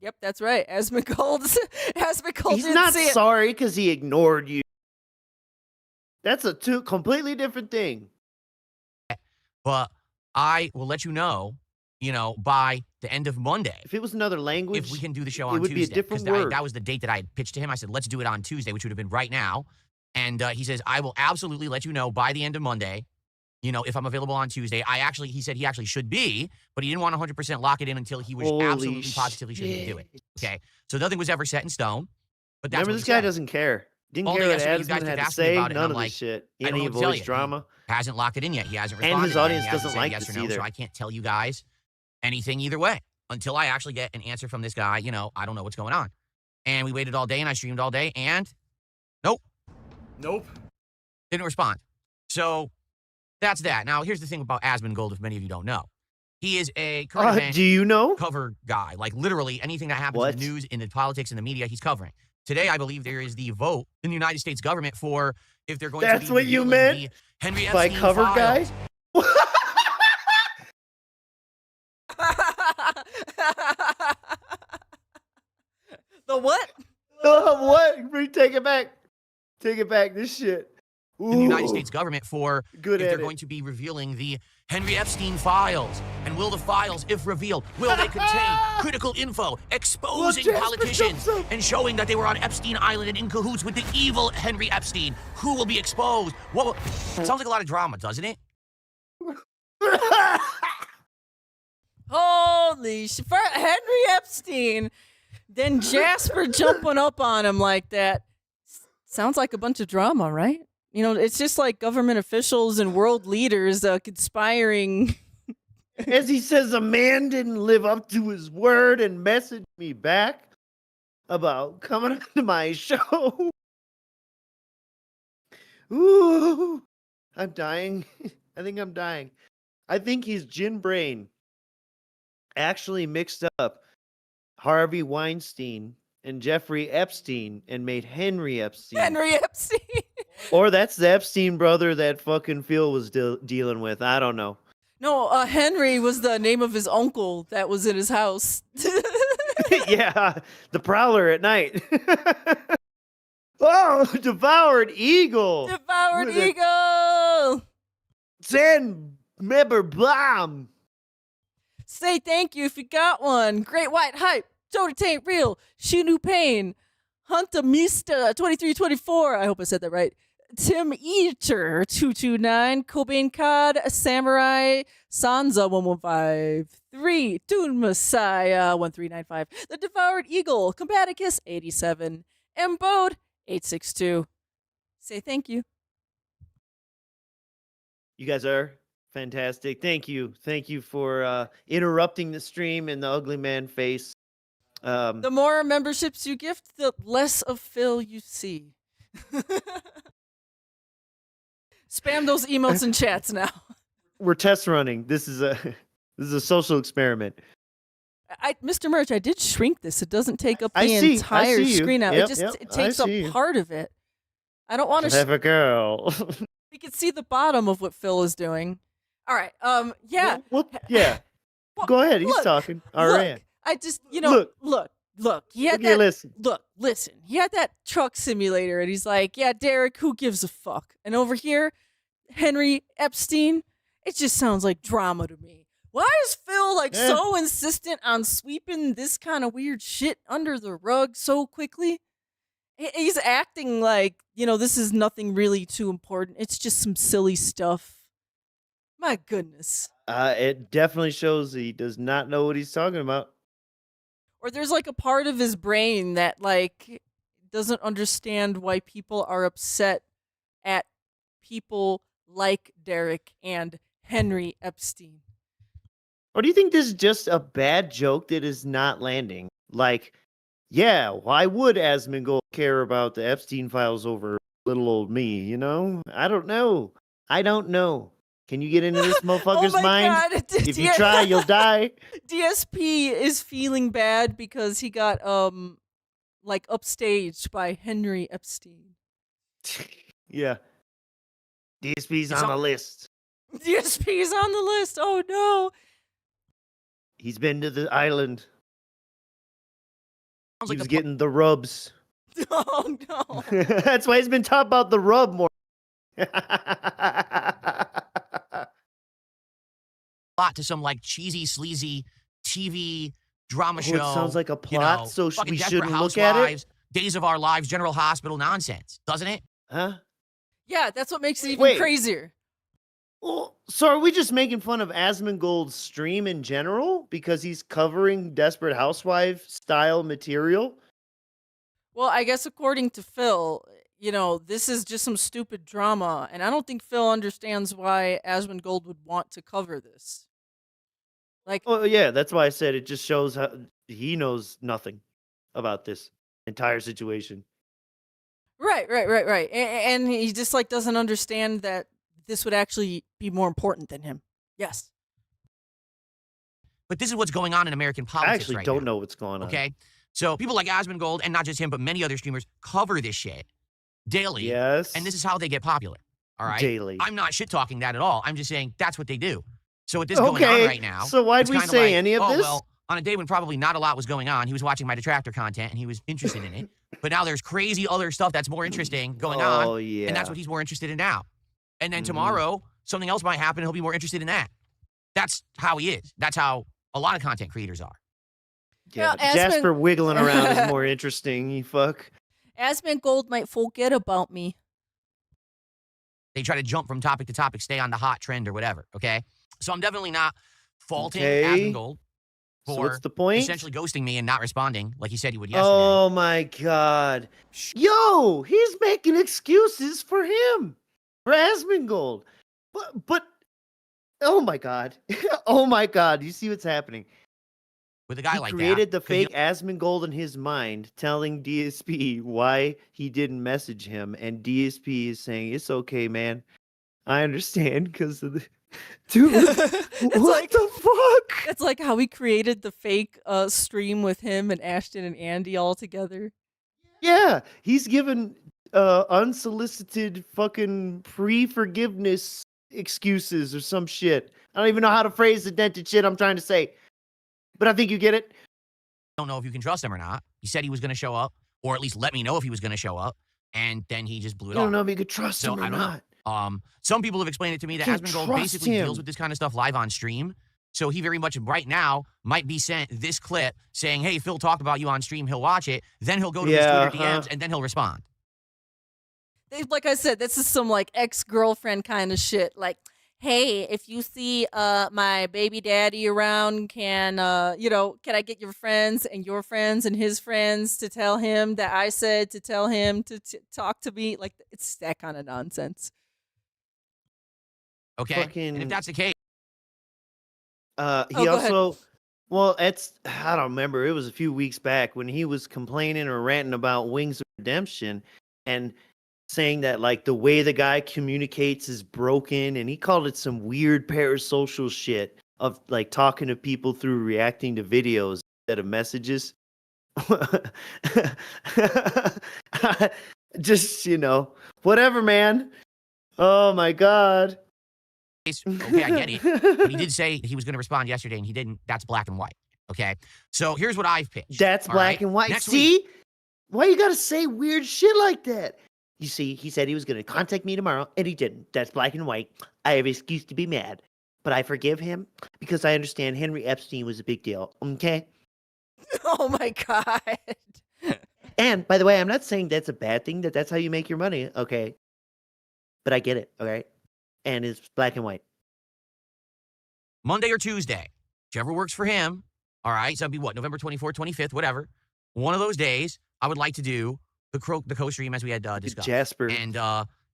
Yep, that's right. Asmongold He's didn't not see it. sorry because he ignored you. That's a completely different thing. But I will let you know, by the end of Monday, If it was another language, if we can do the show it on would Tuesday. be a different 'cause word. that was the date that I had pitched to him. I said, let's do it on Tuesday, which would have been right now. And he says, I will absolutely let you know by the end of Monday, if I'm available on Tuesday. He said he actually should be, but he didn't want to 100% lock it in until he was Holy absolutely positively sure he could do it. shit. Okay. So nothing was ever set in stone. But that's Remember, what this he guy said. doesn't care. Didn't All care day what yesterday, you guys Asmon had kept to asking me say. about it, and None I'm of like, this shit. I don't know Any what to tell voice you. drama. He hasn't locked it in yet. He hasn't And responded. his yet. audience He hasn't doesn't said like yes this or no, either. So I can't tell you guys anything either way until I actually get an answer from this guy. I don't know what's going on. And we waited all day, and I streamed all day, and nope. Didn't respond. So that's that. Now, here's the thing about Asmongold, if many of you don't know. He is a current event Do you know? cover guy. Like, literally, anything that happens in the news, in the politics, in the media, he's covering. Today, I believe there is the vote in the United States government for if they're going to That's be what you revealing meant? the Henry By Epstein cover files. guy? The what? What? Take it back. Take it back. This shit. In the United Ooh. States government for Good if at they're it. going to be revealing the Henry Epstein files. And will the files, if revealed, will they contain critical info exposing Jasper politicians jumps up. and showing that they were on Epstein Island and in cahoots with the evil Henry Epstein? Who will be exposed? Sounds like a lot of drama, doesn't it? Holy shit. Henry Epstein. Then Jasper jumping up on him like that. Sounds like a bunch of drama, right? It's just like government officials and world leaders conspiring. As he says, a man didn't live up to his word and messaged me back about coming on to my show. Ooh, I'm dying. I think I'm dying. I think his gin brain actually mixed up Harvey Weinstein and Jeffrey Epstein and made Henry Epstein. Henry Epstein. Or that's the Epstein brother that fucking Phil was dealing with. I don't know. No, Henry was the name of his uncle that was in his house. Yeah, the prowler at night. Oh, devoured eagle. Devoured With a eagle. 10 member bomb. Say thank you if you got one. Great White Hype. Jody Taint Real. Shinu Payne. Hunter Mista 2324. I hope I said that right. Tim Eater 229. Cobain Cod. Samurai. Sansa 1153. Dune Messiah 1395. The Devoured Eagle. Combaticus 87. Embode 862. Say thank you. You guys are fantastic. Thank you. Thank you for interrupting the stream in the ugly man face. The more memberships you gift, the less of Phil you see. Spam those emotes in chats now. We're test running. This is a social experiment. Mr. Merch, I did shrink this. It doesn't take up the I entire see you. screen out. Yep, It takes I up see you. part of it. I don't want to. Have a girl. We can see the bottom of what Phil is doing. All right. Yeah. Yeah. Well, Go ahead. He's look, talking. All look, right. I just, look. He had listen. He had that truck simulator, and he's like, "Yeah, Derek, who gives a fuck?" And over here, Henry Epstein. It just sounds like drama to me. Why is Phil so insistent on sweeping this kind of weird shit under the rug so quickly? He's acting like, this is nothing really too important. It's just some silly stuff. My goodness. It definitely shows he does not know what he's talking about. Or there's a part of his brain that doesn't understand why people are upset at people like Derek and Henry Epstein. Or do you think this is just a bad joke that is not landing? Yeah, why would Asmongold care about the Epstein files over little old me, I don't know. Can you get into this motherfucker's mind? God. If you try, you'll die. DSP is feeling bad because he got upstaged by Henry Epstein. Yeah. DSP's on the list. DSP's on the list. Oh no. He's been to the island. Sounds He like was a getting the rubs. Oh no. That's why he's been talking about the rub more. plot to some cheesy, sleazy TV drama show. It sounds like a plot, so fucking we Desperate shouldn't look at it? Housewives, Days of Our Lives, General Hospital nonsense, doesn't it? Huh? Yeah, that's what makes it even crazier. Well, so are we just making fun of Asmongold's stream in general because he's covering Desperate Housewife style material? Well, I guess according to Phil, this is just some stupid drama, and I don't think Phil understands why Asmongold would want to cover this. Oh yeah, that's why I said it just shows how he knows nothing about this entire situation. Right. And he just doesn't understand that this would actually be more important than him. Yes. But this is what's going on in American politics I actually right don't now. know what's going on. Okay? So people like Asmongold, and not just him, but many other streamers, cover this shit daily. Yes. And this is how they get popular. All right? Daily. I'm not shit-talking that at all. I'm just saying that's what they do. So with this going on right now... So why'd we say any of this? Well, on a day when probably not a lot was going on, he was watching my detractor content, and he was interested in it. But now there's crazy other stuff that's more interesting going on. Oh, yeah. And that's what he's more interested in now. And then tomorrow, something else might happen, and he'll be more interested in that. That's how he is. That's how a lot of content creators are. Yeah, Well, Jasper wiggling around is more interesting, you fuck. Asmongold might forget about me. They try to jump from topic to topic, stay on the hot trend or whatever, okay? So I'm definitely not faulting Asmongold So for what's the point? essentially ghosting me and not responding like he said he would yesterday. Oh my god. Yo, he's making excuses for him. For Asmongold. But oh my god. Oh my god. You see what's happening? With a guy He like created that. the fake Asmongold in his mind, telling DSP why he didn't message him, and DSP is saying, "It's okay, man. I understand because of the dude. What the fuck? That's like how we created the fake stream with him and Ashton and Andy all together. Yeah, he's given unsolicited fucking pre-forgiveness excuses or some shit. I don't even know how to phrase the dented shit I'm trying to say. But I think you get it. I don't know if you can trust him or not. He said he was going to show up, or at least let me know if he was going to show up, and then he just blew it You off. don't know if you could trust him or I don't not. know. Some people have explained it to me that Can't Asmongold trust basically him. deals with this kind of stuff live on stream. So he very much right now might be sent this clip saying, "Hey, Phil talked about you on stream." He'll watch it. Then he'll go to his Twitter DMs, and then he'll respond. Like I said, this is some ex-girlfriend kind of shit. Like, hey, if you see my baby daddy around, can I get your friends and his friends to tell him that I said to tell him to talk to me? Like, it's that kind of nonsense. Okay, Fucking- and if that's the case, He go ahead. also, well, I don't remember. It was a few weeks back when he was complaining or ranting about Wings of Redemption and saying that like the way the guy communicates is broken, and he called it some weird parasocial shit of like talking to people through reacting to videos instead of messages. Just, whatever, man. Oh my God. okay, I get it. But he did say he was going to respond yesterday, and he didn't. That's black and white. Okay, so here's what I've pitched. That's all black right? and white. Next See? week, Why you gotta say weird shit like that? You see, he said he was gonna contact me tomorrow, and he didn't. That's black and white. I have an excuse to be mad, but I forgive him because I understand Henry Epstein was a big deal. Okay? Oh my God. And by the way, I'm not saying that's a bad thing, that's how you make your money, okay? But I get it, okay? And it's black and white. Monday or Tuesday, whichever works for him. All right, so that'd be what, November 24th, 25th, whatever. One of those days, I would like to do the co-stream as we had discussed. Jasper And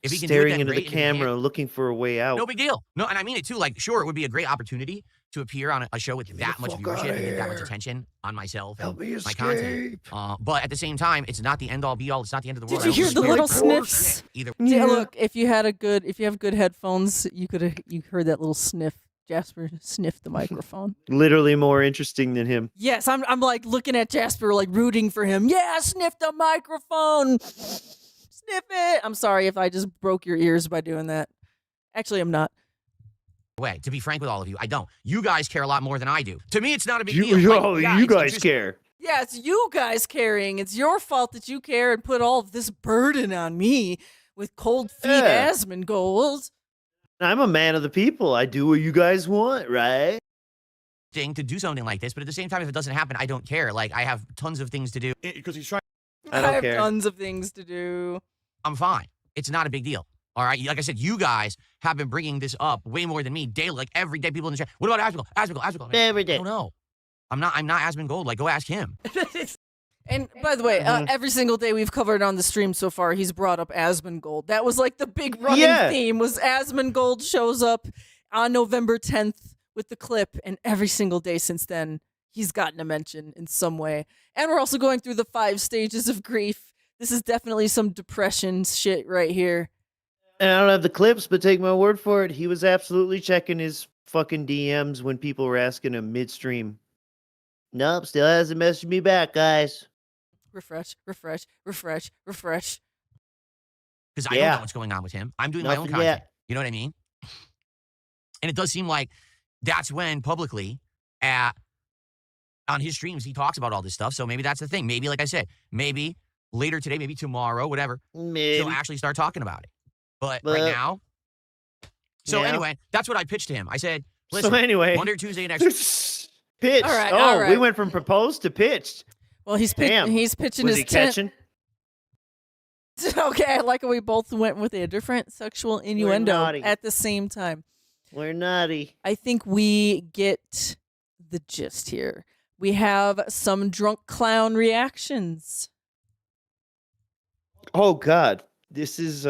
if he can do it, staring then into great. the If he can't, camera, looking for a way out. no big deal. No, and I mean it too. Like, sure, it would be a great opportunity to appear on a show with that much viewership and get that much attention on myself and my content. But at the same time, it's not the end all be all. It's not the end of the world. Did you hear the little sniffs? Either Yeah, look, if you have good headphones, you heard that little sniff. Jasper sniffed the microphone. Literally more interesting than him. Yes, I'm like looking at Jasper, like rooting for him. Yeah, sniff the microphone. Sniff it. I'm sorry if I just broke your ears by doing that. Actually, I'm not. way. To be frank with all of you, I don't. You guys care a lot more than I do. To me, it's not a big You, deal. oh, Like, you guys just- care. Yeah, it's you guys caring. It's your fault that you care and put all of this burden on me with cold feet Yeah. Asmongold. I'm a man of the people. I do what you guys want, right? thing to do something like this, but at the same time, if it doesn't happen, I don't care. Like, I have tons of things to do. Because he's trying. I don't have care. tons of things to do. I'm fine. It's not a big deal. All right. Like I said, you guys have been bringing this up way more than me daily. Like every day, people in the chat. What about Asmongold? Every I day. don't know. I'm not Asmongold. Like, go ask him. And by the way, every single day we've covered on the stream so far, he's brought up Asmongold. That was like the big running theme was Asmongold shows up on November 10th with the clip, and every single day since then, he's gotten a mention in some way. And we're also going through the 5 stages of grief. This is definitely some depression shit right here. And I don't have the clips, but take my word for it. He was absolutely checking his fucking DMs when people were asking him midstream. Nope, still hasn't messaged me back, guys. Refresh. Because I don't know what's going on with him. I'm doing my own Nothing content. yet. You know what I mean? And it does seem like that's when publicly on his streams he talks about all this stuff. So maybe that's the thing. Maybe, like I said, maybe later today, maybe tomorrow, whatever, Maybe. he'll actually start talking about it. But right now, so Yeah. anyway, that's what I pitched to him. I said, listen, So anyway, Monday or Tuesday next. pitched. All right, oh, all right. we went from proposed to pitched. Well, he's Damn. pitching Was his he tent. catching? Okay, I like how we both went with a different sexual innuendo naughty. at the same time. We're naughty. I think we get the gist here. We have some drunk clown reactions. Oh God, this is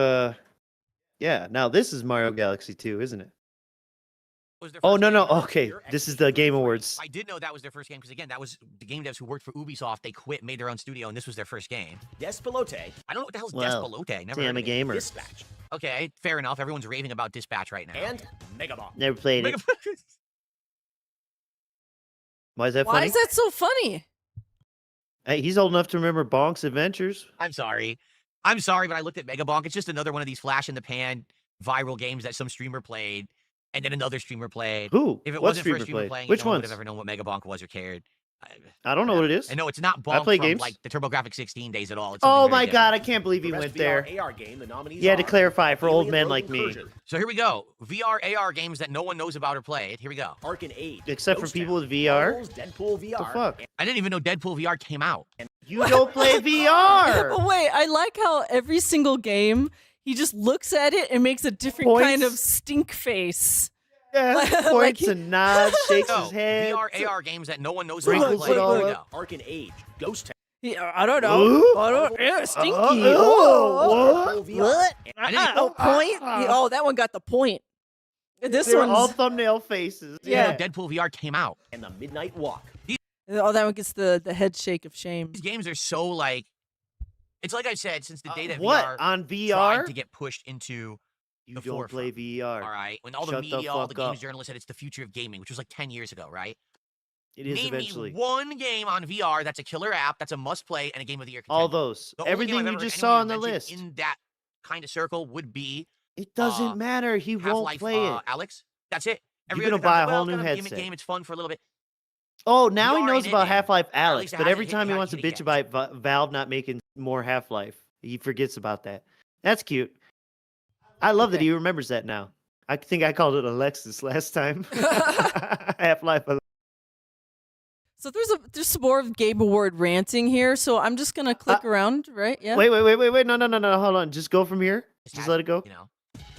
yeah. Now this is Mario Galaxy 2, isn't it? Was their Oh first no, game no. last Okay, year, this and is the Game Ubisoft- Awards. I did know that was their first game because again, that was the game devs who worked for Ubisoft. They quit, made their own studio, and this was their first game. Despelote. I don't know what the hell's Well, Despelote. Never damn heard a of it. gamer. Dispatch. Okay, fair enough. Everyone's raving about Dispatch right now. And Megabomb. Never played it. Why is that Why funny? is that so funny? Hey, he's old enough to remember Bonk's Adventures. I'm sorry, but I looked at Megabonk. It's just another one of these flash in the pan viral games that some streamer played, and then another streamer played. Who? If it What wasn't for a streamer streamer played? playing, Which no one would ones? have ever known what Megabonk was or cared. I don't know what it is. And no, it's not I Bonk play from games. like the TurboGrafx 16 days at all. It's Oh something my very God, I different. can't believe he For went best there. VR AR game, the nominees You had to are clarify for old Alien men Rogue like me. Incursion, So here we go. VR AR games that no one knows about or played. Here we go. Arkin Age, Except for Ghost people Town, with VR. Marvel's Deadpool VR. The fuck? I didn't even know Deadpool VR came out. You don't play VR. Oh, wait, I like how every single game, he just looks at it and makes a different kind of Points. stink face. Yeah, Like points he- and nods, shakes No, his head. VR AR games that no one knows Wrinkles about or it played. all Here we up. go. Arkin Age, Ghost Town. Yeah, I don't know. Ooh. I don't, yeah, stinky. Oh, Deadpool VR. What? I didn't- Point? Oh, that one got the point. This They're one's all thumbnail faces. Yeah. Deadpool VR came out. And the Midnight Walk. Oh, that one gets the head shake of shame. These games are so like, it's like I said, since the day that what? VR On tried VR? to get pushed into You the don't play forefront. VR. All right, when all Shut the media, all the fuck games up. journalists said it's the future of gaming, which was like 10 years ago, right? It is Name eventually. me one game on VR that's a killer app, that's a must-play, and a game of the year contender. All those. The only game Everything I've you ever heard just anyone saw even on the mention list. in that kind of circle would be It doesn't matter. He won't Half-Life, play it. Alex. That's it. You're Every gonna other buy time, a whole it's new kind of headset. game. It's fun for a little bit. Oh, now he VR knows ain't about it, man. Half-Life Or at Alex, least it but every hasn't hit time me he hard wants to to hit bitch yet. about Valve not making more Half-Life, he forgets about that. That's cute. I love that he remembers that now. I think I called it Alexis last time. Half-Life. So there's some more of Game Award ranting here. So I'm just gonna click around, right? Yeah. Wait. No. Hold on. Just go from here. Just let it go. You know.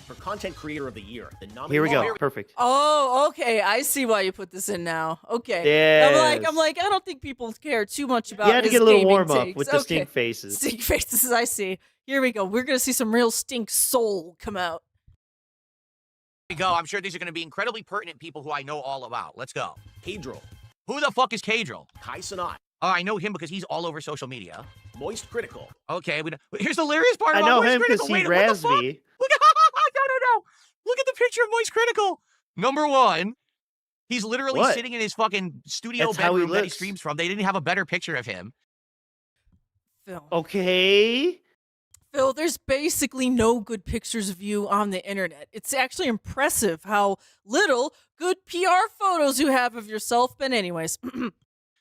For Content Creator of the Year, the nominee. Here we go. Perfect. Oh, okay. I see why you put this in now. Okay. Yes. I'm like, I don't think people care too much about. You had to his get a little gaming warm up takes. with the Okay. stink faces. Stink faces. I see. Here we go. We're gonna see some real stink soul come out. Here we go. I'm sure these are going to be incredibly pertinent people who I know all about. Let's go. Cadril. Who the fuck is Cadril? Kai Sanat. Oh, I know him because he's all over social media. Moist Critical. Okay, here's the hilarious part I about know Moist him because Critical. he Wait, what the razzed fuck? me. Look at no. Look at the picture of Moist Critical. Number one, he's literally What? sitting in his fucking studio That's how he bedroom that he looks. streams from. They didn't have a better picture of him. Phil. Okay. Phil, there's basically no good pictures of you on the internet. It's actually impressive how little good PR photos you have of yourself. But anyways,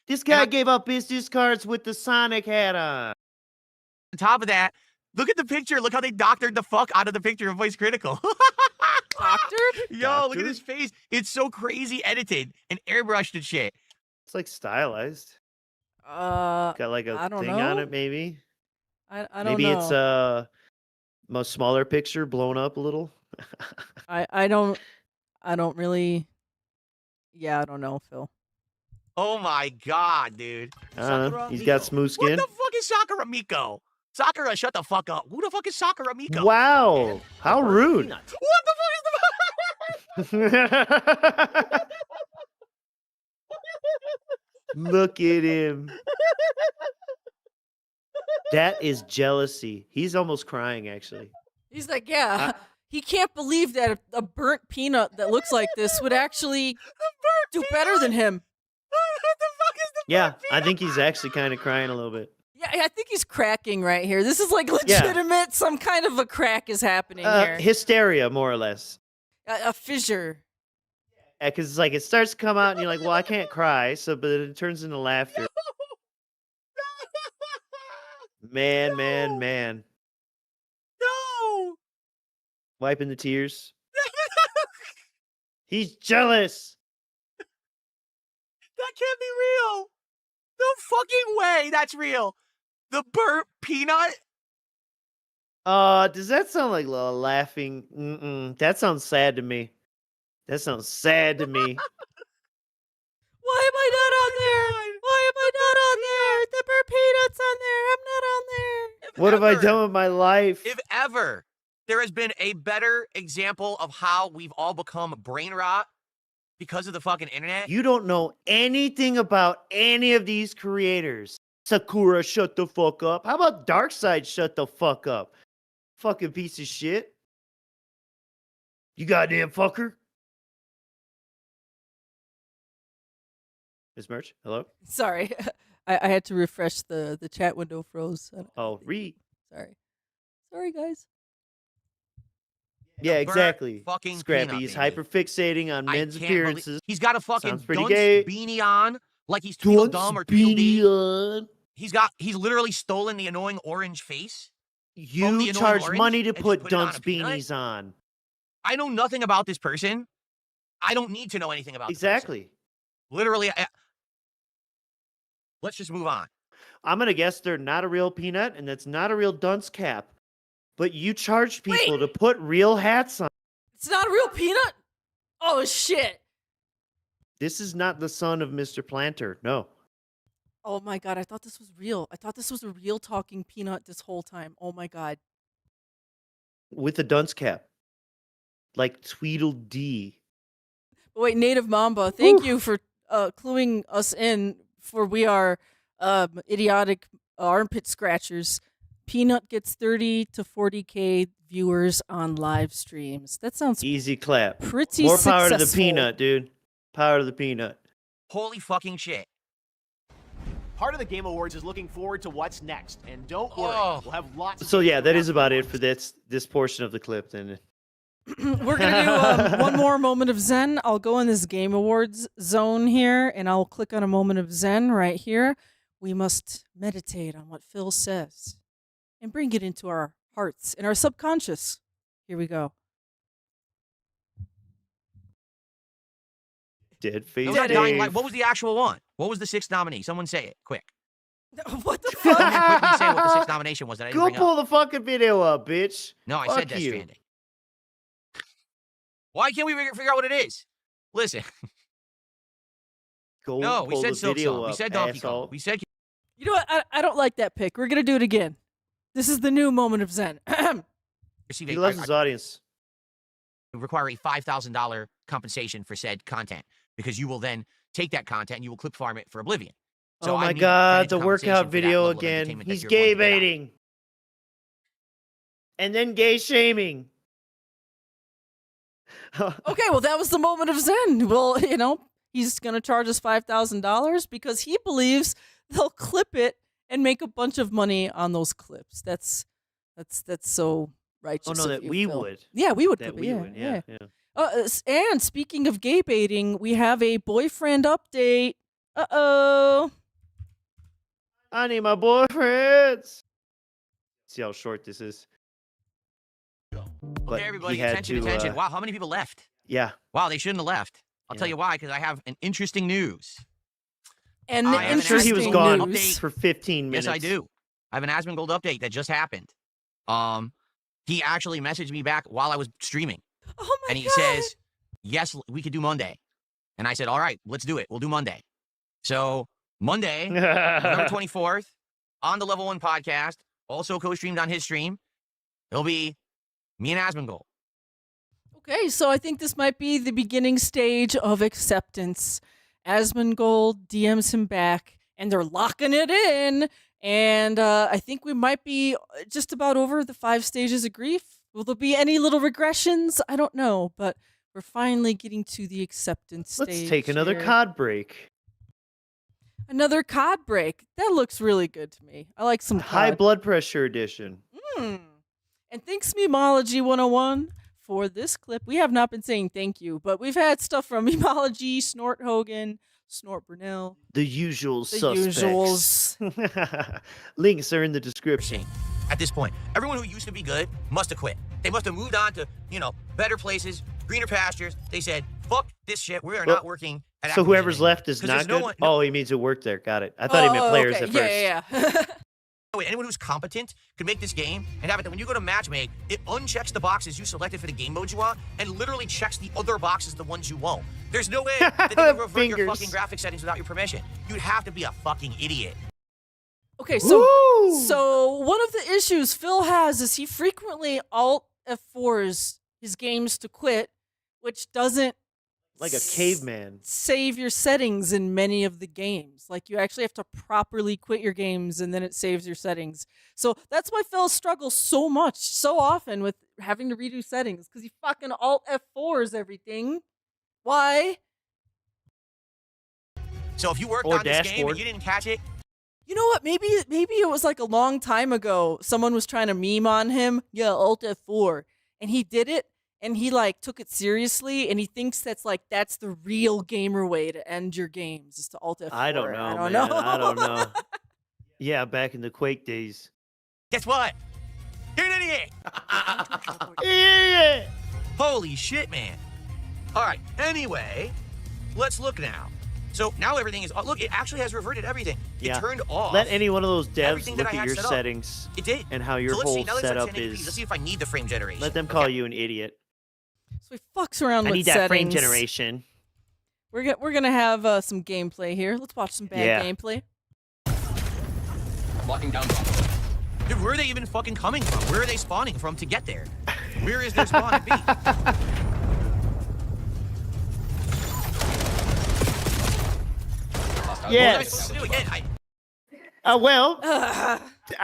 This guy gave out business cards with the Sonic hat on. On top of that, look at the picture. Look how they doctored the fuck out of the picture of Voice Critical. doctored? Yo, look at his face. It's so crazy edited and airbrushed and shit. It's like stylized. got like a I don't thing know. on it, maybe. I don't Maybe know. it's a smaller picture blown up a little. I don't really. Yeah, I don't know, Phil. Oh my god, dude. He's got smooth skin. What the fuck is Sakura Miko? Sakura, shut the fuck up. Who the fuck is Sakura Miko? Wow, how rude. What the fuck is the Look at him. That is jealousy. He's almost crying, actually. He's like, yeah, he can't believe that a burnt peanut that looks like this would actually do better than him. What the fuck is the Yeah, I think he's actually kind of crying a little bit. Yeah, I think he's cracking right here. This is like legitimate. Some kind of a crack is happening here. Hysteria, more or less. A fissure. Yeah, because it's like it starts to come out, and you're like, "Well, I can't cry," but it turns into laughter. Man. No. Wiping the tears. He's jealous. That can't be real. No fucking way that's real. The burnt peanut? Does that sound like laughing? That sounds sad to me. That sounds sad to me. Why am I not on there? Why am I not on there? The burnt peanuts on there. I'm not on there. What have I done with my life? If ever there has been a better example of how we've all become brain rot because of the fucking internet. You don't know anything about any of these creators. Sakura, shut the fuck up. How about Darkseid, shut the fuck up? Fucking piece of shit. You goddamn fucker. Miss Merch, hello? Sorry, I had to refresh the chat window froze. Oh, Sorry, guys. Yeah, exactly. Fucking Scrappy. peanut, He's baby. hyperfixating on men's can't believe- appearances. He's got a fucking Sounds pretty dunce gay. beanie on, like he's Dunce Tweedledum or Tweedledee. beanie on. He's literally stolen the annoying orange face. from the You annoying charge orange money to and just put put it on dunce a peanut? beanies on. I know nothing about this person. I don't need to know anything about this person. Exactly. Literally, let's just move on. I'm gonna guess they're not a real peanut, and that's not a real dunce cap. But you charge people to put real hats on. It's not a real peanut? Oh, shit. This is not the son of Mr. Planter. No. Oh, my God. I thought this was real. I thought this was a real talking peanut this whole time. Oh, my God. With a dunce cap. like Tweedledee. Wait, Native Mamba, thank you for cluing us in, for we are idiotic armpit scratchers. Peanut gets 30 to 40K viewers on live streams. That sounds easy clap. Pretty More power to the successful. peanut, dude. Power to the peanut. Holy fucking shit. Part of the Game Awards is looking forward to what's next, and don't worry, we'll have lots of So yeah, games that throughout is the about it awards. for this portion of the clip. Then We're going to do one more moment of Zen. I'll go in this Game Awards zone here, and I'll click on a moment of Zen right here. We must meditate on what Phil says and bring it into our hearts and our subconscious. Here we go. Dead face. Those are dying light. What was the actual one? What was the 6th nominee? Someone say it, quick. What the Quickly fuck? say what the 6th nomination was that I didn't Go bring pull up. the fucking video up, bitch. No, I Fuck said Death you. Stranding. Why can't we figure out what it is? Listen. Go No, we pull said the video Silksong. We up, said Donkey asshole. Kong. We said... You know what? I don't like that pick. We're going to do it again. This is the new moment of Zen. receive He a- loves his audience. require a $5,000 compensation for said content, because you will then take that content and you will clip farm it for Oblivion. So Oh I my need god, financial the compensation workout for that video level of again. entertainment that He's you're gay going to put out. baiting. And then gay shaming. Okay, well, that was the moment of Zen. Well, you know, he's going to charge us $5,000 because he believes they'll clip it and make a bunch of money on those clips. That's so righteous. Oh no, of that you, we Phil. would. Yeah, we would. That clip it, we yeah, would. Yeah. And speaking of gay baiting, we have a boyfriend update. Uh-oh. I need my boyfriends. See how short this is. But Okay, everybody, he had attention, to, attention. Wow, how many people left? Yeah. Wow, they shouldn't have left. I'll tell Yeah. you why, because I have an interesting news. And I I'm have sure an he was interesting gone news. for 15 minutes. Yes, I do. I have an Asmongold update that just happened. He actually messaged me back while I was streaming. Oh my And he God. says, yes, we could do Monday. And I said, all right, let's do it. We'll do Monday. So Monday, November 24th, on the Level 1 podcast, also co-streamed on his stream, it'll be me and Asmongold. Okay, so I think this might be the beginning stage of acceptance. Asmongold DMs him back, and they're locking it in. And I think we might be just about over the 5 stages of grief. Will there be any little regressions? I don't know, but we're finally getting to the acceptance stage. Let's take another here. COD break. Another COD break. That looks really good to me. I like some High COD. blood pressure edition. And thanks Memology 101 for this clip. We have not been saying thank you, but we've had stuff from Memology, Snort Hogan, Snort Brunel. The usual The suspects. Links are in the description. At this point, everyone who used to be good must have quit. They must have moved on to, better places, greener pastures. They said, fuck this shit. We are not working at So Activision whoever's anymore." left is 'Cause not there's good? no one- Oh, he means who worked there. Got it. I thought he meant players okay. at first. Yeah. Wait, anyone who's competent could make this game and have it that when you go to matchmake, it unchecks the boxes you selected for the game modes you want and literally checks the other boxes, the ones you won't. There's no way that they would revert your Fingers. fucking graphic settings without your permission. You'd have to be a fucking idiot. Okay, so Woo! so one of the issues Phil has is he frequently Alt F4s his games to quit, which doesn't Like a caveman. save your settings in many of the games. Like you actually have to properly quit your games and then it saves your settings. So that's why Phil struggles so much, so often with having to redo settings because he fucking Alt F4s everything. Why? So if you worked Or on this game dashboard. and you didn't catch it, You know what? Maybe it was like a long time ago. Someone was trying to meme on him. Yeah, Alt F4, and he did it, and he like took it seriously, and he thinks that's the real gamer way to end your games is to Alt F4. I don't know, I don't man. know. I don't know. Yeah, back in the Quake days. guess what? You're an idiot. Yeah. Holy shit, man. All right, anyway, let's look now. So now everything is, look, it actually has reverted everything. It Yeah. turned off. Let any one of those devs everything that look I at had your set up. settings It did. and how your So let's see, whole now that it's at setup 1080p, is. let's see if I need the frame generation. Let them call you an idiot. So he fucks around I with need that frame settings. generation. We're gonna have some gameplay here. Let's watch some bad Yeah. gameplay. Locking down. Dude, where are they even fucking coming from? Where are they spawning from to get there? Where is their spawn to be? Yes. What was I supposed to do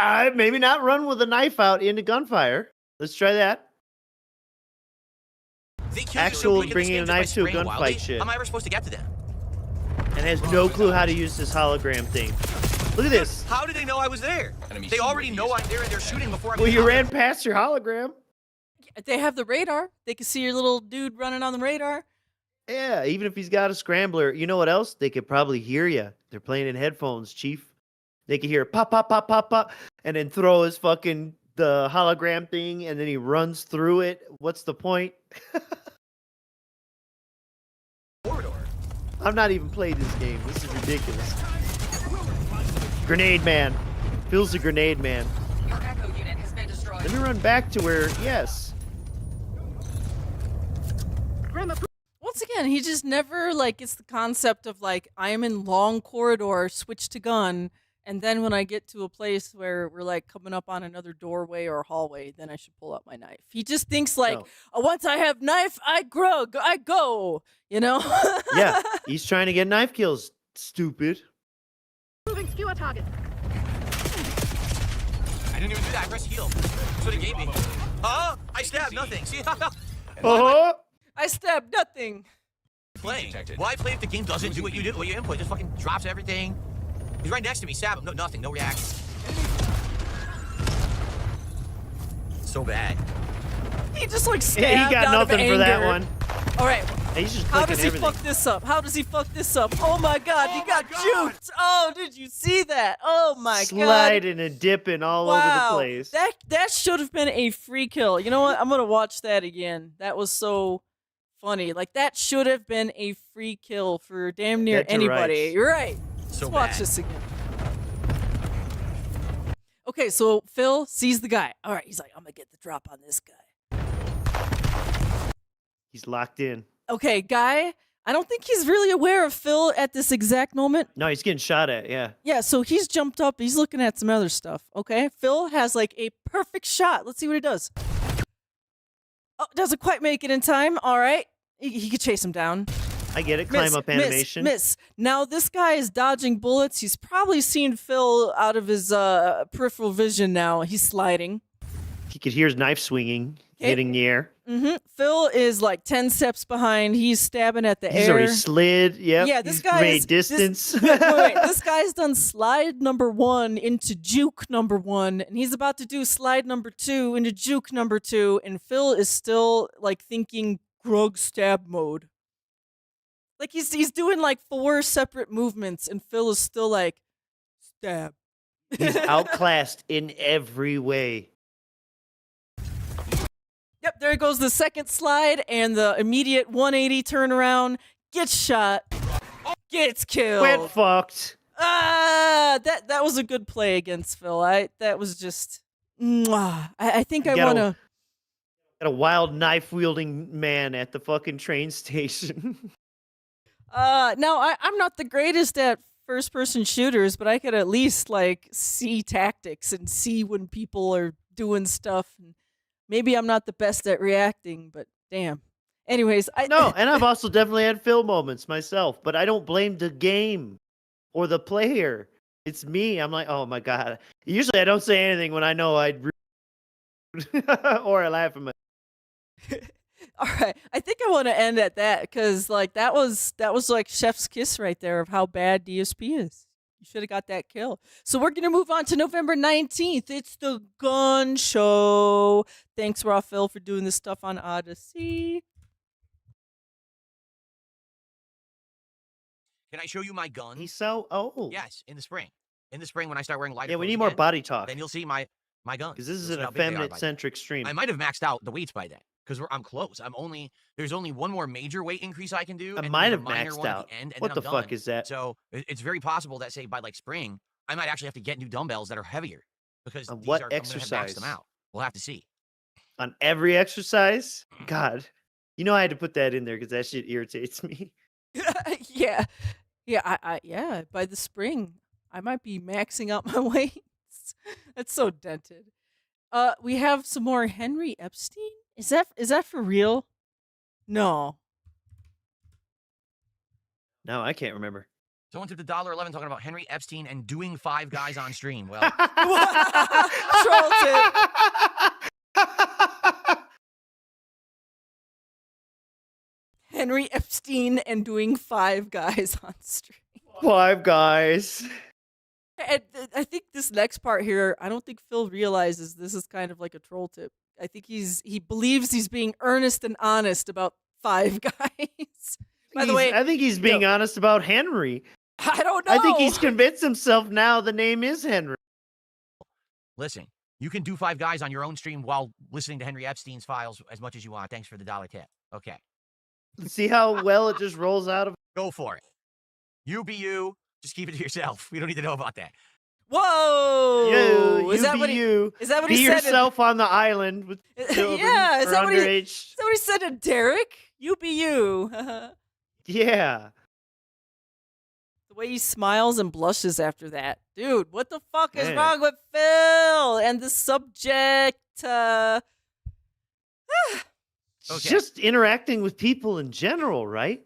again? Maybe not run with a knife out into gunfire. Let's try that. Actual bringing a knife to a gunfight shit. How am I ever supposed to get to them? And has no clue how to use this hologram thing. Look at this. How did they know I was there? They already know I'm there and they're shooting before I'm Well, you ran past your hologram. They have the radar. They can see your little dude running on the radar. Yeah, even if he's got a scrambler. You know what else? They could probably hear you. They're playing in headphones, Chief. They could hear pop, pop, pop, pop, pop, and then throw his fucking the hologram thing, and then he runs through it. What's the point? Corridor. I've not even played this game. This is ridiculous. Grenade man. Phil's a grenade man. Your echo unit has been destroyed. Let me run back to where, yes. Once again, he just never like gets the concept of like I am in long corridor, switch to gun, and then when I get to a place where we're like coming up on another doorway or hallway, then I should pull out my knife. He just thinks like, once I have knife, I go, you know? Yeah, he's trying to get knife kills. Stupid. Moving skewer target. I didn't even do that. I pressed heal. That's what it gave me. I stabbed nothing. See? I stabbed nothing. Playing. Why play if the game doesn't do what you do? What you input just fucking drops everything. He's right next to me. Stab him. No, nothing. No reaction. So bad. He just like stabbed Yeah, he got out nothing of for that anger. one. All right. He's just How clicking does he everything. fuck this up? How does he fuck this up? Oh my god, he got juked. Oh, did you see that? Oh my god. Sliding and dipping all over the place. That should have been a free kill. You know what? I'm gonna watch that again. That was so funny. Like that should have been a free kill for damn near That's anybody. right. You're right. So Let's watch bad. this again. Okay, so Phil sees the guy. All right, he's like, I'm gonna get the drop on this guy. He's locked in. Okay, guy, I don't think he's really aware of Phil at this exact moment. No, he's getting shot at, yeah. Yeah, so he's jumped up. He's looking at some other stuff, okay? Phil has, like, a perfect shot. Let's see what he does. Oh, doesn't quite make it in time. All right. He could chase him down. I get it. Climb up animation. Miss. Now, this guy is dodging bullets. He's probably seen Phil out of his peripheral vision now. He's sliding. He could hear his knife swinging, hitting the air. Mm-hmm. Phil is like 10 steps behind. He's stabbing at the air. He's already slid. Yep. Yeah, this He's guy made is distance. wait. This guy's done slide number 1 into juke number 1, and he's about to do slide number 2 into juke number 2, and Phil is still like thinking grug stab mode. Like he's doing like 4 separate movements, and Phil is still like stab. He's outclassed in every way. Yep, there goes the second slide, and the immediate 180 turnaround. Gets shot. Gets killed. Quit fucked. That was a good play against Phil. That was just. I think I want to. Got a wild knife wielding man at the fucking train station. Now I'm not the greatest at first person shooters, but I could at least like see tactics and see when people are doing stuff. And maybe I'm not the best at reacting, but damn. Anyways, No, and I've also definitely had Phil moments myself, but I don't blame the game or the player. It's me. I'm like, oh my god. Usually I don't say anything when I know I'd or I laugh at my. All right, I think I want to end at that because like that was like chef's kiss right there of how bad DSP is. You should have got that kill. So we're gonna move on to November 19th. It's the gun show. Thanks, RawPhil, for doing this stuff on Odyssey. Can I show you my gun? He's so Yes, in the spring. In the spring when I start wearing lighter. Yeah, we clothes need more again, body talk. Then you'll see my gun. Because this is You'll an see how big they are by then. effeminate-centric stream. I might have maxed out the weights by then because I'm close. There's only one more major weight increase I can do. I and might then a have minor maxed one at out. the end, and What then the I'm fuck done. is that? So it's very possible that say by like spring, I might actually have to get new dumbbells that are heavier because On these what are, I'm gonna have exercise? maxed them out. We'll have to see. On every exercise? God. You know I had to put that in there because that shit irritates me. Yeah. Yeah, by the spring, I might be maxing out my weights. That's so dented. We have some more Henry Epstein. Is that for real? No. No, I can't remember. Someone tipped $1.11 talking about Henry Epstein and doing 5 guys on stream. Well, Troll tip. Henry Epstein and doing 5 guys on stream. 5 guys. And I think this next part here, I don't think Phil realizes this is kind of like a troll tip. I think he believes he's being earnest and honest about 5 guys. By the way, I think he's being honest about Henry. I don't know. I think he's convinced himself now the name is Henry. listen, you can do 5 guys on your own stream while listening to Henry Epstein's files as much as you want. Thanks for the $1 tip. Okay. See how well it just rolls out of. Go for it. You be you. Just keep it to yourself. We don't need to know about that. Whoa! Is that what he Be yourself on the island with children. Yeah, is that what underage. he said to Derek? You be you. Yeah. The way he smiles and blushes after that. Dude, what the fuck is wrong with Phil and the subject? Okay. Just interacting with people in general, right?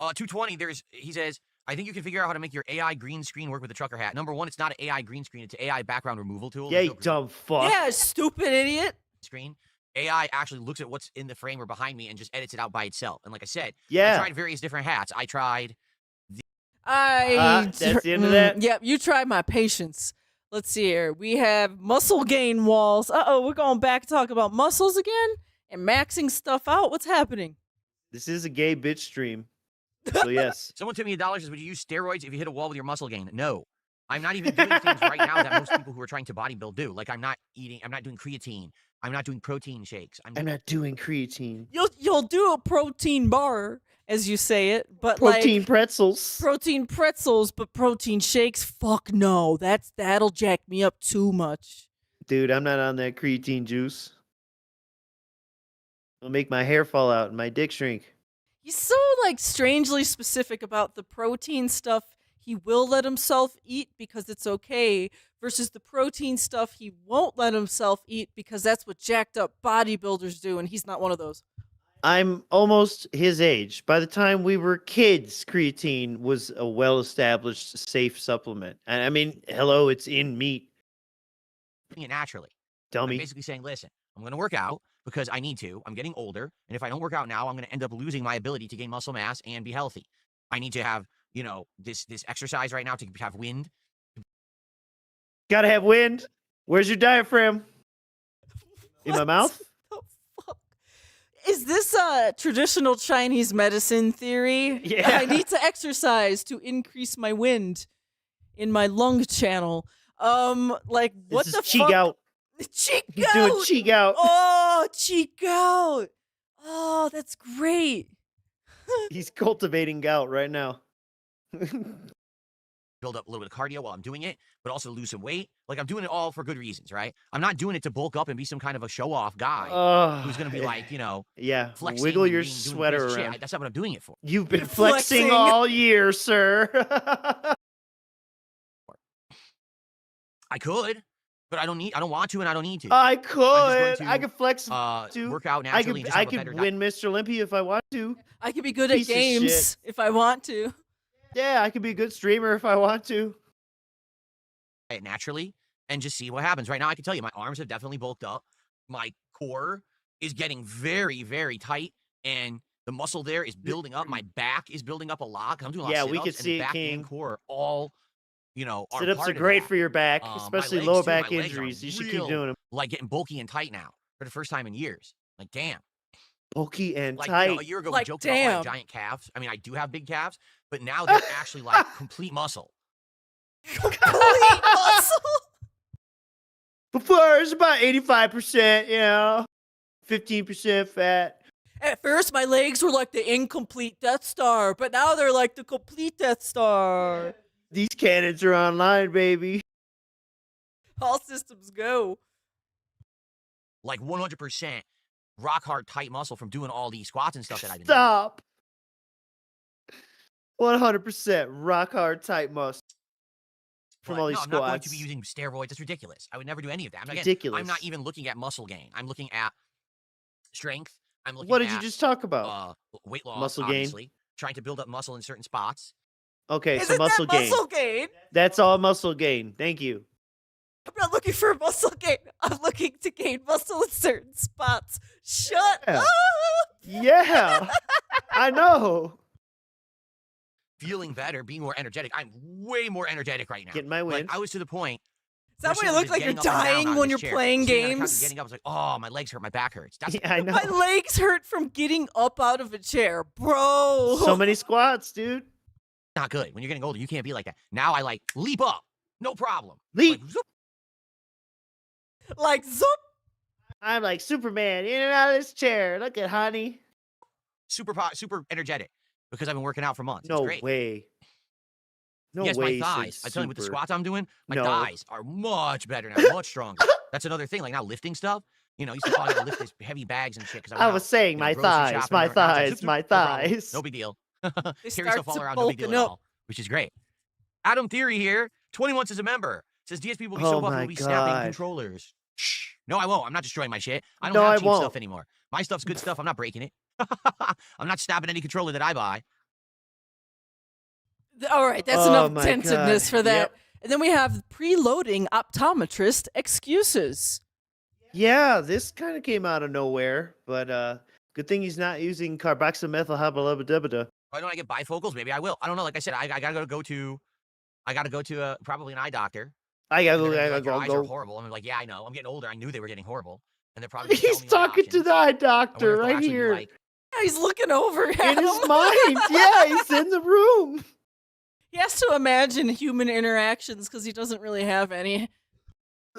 220, he says, I think you can figure out how to make your AI green screen work with the trucker hat. Number 1, it's not an AI green screen. It's an AI background removal tool. Yeah, you dumb fuck. Yeah, stupid idiot. Screen. AI actually looks at what's in the frame or behind me and just edits it out by itself. And like I said, yeah. I tried various different hats. I tried... that's the end of that? Yep, you tried my patience. Let's see here. We have muscle gain walls. Uh-oh, we're going back to talk about muscles again? And maxing stuff out? What's happening? This is a gay bitch stream. So yes. Someone told me $1 says, would you use steroids if you hit a wall with your muscle gain? No. I'm not even doing things right now that most people who are trying to bodybuild do. Like I'm not doing creatine. I'm not doing protein shakes. I'm not doing creatine. You'll do a protein bar, as you say it, but protein like pretzels. Protein pretzels, but protein shakes? Fuck no. That'll jack me up too much. Dude, I'm not on that creatine juice. It'll make my hair fall out and my dick shrink. He's so like strangely specific about the protein stuff he will let himself eat because it's okay versus the protein stuff he won't let himself eat because that's what jacked up bodybuilders do, and he's not one of those. I'm almost his age. By the time we were kids, creatine was a well-established, safe supplement. And I mean, hello, it's in meat. doing it naturally. Dummy. I'm basically saying, listen, I'm going to work out because I need to. I'm getting older. And if I don't work out now, I'm going to end up losing my ability to gain muscle mass and be healthy. I need to have, this exercise right now to have wind. Gotta have wind. Where's your diaphragm? In my mouth? Is this a traditional Chinese medicine theory? Yeah. I need to exercise to increase my wind in my lung channel. Like what this the is cheek fuck? out. Cheek He's out. doing cheek out. Oh, cheek out. Oh, that's great. He's cultivating gout right now. Build up a little bit of cardio while I'm doing it, but also lose some weight. Like I'm doing it all for good reasons, right? I'm not doing it to bulk up and be some kind of a show-off guy who's going to be like, yeah, flexing wiggle your doing sweater crazy around. shit. That's not what I'm doing it for. You've been flexing all year, sir. I could, but I don't want to, and I don't need to. I could. To, I could flex too. Work out naturally. I could win Mr. Olympia if I want to. I could be good at games if I want to. Yeah, I could be a good streamer if I want to. It naturally and just see what happens. Right now, I can tell you my arms have definitely bulked up. My core is getting very, very tight, and the muscle there is building up. My back is building up a lot. I'm doing a lot of sit-ups, we can see and it, back King. and core are all, are sit-ups part are of great that. for your back, especially lower back injuries. You should keep doing them. Like getting bulky and tight now for the first time in years. Like, damn. Bulky and like, tight. A year ago, like, we joked about like giant calves. I mean, I do have big calves, but now they're actually like complete muscle. Complete muscle? Before, it's about 85%, 15% fat. At first, my legs were like the incomplete Death Star, but now they're like the complete Death Star. These cannons are online, baby. All systems go. Like 100% rock hard tight muscle from doing all these squats and stuff that I've been Stop. 100% rock hard tight muscle from all these squats. I'm not going to be using steroids. That's ridiculous. I would never do any of that. Ridiculous. I'm not even looking at muscle gain. I'm looking at strength. I'm looking What did at, you just talk about? Weight loss, muscle obviously. gain. Trying to build up muscle in certain spots. Okay, so Isn't muscle that gain. muscle gain? That's all muscle gain. Thank you. I'm not looking for muscle gain. I'm looking to gain muscle in certain spots. Shut Yeah. up. Yeah, I know. Feeling better, being more energetic. I'm way more energetic right now. Getting my wins. Like, I was to the point. Is that why where you look someone like you're just getting up and down dying out of when this you're chair, playing sitting on the couch and games? Getting up, I was like, oh, my legs hurt, my back hurts. That's Yeah, I know. My legs hurt from getting up out of a chair, bro. So many squats, dude. not good. When you're getting older, you can't be like that. Now I like leap up, no problem. Leap. Like, zoop. Like zoop. I'm like Superman in and out of this chair. Look at honey. Super energetic because I've been working out for months. No it's great. way. No yes, way. my thighs. I tell you, with the super. squats I'm doing, my No. thighs are much better now, much stronger. That's another thing. Like now, lifting stuff. You know, you used to probably lift these heavy bags and shit. Because I was saying my thighs, my thighs, my thighs. No big deal. They Carry start stuff all to around, no big deal bulking at up. all, which is great. Adam Theory here, 20 months as a member. Says DSP will be so Oh buff, my we'll be snapping God. controllers. Shh. No, I won't. I'm not destroying my shit. I don't No, I have cheap won't. stuff anymore. My stuff's good stuff. I'm not breaking it. I'm not snapping any controller that I buy. All right, that's Oh enough my attentiveness God. for that. Yep. And then we have preloading optometrist excuses. Yeah, this kind of came out of nowhere, but good thing he's not using carboxymethyl. Why don't I get bifocals? Maybe I will. I don't know. Like I said, I gotta go to probably an eye doctor. I gotta And go. they're I gonna be like, gotta Your eyes are go. horrible. I'm like, yeah, I know. I'm getting older. I knew they were getting horrible. And they're probably gonna He's tell me my talking to options. the eye I wonder doctor if they'll right actually be here like, Yeah, he's looking over at in his him. mind. Yeah, he's in the room. He has to imagine human interactions because he doesn't really have any.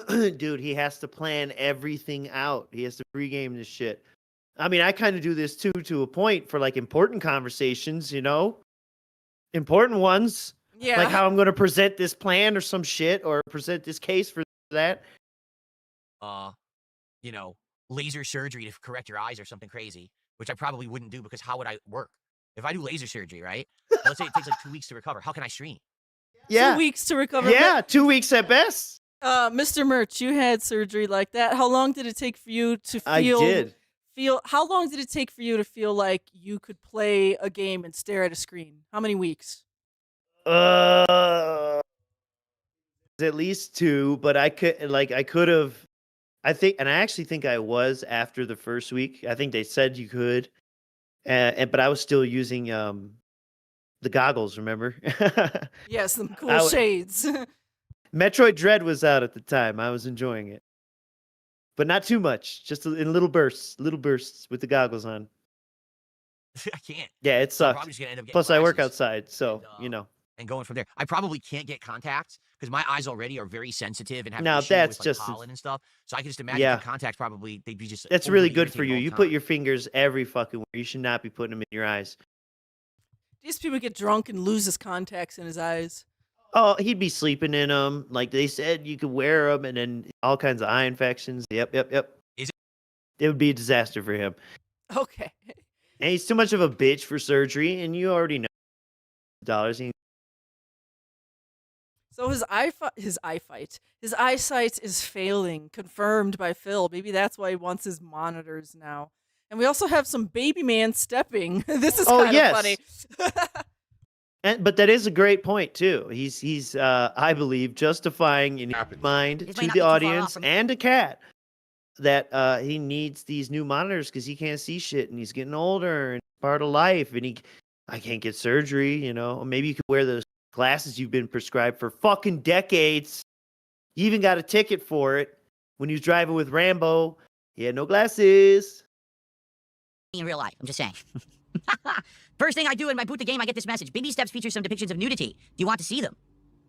Dude, he has to plan everything out. He has to pregame this shit. I mean, I kind of do this too, to a point for like important conversations, you know, important ones, Yeah. like how I'm going to present this plan or some shit, or present this case for that. you know, laser surgery to correct your eyes or something crazy, which I probably wouldn't do because how would I work? If I do laser surgery, right? Let's say it takes like 2 weeks to recover. How can I stream? Yeah, 2 weeks to recover. yeah, 2 weeks at best. Mr. Merch, you had surgery like that. How long did it take for you to feel? I did. How long did it take for you to feel like you could play a game and stare at a screen? How many weeks? At least 2, but I could have. I think, and I actually think I was after the first week. I think they said you could, but I was still using the goggles. Remember? Yes, some cool I w- shades. Metroid Dread was out at the time. I was enjoying it, but not too much. Just in little bursts with the goggles on. I can't. Yeah, it So I'm sucked. probably just gonna end up getting Plus, I work glasses outside, so and, you know. and going from there. I probably can't get contacts because my eyes already are very sensitive and have Now, issues that's with like just- pollen and stuff. So I can just imagine Yeah. the contacts probably they'd be just. That's really overly good for irritating you. all the You put time. your fingers every fucking where. You should not be putting them in your eyes. These people get drunk and lose his contacts in his eyes. Oh, he'd be sleeping in them. Like they said, you could wear them, and then all kinds of eye infections. Yep. Is It would be a disaster for him. Okay. And he's too much of a bitch for surgery, and you already know dollars. So his eyesight is failing, confirmed by Phil. Maybe that's why he wants his monitors now. And we also have some baby man stepping. This is Oh, kind yes. of funny. But that is a great point too. He's I believe justifying in his mind This to might not the be too far off audience from- and to Cat that he needs these new monitors because he can't see shit and he's getting older and part of life and I can't get surgery, you know. Or maybe you could wear those glasses you've been prescribed for fucking decades. You even got a ticket for it when he was driving with Rambo. He had no glasses. In real life, I'm just saying. First thing I do when I boot the game, I get this message. Baby Steps features some depictions of nudity. Do you want to see them?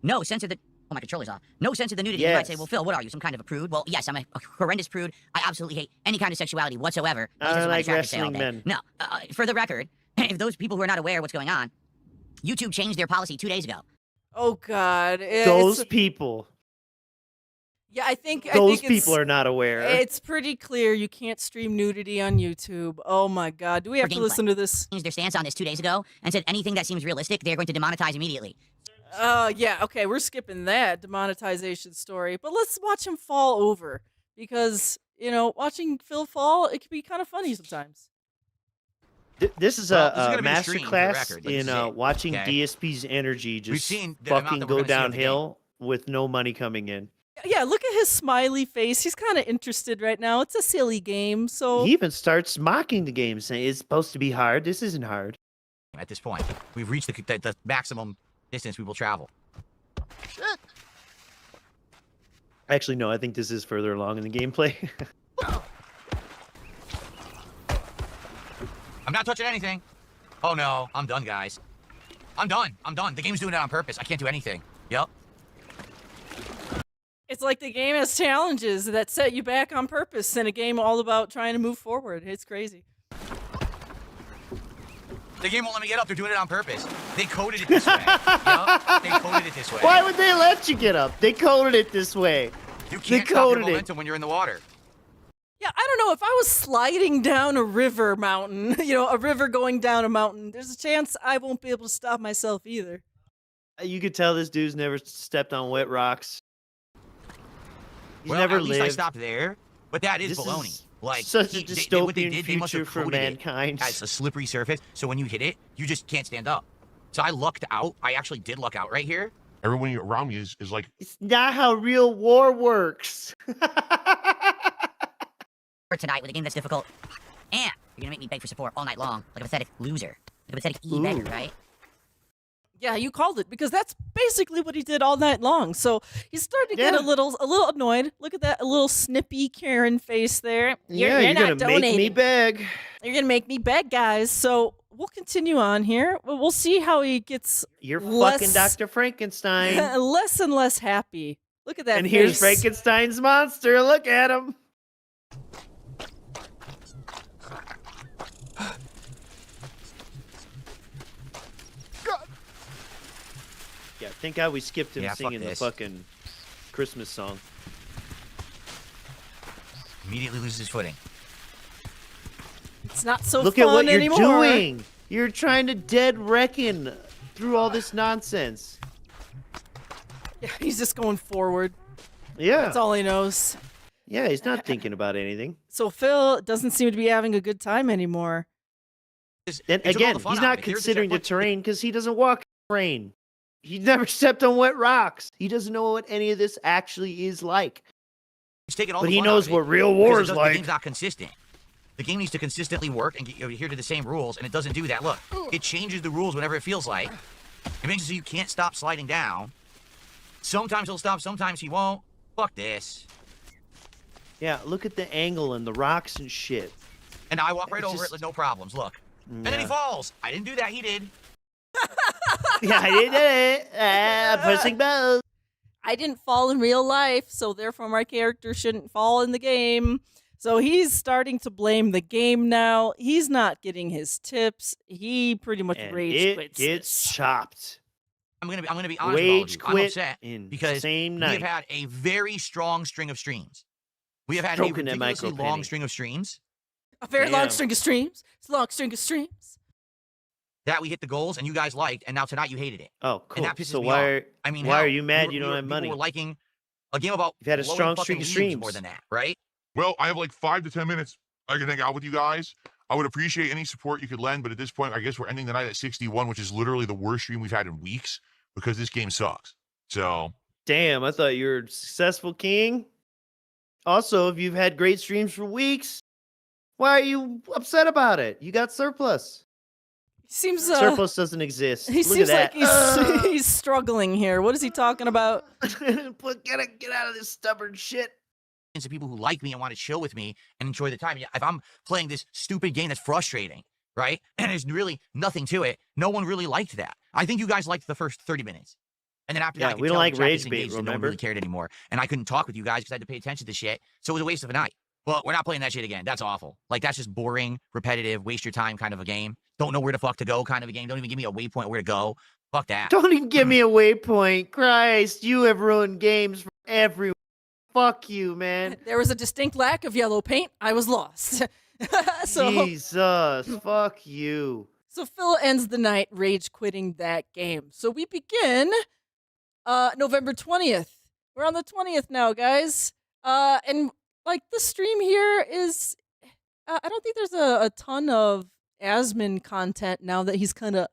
No, censor the... Oh, my controller's off. No, censor the nudity. You might say, Yes. well, Phil, what are you, some kind of a prude? Well, yes, I'm a horrendous prude. I absolutely hate any kind of sexuality whatsoever. I These are don't my like attracted to all wrestling day. men. No, for the record, if those people who are not aware of what's going on, YouTube changed their policy 2 days ago. Oh God. Those people. Yeah, I think Those it's- people are not aware. It's pretty clear you can't stream nudity on YouTube. Oh my God. Do we have For to gameplay. listen to this? Changed their stance on this 2 days ago and said anything that seems realistic, they're going to demonetize immediately. Yeah, okay, we're skipping that demonetization story, but let's watch him fall over because, you know, watching Phil fall, it can be kind of funny sometimes. This is Well, this is a gonna be a stream for the masterclass record, like, this in is it, watching okay? DSP's energy We've just seen the amount fucking that we're go gonna see of the game. downhill with no money coming in. Yeah, look at his smiley face. He's kind of interested right now. It's a silly game, so He even starts mocking the game, saying it's supposed to be hard. This isn't hard. At this point, we've reached the maximum distance we will travel. Actually, no, I think this is further along in the gameplay. I'm not touching anything. Oh no, I'm done, guys. I'm done. I'm done. The game's doing it on purpose. I can't do anything. Yep. it's like the game has challenges that set you back on purpose in a game all about trying to move forward. It's crazy. The game won't let me get up. They're doing it on purpose. They coded it this way. Yep. They coded it this way. Why would they let you get up? They coded it this way. You can't They stop your coded it. momentum when you're in the water. Yeah, I don't know. If I was sliding down a river mountain, a river going down a mountain, there's a chance I won't be able to stop myself either. You could tell this dude's never stepped on wet rocks. He's Well, never at least I lived. stopped there. But that is This baloney. is Like such a what they dystopian did, they must have future for coded it mankind. as a slippery surface. So when you hit it, you just can't stand up. So I lucked out. I actually did luck out right here. Everyone around me is like, It's not how real war works. For tonight with a game that's difficult. And you're gonna make me beg for support all night long, like a pathetic loser, like a pathetic e-beggar, right? Yeah, you called it because that's basically what he did all night long. So he's starting to get a little annoyed. Look at that, a little snippy Karen face there. You're not gonna donating. make me beg. You're gonna make me beg, guys. So we'll continue on here. We'll see how he gets You're less, fucking Dr. Frankenstein. less and less happy. Look at that. And face. here's Frankenstein's monster. Look at him. Yeah, thank God we skipped him Yeah, fuck singing the this. fucking Christmas song. Immediately loses his footing. It's not so Look fun at what you're anymore. doing. You're trying to dead reckon through all this nonsense. Yeah, he's just going forward. Yeah. That's all he knows. Yeah, he's not thinking about anything. So Phil doesn't seem to be having a good time anymore. And He took all again, the fun he's out of not it. Here's the considering the checkpoint. terrain because he doesn't walk in rain. He's never stepped on wet rocks. He doesn't know what any of this actually is like. He's taking all But the he fun out knows of it what real because war it is does- like. The game's not consistent. The game needs to consistently work and adhere to the same rules, and it doesn't do that. Look, it changes the rules whenever it feels like. It makes it so you can't stop sliding down. Sometimes he'll stop, sometimes he won't. Fuck this. Yeah, look at the angle and the rocks and shit. And I walk right It's over it just- with no problems. Look. And then he Yeah. falls. I didn't do that. He did. Yeah, I did it. I'm pushing both. I didn't fall in real life, so therefore my character shouldn't fall in the game. So he's starting to blame the game now. He's not getting his tips. He pretty much And rage it quits. gets chopped. I'm gonna be honest with all of Wage you. I'm quit upset in because same we night. have had a very strong string of streams. We have had Stroking a that ridiculously micro long penny. string of streams A very long Damn. string of streams. It's a long string of streams. that we hit the goals and you guys liked, and now tonight you hated it. Oh, And cool. that pisses So me why off. are, I mean, why hell, are you mad you don't have people money? were liking a game about You've had a blowing strong fucking streak of leaves streams. more than that, right? well, I have like 5 to 10 minutes. I can hang out with you guys. I would appreciate any support you could lend, but at this point, I guess we're ending the night at 61, which is literally the worst stream we've had in weeks because this game sucks. So, Damn, I thought you were a successful king. Also, if you've had great streams for weeks, why are you upset about it? You got surplus. He seems Surplus doesn't exist. he Look seems at like that. he's struggling here. What is he talking about? Get out of this stubborn shit. And to people who like me and want to chill with me and enjoy the time. Yeah, if I'm playing this stupid game that's frustrating, right? And there's really nothing to it, no one really liked that. I think you guys liked the first 30 minutes. And then after that, Yeah, I could we don't tell like the chat rage disengaged bait, and no one remember? really cared anymore. And I couldn't talk with you guys because I had to pay attention to shit. So it was a waste of a night. Well, we're not playing that shit again. That's awful. Like, that's just boring, repetitive, waste your time kind of a game. Don't know where the fuck to go kind of a game. Don't even give me a waypoint where to go. Fuck that. Don't even give me a waypoint. Christ, you have ruined games for everyone. Fuck you, man. There was a distinct lack of yellow paint. I was lost. so Jesus, fuck you. So Phil ends the night rage quitting that game. So we begin November 20th. We're on the 20th now, guys. And like the stream here is I don't think there's a ton of Asmin content now that he's kind of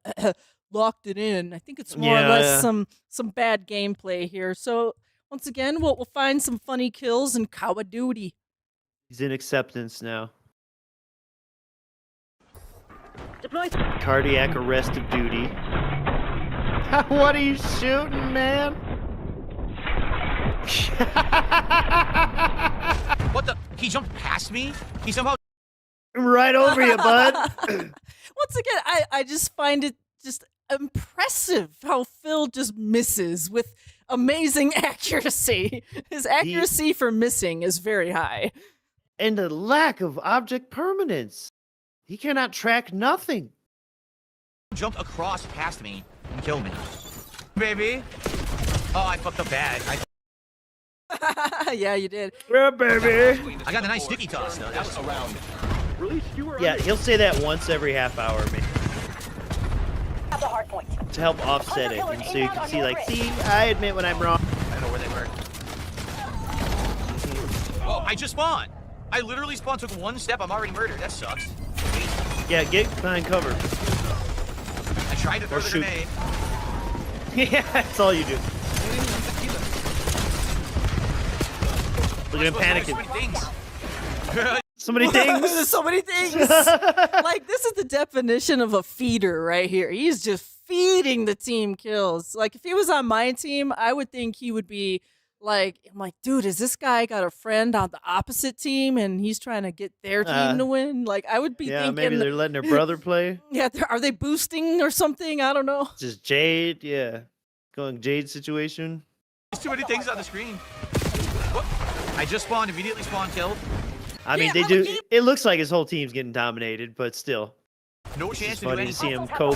locked it in. I think it's more or less some bad gameplay here. So once again, we'll find some funny kills and Call of Duty. He's in acceptance now. Deploy. Cardiac arrest of duty. What are you shooting, man? What the? He jumped past me? He somehow... Right over you, bud. Once again, I just find it just impressive how Phil just misses with amazing accuracy. His accuracy for missing is very high. And the lack of object permanence. He cannot track nothing. Jumped across past me and killed me. Baby. Oh, I fucked up bad. Yeah, you did. Yeah, baby. I got a nice sticky toss, though. That was around. Yeah, he'll say that once every half hour, man. At the hard point. To help offset it. And so you can see, like, see, I admit when I'm wrong. I don't know where they were. Oh, I just spawned. I literally spawned, took one step, I'm already murdered. That sucks. Yeah, get behind cover. I tried to throw the grenade. Yeah, that's all you do. Look at him panicking. So many things. So many things. Like, this is the definition of a feeder right here. He's just feeding the team kills. Like, if he was on my team, I would think he would be like, I'm like, dude, is this guy got a friend on the opposite team and he's trying to get their team to win? Like, I would be thinking. Maybe they're letting their brother play. Yeah, are they boosting or something? I don't know. Just Jade, yeah. Going Jade situation. There's too many things on the screen. What? I just spawned, immediately spawned, killed. I mean, they do. It looks like his whole team's getting dominated, but still. No chance to do funny anything. to see him cope.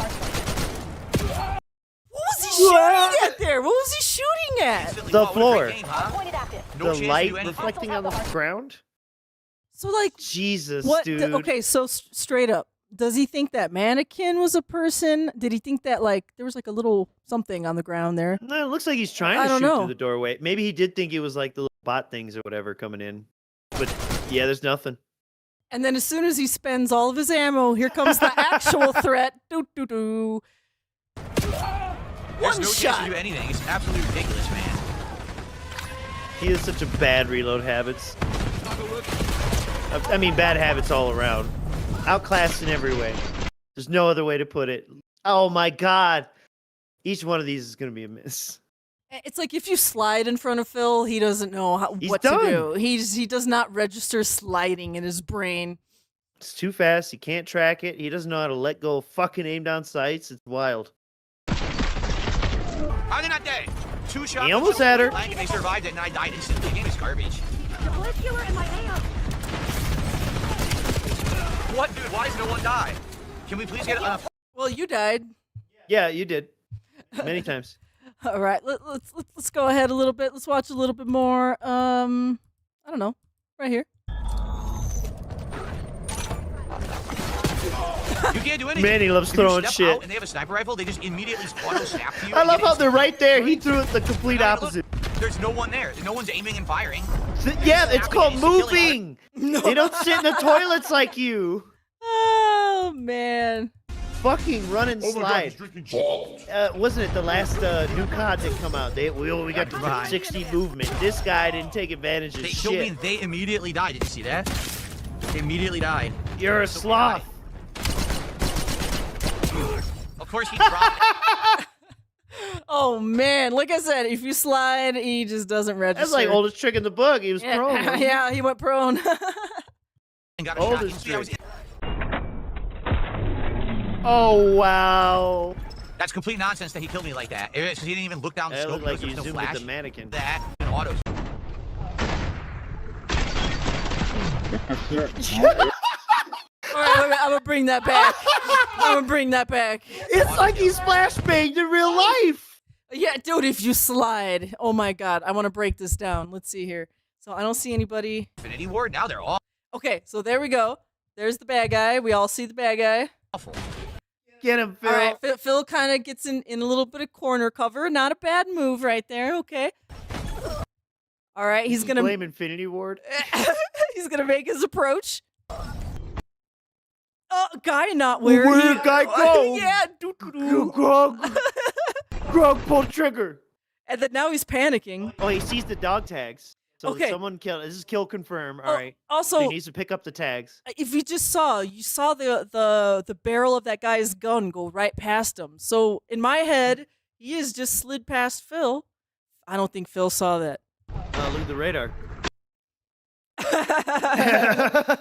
What was he shooting at there? What was he shooting at? The floor. Game, huh? The light reflecting on the ground? So, like, Jesus, what? dude. Okay, so straight up, does he think that mannequin was a person? Did he think that, like, there was like a little something on the ground there? No, it looks like he's trying to shoot through the doorway. Maybe he did think it was like the little bot things or whatever coming in. But yeah, there's nothing. And then as soon as he spends all of his ammo, here comes the actual threat. Doo doo doo. There's no chance to do anything. It's absolutely ridiculous, man. He has such a bad reload habits. I mean, bad habits all around. Outclassed in every way. There's no other way to put it. Oh my god. Each one of these is going to be a miss. It's like if you slide in front of Phil, he doesn't know what to do. He does not register sliding in his brain. It's too fast. He can't track it. He doesn't know how to let go of fucking aim down sights. It's wild. How are they not dead? 2 shots. He almost had her. They survived it, and I died instantly. The game is garbage. What, dude? Why does no one die? Can we please get a... Well, you died. Yeah, you did. Many times. All right, let's go ahead a little bit. Let's watch a little bit more. I don't know, right here. You can't do anything. Man, he loves If you throwing step shit. out and they have a sniper rifle, they just immediately auto-snap to you. I and love get how they're instant- right there. He threw it the complete opposite. There's no one there. No one's aiming and firing. Yeah, it's called Snapping and killing. moving. They don't sit in the toilets like you. Oh man. Fucking run and slide. Wasn't it the last new COD that come out? We only got the 360 movement. This guy didn't take advantage of They shit. killed me and they immediately died. Did you see that? They immediately died. You're a sloth. Of course he dropped it. Oh man, like I said, if you slide, he just doesn't register. That's like oldest trick in the book. He was prone. Yeah, he went prone. And got a Oldest shot. trick. Oh wow. That's complete nonsense that he killed me like that. He didn't even look down the That scope. looked like because you there was zoomed no with flash. the mannequin. That and autos. All right, wait, I'm gonna bring that back. It's like he splash banged in real life. Yeah, dude, if you slide. Oh my god, I want to break this down. Let's see here. So I don't see anybody. Infinity Ward. Now they're all Okay, so there we go. There's the bad guy. We all see the bad guy. awful. Get him, Phil. All right, Phil kind of gets in a little bit of corner cover. Not a bad move right there. Okay. All right, he's gonna blame Infinity Ward. he's gonna make his approach. Oh, guy not where? Where'd the guy go? Yeah. Grog pulled trigger. And then now he's panicking. Oh, he sees the dog tags. So Okay. someone killed. This is kill confirm. All right. So Also, he needs to pick up the tags. if you saw the barrel of that guy's gun go right past him. So in my head, he has just slid past Phil. I don't think Phil saw that. Look at the radar.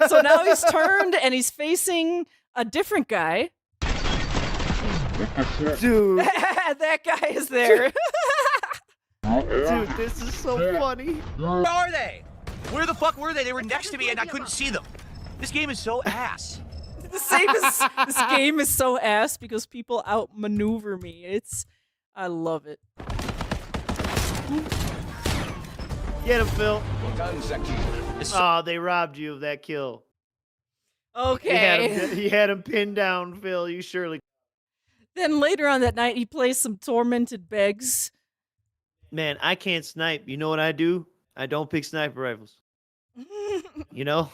So now he's turned and he's facing a different guy. Dude. That guy is there. Dude, this is so funny. Where are they? Where the fuck were they? They were next to me and I couldn't see them. This game is so ass. This game is so ass because people outmaneuver me. I love it. Get him, Phil. Oh, they robbed you of that kill. Okay. He had him pinned down, Phil. You surely. Then later on that night, he plays some Tormented Begs. Man, I can't snipe. You know what I do? I don't pick sniper rifles. You know?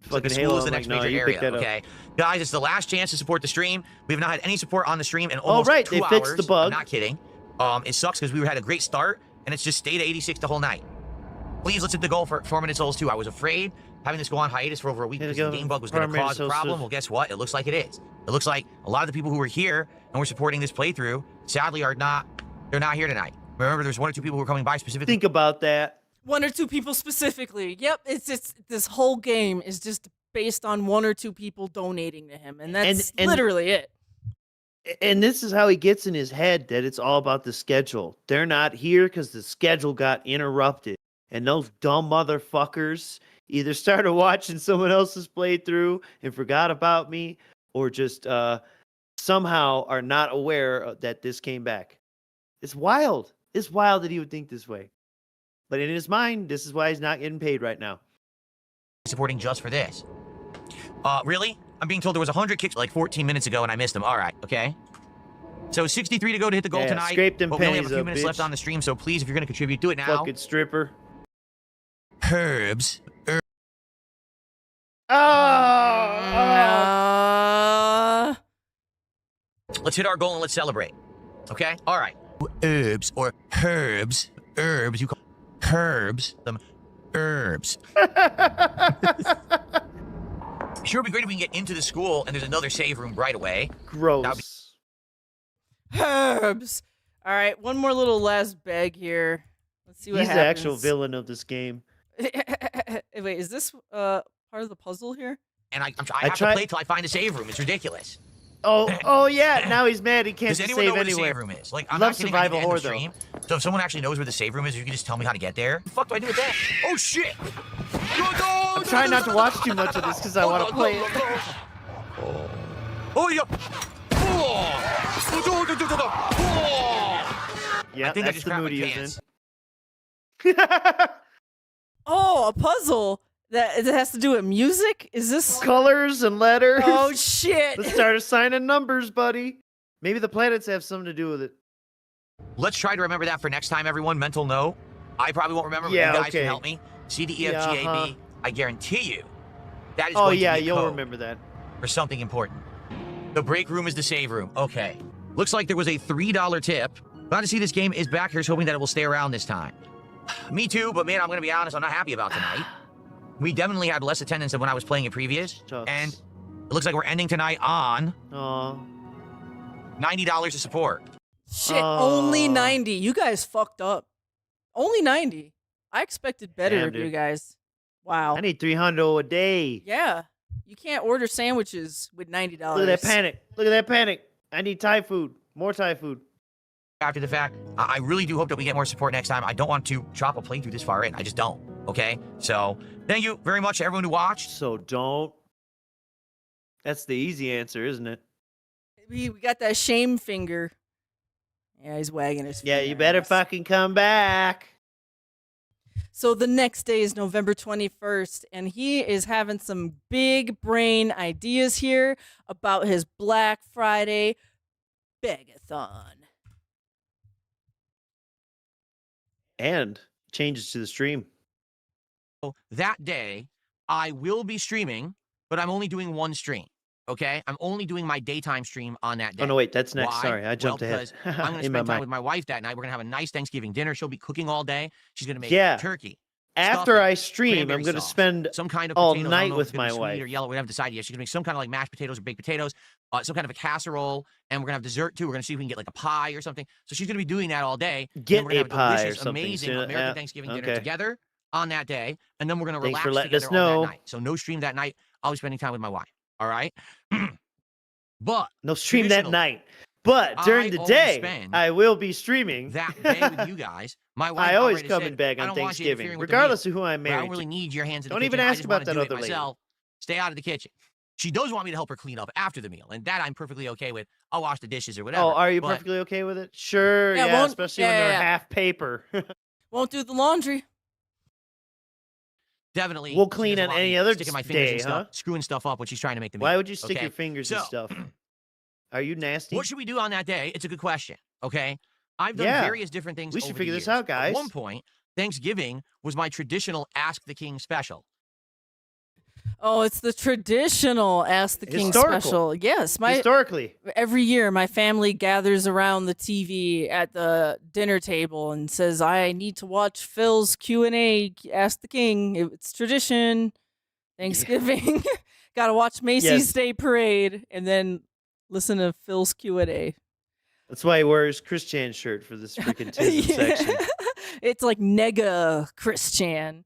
Like the school is the next major area, okay? Guys, it's the last chance to support the stream. We have not had any support on the stream in almost 2 hours. They fixed the bug. I'm not kidding. It sucks because we had a great start, and it's just stayed at 86 the whole night. Please, let's hit the goal for 4-minute souls, too. I was afraid having this go on hiatus for over a week because the game bug was going to cause a problem. Well, guess what? It looks like it is. It looks like a lot of the people who were here and were supporting this playthrough, sadly, they're not here tonight. Remember, there's 1 or 2 people who are coming by specifically. Think about that. 1 or 2 people specifically. Yep, it's this whole game is just based on 1 or 2 people donating to him, and that's literally it. And this is how he gets in his head that it's all about the schedule. They're not here because the schedule got interrupted. And those dumb motherfuckers either started watching someone else's playthrough and forgot about me, or just somehow are not aware that this came back. It's wild. It's wild that he would think this way. But in his mind, this is why he's not getting paid right now. Supporting just for this. Really? I'm being told there was 100 kicks like 14 minutes ago and I missed them. All right, okay. So 63 to go to hit the goal tonight. Scrape them but we only have a pennies few up, minutes bitch. left on the stream, so please, if you're going to contribute, do it now. Fucking stripper. Herbs. Let's hit our goal and let's celebrate. Okay? All right. Herbs or herbs. Herbs. You call herbs. Them herbs. Sure would be great if we can get into the school and there's another save room right away. Gross. Herbs. All right, one more little last beg here. Let's see what He's happens. the actual villain of this game. Wait, is this part of the puzzle here? And I have to play till I find a save room. It's ridiculous. Oh yeah. Now he's mad. He can't Does save anyone know where the anywhere. save room is? Like, I'm Love not kidding. I survival need to end horror the though. stream. So if someone actually knows where the save room is, you can just tell me how to get there. What the fuck do I do with that? Oh shit! I'm trying not to watch too much of this because I want to play it. Oh yeah! Yeah, I think that's just the crapped mood my he pants. is in. Oh, a puzzle that has to do with music? Is this Colors and letters. Oh shit! Let's start assigning numbers, buddy. Maybe the planets have something to do with it. Let's try to remember that for next time, everyone. Mental note. I probably won't remember, but Yeah, you guys okay. can help me. C, D, E, F, G, A, B. I guarantee you that is Oh going yeah, to be you'll code remember that. for something important. The break room is the save room. Okay. Looks like there was a $3 tip. Glad to see this game is back. Here's hoping that it will stay around this time. Me too, but man, I'm going to be honest, I'm not happy about tonight. We definitely had less attendance than when I was playing it previous. And it looks like we're ending tonight on $90 to support. Shit, only 90. You guys fucked up. Only 90. I expected better Damn, of you dude. guys. Wow. I need 300 a day. Yeah. You can't order sandwiches with $90. Look at that panic. Look at that panic. I need Thai food. More Thai food. After the fact, I really do hope that we get more support next time. I don't want to chop a playthrough this far in. I just don't. Okay? So, thank you very much to everyone who watched. So don't. That's the easy answer, isn't it? We got that shame finger. Yeah, he's wagging his finger. Yeah, you better fucking come back. So the next day is November 21st, and he is having some big brain ideas here about his Black Friday begathon. And changes to the stream. That day, I will be streaming but I'm only doing one stream. Okay, I'm only doing my daytime stream on that day. Oh no, wait, that's next. Why? Sorry, I jumped well, ahead. because I'm going to In my spend time mind. with my wife that night. We're going to have a nice Thanksgiving dinner. She'll be cooking all day. She's going to make Yeah. turkey. After stuffing, I stream, I'm cranberry going to sauce, spend some kind of all potatoes. I don't night know if with it's gonna my be sweet wife. or yellow. We haven't decided yet. She's going to make some kind of like mashed potatoes or baked potatoes, some kind of a casserole, and we're going to have dessert too. We're going to see if we can get like a pie or something. So she's going to be doing that all day. Get we're gonna a have pie or delicious, something. amazing American Thanksgiving dinner Okay. together on that day, and then we're going to Thanks relax for letting together us on know. that night. So no stream that night. I'll be spending time with my wife. All right. But No stream that traditionally, night. But during I the always day, spend I will be streaming. that day with you guys. My wife I always already come said, in back I on don't want you Thanksgiving, interfering with the meal, regardless of who I'm but I married don't really to. need your hands in the Don't kitchen. even I ask just about wanna that do it other lady. myself. Stay out of the kitchen. She does want me to help her clean up after the meal, and that I'm perfectly okay with. I'll wash the dishes or whatever. Oh, are you but perfectly okay with it? Sure, Yeah, yeah, won't- especially yeah, when they're yeah, yeah. half paper. Won't do the laundry. Definitely. We'll she clean doesn't on want me any other sticking my fingers day, in stuff, huh? screwing stuff up when she's trying to make the meal. Why would you stick okay? your fingers in So, stuff? Are you nasty? What should we do on that day? It's a good question. Okay. I've done Yeah. various different things. We should over figure the this years. out, guys. At one point, Thanksgiving was my traditional Ask the King special. Oh, it's the traditional Ask the King Historical. special. Yes, Historically. every year my family gathers around the TV at the dinner table and says, "I need to watch Phil's Q&A Ask the King." It's tradition. Thanksgiving. Got to watch Macy's Yes. Day Parade and then listen to Phil's Q&A. That's why he wears Chris Chan's shirt for this freaking tism section. It's like nega Christian.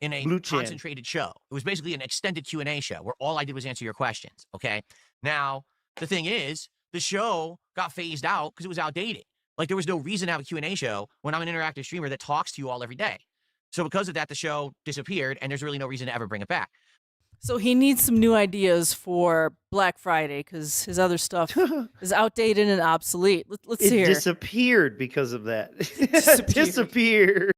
In a Blue Chan. concentrated show. It was basically an extended Q&A show where all I did was answer your questions, okay? Now, the thing is, the show got phased out because it was outdated. Like, there was no reason to have a Q&A show when I'm an interactive streamer that talks to you all every day. So because of that, the show disappeared, and there's really no reason to ever bring it back. So he needs some new ideas for Black Friday because his other stuff is outdated and obsolete. Let's It hear. disappeared because of that. Disappeared. Disappeared.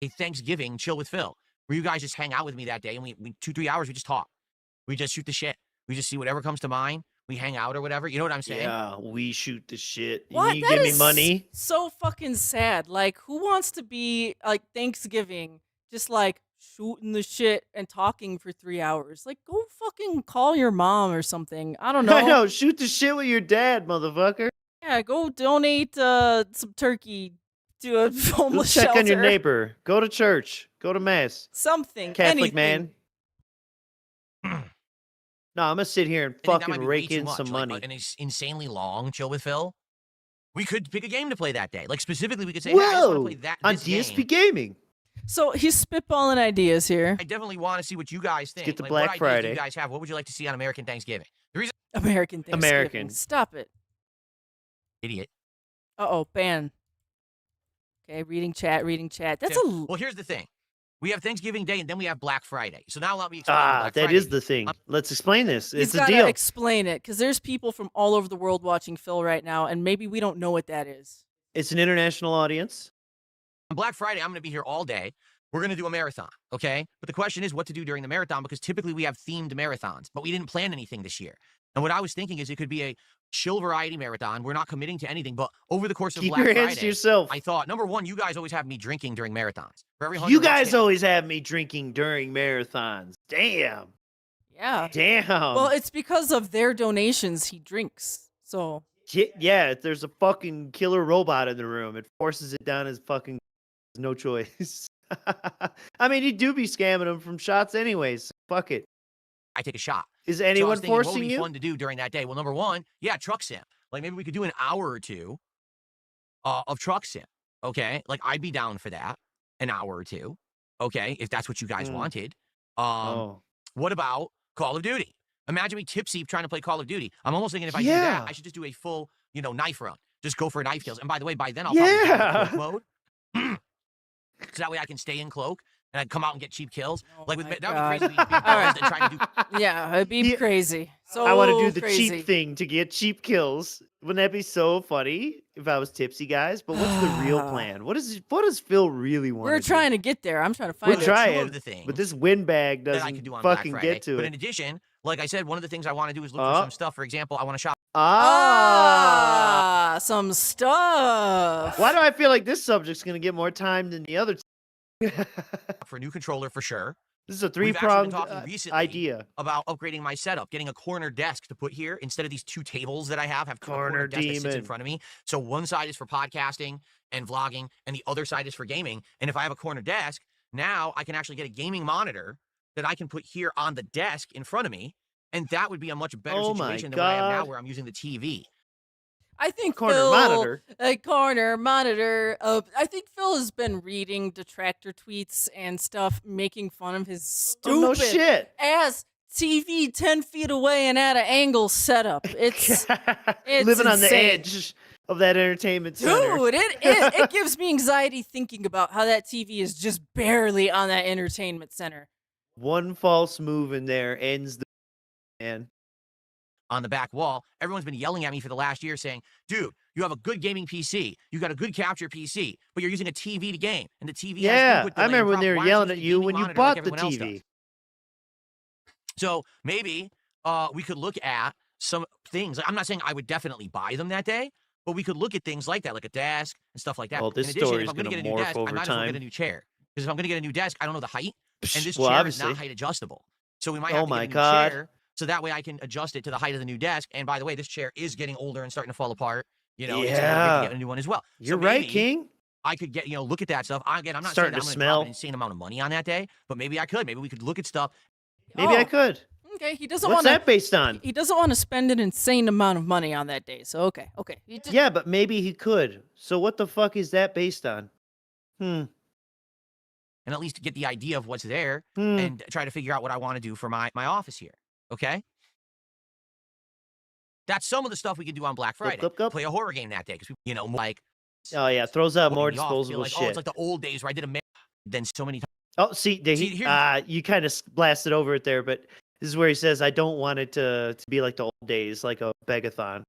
A Thanksgiving chill with Phil, where you guys just hang out with me that day, and we 2-3 hours, we just talk. We just shoot the shit. We just see whatever comes to mind. We hang out or whatever. You know what I'm saying? Yeah, we shoot the shit. What? You That give me is money. So fucking sad. Like, who wants to be like Thanksgiving, just like shooting the shit and talking for 3 hours? Like, go fucking call your mom or something. I don't know. I know. Shoot the shit with your dad, motherfucker. Yeah, go donate some turkey to a Go homeless check shelter. on your neighbor. Go to church. Go to mass. Something. Catholic anything. man. No, I'm gonna sit here and I think that fucking might be way rake too in much, some like, money. an insanely long chill with Phil. We could pick a game to play that day. Like, specifically, we could say, hey, I just want to Whoa! play that On this DSP game. Gaming. So he's spitballing ideas here. I definitely want to see what you guys think. get to Like, Black what ideas do Friday. you guys have? What would you like to see on American Thanksgiving? The reason, American Thanksgiving. American. Stop it. idiot. Uh-oh, ban. Okay, reading chat. That's Okay, a... Well, here's the thing. We have Thanksgiving Day, and then we have Black Friday. So now let me explain. Ah, Black that Friday is to the you. thing. Let's explain this. He's It's a gotta deal. explain it, because there's people from all over the world watching Phil right now, and maybe we don't know what that is. It's an international audience. On Black Friday, I'm going to be here all day. We're going to do a marathon, okay? But the question is what to do during the marathon, because typically we have themed marathons, but we didn't plan anything this year. And what I was thinking is it could be a chill variety marathon. We're not committing to anything, but over the course of Keep Black your Friday, hands to yourself. I thought, number one, you guys always have me drinking during marathons. For every 100 You bucks guys hit- always have me drinking during marathons. Damn. Yeah. Damn. Well, it's because of their donations he drinks. So Yeah, there's a fucking killer robot in the room. It forces it down his fucking no choice. I mean, you do be scamming him from shots anyways. So fuck it. I take a shot. Is So I was anyone thinking, what would forcing be you? fun to do during that day? Well, number one, yeah, truck sim. Like maybe we could do an hour or two of truck sim. Okay, like I'd be down for that. An hour or two. Okay, if that's what you guys wanted. Oh. What about Call of Duty? Imagine me tipsy trying to play Call of Duty. I'm almost thinking if I do Yeah. that, I should just do a full, knife run. Just go for knife kills. And by the way, by then I'll probably have Yeah. cloak mode. So that way I can stay in cloak and I'd come out and get cheap kills. Like with my that would be crazy. God. Being and trying to do. yeah, it'd be Yeah. crazy. So I want to do the crazy. cheap thing to get cheap kills. Wouldn't that be so funny if I was tipsy, guys? But what's the real plan? What does Phil really want? We're trying to get there. I'm trying to find We're it. trying, of the things but this windbag that I doesn't could do on Black fucking Friday. get to But it. in addition, like I said, one of the things I want to do is look for some stuff. For example, I want to shop Some stuff. Why do I feel like this subject's gonna get more time than the other? for a new controller for sure. This is a We've actually been three-pronged talking recently idea. about upgrading my setup, getting a corner desk to put here instead of these 2 tables that I have a Corner desk that sits in demon. front of me. So one side is for podcasting and vlogging, and the other side is for gaming. And if I have a corner desk, now I can actually get a gaming monitor that I can put here on the desk in front of me, and that would be a much better Oh my situation than what I am now, God. where I'm using the TV. I think Corner Phil, monitor. a corner monitor. I think Phil has been reading detractor tweets and stuff, making fun of his stupid Oh, no shit. ass TV 10 feet away and at an angle setup. It's Living on the insane. edge of that entertainment center. Dude, it gives me anxiety thinking about how that TV is just barely on that entertainment center. One false move in there ends the man. On the back wall, everyone's been yelling at me for the last year saying, dude, you have a good gaming PC, you got a good capture PC, but you're using a TV to game, and the TV has Yeah, input I delay and remember when they why were aren't yelling using at a you gaming when you monitor bought like the everyone else TV. does? So maybe we could look at some things. Like, I'm not saying I would definitely buy them that day, but we could look at things like that, like a desk and stuff like that. Well, this In addition, story if is I'm going to gonna get a new morph desk, I over might as well get a time. new chair. Because if I'm going to get a new desk, I don't know the height, and this Well, chair obviously. is not height adjustable. So we might Oh have to my get a new God. chair, so that way I can adjust it to the height of the new desk. And by the way, this chair is getting older and starting to fall apart. You know, and it's gonna Yeah. get a new one as well. You're So right, maybe King. I could get, look at that stuff. Again, I'm not Starting saying to that I'm going to smell. drop an insane amount of money on that day, but maybe I could. Maybe we could look at stuff. Maybe I Oh, could. Okay, he doesn't What's want to. that based on? He doesn't want to spend an insane amount of money on that day. So okay. He just- Yeah, but maybe he could. So what the fuck is that based on? And at least get the idea of what's there Hmm. and try to figure out what I want to do for my office here. Okay? That's some of the stuff we can do on Black Friday. Play a horror game that day because, like. Oh yeah, throws out more putting me off, feel disposable like, shit. Oh, it's like the old days where I did a then so many times. Oh, see, you kind of blasted over it there, but this is where he says, "I don't want it to be like the old days, like a begathon."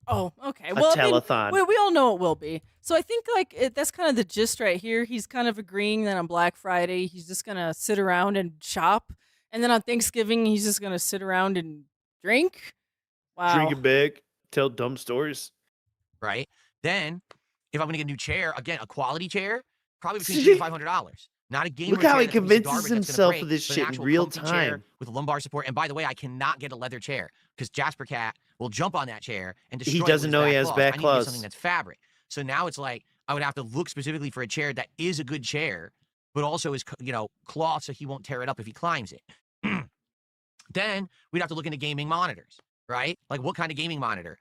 Oh, okay. A Well, telethon. we all know it will be. So I think that's kind of the gist right here. He's kind of agreeing that on Black Friday he's just gonna sit around and shop, and then on Thanksgiving he's just gonna sit around and drink. Wow. Drink it big, tell dumb stories. Right? Then, if I'm going to get a new chair, again, a quality chair, probably between $300 to $500. Not a gamer Look how chair he that's a piece of convinces garbage that's gonna himself break, of this but an shit in actual real comfy chair time. with lumbar support. And by the way, I cannot get a leather chair because Jasper Cat will jump on that chair and destroy He it with doesn't his know he back has claws. back I need to get claws. something that's fabric. So now it's like I would have to look specifically for a chair that is a good chair, but also is cloth so he won't tear it up if he climbs it. Then we'd have to look into gaming monitors, right? Like what kind of gaming monitor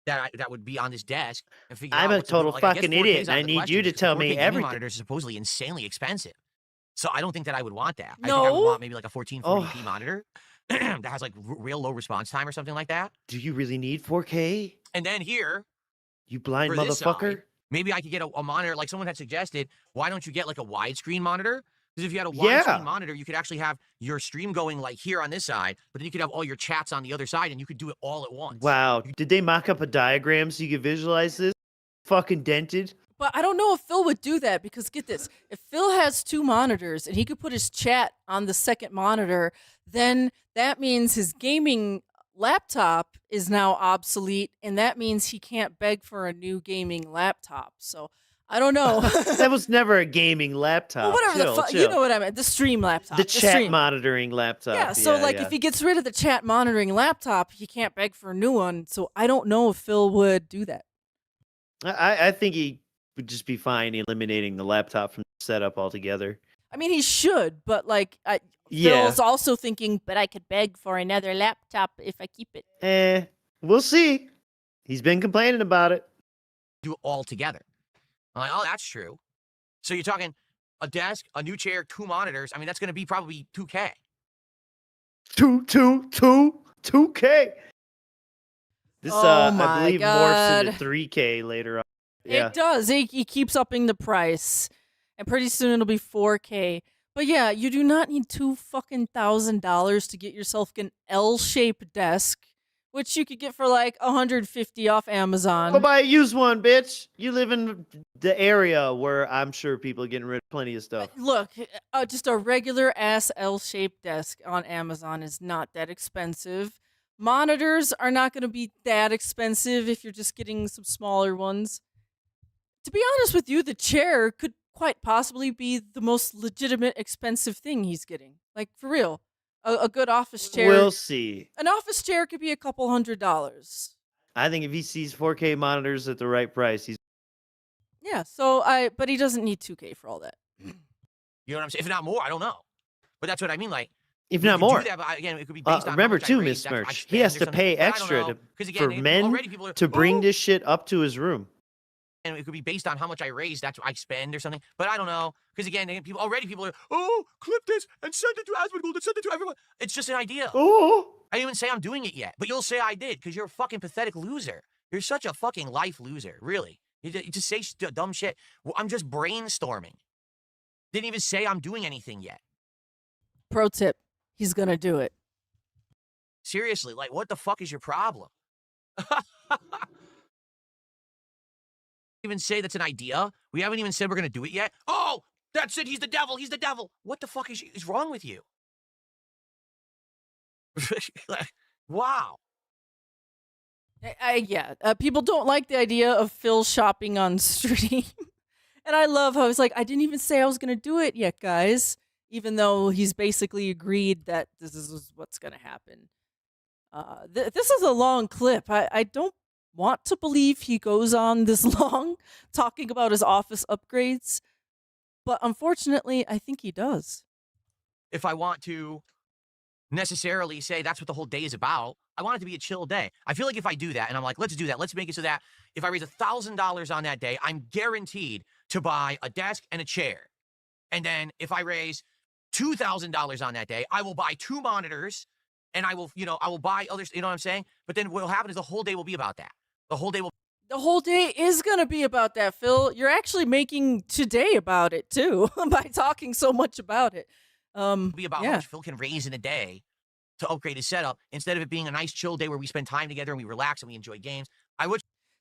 that would be on this desk and figure out I'm a what's the total like, I guess fucking 4K idiot, is and out I of the need question you to because tell 4K me gaming everything. monitors are supposedly insanely expensive. So I don't think that I would want that. I think I would want maybe like a 1440p monitor that has like real low response time or something like that. Do you really need 4K? And then here, You blind for this motherfucker. side, maybe I could get a monitor like someone had suggested. Why don't you get like a widescreen monitor? Because if you had a widescreen Yeah. monitor, you could actually have your stream going like here on this side, but then you could have all your chats on the other side, and you could do it all at once. Wow. Did they mock up a diagram so you could visualize this? Fucking dented. But I don't know if Phil would do that because get this, if Phil has 2 monitors and he could put his chat on the second monitor, then that means his gaming laptop is now obsolete, and that means he can't beg for a new gaming laptop. So I don't know. That was never a gaming laptop. Well, whatever Chill, the fuck, chill. you know what I meant. The stream laptop. The chat stream. monitoring laptop. Yeah, so if he gets rid of the chat monitoring laptop, he can't beg for a new one. So I don't know if Phil would do that. I think he would just be fine eliminating the laptop from the setup altogether. I mean, he should, but Yeah. Phil's also thinking, but I could beg for another laptop if I keep it. We'll see. He's been complaining about it. Do it all together. I'm like, oh, that's true. So you're talking a desk, a new chair, 2 monitors. I mean, that's going to be probably $2K. 2K. This Oh I my believe God. morphs into 3K later on. Yeah. It does. He keeps upping the price, and pretty soon it'll be 4K. But yeah, you do not need $2,000 to get yourself an L-shaped desk, which you could get for like $150 off Amazon. Go buy a used one, bitch. You live in the area where I'm sure people are getting rid of plenty of stuff. Look, just a regular ass L-shaped desk on Amazon is not that expensive. Monitors are not going to be that expensive if you're just getting some smaller ones. To be honest with you, the chair could quite possibly be the most legitimate expensive thing he's getting. Like, for real. A good office chair. We'll see. An office chair could be a couple $100. I think if he sees 4K monitors at the right price, he's. Yeah, but he doesn't need 2K for all that. You know what I'm saying? If not more, I don't know. But that's what I mean. Like, If we not could more. do that, but again, it could be based on Remember how much too, I Miss raised, that's what I Smirch, he spend has or to something. pay But I don't extra know, 'cause for again, men already people are, to bring "Oh," this shit up to his room. and it could be based on how much I raised. That's what I spend or something. But I don't know, because again, people are, oh, clip this and send it to Asmongold and send it to everyone. It's just an idea. Oh. I didn't even say I'm doing it yet, but you'll say I did because you're a fucking pathetic loser. You're such a fucking life loser, really. You just say dumb shit. Well, I'm just brainstorming. Didn't even say I'm doing anything yet. Pro tip, he's gonna do it. Seriously, like, what the fuck is your problem? Even say that's an idea. We haven't even said we're gonna do it yet. Oh, that's it. He's the devil. He's the devil. What the fuck is wrong with you? Wow. People don't like the idea of Phil shopping on stream. And I love how he's like, I didn't even say I was going to do it yet, guys. Even though he's basically agreed that this is what's going to happen. This is a long clip. I don't want to believe he goes on this long talking about his office upgrades. But unfortunately, I think he does. If I want to necessarily say that's what the whole day is about, I want it to be a chill day. I feel like if I do that and I'm like, let's do that, let's make it so that if I raise $1,000 on that day, I'm guaranteed to buy a desk and a chair. And then if I raise $2,000 on that day, I will buy 2 monitors and I will buy others, you know what I'm saying? But then what will happen is the whole day will be about that. The whole day is going to be about that, Phil. You're actually making today about it too by talking so much about it. Be about how much Phil can raise in a day to upgrade his setup instead of it being a nice chill day where we spend time together and we relax and we enjoy games.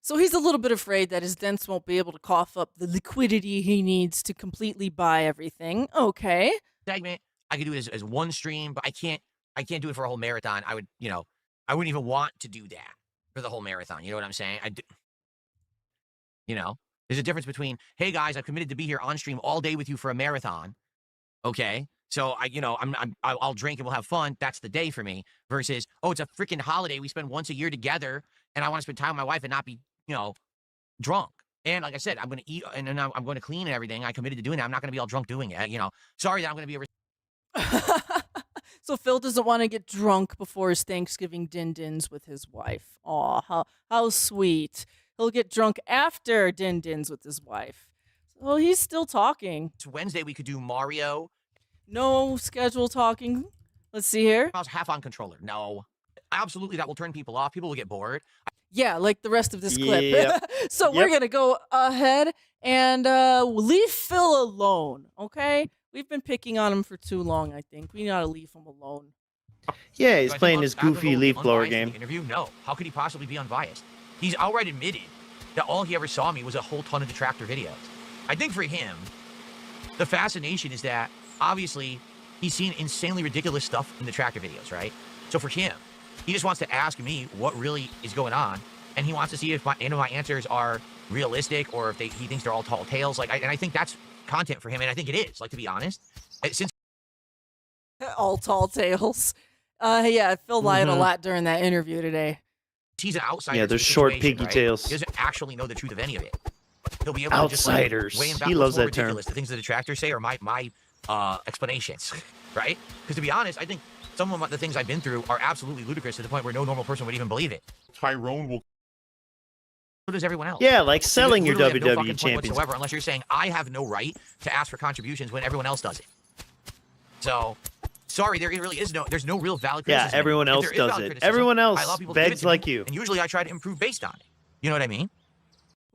So he's a little bit afraid that his dents won't be able to cough up the liquidity he needs to completely buy everything. Okay. Segment, I could do it as one stream, but I can't do it for a whole marathon. I wouldn't even want to do that for the whole marathon. You know what I'm saying? There's a difference between, hey guys, I've committed to be here on stream all day with you for a marathon. Okay. So I'll drink and we'll have fun. That's the day for me. Versus, oh, it's a freaking holiday. We spend once a year together, and I want to spend time with my wife and not be, drunk. And like I said, I'm going to eat and then I'm going to clean and everything. I committed to doing that. I'm not going to be all drunk doing it. Sorry that I'm going to be So Phil doesn't want to get drunk before his Thanksgiving din-dins with his wife. Aw, how sweet. He'll get drunk after din-dins with his wife. So he's still talking. It's Wednesday. We could do Mario. No schedule talking. Let's see here. I was half on controller. No. Absolutely, that will turn people off. People will get bored. Yeah, like the rest of this clip. Yep. So we're going to go ahead and leave Phil alone, okay? We've been picking on him for too long, I think. We got to leave him alone. Yeah, he's playing his goofy leaf blower game. Interview? No. How could he possibly be unbiased? He's outright admitted that all he ever saw me was a whole ton of detractor videos. I think for him, the fascination is that obviously he's seen insanely ridiculous stuff in detractor videos, right? So for him, he just wants to ask me what really is going on, and he wants to see if any of my answers are realistic or if he thinks they're all tall tales. And I think that's content for him, and I think it is. Like, to be honest, since all tall tales. Phil lied a lot during that interview today. He's an outsider. Yeah, they're short piggy tails. He doesn't actually know the truth of any of it. He'll be able Outsiders. to just He loves that term. The things the detractors say are my explanations, right? Because to be honest, I think some of the things I've been through are absolutely ludicrous to the point where no normal person would even believe it. Tyrone will. So does everyone else. Yeah, like selling your WWE WWE champions. Whatsoever, unless you're saying I have no right to ask for contributions when everyone else does it. So, sorry, there really is there's no real valid criticism. Yeah, everyone else does it. Everyone else begs like you. And usually I try to improve based on it. You know what I mean?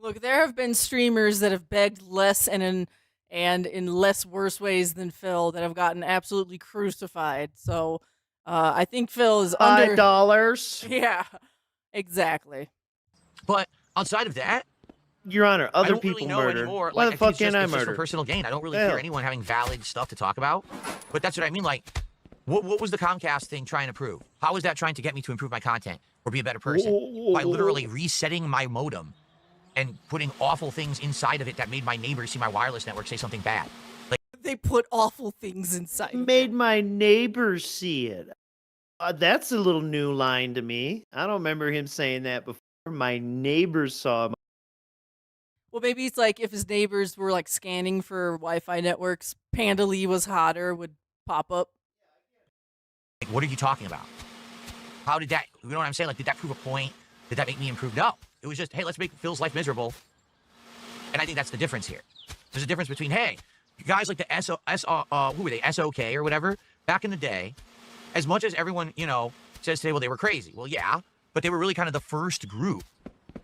Look, there have been streamers that have begged less and in less worse ways than Phil that have gotten absolutely crucified. So I think Phil is under $5. Yeah, exactly. But outside of that, Your Honor, other don't people really know murder. anymore. Why Like, the fuck can't I it's just murder? for personal gain. I don't really Hell. hear anyone having valid stuff to talk about. But that's what I mean. Like, what was the Comcast thing trying to prove? How was that trying to get me to improve my content or be a better person? By literally resetting my modem and putting awful things inside of it that made my neighbors see my wireless network say something bad. Like, They put awful things inside. Made my neighbors see it. That's a little new line to me. I don't remember him saying that before. My neighbors saw. Well, maybe it's like if his neighbors were like scanning for Wi-Fi networks, Panda Lee was hotter would pop up. like, what are you talking about? How did that, you know what I'm saying? Like, did that prove a point? Did that make me improve? No. It was just, hey, let's make Phil's life miserable. And I think that's the difference here. There's a difference between, hey, you guys like the who were they, SOK or whatever, back in the day, as much as everyone, you know, says today, well, they were crazy. Well, yeah, but they were really kind of the first group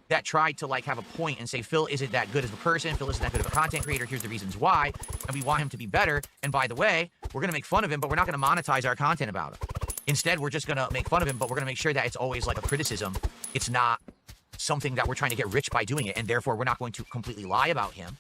that tried to, like, have a point and say, Phil isn't that good as a person, Phil isn't that good of a content creator, here's the reasons why, and we want him to be better, and by the way, we're going to make fun of him, but we're not going to monetize our content about him. Instead, we're just going to make fun of him, but we're going to make sure that it's always, like, a criticism. It's not something that we're trying to get rich by doing it, and therefore we're not going to completely lie about him.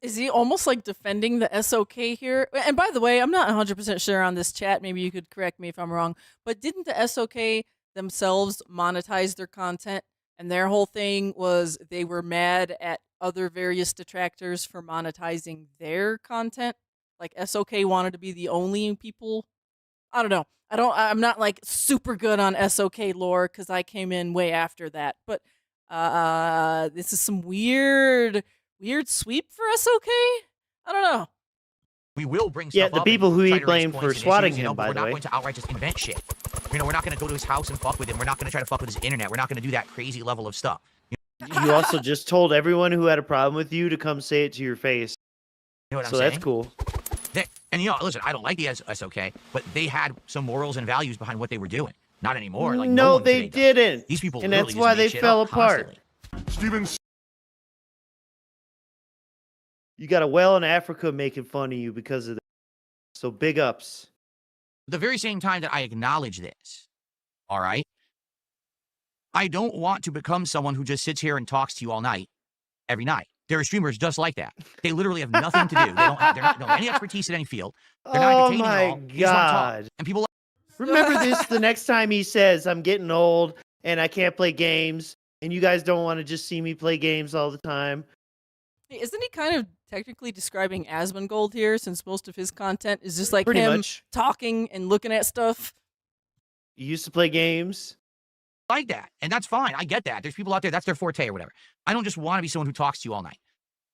Is he almost like defending the SOK here? And by the way, I'm not 100% sure on this chat. Maybe you could correct me if I'm wrong. But didn't the SOK themselves monetize their content? And their whole thing was they were mad at other various detractors for monetizing their content. Like SOK wanted to be the only people. I don't know. I'm not like super good on SOK lore because I came in way after that. But this is some weird sweep for SOK? I don't know. We will bring stuff Yeah, up the people who and he try to raise blamed for points and swatting issues, you know, him, but by we're the not way. going to outright just invent shit. You know, we're not going to go to his house and fuck with him. We're not going to try to fuck with his internet. We're not going to do that crazy level of stuff. You also just told everyone who had a problem with you to come say it to your face. You know what I'm So saying? that's cool. And, you know, listen, I don't like the SOK, but they had some morals and values behind what they were doing. Not anymore. Like, no one they today does. didn't. These people And literally that's why just make they shit fell up apart. constantly. Steven, You got a whale in Africa making fun of you because of that. So big ups. At the very same time that I acknowledge this, all right, I don't want to become someone who just sits here and talks to you all night, every night. There are streamers just like that. They literally have nothing to do. They're not have any expertise in any field. They're not entertaining at all. They just want to talk. And people Remember this the next time he says, I'm getting old and I can't play games, and you guys don't want to just see me play games all the time. Hey, isn't he kind of technically describing Asmongold here, since most of his content is just like Pretty him much. talking and looking at stuff? You used to play games. like that, and that's fine. I get that. There's people out there, that's their forte or whatever. I don't just want to be someone who talks to you all night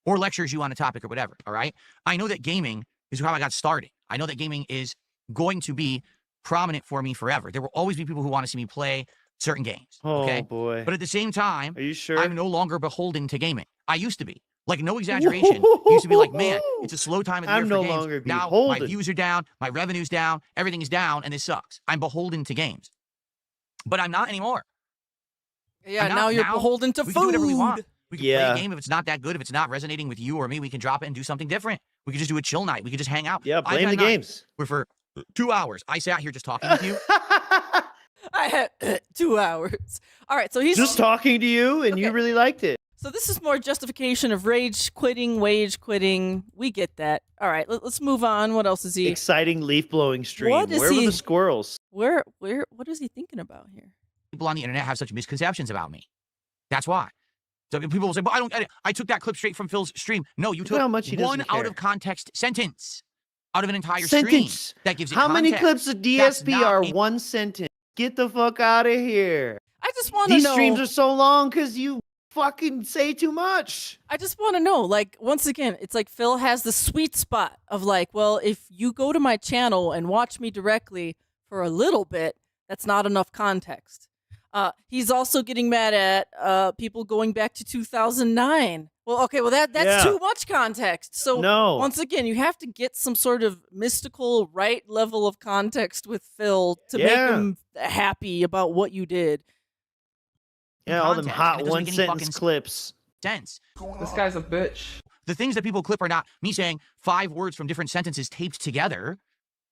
or lectures you on a topic or whatever, all right? I know that gaming is how I got started. I know that gaming is going to be prominent for me forever. There will always be people who want to see me play certain games, okay? Oh, boy. But at the same time, Are you sure? I'm no longer beholden to gaming. I used to be. Like, no exaggeration. Used to be like, man, it's a slow time of the year I'm for no games. longer Now, my beholden. views are down, my revenue's down, everything's down, and this sucks. I'm beholden to games. But I'm not anymore. Yeah, now you're beholden to we food. Can do whatever we want. We can play Yeah. a game. If it's not that good, if it's not resonating with you or me, we can drop it and do something different. We can just do a chill night. We can just hang out. Yeah, I've blame had the nights games. Where for 2 hours, I sat here just talking with you. I had 2 hours. All right, so he's just talking to you, and you really liked it. So this is more justification of rage quitting, wage quitting. We get that. All right, let's move on. What else is he? Exciting leaf blowing stream. What is Where were he- the squirrels? What is he thinking about here? People on the internet have such misconceptions about me. That's why. So people will say, "But I took that clip straight from Phil's stream." No, you Look took how much he one doesn't out care. of context sentence out of an entire Sentence. stream that gives it How many context. clips of That's DSP not are a- one sentence? Get the fuck out of here. I just want to These know. streams are so long because you fucking say too much. I just want to know, like, once again, it's like Phil has the sweet spot of like, well, if you go to my channel and watch me directly for a little bit, that's not enough context. He's also getting mad at people going back to 2009. Well, okay, well that's too much context. So No. once again, you have to get some sort of mystical right level of context with Phil to make Yeah. him happy about what you did. Yeah, all them context, hot and it doesn't one make any sentence fucking clips. sense. This guy's a bitch. The things that people clip are not me saying 5 words from different sentences taped together.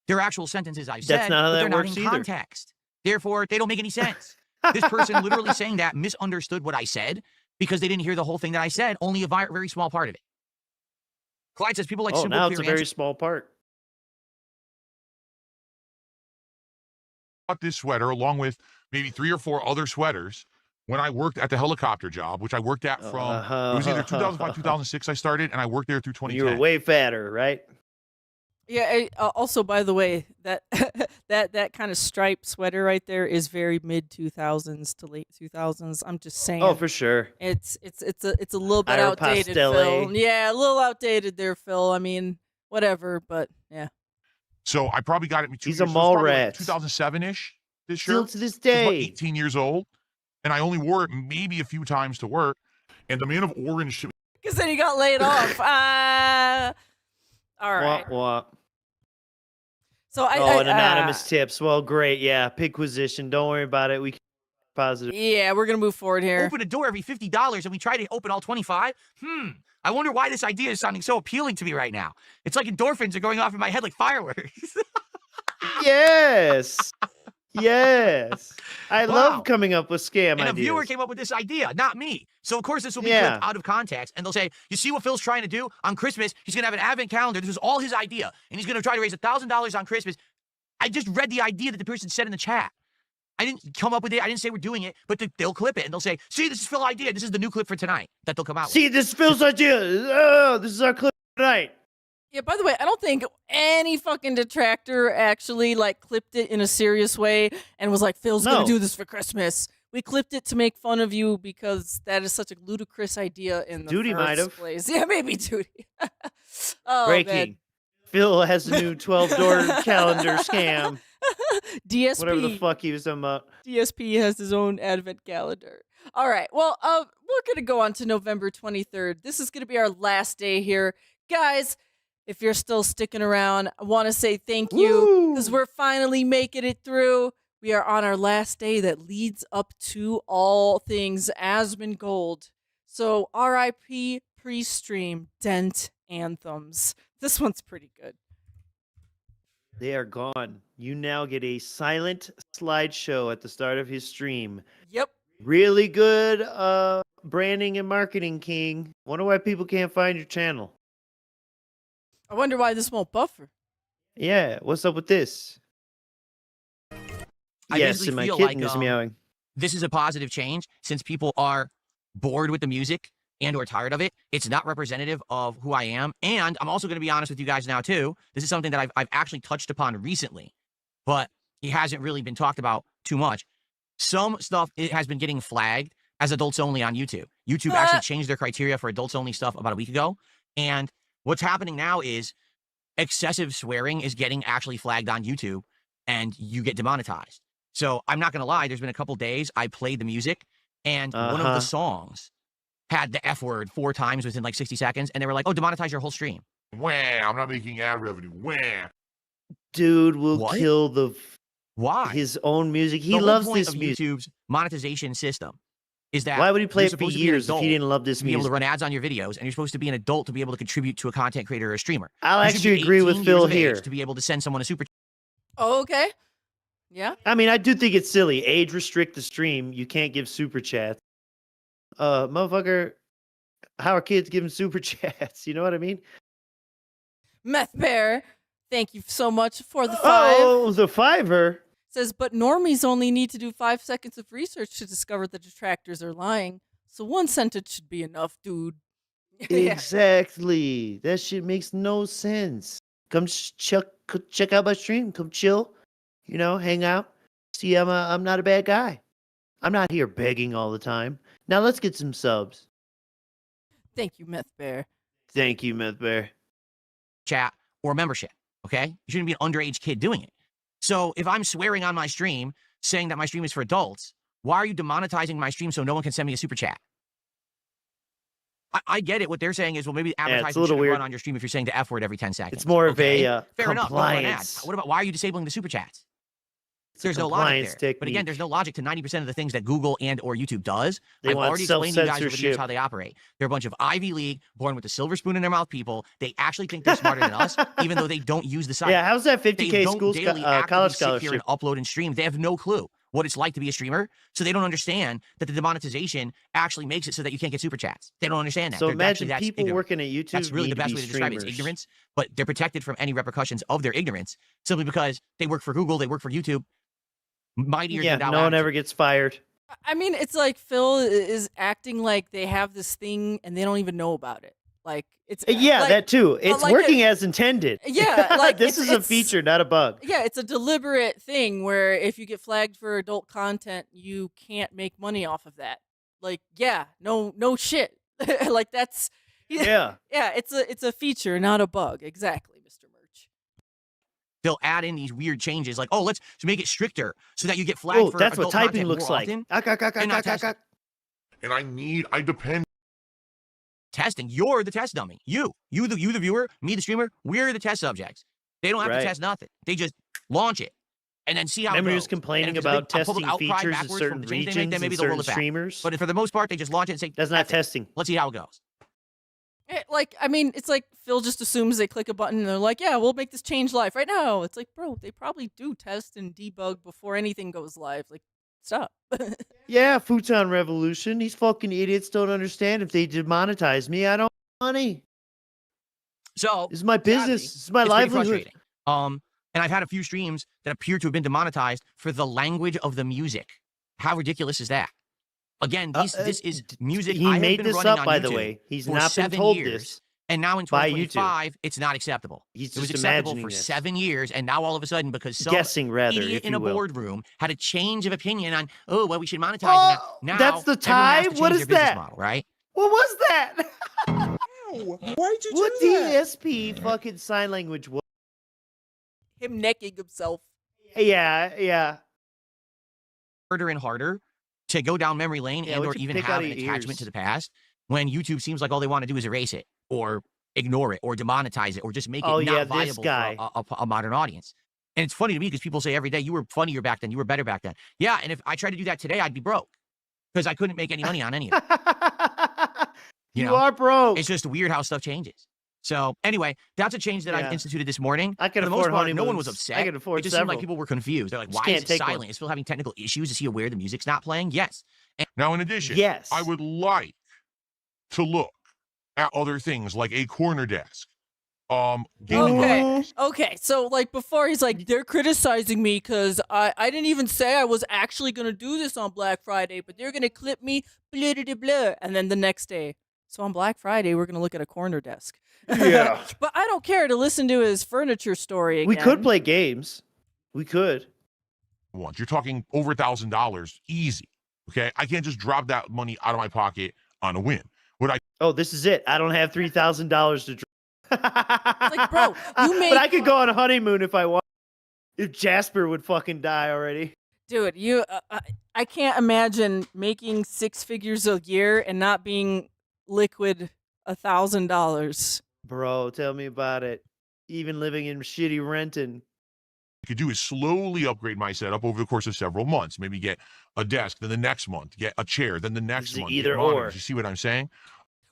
They're actual sentences I've said, That's not how but that they're not works in either. context. Therefore, they don't make any sense. This person literally saying that misunderstood what I said because they didn't hear the whole thing that I said, only a very small part of it. Clyde says people like Oh, simple, now clear it's a very answers. small part. Bought this sweater along with maybe 3 or 4 other sweaters when I worked at the helicopter job, which I worked at from, it was either 2005, 2006 I started, and I worked there through 2010. You were way fatter, right? Yeah. Also, by the way, that that kind of striped sweater right there is very mid 2000s to late 2000s. I'm just saying. Oh, for sure. It's a little bit Higher outdated, pastelle. Phil. Yeah, a little outdated there, Phil. I mean, whatever, but yeah. So I probably got it. He's a mall rat. 2007-ish. This shirt. Still to this It's about day. 18 years old, and I only wore it maybe a few times to work. And the man of orange. Because then he got laid off. All right. Wah. So an anonymous tips. Well, great. Yeah, Pigquisition. Don't worry about it. We can positive. Yeah, we're gonna move forward here. Open a door every $50, and we try to open all 25. I wonder why this idea is sounding so appealing to me right now. It's like endorphins are going off in my head like fireworks. Yes. Yes. I love coming up with scam and ideas. a viewer came up with this idea, not me. So, of course, this will be clipped out of context. And they'll say, you see what Phil's trying to do? On Christmas, he's going to have an advent calendar. This was all his idea. And he's going to try to raise $1,000 on Christmas. I just read the idea that the person said in the chat. I didn't come up with it. I didn't say we're doing it. But they'll clip it. And they'll say, see, this is Phil's idea. This is the new clip for tonight that they'll come out with. See, this is Phil's idea. Oh, this is our clip tonight. Yeah, by the way, I don't think any fucking detractor actually like clipped it in a serious way and was like, Phil's gonna do this for Christmas. We clipped it to make fun of you because that is such a ludicrous idea in the Duty might first have. place. Yeah, maybe Duty. Oh, Breaking. man. Phil has a new 12-door calendar scam. DSP. Whatever the fuck he was talking about. DSP has his own advent calendar. All right. Well, we're going to go on to November 23rd. This is going to be our last day here. Guys, if you're still sticking around, I want to say thank you because we're finally making it through. We are on our last day that leads up to all things Asmongold. So RIP pre-stream Dent Anthems. This one's pretty good. They are gone. You now get a silent slideshow at the start of his stream. Yep. Really good branding and marketing, King. Wonder why people can't find your channel. I wonder why this won't buffer. Yeah, what's up with this? I Yes, basically and my feel kitten like is meowing. this is a positive change since people are bored with the music and or tired of it. It's not representative of who I am. And I'm also going to be honest with you guys now, too. This is something that I've actually touched upon recently, but it hasn't really been talked about too much. Some stuff it has been getting flagged as adults only on YouTube. YouTube actually changed their criteria for adults only stuff about a week ago. And what's happening now is excessive swearing is getting actually flagged on YouTube and you get demonetized. So I'm not going to lie. There's been a couple days I played the music and one of the songs had the F word 4 times within like 60 seconds. And they were like, oh, demonetize your whole stream. Wah, I'm not making ad revenue. Wah. Dude will kill Why? his own music. He The whole loves point this of music. YouTube's monetization system is that Why would he play you're it for supposed to be an years if he adult didn't love this to be able to music? run ads on your videos, and you're supposed to be an adult to be able to contribute to a content creator or a streamer. I'll You should actually be agree with 18 Phil years of age here. to be able to send someone a super. Oh, okay. Yeah. I mean, I do think it's silly. Age restrict the stream. You can't give super chats. Motherfucker, how are kids giving super chats? You know what I mean? Meth Bear, thank you so much for the 5. Oh, the $5. Says, but normies only need to do 5 seconds of research to discover the detractors are lying. So 1 sentence should be enough, dude. Yeah. Exactly. That shit makes no sense. Come check out my stream. Come chill. You know, hang out. See, I'm not a bad guy. I'm not here begging all the time. Now let's get some subs. Thank you, Meth Bear. Thank you, Meth Bear. Chat or membership. Okay, you shouldn't be an underage kid doing it. So if I'm swearing on my stream, saying that my stream is for adults, why are you demonetizing my stream so no one can send me a super chat? I get it. What they're saying is, well, maybe advertising shouldn't run on your stream if you're saying the F word every 10 seconds. It's more of okay? a fair enough. Don't run compliance. ads. What about why are you disabling the super chats? There's no logic compliance there. But again, technique. there's no logic to 90% of the things that Google and or YouTube does. They I've want already explained to you guys over the years self-censorship. how they operate. They're a bunch of Ivy League, born with a silver spoon in their mouth people. They actually think they're smarter than us, even though they don't use the site. Yeah, how's that They 50K don't school daily college actively sit scholarship? here and upload and stream. They have no clue what it's like to be a streamer, so they don't understand that the demonetization actually makes it so that you can't get super chats. They don't understand that. So They're imagine actually people ignorant. working at YouTube. That's really need the best to way be to describe it. It's streamers. ignorance, but they're protected from any repercussions of their ignorance simply because they work for Google, they work for YouTube. Mightier Yeah, than no one Dow ever gets fired. I mean, it's like Phil is acting like they have this thing and they don't even know about it. Like it's Yeah, like, that too. It's like working as intended. Yeah, like this is a feature, not a bug. Yeah, it's a deliberate thing where if you get flagged for adult content, you can't make money off of that. Like, yeah, no shit. Like that's Yeah. yeah. It's a feature, not a bug. Exactly, Mr. Merch. They'll add in these weird changes, like, oh, let's make it stricter so that you get flagged for that's what adult typing content looks more like. often and not testing. And I depend. Testing. You're the test dummy. You the viewer, me the streamer. We're the test subjects. They don't have to test nothing. They just launch it and then see how Remember it he goes. was complaining And if there's a about big public testing outcry features in backwards certain from the change regions they make, then maybe and they'll roll certain it back. streamers. But for the most part, they just launch it and say, That's not "F it. testing. Let's see how it goes." Like, I mean, it's like Phil just assumes they click a button and they're like, yeah, we'll make this change live right now. It's like, bro, they probably do test and debug before anything goes live. Like, stop. Yeah, Futon Revolution. These fucking idiots don't understand. If they demonetize me, I don't have money. So this is my business. sadly, This is my it's pretty livelihood. frustrating. And I've had a few streams that appear to have been demonetized for the language of the music. How ridiculous is that? Again, this is music. He I have made been this running up, on by the YouTube way. He's for not been 7 told years, this. And now in by YouTube. 2025, it's not acceptable. He's It was just acceptable imagining for this. 7 years, and now all of a sudden, because some Guessing, rather, idiot if in you a will. boardroom had a change of opinion on, oh, well, we should monetize it now. that's the everyone has tie? to What change is their business that? model, right? What was that? Why'd you What do that? DSP fucking sign language was? Him necking himself. Yeah. Harder and harder to go down memory lane Yeah, and or what you even pick have out an of your attachment ears? to the past when YouTube seems like all they want to do is erase it or ignore it or demonetize it or just make it Oh, not yeah, this viable guy. for a modern audience. And it's funny to me because people say every day, you were funnier back then, you were better back then. Yeah, and if I tried to do that today, I'd be broke because I couldn't make any money on any of it. You know? are broke. It's just weird how stuff changes. So anyway, that's a change that Yeah. I've instituted this morning. I can For the most afford part, no one was honeymoons. upset. I can afford It just seemed like several. people were confused. They're like, Just why can't is it take one. silent? Is Phil having technical issues? Is he aware the music's not playing? Yes. And Now, in addition, Yes. I would like to look at other things like a corner desk. Gaming monitors. Okay. So like before, he's like, they're criticizing me because I didn't even say I was actually gonna do this on Black Friday, but they're gonna clip me, blah blah blah, and then the next day. So on Black Friday, we're gonna look at a corner desk. Yeah. But I don't care to listen to his furniture story again. We could play games. We could. Ones. You're talking over $1,000 easy. Okay, I can't just drop that money out of my pocket on a whim. Oh, this is it. I don't have $3,000 to. Like, bro, you made. But I could go on a honeymoon if I want. If Jasper would fucking die already. Dude, I can't imagine making 6 figures a year and not being liquid $1,000. Bro, tell me about it. Even living in shitty Renton. could do is slowly upgrade my setup over the course of several months. Maybe get a desk, then the next month, get a chair, then the next month. get either monitors. or. You see what I'm saying?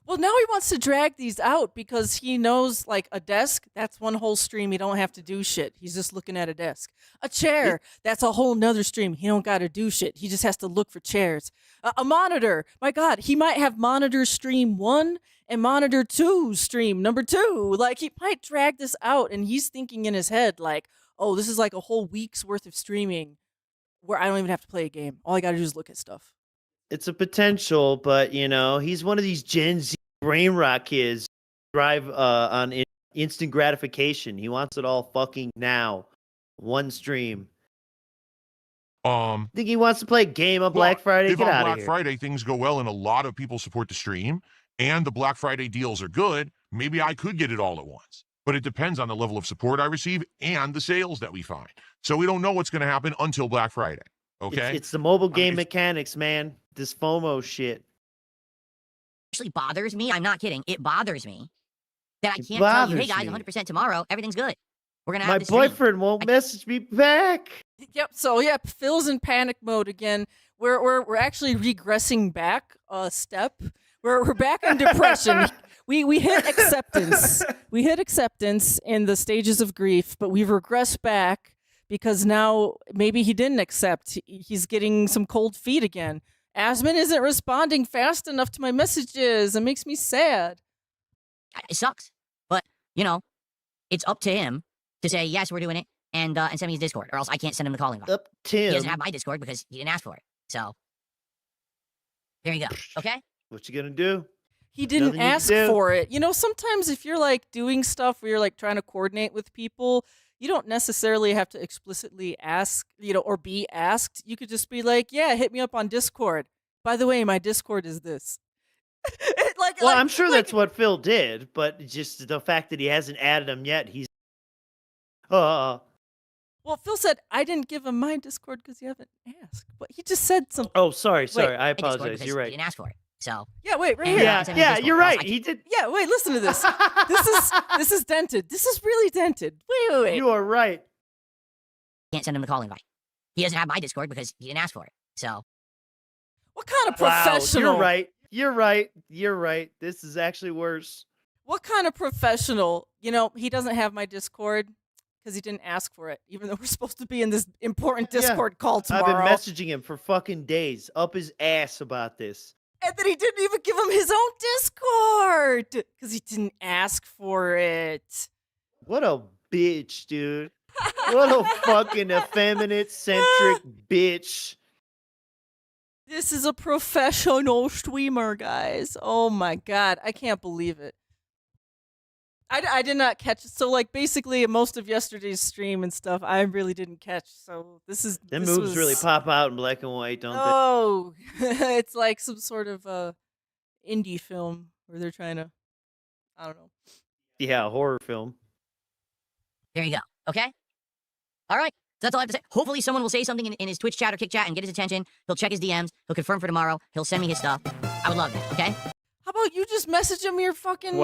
Well, now he wants to drag these out because he knows, like, a desk, that's one whole stream. He don't have to do shit. He's just looking at a desk. A chair, that's a whole nother stream. He don't got to do shit. He just has to look for chairs. A monitor, my God, he might have monitor stream 1 and monitor 2 stream number 2. Like, he might drag this out, and he's thinking in his head, like, oh, this is like a whole week's worth of streaming where I don't even have to play a game. All I got to do is look at stuff. It's a potential, but, you know, he's one of these Gen Z brain rot kids drive on instant gratification. He wants it all fucking now. One stream. Think he wants to play a game on Black Friday? If Get on out Black of here. Friday things go well and a lot of people support the stream and the Black Friday deals are good, maybe I could get it all at once. But it depends on the level of support I receive and the sales that we find. So we don't know what's going to happen until Black Friday. Okay? It's the mobile game mechanics, man. This FOMO shit. Actually bothers me. I'm not kidding. It bothers me that I It can't tell you, hey bothers guys, me. 100% tomorrow, everything's good. We're gonna have My this stream. boyfriend won't message me back. Yep. So yeah, Phil's in panic mode again. We're actually regressing back a step. We're back in depression. We hit acceptance. We hit acceptance in the stages of grief, but we've regressed back because now maybe he didn't accept. He's getting some cold feet again. Asmon isn't responding fast enough to my messages. It makes me sad. It sucks, but you know, it's up to him to say yes, we're doing it, and send me his Discord, or else I can't send him the calling card. Up to him. He doesn't have my Discord because he didn't ask for it. So There you go. Okay? What you gonna do? He didn't Nothing you can ask do. for it. You know, sometimes if you're like doing stuff where you're like trying to coordinate with people, you don't necessarily have to explicitly ask, you know, or be asked. You could just be like, yeah, hit me up on Discord. By the way, my Discord is this. Well, I'm sure that's what Phil did, but just the fact that he hasn't added him yet, he's. Well, Phil said, I didn't give him my Discord because you haven't asked. But he just said something. Oh, sorry. Wait, I hey, Discord, apologize. because You're right. He didn't ask for it. So. Yeah, wait, right And, here. send me the Discord, You're or else right. I He did. Yeah, wait, listen to this. This is dented. This is really dented. Wait. You are right. Can't send him the call invite. He doesn't have my Discord because he didn't ask for it. So. What kind of Wow, professional? You're right. This is actually worse. What kind of professional? You know, he doesn't have my Discord because he didn't ask for it, even though we're supposed to be in this important Discord call tomorrow. I've been messaging him for fucking days, up his ass about this. And then he didn't even give him his own Discord because he didn't ask for it. What a bitch, dude. What a fucking effeminate-centric bitch. This is a professional streamer, guys. Oh my god, I can't believe it. I did not catch it. So, like, basically, most of yesterday's stream and stuff, I really didn't catch. So, this is... Them this moves really pop out in black and white, don't Oh, it's like some sort of indie film where they're trying to... I don't know. they? Yeah, a horror film. There you go. Okay? All right. That's all I have to say. Hopefully someone will say something in his Twitch chat or Kick chat and get his attention. He'll check his DMs. He'll confirm for tomorrow. He'll send me his stuff. I would love that, okay? How about you just message him your fucking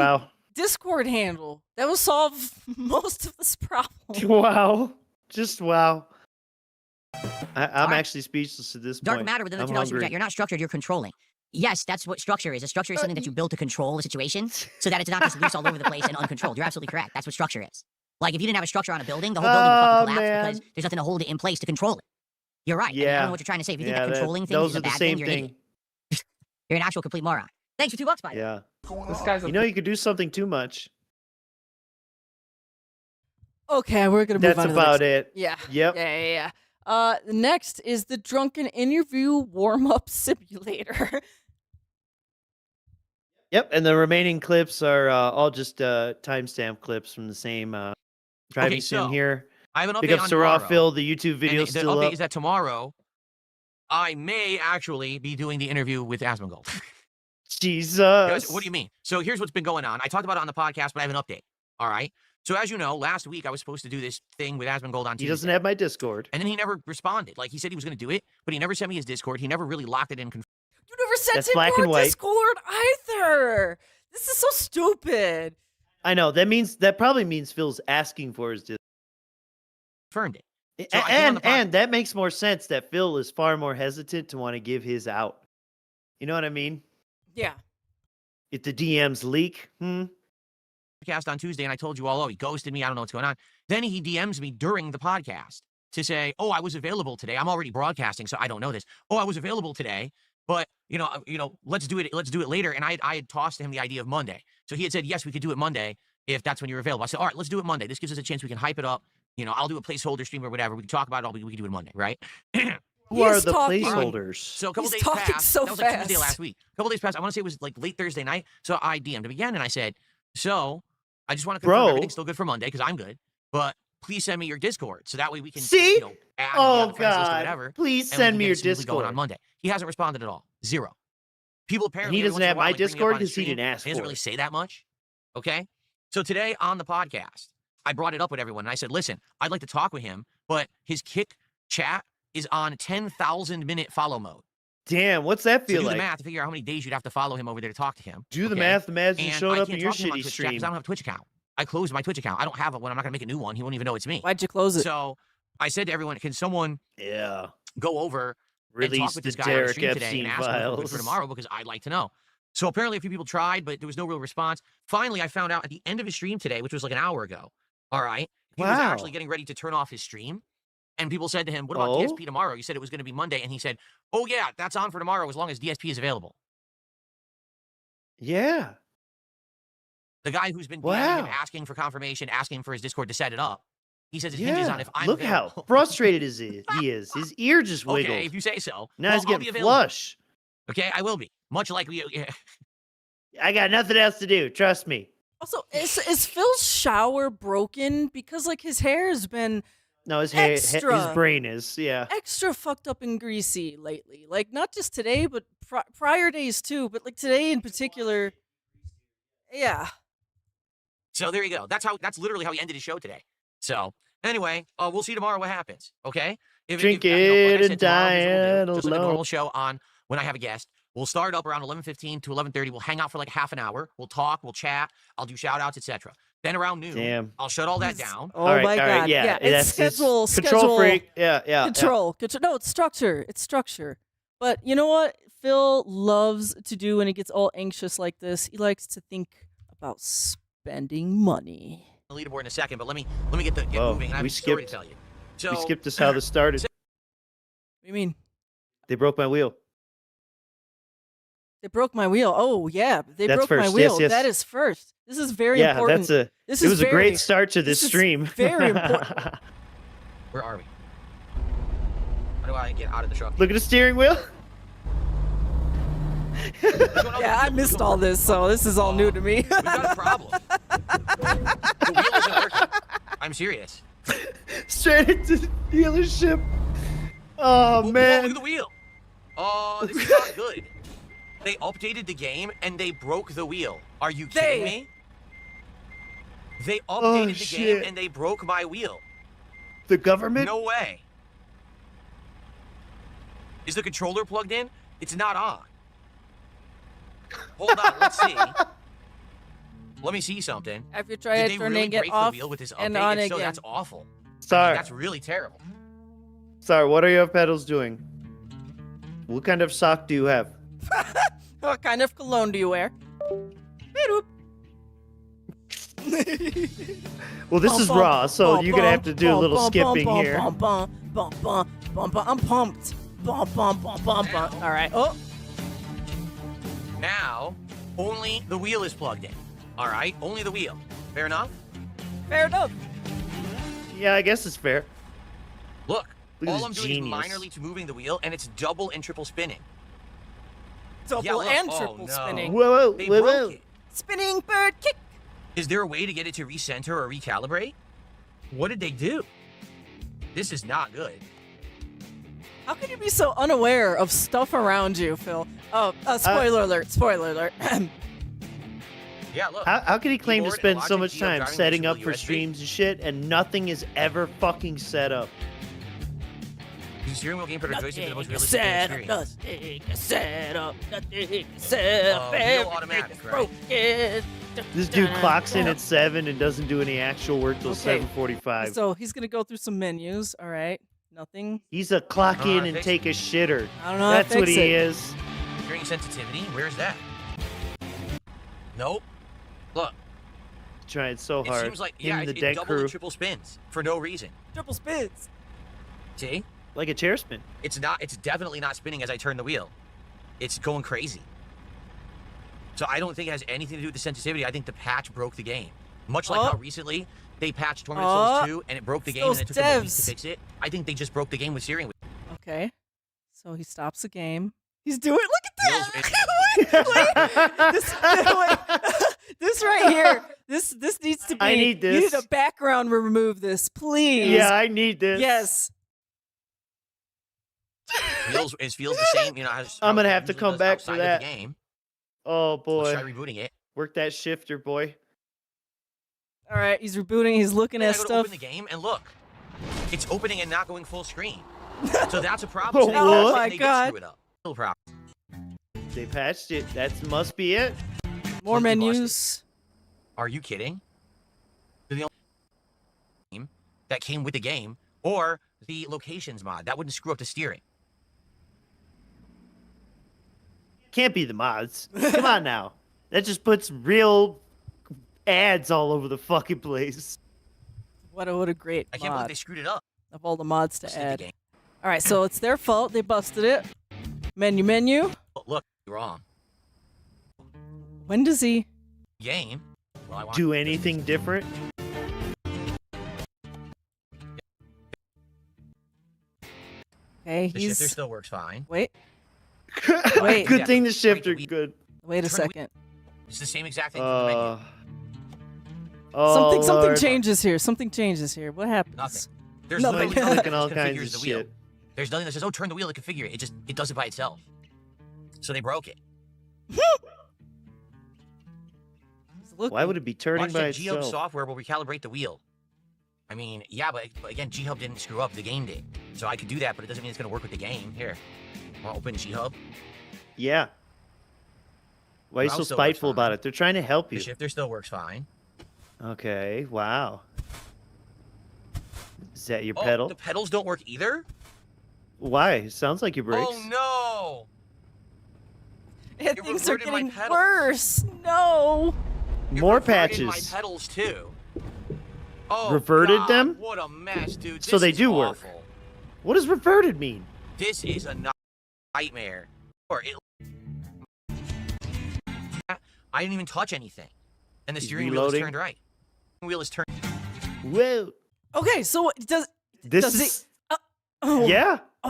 Discord handle? That will solve most of this problem. Wow. Just wow. I'm actually speechless at this Dark point. matter within the I'm 2000 hungry. chat. You're not structured, you're controlling. Yes, that's what structure is. A structure is something that you build to control a situation so that it's not just loose all over the place and uncontrolled. You're absolutely correct. That's what structure is. Like, if you didn't have a structure on a building, the whole building would fucking collapse because there's nothing to hold it in place to control it. You're right. I mean, I don't know what you're trying to say. If you think that controlling things is a bad thing, you're an idiot. You're an actual complete moron. Thanks for $2, by the way. Yeah. This guy's you know you could do something too much. Okay, we're gonna move That's on to the about next. it. Yeah. Yep. Yeah. Next is the drunken interview warm-up simulator. Yep, and the remaining clips are all just timestamp clips from the same driving sim here. I have an Big update ups on to tomorrow. RawPhil. The YouTube video And the still update up. is that tomorrow, I may actually be doing the interview with Asmongold. Jesus. What do you mean? So here's what's been going on. I talked about it on the podcast, but I have an update. All right. So as you know, last week I was supposed to do this thing with Asmongold on Tuesday. He doesn't have my Discord. And then he never responded. Like, he said he was going to do it, but he never sent me his Discord. He never really locked it in. You never sent That's him black your and white. Discord either. This is so stupid. I know. That probably means Phil's asking for his Discord. Confirmed it. So I came on the And that makes more sense that Phil is far more hesitant to want to give his out. You know what I mean? Yeah. If the DMs leak, podcast on Tuesday, and I told you all, oh, he ghosted me. I don't know what's going on. Then he DMs me during the podcast to say, oh, I was available today. I'm already broadcasting, so I don't know this. Oh, I was available today, but you know, let's do it later. And I had tossed to him the idea of Monday. So he had said, yes, we could do it Monday if that's when you're available. I said, all right, let's do it Monday. This gives us a chance. We can hype it up. You know, I'll do a placeholder stream or whatever. We can talk about it all. We can do it Monday, right? who are the placeholders? So a couple days talking passed. so that was like fast. Tuesday last week. A couple days passed. I want to say it was like late Thursday night. So I DM'd him again, and I said, so I just want to confirm everything's still good for Monday because I'm good. But please send me your Discord so that way we can See? You know, add Oh the friends list or God! whatever. Please and we send can me get your it smoothly going Discord. on Monday. He hasn't responded at all. Zero. People And apparently he every doesn't once in a have while, my like, bring me up Discord on his because he stream. didn't ask He doesn't for really it. say that much. Okay. So today on the podcast, I brought it up with everyone and I said, listen, I'd like to talk with him, but his Kick chat is on 10,000-minute follow mode. Damn, what's that So feel do like? the math to figure out how many days you'd have to follow him over there to talk to him. Do the okay? math. Imagine And showed I up in can't your talk to him on shitty Twitch chat stream. 'cause I don't have a Twitch account. I closed my Twitch account. I don't have one. I'm not going to make a new one. He won't even know it's me. Why'd you close it? So I said to everyone, can someone go over and Release talk with the this guy on the Derek stream today Epstein and ask him if we're good files. for tomorrow because I'd like to know. So apparently a few people tried, but there was no real response. Finally, I found out at the end of his stream today, which was like an hour ago. All right. He was Wow. actually getting ready to turn off his stream. And people said to him, what about Oh? DSP tomorrow? You said it was going to be Monday. And he said, oh, yeah, that's on for tomorrow as long as DSP is available. Yeah. The guy who's been DMing him, asking for confirmation, asking for his Discord to set it up. He says it hinges on if I'm Look available. how frustrated he is. His ear just wiggled. Okay, if you say so. Now Well, he's I'll be getting available. flush. Okay, I will be. Much like we. I got nothing else to do. Trust me. Also, is Phil's shower broken? Because like his hair has been No, his hair, his extra, brain is, yeah. extra fucked up and greasy lately. Like not just today, but prior days too. But like today in particular, yeah. So there you go. That's literally how he ended his show today. So anyway, we'll see tomorrow what happens. Okay. Drink it and die just like a alone. normal show on when I have a guest. We'll start up around 11:15 to 11:30. We'll hang out for like half an hour. We'll talk. We'll chat. I'll do shout outs, etc. Then around noon, I'll shut all that down. Oh my god! Yeah, it's schedule. Control freak. Yeah. Control. No, it's structure. It's structure. But you know what Phil loves to do when he gets all anxious like this? He likes to think about spending money. The leaderboard in a second, but let me get moving. I have a story to tell you. So we skipped this how this started. What do you mean? They broke my wheel. They broke my wheel. Oh yeah, they That's broke first. my wheel. Yes. That is first. This is very yeah, important. It was a great start to this stream. Very important. Where are we? How do I get out of the truck? Look at the steering wheel. Yeah, I missed all this, so this is all new to me. We've got a problem. The wheel isn't working. I'm serious. Straight into the dealership. Oh man! Look at the wheel. Oh, this is not good. They updated the game and they broke the wheel. Are you kidding me? They updated the game and they broke my wheel. The government? No way. Is the controller plugged in? It's not on. Hold on, let's see. Let me see something. Have you tried Did they turning really it break off the wheel with this update? and on If so, again? that's awful. Sorry. That's really terrible. Sorry, what are your pedals doing? What kind of sock do you have? What kind of cologne do you wear? Well, this is raw, so you're gonna have to do a little skipping here. I'm pumped. All right. Oh. Now, only the wheel is plugged in. All right, only the wheel. Fair enough? Fair enough. Yeah, I guess it's fair. Look, Look at all this I'm doing genius. is minorly to moving the wheel, and it's double and triple spinning. Double and oh, triple no. spinning. Whoa, They whoa, broke whoa. it. Spinning bird kick. Is there a way to get it to recenter or recalibrate? What did they do? This is not good. How can you be so unaware of stuff around you, Phil? Oh, spoiler alert. Spoiler alert. Yeah, look. How can he claim to Keyboard spend and so Logic much Geo time driving setting with up for USB? streams and shit, and nothing is ever fucking set up? Is the steering wheel game for the joystick for the most realistic Set up, experience? nothing set up, nothing set up. Wheel automatic, right? Broken. This dude clocks in at 7 and doesn't do any actual work till 7:45. So he's gonna go through some menus. All right. Nothing. He's a clock in and fix take a shitter. I don't know how to That's what fix he it. is. Steering sensitivity? Where's that? Nope. Look, Trying so it hard. seems like, Him yeah, and the it deck double crew. and triple spins for no reason. Triple spins. See? Like a chair spin. It's definitely not spinning as I turn the wheel. It's going crazy. So I don't think it has anything to do with the sensitivity. I think the patch broke the game. Much like how recently they patched Torment Souls 2 and it broke the game and it took them a week to fix it. I think they just broke the game with steering wheel. Okay. So he stops the game. He's doing. Look at that. This right here. This needs to be. I need You this. need a background to remove this, please. Yeah, I need this. Yes. It feels the same, you know. I'm gonna have to come back for outside of that. the game. Oh boy. Let's try rebooting it. Work that shifter, boy. All right. He's rebooting. He's looking Then at I go to stuff. open the game and look, it's opening and not going full screen. So that's a problem. So they Oh patched it my and they did God. screw it up. Still a problem. They patched it. That must be it. More Completely busted. menus. Are you kidding? They're the only game that came with the game, or the locations mod that wouldn't screw up the steering. Can't be the mods. Come on now. That just puts real ads all over the fucking place. What a great I can't believe mod they screwed it up. of all the mods to Busted the add. game. All right. So it's their fault. They busted it. Menu. Oh, look, you're wrong. When does he? Game. Well, I want Do anything different? Okay. the shifter He's. still works fine. Wait. Wait. Good thing the shifter. Good. Wait a second. It's the same exact thing from the menu. Oh, Something Lord. changes here. Something changes here. What happens? Nothing. There's Nothing. nothing that Clicking all kinds configures of the wheel. shit. There's nothing that says, "Oh, turn the wheel to configure it." It does it by itself. So they broke it. Why would it be turning Watch by the G-Hub itself? software will recalibrate the wheel. I mean, yeah, but again, G-Hub didn't screw up. The game did. So I could do that, but it doesn't mean it's going to work with the game. Here. Want to open G-Hub? Yeah. Why are you so Route still works spiteful about it? They're trying to help The you. shifter still works fine. Okay. Wow. Is that your Oh, pedal? the pedals don't work either? Why? It sounds like your brakes. Oh, no! And things are reverted my getting pedals. worse. No. More Reverted my patches. pedals, too. Oh, Reverted God, them? What a mess, dude. So This they is do work. awful. What does reverted mean? This is a nightmare. Or it... I didn't even touch anything. And the He's steering wheel is reloading. turned right. The wheel is turned. Whoa. Okay, so does This does is. it? Oh. Yeah. Oh,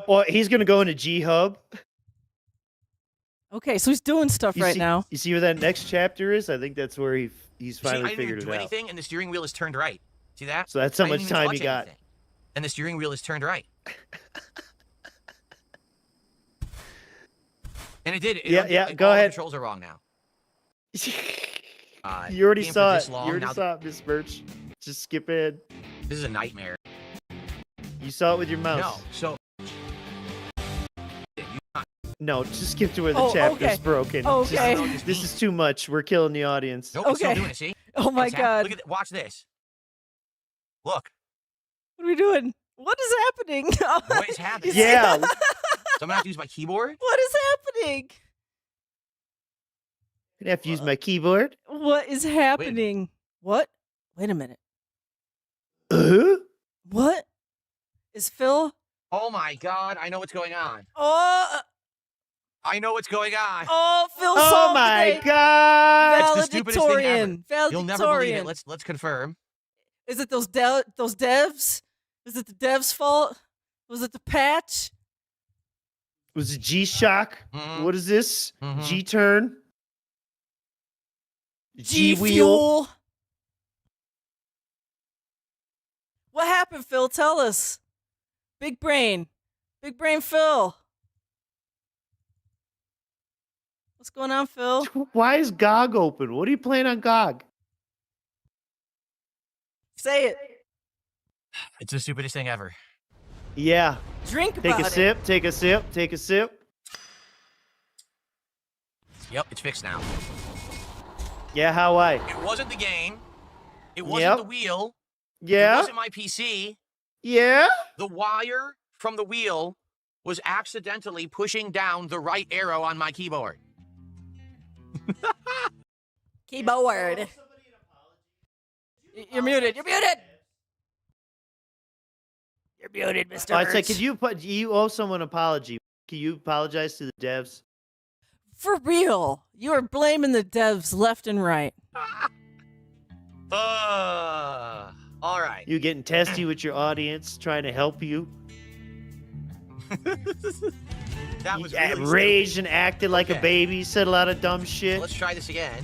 Well, he's gonna go into G Hub. okay, so he's doing stuff You right see, now. You see where that next chapter is? I think that's where he's See, finally I didn't figured even it do out. anything, and the steering wheel is turned right. See that? So that's how I didn't much even time touch he got. anything. And the steering wheel is turned right. And it did. Go all ahead. The controls are wrong now. You already game for saw this it. long, You already now saw it, Miss Birch. Just skip ahead. This is a nightmare. You saw it with your mouse. No, so No, just skip to where the Oh, chapter's okay. broken. Okay. This is too much. We're killing the audience. nope, it's still Okay. doing it. See? Oh my It's happening. god. Look at watch this. Look, What are we doing? What is happening? what is happening? Yeah. So I'm gonna have to use my keyboard. What is happening? I have to use my keyboard. What is happening? What? Wait a minute. Uh-huh. What? Is Phil? Oh my god, I know what's going on. Oh, I know what's going on. oh, Phil Oh solved my it. god! It's the stupidest thing ever. Valedictorian. You'll never believe it. Valedictorian. Let's confirm. Is it those devs? Is it the devs' fault? Was it the patch? Was it G-Shock? Mhm. What is this? Mhm. G-Turn? G G-Wheel? Fuel? What happened, Phil? Tell us. Big brain. Big brain Phil. What's going on, Phil? Why is GOG open? What are you playing on GOG? Say it. It's the stupidest thing ever. Yeah. Drink Take about a it. sip, take a sip, take a sip. Yep, it's fixed now. Yeah, how I? It wasn't the game. It wasn't Yep. the wheel. It Yeah? wasn't my PC. Yeah? The wire from the wheel was accidentally pushing down the right arrow on my keyboard. Keyboard. You're muted. You're muted. You're muted, Mr. I said, Hertz. could you owe someone an apology? Can you apologize to the devs? For real. You are blaming the devs left and right. All right. You getting testy with your audience, trying to help you. That was You really raged and acted like a Okay. baby, said a lot of dumb stupid. shit. Let's try this again.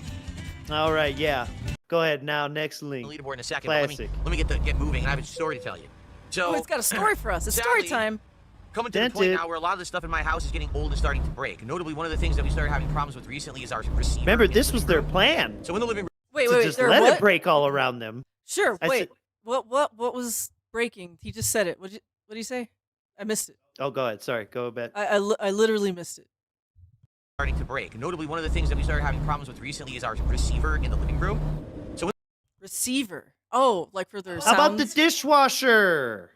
All right, yeah. Go ahead now, next link. The leaderboard in a second. But Classic. let me get moving. I have a story to tell you. So Oh, it's got a story for us. It's story sadly, time. coming to the point Dented. now where a lot of the stuff in my house is getting old and starting to break. Notably, one of the things that we started having problems with recently is our receiver. Remember, in the this was living their room. plan. So in the living room, Wait, to wait, wait. just There let what? it break all around them. Sure. I Wait. said- What was breaking? He just said it. What did he say? I missed it. Oh, go ahead. Sorry, go back. I literally missed it. starting to break. Notably, one of the things that we started having problems with recently is our receiver in the living room. So in Receiver. Oh, like for their How about the sounds? dishwasher?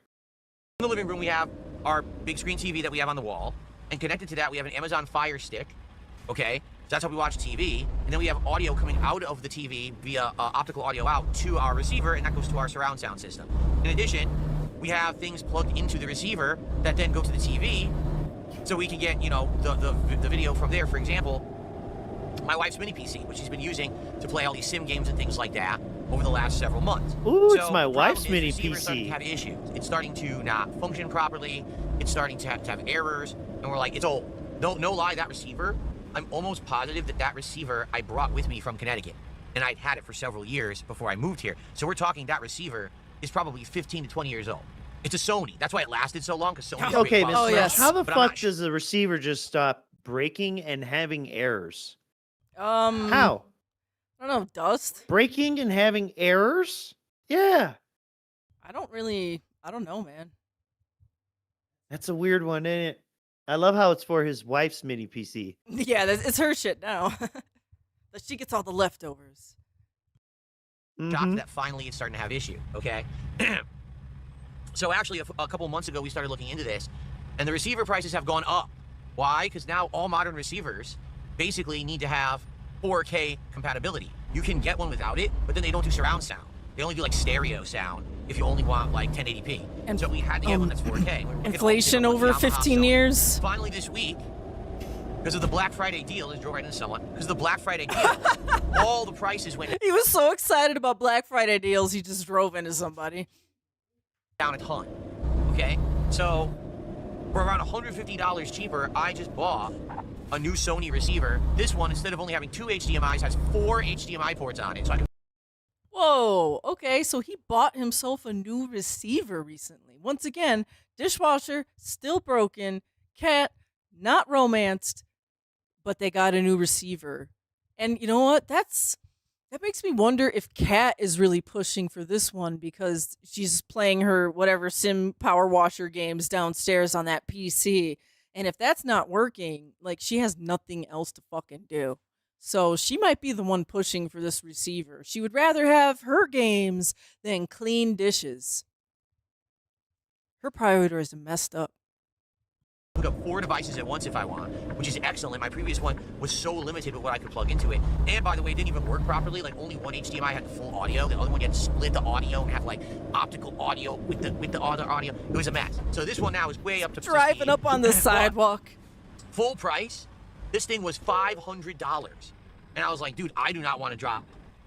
the living room, we have our big screen TV that we have on the wall, and connected to that, we have an Amazon Fire Stick. Okay, so that's how we watch TV, and then we have audio coming out of the TV via optical audio out to our receiver, and that goes to our surround sound system. In addition, we have things plugged into the receiver that then go to the TV, so we can get, you know, the video from there. For example, my wife's mini PC, which she's been using to play all these sim games and things like that over the last several months. Ooh, So it's my the wife's problem mini is the receiver's starting PC. to have issues. It's starting to not function properly. It's starting to have errors, and we're like, it's old. No lie, that receiver, I'm almost positive that receiver I brought with me from Connecticut. And I'd had it for several years before I moved here. So we're talking that receiver is probably 15 to 20 years old. It's a Sony. That's why it lasted so long, because Sony. Okay, Oh, yes. how the But fuck does the receiver just stop breaking and having errors? How? I don't know, dust? Breaking and having errors? Yeah. I don't know, man. That's a weird one, isn't it? I love how it's for his wife's mini PC. Yeah, it's her shit now. That she gets all the leftovers. Shocked that finally it's starting to have issue, okay? So actually, a couple months ago, we started looking into this, and the receiver prices have gone up. Why? Because now all modern receivers basically need to have 4K compatibility. You can get one without it, but then they don't do surround sound. They only do like stereo sound if you only want like 1080p. And so we had to get one that's 4K. Inflation over 15 years. Finally this week, because of the Black Friday deal, let's drill right into someone. Because of the Black Friday deal, all the prices went He was so excited about Black Friday deals, he just drove into somebody. down a ton. Okay? So, for around $150 cheaper, I just bought a new Sony receiver. This one, instead of only having 2 HDMIs, has 4 HDMI ports on it. So I can Whoa, okay, so he bought himself a new receiver recently. Once again, dishwasher, still broken, cat, not romanced, but they got a new receiver. And you know what? That makes me wonder if Kat is really pushing for this one because she's playing her whatever sim power washer games downstairs on that PC. And if that's not working, like she has nothing else to fucking do. So she might be the one pushing for this receiver. She would rather have her games than clean dishes. Her priorities are messed up. hook up 4 devices at once if I want, which is excellent. My previous one was so limited with what I could plug into it. And by the way, it didn't even work properly. Like only one HDMI had full audio. The other one you had to split the audio and have like optical audio with the other audio. It was a mess. So this one now is way up to driving up on the sidewalk. Full price. This thing was $500. And I was like, dude, I do not want to drop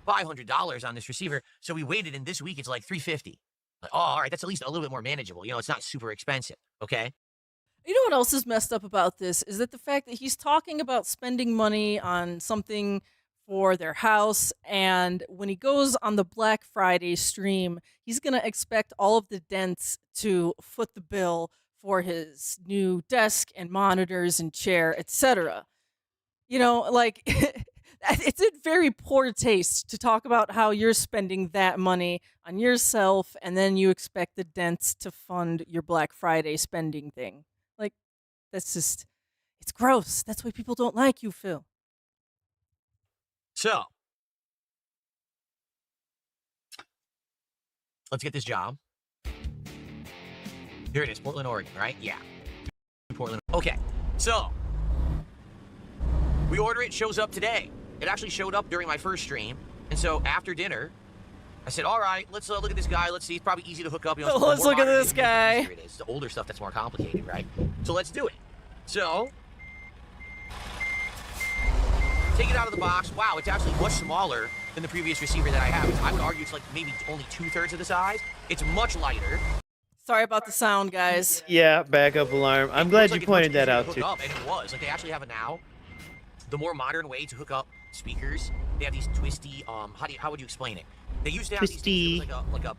$500 on this receiver. So we waited, and this week it's like $350. Like, oh, all right, that's at least a little bit more manageable. You know, it's not super expensive, okay? You know what else is messed up about this is that the fact that he's talking about spending money on something for their house, and when he goes on the Black Friday stream, he's going to expect all of the dents to foot the bill for his new desk and monitors and chair, etc. You know, like it's in very poor taste to talk about how you're spending that money on yourself and then you expect the dents to fund your Black Friday spending thing. Like, that's just, it's gross. That's why people don't like you, Phil. So, let's get this job. Here it is, Portland, Oregon, right? Yeah. Portland. Okay, so we order it, shows up today. It actually showed up during my first stream. And so after dinner, I said, all right, let's look at this guy. Let's see. It's probably easy to hook up. You know, let's look at this guy. It is. The older stuff that's more complicated, right? So let's do it. So take it out of the box. Wow, it's actually much smaller than the previous receiver that I have. I would argue it's like maybe only 2/3 of the size. It's much lighter. Sorry about the sound, guys. Yeah, backup alarm. I'm glad you pointed that out, too. And it was. Like, they actually have it now. The more modern way to hook up speakers, they have these twisty, how would you explain it? They used to have twisty. These things like a,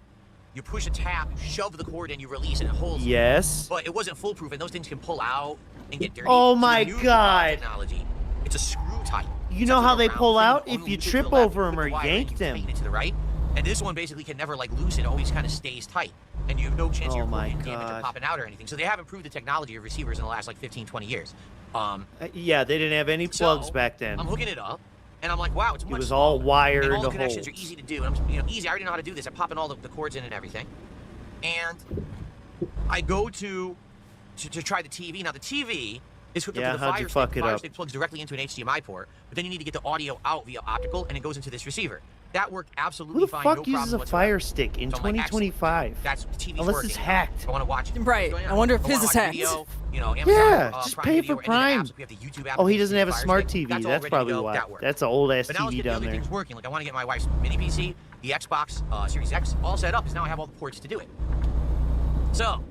you push a tap, you shove the cord in, you release, and it holds. Yes. But it wasn't foolproof, and those things can pull out and get dirty. Oh my God. Technology, it's a screw type. You know how they pull out? If you trip over them or yank them. To the right. And this one basically can never like loosen, it always kind of stays tight. And you have no chance of your damage or popping out or anything. So they have improved the technology of receivers in the last like 15, 20 years. Yeah, they didn't have any plugs back then. I'm hooking it up, and I'm like, wow, it's much It was smaller. all wired and all the to connections holes. are easy to do. And I'm, easy. I already know how to do this. I'm popping all the cords in and everything. And I go to try the TV. Now the TV is hooked up to the how'd you fuck it Fire up? Stick plugs directly into an HDMI port, but then you need to get the audio out via optical, and it goes into this receiver. That worked absolutely Who the fine. fuck no uses problem a whatsoever. Fire Stick in So I'm like, 2025? That's the TV's Unless working. it's hacked. I want to watch it. Right. What's going I on? wonder if I wanna his is watch hacked. video, Amazon, Yeah, just Prime pay Video, for any of the Prime. apps. We have the YouTube app. Oh, he we doesn't have a Fire smart Stick. TV. That's all That's ready to probably go. why. That works. That's an old ass But now let's TV get the down other there. things working. Like I want to get my wife's mini PC, the Xbox Series X, all set up. Because now I have all the ports to do it. So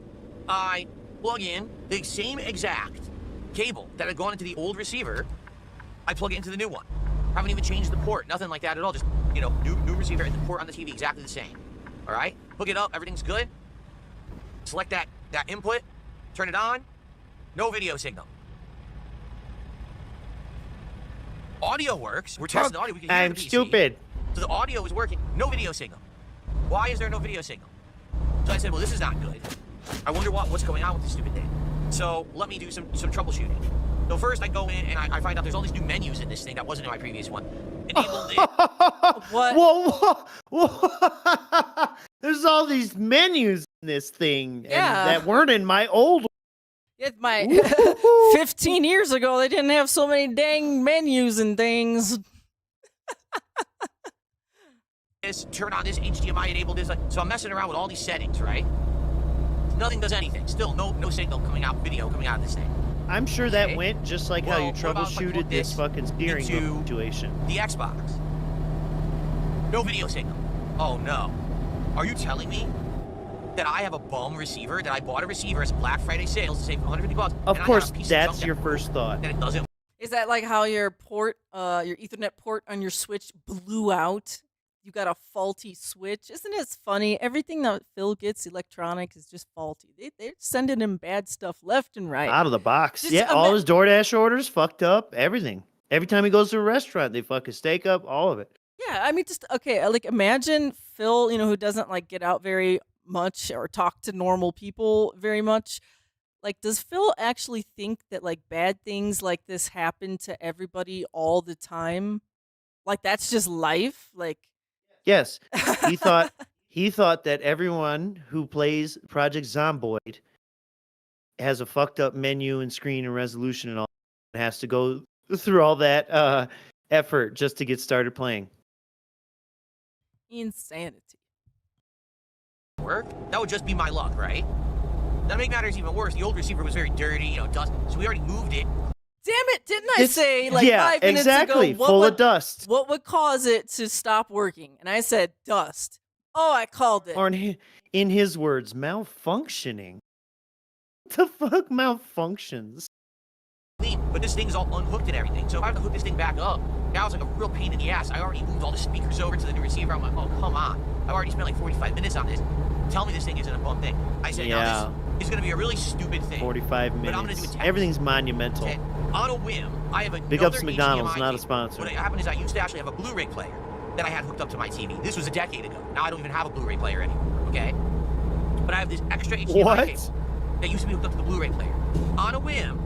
I plug in the same exact cable that had gone into the old receiver. I plug it into the new one. Haven't even changed the port, nothing like that at all. Just, you know, new receiver and the port on the TV exactly the same. All right, hook it up, everything's good. Select that input, turn it on, no video signal. Audio works. We're testing the audio. We can hear I'm the PC. stupid. So the audio is working. No video signal. Why is there no video signal? So I said, well, this is not good. I wonder what's going on with this stupid thing. So let me do some troubleshooting. So first I go in and I find out there's all these new menus in this thing that wasn't in my previous one. Enabled it. What? Whoa. There's all these menus in this thing Yeah. that weren't in my old one. It's my 15 years ago, they didn't have so many dang menus and things. Turn on this HDMI, enable this. So I'm messing around with all these settings, right? Nothing does anything. Still no signal coming out, video coming out of this thing. I'm sure that went just like how you Well, what about if I troubleshooted plug this this fucking steering wheel into situation. The Xbox. No video signal. Oh no. Are you telling me that I have a bum receiver, that I bought a receiver as a Black Friday sales to save $150? Of course, that's your first thought. And it doesn't. Is that like how your port, your Ethernet port on your Switch blew out? You got a faulty Switch. Isn't it funny? Everything that Phil gets electronics is just faulty. They're sending him bad stuff left and right. Out of the box. Just Yeah, all his DoorDash orders fucked up. Everything. Every time he goes to a restaurant, they fuck his steak up. All of it. Yeah, I mean, just okay. Like, imagine Phil, you know, who doesn't like get out very much or talk to normal people very much. Like, does Phil actually think that like bad things like this happen to everybody all the time? Like, that's just life. Like, Yes, he thought that everyone who plays Project Zomboid has a fucked up menu and screen and resolution and all, and has to go through all that effort just to get started playing. insanity. Work? That would just be my luck, right? That make matters even worse. The old receiver was very dirty, you know, dust. So we already moved it. Damn it! Didn't I say like yeah, 5 minutes exactly, ago? full of dust. What would cause it to stop working? And I said dust. Oh, I called it. Or in his words, malfunctioning. What the fuck malfunctions? But this thing's all unhooked and everything. So if I have to hook this thing back up, now it's like a real pain in the ass. I already moved all the speakers over to the new receiver. I'm like, oh, come on. I've already spent like 45 minutes on this. Tell me this thing isn't a bum thing. I said, no, this is going to be a really stupid thing. 45 minutes. But I'm going to do it 10. Everything's monumental. 10. On a whim, I have Big another ups to McDonald's, HDMI not a cable. sponsor. What happened is I used to actually have a Blu-ray player that I had hooked up to my TV. This was a decade ago. Now I don't even have a Blu-ray player anymore, okay? But I have this extra HDMI cable that used to be hooked up to the Blu-ray player. On a whim,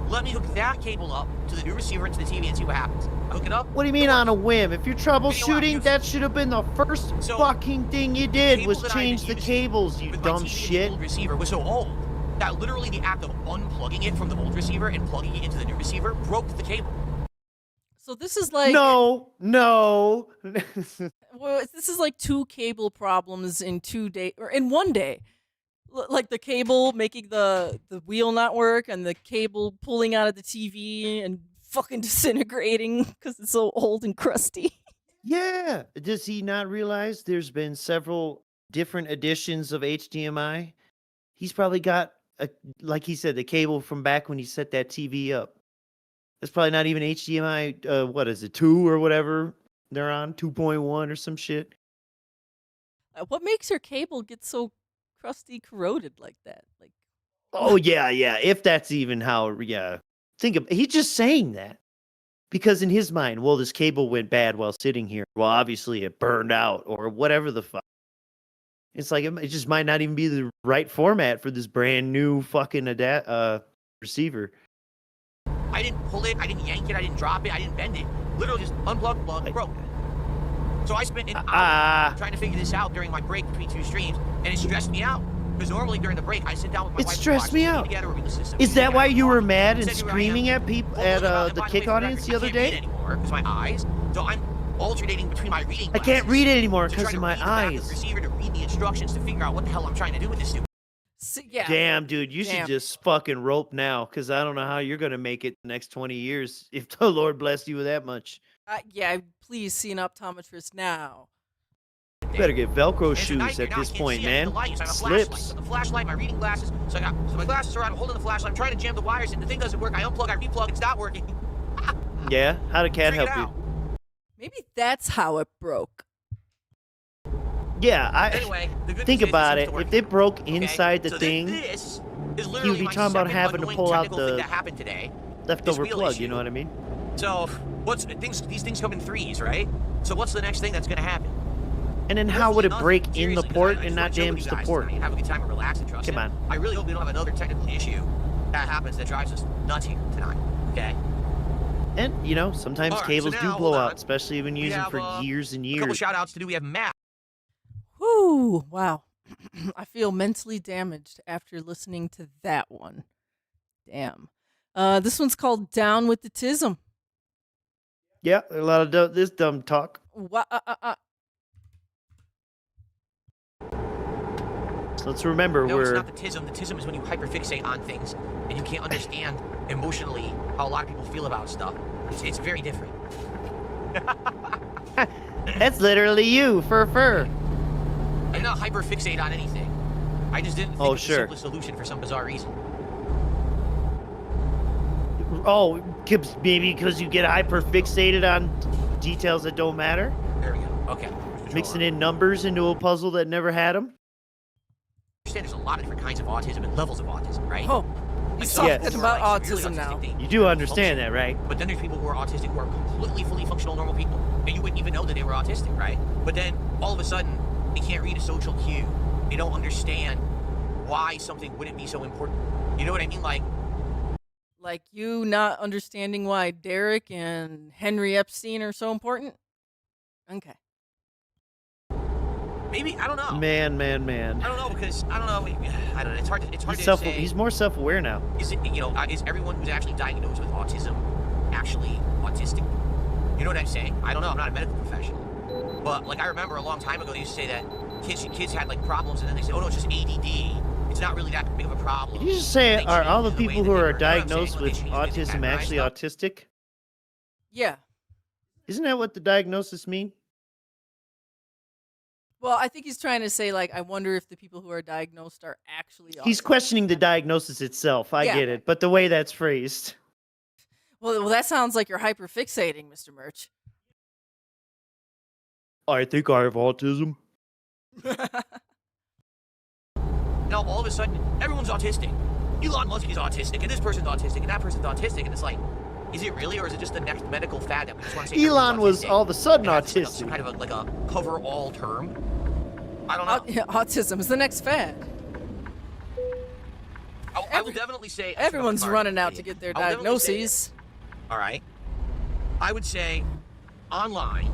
let me hook that cable up to the new receiver into the TV and see what happens. I hook it up. What do you mean on a whim? If you're troubleshooting, that should have been the first fucking thing you did was change the cables, you dumb shit. The old receiver was so old that literally the act of unplugging it from the old receiver and plugging it into the new receiver broke the cable. So this is like no. Well, this is like 2 cable problems in 2 days or in 1 day. Like the cable making the wheel not work and the cable pulling out of the TV and fucking disintegrating because it's so old and crusty. Yeah. Does he not realize there's been several different editions of HDMI? He's probably got, like he said, the cable from back when he set that TV up. It's probably not even HDMI, what is it, 2 or whatever they're on, 2.1 or some shit. What makes your cable get so crusty, corroded like that? Like, oh yeah, if that's even how, he's just saying that. Because in his mind, well, this cable went bad while sitting here. Well, obviously it burned out or whatever the fuck. It's like, it just might not even be the right format for this brand new fucking receiver. I didn't pull it, I didn't yank it, I didn't drop it, I didn't bend it. Literally just unplugged, plug, broke. So I spent an hour trying to figure this out during my break between 2 streams, and it stressed me out. Because normally during the break, I sit down with my wife. It stressed me out. Is that why you were mad and screaming at people at the kick audience the other day? Because my eyes. So I'm alternating between my reading. I can't read it anymore because of my eyes. Receiver to read the instructions to figure out what the hell I'm trying to do with this stupid. Yeah. Damn, dude, you should just fucking rope now, because I don't know how you're gonna make it the next 20 years if the Lord blessed you with that much. yeah, please see an optometrist now. day. Better get Velcro And it's a shoes nightmare. at Now I this can't point, see. I need man. the light, so I have a flashlight. Slips. So the flashlight, my reading glasses. So my glasses are on. I'm holding the flashlight. I'm trying to jam the wires in. The thing doesn't work. I unplug, I replug. It's not working. Yeah, how did Cat Figure it help you? out. Maybe that's how it broke. Yeah, Anyway, the good think news is about seems it. to work. If it broke Okay, inside the so thing, this is he literally would be my talking about second having to annoying pull out technical thing the that happened today. leftover wheel plug. issue. You know what I mean? So these things come in threes, right? So what's the next thing that's gonna happen? And then how would it break in the Seriously, port I and just not wanna chill with damage you the guys port? tonight and have a good time and relax and trust Come it. on. I really hope we don't have another technical issue that happens that drives us nuts here tonight. Okay. And you know, sometimes All right, cables so do now, blow hold out, on. especially when We using have, for years and A couple years. shout outs to do. We have Matt. Whoo, wow. I feel mentally damaged after listening to that one. Damn. This one's called Down with the Tism. Yeah, a lot of this dumb talk. So let's remember, No, it's we're not the tism. The tism is when you hyperfixate on things and you can't understand emotionally how a lot of people feel about stuff. It's very different. that's literally you, fur. I did not hyperfixate on anything. I just didn't think Oh, of the sure. simplest solution for some bizarre reason. Oh, maybe because you get hyper fixated on details that don't matter. There we go. Okay. Mixing in numbers into a puzzle that never had them. I understand there's a lot of different kinds of autism and levels of autism, right? Oh, he's talking about autism now. You do understand that, right? But then there's people who are autistic who are completely, fully functional, normal people, and you wouldn't even know that they were autistic, right? But then all of a sudden, they can't read a social cue. They don't understand why something wouldn't be so important. You know what I mean? Like you not understanding why Derek and Henry Epstein are so important? Okay. Maybe, I don't know. Man. I don't know because I don't know. It's hard to say. He's more self-aware now. Is it, is everyone who's actually diagnosed with autism actually autistic? You know what I'm saying? I don't know. I'm not a medical professional. But like I remember a long time ago, they used to say that kids had like problems, and then they say, oh no, it's just ADD. It's not really that big of a problem. Did you just say, are all the the way people that who they are were, you know what I'm diagnosed saying? with Like, they changed it, autism they actually categorized autistic? Yeah. Isn't that what the diagnosis mean? Well, I think he's trying to say, like, I wonder if the people who are diagnosed are actually He's autistic. questioning the diagnosis itself. I Yeah. get it, but the way that's phrased. Well, that sounds like you're hyperfixating, Mr. Murch. I think I have autism. Now all of a sudden, everyone's autistic. Elon Musk is autistic, and this person's autistic, and that person's autistic, and it's like, is it really, or is it just the next medical fad that we just want to say? Elon was autistic? all of a sudden And that's autistic. Some kind of like a cover-all term. I don't know. Autism is the next fad. I will definitely say Everyone's running out to get their I will definitely say diagnoses. All right. I would say online,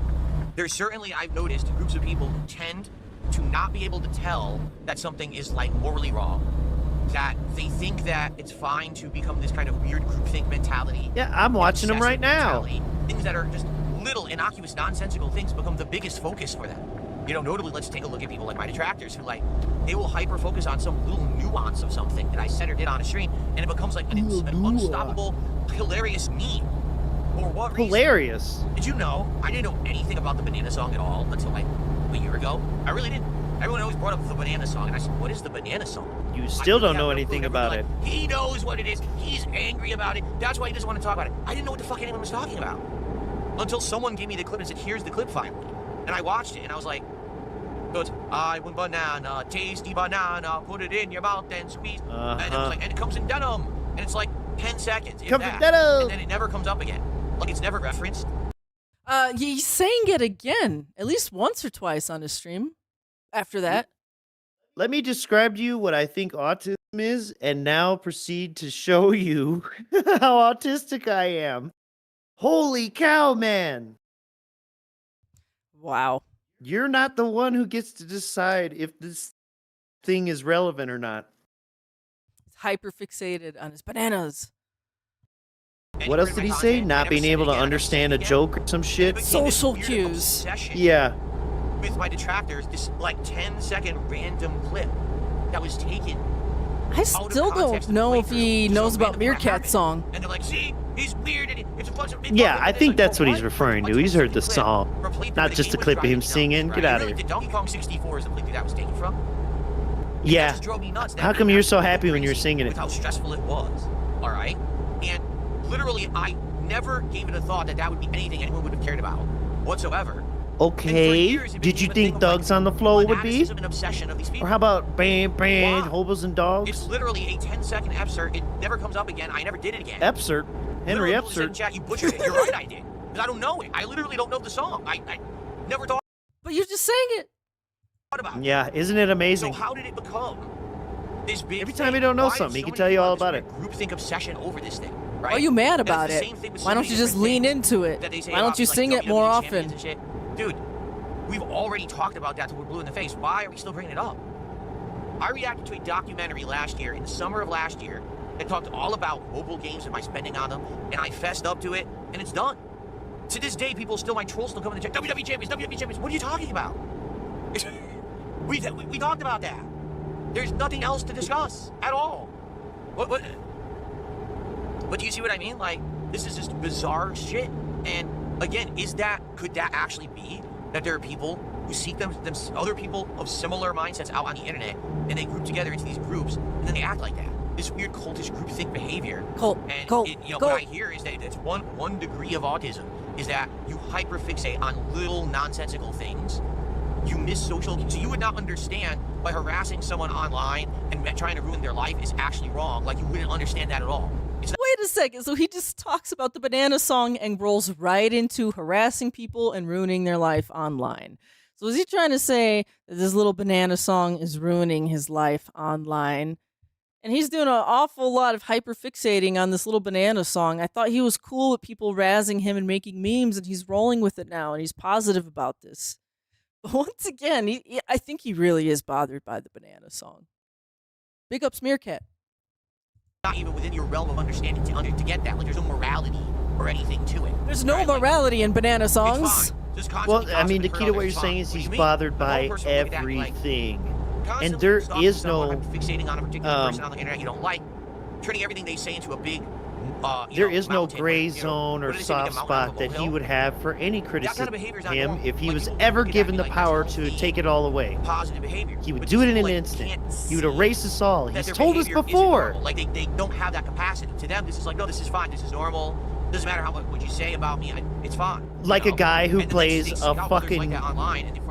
there's certainly, I've noticed, groups of people who tend to not be able to tell that something is like morally wrong. That they think that it's fine to become this kind of weird groupthink mentality. Yeah, I'm watching them right obsessive now. mentality. Things that are just little innocuous, nonsensical things become the biggest focus for them. You know, notably, let's take a look at people like my detractors who, like, they will hyper-focus on some little nuance of something that I said or did on a stream, and it becomes like an unstoppable, hilarious meme. For what reason? Hilarious. Did you know? I didn't know anything about the Banana Song at all until like a year ago. I really didn't. Everyone always brought up the Banana Song, and I said, what is the Banana Song? You still don't have know no anything clue. about it. Everyone was like, he knows what it is. He's angry about it. That's why he doesn't want to talk about it. I didn't know what the fuck anyone was talking about. Until someone gave me the clip and said, here's the clip finally. And I watched it, and I was like, goes, I want banana, tasty banana, put it in your mouth and squeeze. And it was like, and it comes in denim. And it's like 10 seconds. if Comes in that. denim. And then it never comes up again. Like it's never referenced. He's saying it again, at least once or twice on his stream. After that, Let me describe to you what I think autism is, and now proceed to show you how autistic I am. Holy cow, man. wow. You're not the one who gets to decide if this thing is relevant or not. He's hyperfixated on his bananas. What else did he say? Not being able to understand a joke or some shit? Social cues. Yeah. With my detractors, this like 10-second random clip that was taken. I still don't know if he knows about Meerkat's song. And they're like, see, He's weird and it's a bunch of... Yeah, I think that's what he's referring to. He's heard the song, not just a clip of him singing. Get out of here. Did Donkey Kong 64 is the playthrough that was taken from? Yeah. That just drove me nuts. How come you're so happy when you're singing it? With how stressful it was. All right? And literally, I never gave it a thought that that would be anything anyone would have cared about whatsoever. Okay. Did you think Dogs on the Floor would be? An obsession of these people. Or how about Band, Hobos and Dogs? It's literally a 10-second excerpt. It never comes up again. I never did it again. Excerpt? Henry Excerpt. Chat, you butchered it. You're right, I did. Because I don't know it. I literally don't know the song. I never thought. But you just sang it. About yeah, isn't it amazing? So how did it become this big Every time you don't know something, he can tell you all about it. Groupthink obsession over this thing. Right? Why are you mad about it? Why don't you just lean into it? Why don't you sing it more often? Dude, we've already talked about that till we're blue in the face. Why are we still bringing it up? I reacted to a documentary last year, in the summer of last year, that talked all about mobile games and my spending on them, and I fessed up to it, and it's done. To this day, people still, my trolls still come in the chat, WWE Champions, what are you talking about? We talked about that. There's nothing else to discuss at all. But do you see what I mean? Like, this is just bizarre shit. And again, could that actually be that there are people who seek other people of similar mindsets out on the internet, and they group together into these groups, and then they act like that? This weird cultish groupthink behavior. What I hear is that it's one degree of autism is that you hyperfixate on little nonsensical things. You miss social. So you would not understand by harassing someone online and trying to ruin their life is actually wrong. Like, you wouldn't understand that at all. Wait a second. So he just talks about the banana song and rolls right into harassing people and ruining their life online. So is he trying to say that this little banana song is ruining his life online? And he's doing an awful lot of hyperfixating on this little banana song. I thought he was cool with people razzing him and making memes, and he's rolling with it now, and he's positive about this. But once again, I think he really is bothered by the banana song. Big up Smearcat. Not even within your realm of understanding to get that. Like, there's no morality or anything to it. There's no morality in banana songs. Well, I mean, Nikita, what you're saying is he's bothered by everything. And there is no fixating on a particular person on the internet you don't like, turning everything they say into a big there is no gray zone or soft spot that he would have for any criticism of him if he was ever given the power to take it all away. Positive behavior. He would do it in an instant. He would erase us all. He's told us before. Like, they don't have that capacity. To them, this is like, no, this is fine. This is normal. Doesn't matter what you say about me. It's fine. Like a guy who plays a fucking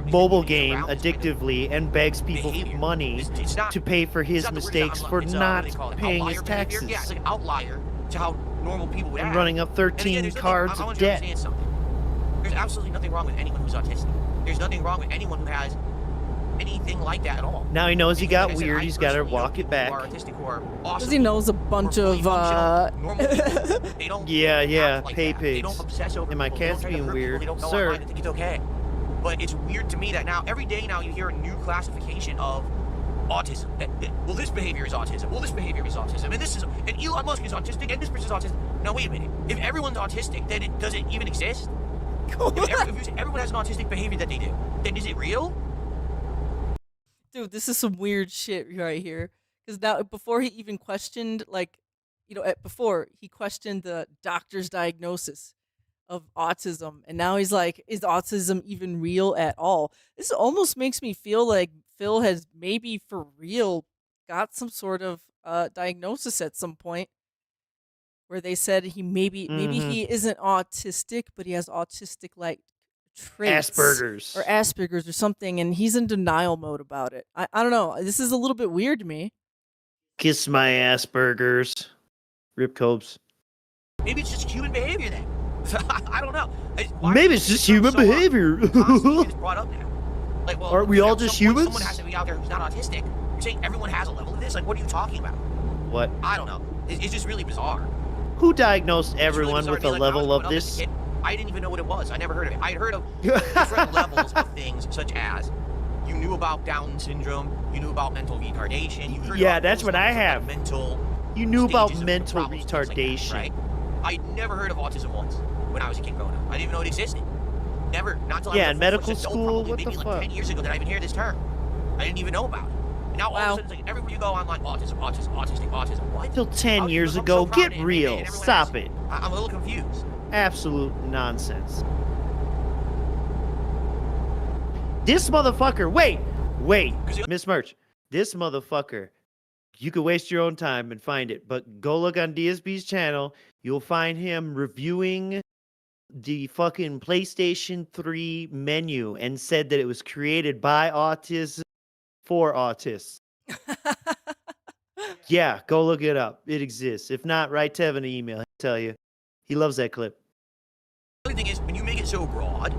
mobile game addictively and begs people for money to pay for his mistakes for not paying his taxes. Yeah, it's like an outlier to how normal people would act. And running up 13 cards of debt. There's absolutely nothing wrong with anyone who's autistic. There's nothing wrong with anyone who has anything like that at all. Now he knows he got weird. He's got to walk it back. Because he knows a bunch of yeah, pay pigs. And my cat's being weird, sir. It's okay. But it's weird to me that now every day now you hear a new classification of autism. Well, this behavior is autism. Well, this behavior is autism. And Elon Musk is autistic, and this person's autistic. Now, wait a minute. If everyone's autistic, then does it even exist? If everyone has an autistic behavior that they do, then is it real? Dude, this is some weird shit right here. Because now, before he even questioned, before he questioned the doctor's diagnosis of autism, and now he's like, is autism even real at all? This almost makes me feel like Phil has maybe for real got some sort of diagnosis at some point where they said he maybe he isn't autistic, but he has autistic like traits. Asperger's or something, and he's in denial mode about it. I don't know. This is a little bit weird to me. Kiss my Asperger's. Rip Copes. Maybe it's just human behavior then. I don't know. Maybe it's just human behavior. It's brought up now. Like, well, aren't we all just humans? Someone has to be out there who's not autistic. You're saying everyone has a level of this? Like, what are you talking about? What? I don't know. It's just really bizarre. Who diagnosed everyone with a level of this? I didn't even know what it was. I never heard of it. I'd heard of different levels of things, such as you knew about Down syndrome, you knew about mental retardation. You heard about that's what I have. You knew about mental retardation. Like that, right? I'd never heard of autism once when I was a kid growing up. I didn't even know it existed. Never. Not until I was in medical school. What maybe the like fuck? 10 years ago did I even hear this term. I didn't even know about it Now all of a sudden, it's like everywhere you go online, autism, autism, autistic, autism. What? Till 10 How- years I'm ago, so proud get of him, real. and everyone Stop else. it. I'm a little confused. Absolute nonsense. This motherfucker, wait, Miss Merch, this motherfucker, you could waste your own time and find it, but go look on DSB's channel. You'll find him reviewing the fucking PlayStation 3 menu and said that it was created by autists for autists. Yeah, go look it up. It exists. If not, write Tevin an email. He'll tell you. He loves that clip. The other thing is, when you make it so broad,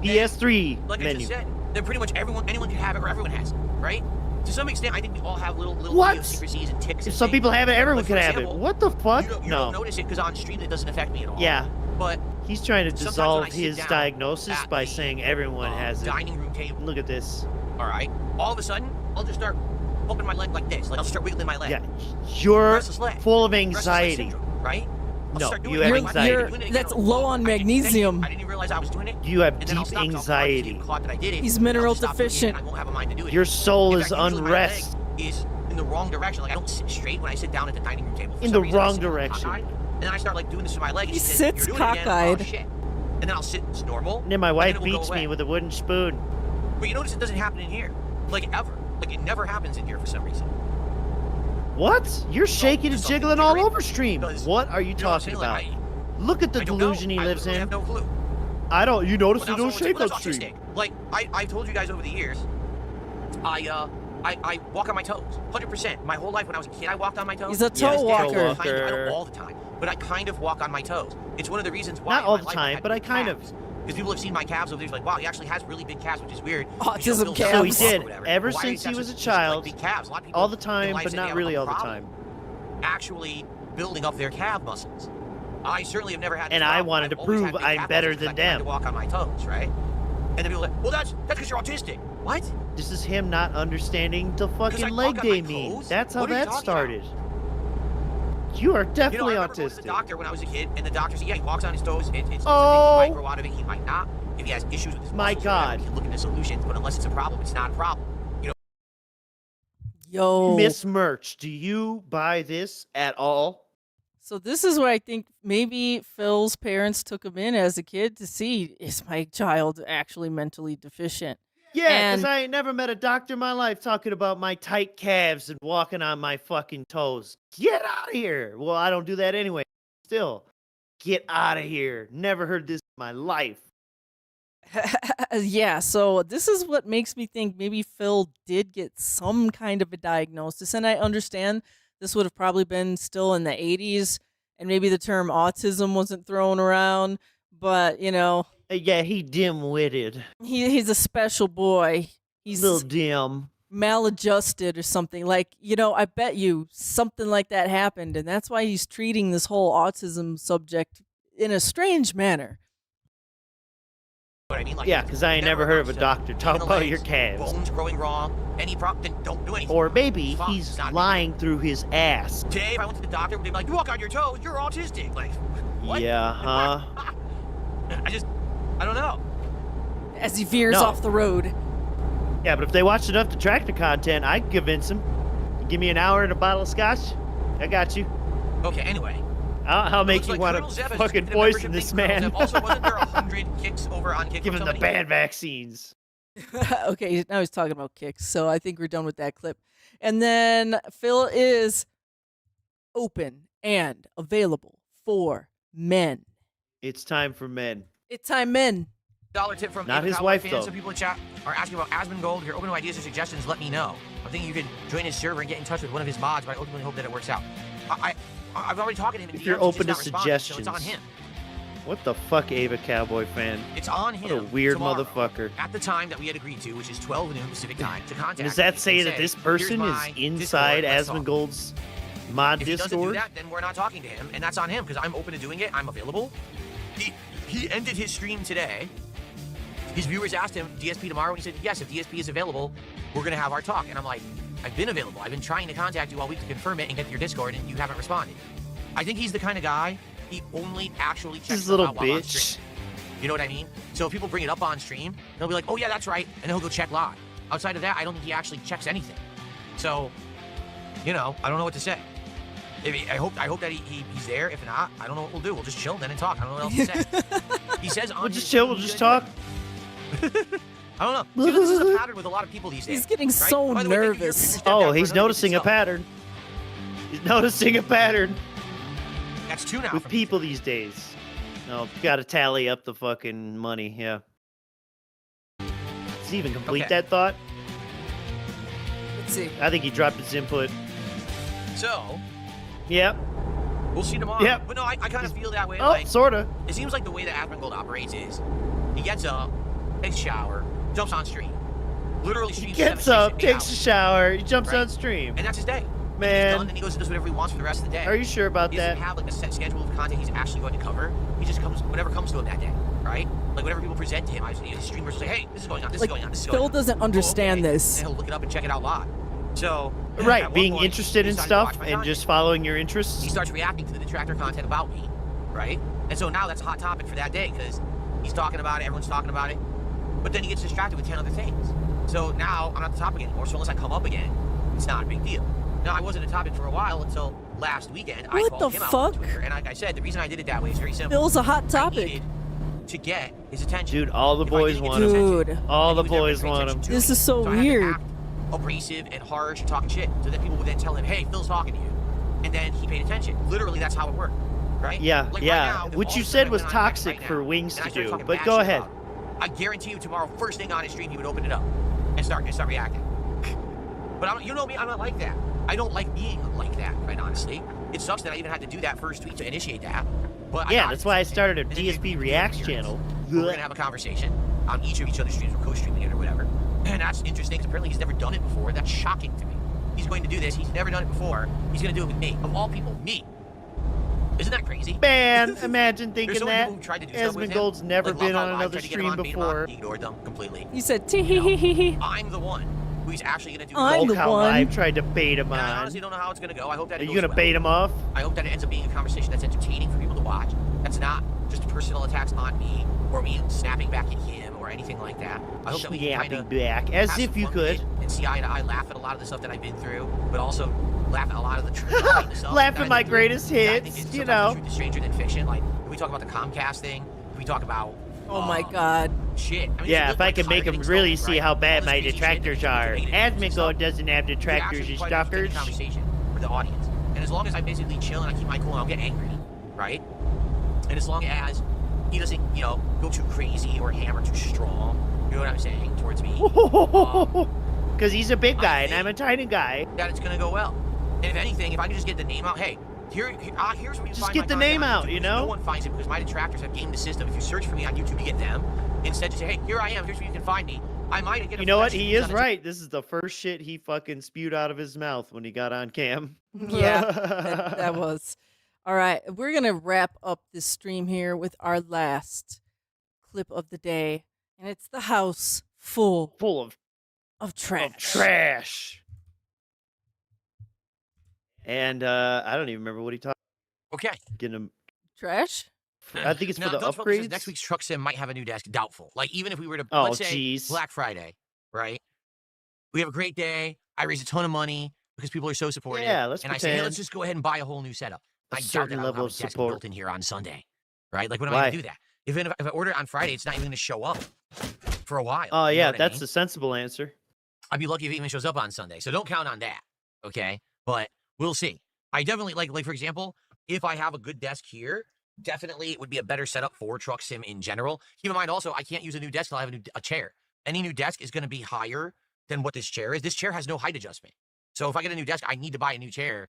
PS3 like I menu. just said, then pretty much anyone can have it, or everyone has it, right? To some extent, I think we all have little What? idiosyncrasies and ticks. If and some things. people have it, everyone Like, can for have it. example, What the fuck? You No. don't notice it because on stream it doesn't affect me at all. Yeah. But He's trying to sometimes when dissolve I sit his down diagnosis at by the, saying everyone has it. dining room table. Look at this. All right. All of a sudden, I'll just start pumping my leg like this. Like I'll start wiggling my leg. Yeah, you're Restless leg. full of Restless leg anxiety. syndrome, right? I'll No, start doing you it. have I'm like, anxiety. I'm doing it again. That's I'm like, low on I didn't magnesium. even realize I was doing it. You have And then I'll deep stop, 'cause I'll anxiety. get caught that I did it, He's and I'll mineral stop doing it, deficient. and I won't have a mind to do it. Your soul In is fact, usually my leg unrest. is in the wrong direction. Like I don't sit straight when I sit down at the dining room table. For In some the reason, I wrong sit direction. cockeyed, And then I start like doing this to my leg. And He she says, sits "You're doing it again." cockeyed. Oh, shit. And then I'll sit normal. And then my and wife then it will go beats away. me with a wooden spoon. But you notice it doesn't happen in here, like ever. Like it never happens in here for some reason. What? You're shaking and there's something jiggling all different. over stream. Because, What are you You know what I'm talking saying? about? Like, Look at the I don't know. delusion he I lives literally in. have no clue. I don't. You notice Well, there's no now shake on someone's stream. autistic. Like I've told you guys over the years, I walk on my toes, 100%. My whole life when I was a kid, I walked on my toes. He's a toe walker. I don't all the time, but I kind of walk on my toes. It's one of the reasons why. Not all the time, but I kind of. Because people have seen my calves over there, like, wow, he actually has really big calves, which is weird. Autism calves. So he did. Whatever. Ever Why since is he that was a such- child, like big calves? A lot of people all the in time, life but say not they have really a all the problem time. Actually building up their calf muscles. I certainly have never had. And this I problem. wanted I've to always had prove big I'm calf better muscles 'cause than I tried them. to walk on my toes, right? And then people are like, well, that's because you're autistic. What? This is him not understanding the I fucking leg walk on my day meme. toes? That's how What are you that talking started. You are You know, I definitely remember going to the autistic. doctor when I was a kid, and the doctor said, yeah, he walks on his toes. It's a thing. Oh. He might grow out of it, he might not. If he has issues with his My muscles or whatever, God. we can look into solutions, but unless it's a problem, it's not a problem. You know, Yo. Miss Merch, do you buy this at all? So this is where I think maybe Phil's parents took him in as a kid to see, is my child actually mentally deficient? Yeah, And- because I ain't never met a doctor in my life talking about my tight calves and walking on my fucking toes. Get out of here. Well, I don't do that anyway. Still, get out of here. Never heard this in my life. Yeah, so this is what makes me think maybe Phil did get some kind of a diagnosis. And I understand this would have probably been still in the 80s, and maybe the term autism wasn't thrown around, but, you know, Yeah, he dim-witted. he's a special boy. He's Little dim. maladjusted or something. Like, you know, I bet you something like that happened, and that's why he's treating this whole autism subject in a strange manner. what I mean? Like, Yeah, because I ain't never heard of a doctor talk the about your legs, calves. bones growing wrong, any problem, then don't do anything. Or maybe Fine, he's it's not a big lying through his ass. Today, if I went to the doctor, they'd be like, you walk on your toes, you're autistic. Like, what? Yeah, huh? I don't know. As he veers No. off the road. Yeah, but if they watched enough detractor content, I'd convince them. Give me an hour and a bottle of scotch. I got you. Okay, anyway. I'll make Looks you like want Colonel Zeb to has fucking just did a membership poison this thing. Colonel man. Zeb. Also, wasn't there 100 kicks over on kick Give from him the somebody? bad vaccines. Okay, now he's talking about kicks, so I think we're done with that clip. And then Phil is open and available for men. It's time for men. It's time, men. Dollar tip from Not Ava his Cowboy wife, fans. though. Some people in chat are asking about Asmongold. If you're open to ideas or suggestions, let me know. I'm thinking you could join his server and get in touch with one of his mods, but I ultimately hope that it works out. I've already talked to him. In If you're DMs, he's open to just not responding, so it's on suggestions. him. What the fuck, Ava Cowboy fan? It's on him. What a weird tomorrow, motherfucker. At the time that we had agreed to, which is 12 noon Pacific time, to contact. Does that me say and that this "Here's person my is inside Discord, let's talk." Asmongold's mod If he doesn't do Discord? that, then we're not talking to him, and that's on him because I'm open to doing it. I'm available. He ended his stream today. His viewers asked him, DSP tomorrow, and he said, yes, if DSP is available, we're going to have our talk. And I'm like, I've been available. I've been trying to contact you all week to confirm it and get your Discord, and you haven't responded. I think he's the kind of guy, he only actually checks This them little out while on bitch. stream. You know what I mean? So if people bring it up on stream, they'll be like, oh, yeah, that's right, and then he'll go check live. outside of that, I don't think he actually checks anything. So, you know, I don't know what to say. I hope that he's there. If not, I don't know what we'll do. We'll just chill then and talk. I don't know what else to say. He says we'll just chill. We'll just talk. I don't know. This is a pattern with a lot of people these days. He's getting right? so By the way, nervous. He's noticing a pattern. He's noticing a pattern. That's 2 now. With people these days. No, got to tally up the fucking money. Yeah. Does he even complete that thought? Let's see. I think he dropped his input. So. Yep. We'll see tomorrow. Yep. But no, I kind of feel that way. Oh, like, sorta. It seems like the way that Asmongold operates is he gets up, takes a shower, jumps on stream. Literally streams. He gets up, takes a shower, he jumps on stream. And that's his day. Man. He's done, and he goes and does whatever he wants for the rest of the day. Are you sure about he that? He doesn't have like a set schedule of content he's actually going to cover. He just comes whatever comes to him that day, right? Like whatever people present to him, his streamers say, "Hey, this is going on. This is going on. This is going on." Phil doesn't understand this. And he'll look it up and check it out live. So right, being interested in stuff and just following your interests. He starts reacting to the detractor content about me, right? And so now that's a hot topic for that day because he's talking about it, everyone's talking about it. But then he gets distracted with 10 other things. So now I'm not the topic anymore. So unless I come up again, it's not a big deal. Now I wasn't a topic for a while until last weekend. I called him out on Twitter, and like I said, the reason I did it that way is very simple. Phil's a hot topic. I needed to get his attention. Dude, all the boys want him. Dude. All the boys want him. This is so weird. Abrasive and harsh and talking shit, so that people would then tell him, "Hey, Phil's talking to you," and then he paid attention. Literally, that's how it worked, right? Yeah, like yeah. Right now, which you said was toxic for Wings to do, but go ahead. I guarantee you, tomorrow, first thing on his stream, he would open it up and start reacting. But you know me, I'm not like that. I don't like being like that, quite honestly. It sucks that I even had to do that first tweet to initiate that. But yeah, that's why I started a DSP Reacts channel. We're gonna have a conversation on each other's streams. We're co-streaming it or whatever. And that's interesting because apparently he's never done it before. That's shocking to me. He's going to do this. He's never done it before. He's going to do it with me. Of all people, me. Isn't that crazy? Man, imagine thinking so that. Asmongold's never been on another stream before. He ignored them completely. He said, tee-hee-hee-hee. I'm the one who's actually going to do I'm the one. I've tried to bait him on. I honestly don't know how it's going to go. I hope that it Are you goes going to well. bait him off? I hope that it ends up being a conversation that's entertaining for people to watch. That's not just personal attacks on me or me snapping back at him or anything like that. I hope that we can kind of back as if you could and see eye to eye, laugh at a lot of the stuff that I've been through, but also laugh at a lot of the truth behind the stuff. Laugh at my greatest hits, you know. Truth is stranger than fiction. Like if we talk about the Comcast thing, if we talk about oh my god, shit. I mean, yeah, if I can make him really see how bad my detractors are. Asmongold doesn't have detractors and stalkers. Conversation for the audience, and as long as I basically chill and I keep my cool, and I'll get angry, right? And as long as he doesn't, you know, go too crazy or hammer too strong, you know what I'm saying, towards me. Because he's a big guy and I'm a tiny guy. That it's gonna go well. And if anything, if I can just get the name out, hey, here's where you just find get the name out, you know? No one finds it because my detractors have gamed the system. If you search for me on YouTube, you get them. Instead, just say, hey, here I am. Here's where you can find me. I might get. You know what? He is right. This is the first shit he fucking spewed out of his mouth when he got on cam. Yeah, that was. All right, we're going to wrap up this stream here with our last clip of the day, and it's the house full of trash. And I don't even remember what he talked about. Okay. Getting him trash? I think it's for the upgrades. Next week's truck sim might have a new desk. Doubtful. Like, even if we were to, oh, let's say, Black Friday, right? We have a great day. I raise a ton of money because people are so supportive. Yeah, let's and pretend. I say, hey, let's just go ahead and buy a whole new setup. I doubt that level I'll of have a desk support built in here on Sunday, right? Like, when am I going to do that? If I order it on Friday, it's not even going to show up for a while. Oh, yeah, you know that's the sensible answer. I'd be lucky if it even shows up on Sunday. So don't count on that, okay? But we'll see. I definitely, like for example, if I have a good desk here, definitely it would be a better setup for truck sim in general. Keep in mind also, I can't use a new desk until I have a chair. Any new desk is going to be higher than what this chair is. This chair has no height adjustment. So if I get a new desk, I need to buy a new chair.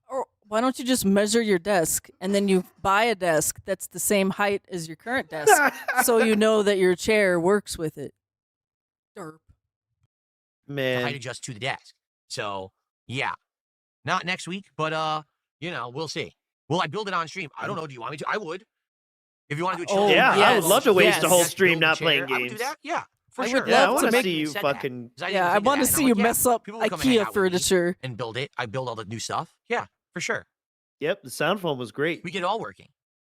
Or why don't you just measure your desk and then you buy a desk that's the same height as your current desk so you know that your chair works with it. Derp. Man. The height adjust to the desk. So, yeah. Not next week, but, you know, we'll see. Will I build it on stream? I don't know. Do you want me to? I would. If you want to do a chill. Yeah, yes. I would love to waste yes. a whole stream not playing I would games. do that. Yeah, for I sure. would Yeah, I love want to to make see you fucking. Yeah, I want to see you mess up IKEA furniture and build it. I build all the new stuff. Yeah, for sure. Yep, the sound foam was great. We get it all working.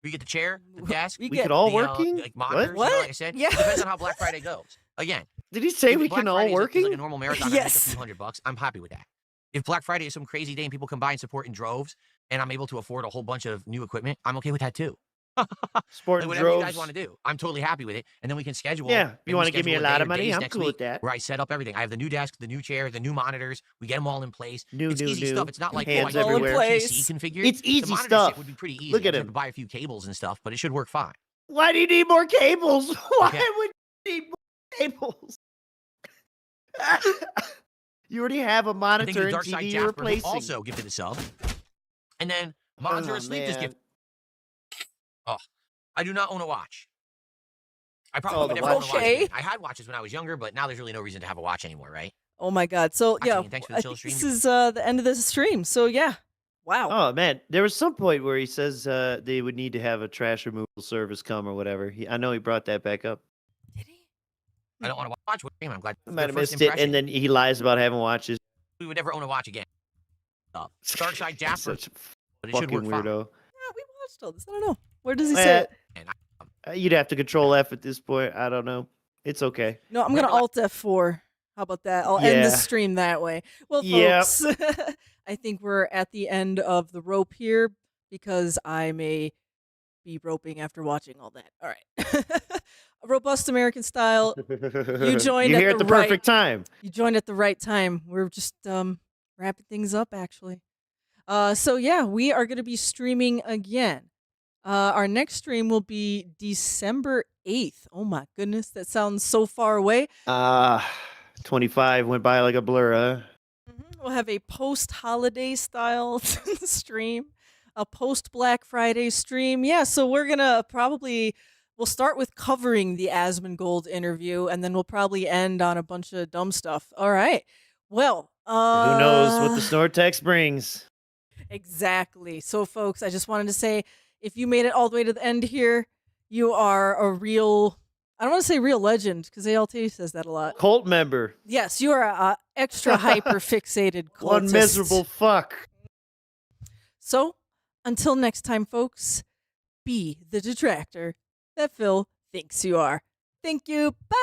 We get the chair, the desk. We get all working. Like monitors, what? You know, like I said. Yeah. It depends on how Black Friday goes. Again, Did he say If we Black can all Friday is working? like a normal marathon, Yes. I make a few $100. I'm happy with that. If Black Friday is some crazy day and people come by and support in droves, and I'm able to afford a whole bunch of new equipment, I'm okay with that too. Sport Like and whatever you guys droves. want to do, I'm totally happy with it. And then we can schedule. Yeah, maybe you want to give me a schedule lot day of or money? days I'm next cool week with that. where I set up everything. I have the new desk, the new chair, the new monitors. We get them all in place. New, it's new, easy new. stuff. It's not like Hands I need everywhere. a PC configured. It's easy the monitor stuff. Shit would be pretty easy. Look at I just have him. to buy a few cables and stuff, but it should work fine. Why do you need more cables? Why Okay. would you need more cables? You already have a Thank monitor you, and Dark Side TV you're Jasper, who replacing. also gifted a sub. And then Monster Oh, Asleep just man. gifted. Oh, I do not own a watch. I probably Oh, would the never own a watch watch. again. I had watches when I was younger, but now there's really no reason to have a watch anymore, right? Oh my God. So yeah, Actually, thanks for the I chill think stream. this is the end of this stream. So yeah, wow. Oh man, there was some point where he says they would need to have a trash removal service come or whatever. I know he brought that back up. Did he? I don't want to watch. I'm glad. I for might the have first missed it, impression. and then he lies about having watches. We would never own a watch again. Dark Side Jasper, Such a but it should fucking work fine. weirdo. Yeah, we watched all this. I don't know. Where does he say it? And You'd have to control F at this point. I don't know. It's okay. No, I'm gonna Alt F4. How about that? I'll end the Yeah. stream that way. Well, Yep. folks, I think we're at the end of the rope here because I may be roping after watching all that. All right. Robust American style. You joined You're at here the at the right- perfect time. You joined at the right time. We're just wrapping things up, actually. So yeah, we are going to be streaming again. Our next stream will be December 8th. Oh my goodness, that sounds so far away. 25 went by like a blur, huh? We'll have a post-holiday style stream, a post-Black Friday stream. Yeah, so we're going to we'll start with covering the Asmongold interview, and then we'll probably end on a bunch of dumb stuff. All right. Well, Who knows what the Snortex brings? Exactly. So, folks, I just wanted to say, if you made it all the way to the end here, you are a real, I don't want to say real legend, because ALT says that a lot. Cult member. Yes, you are a extra hyper-fixated cultist. One miserable fuck. So, until next time, folks, be the detractor that Phil thinks you are. Thank you. Bye.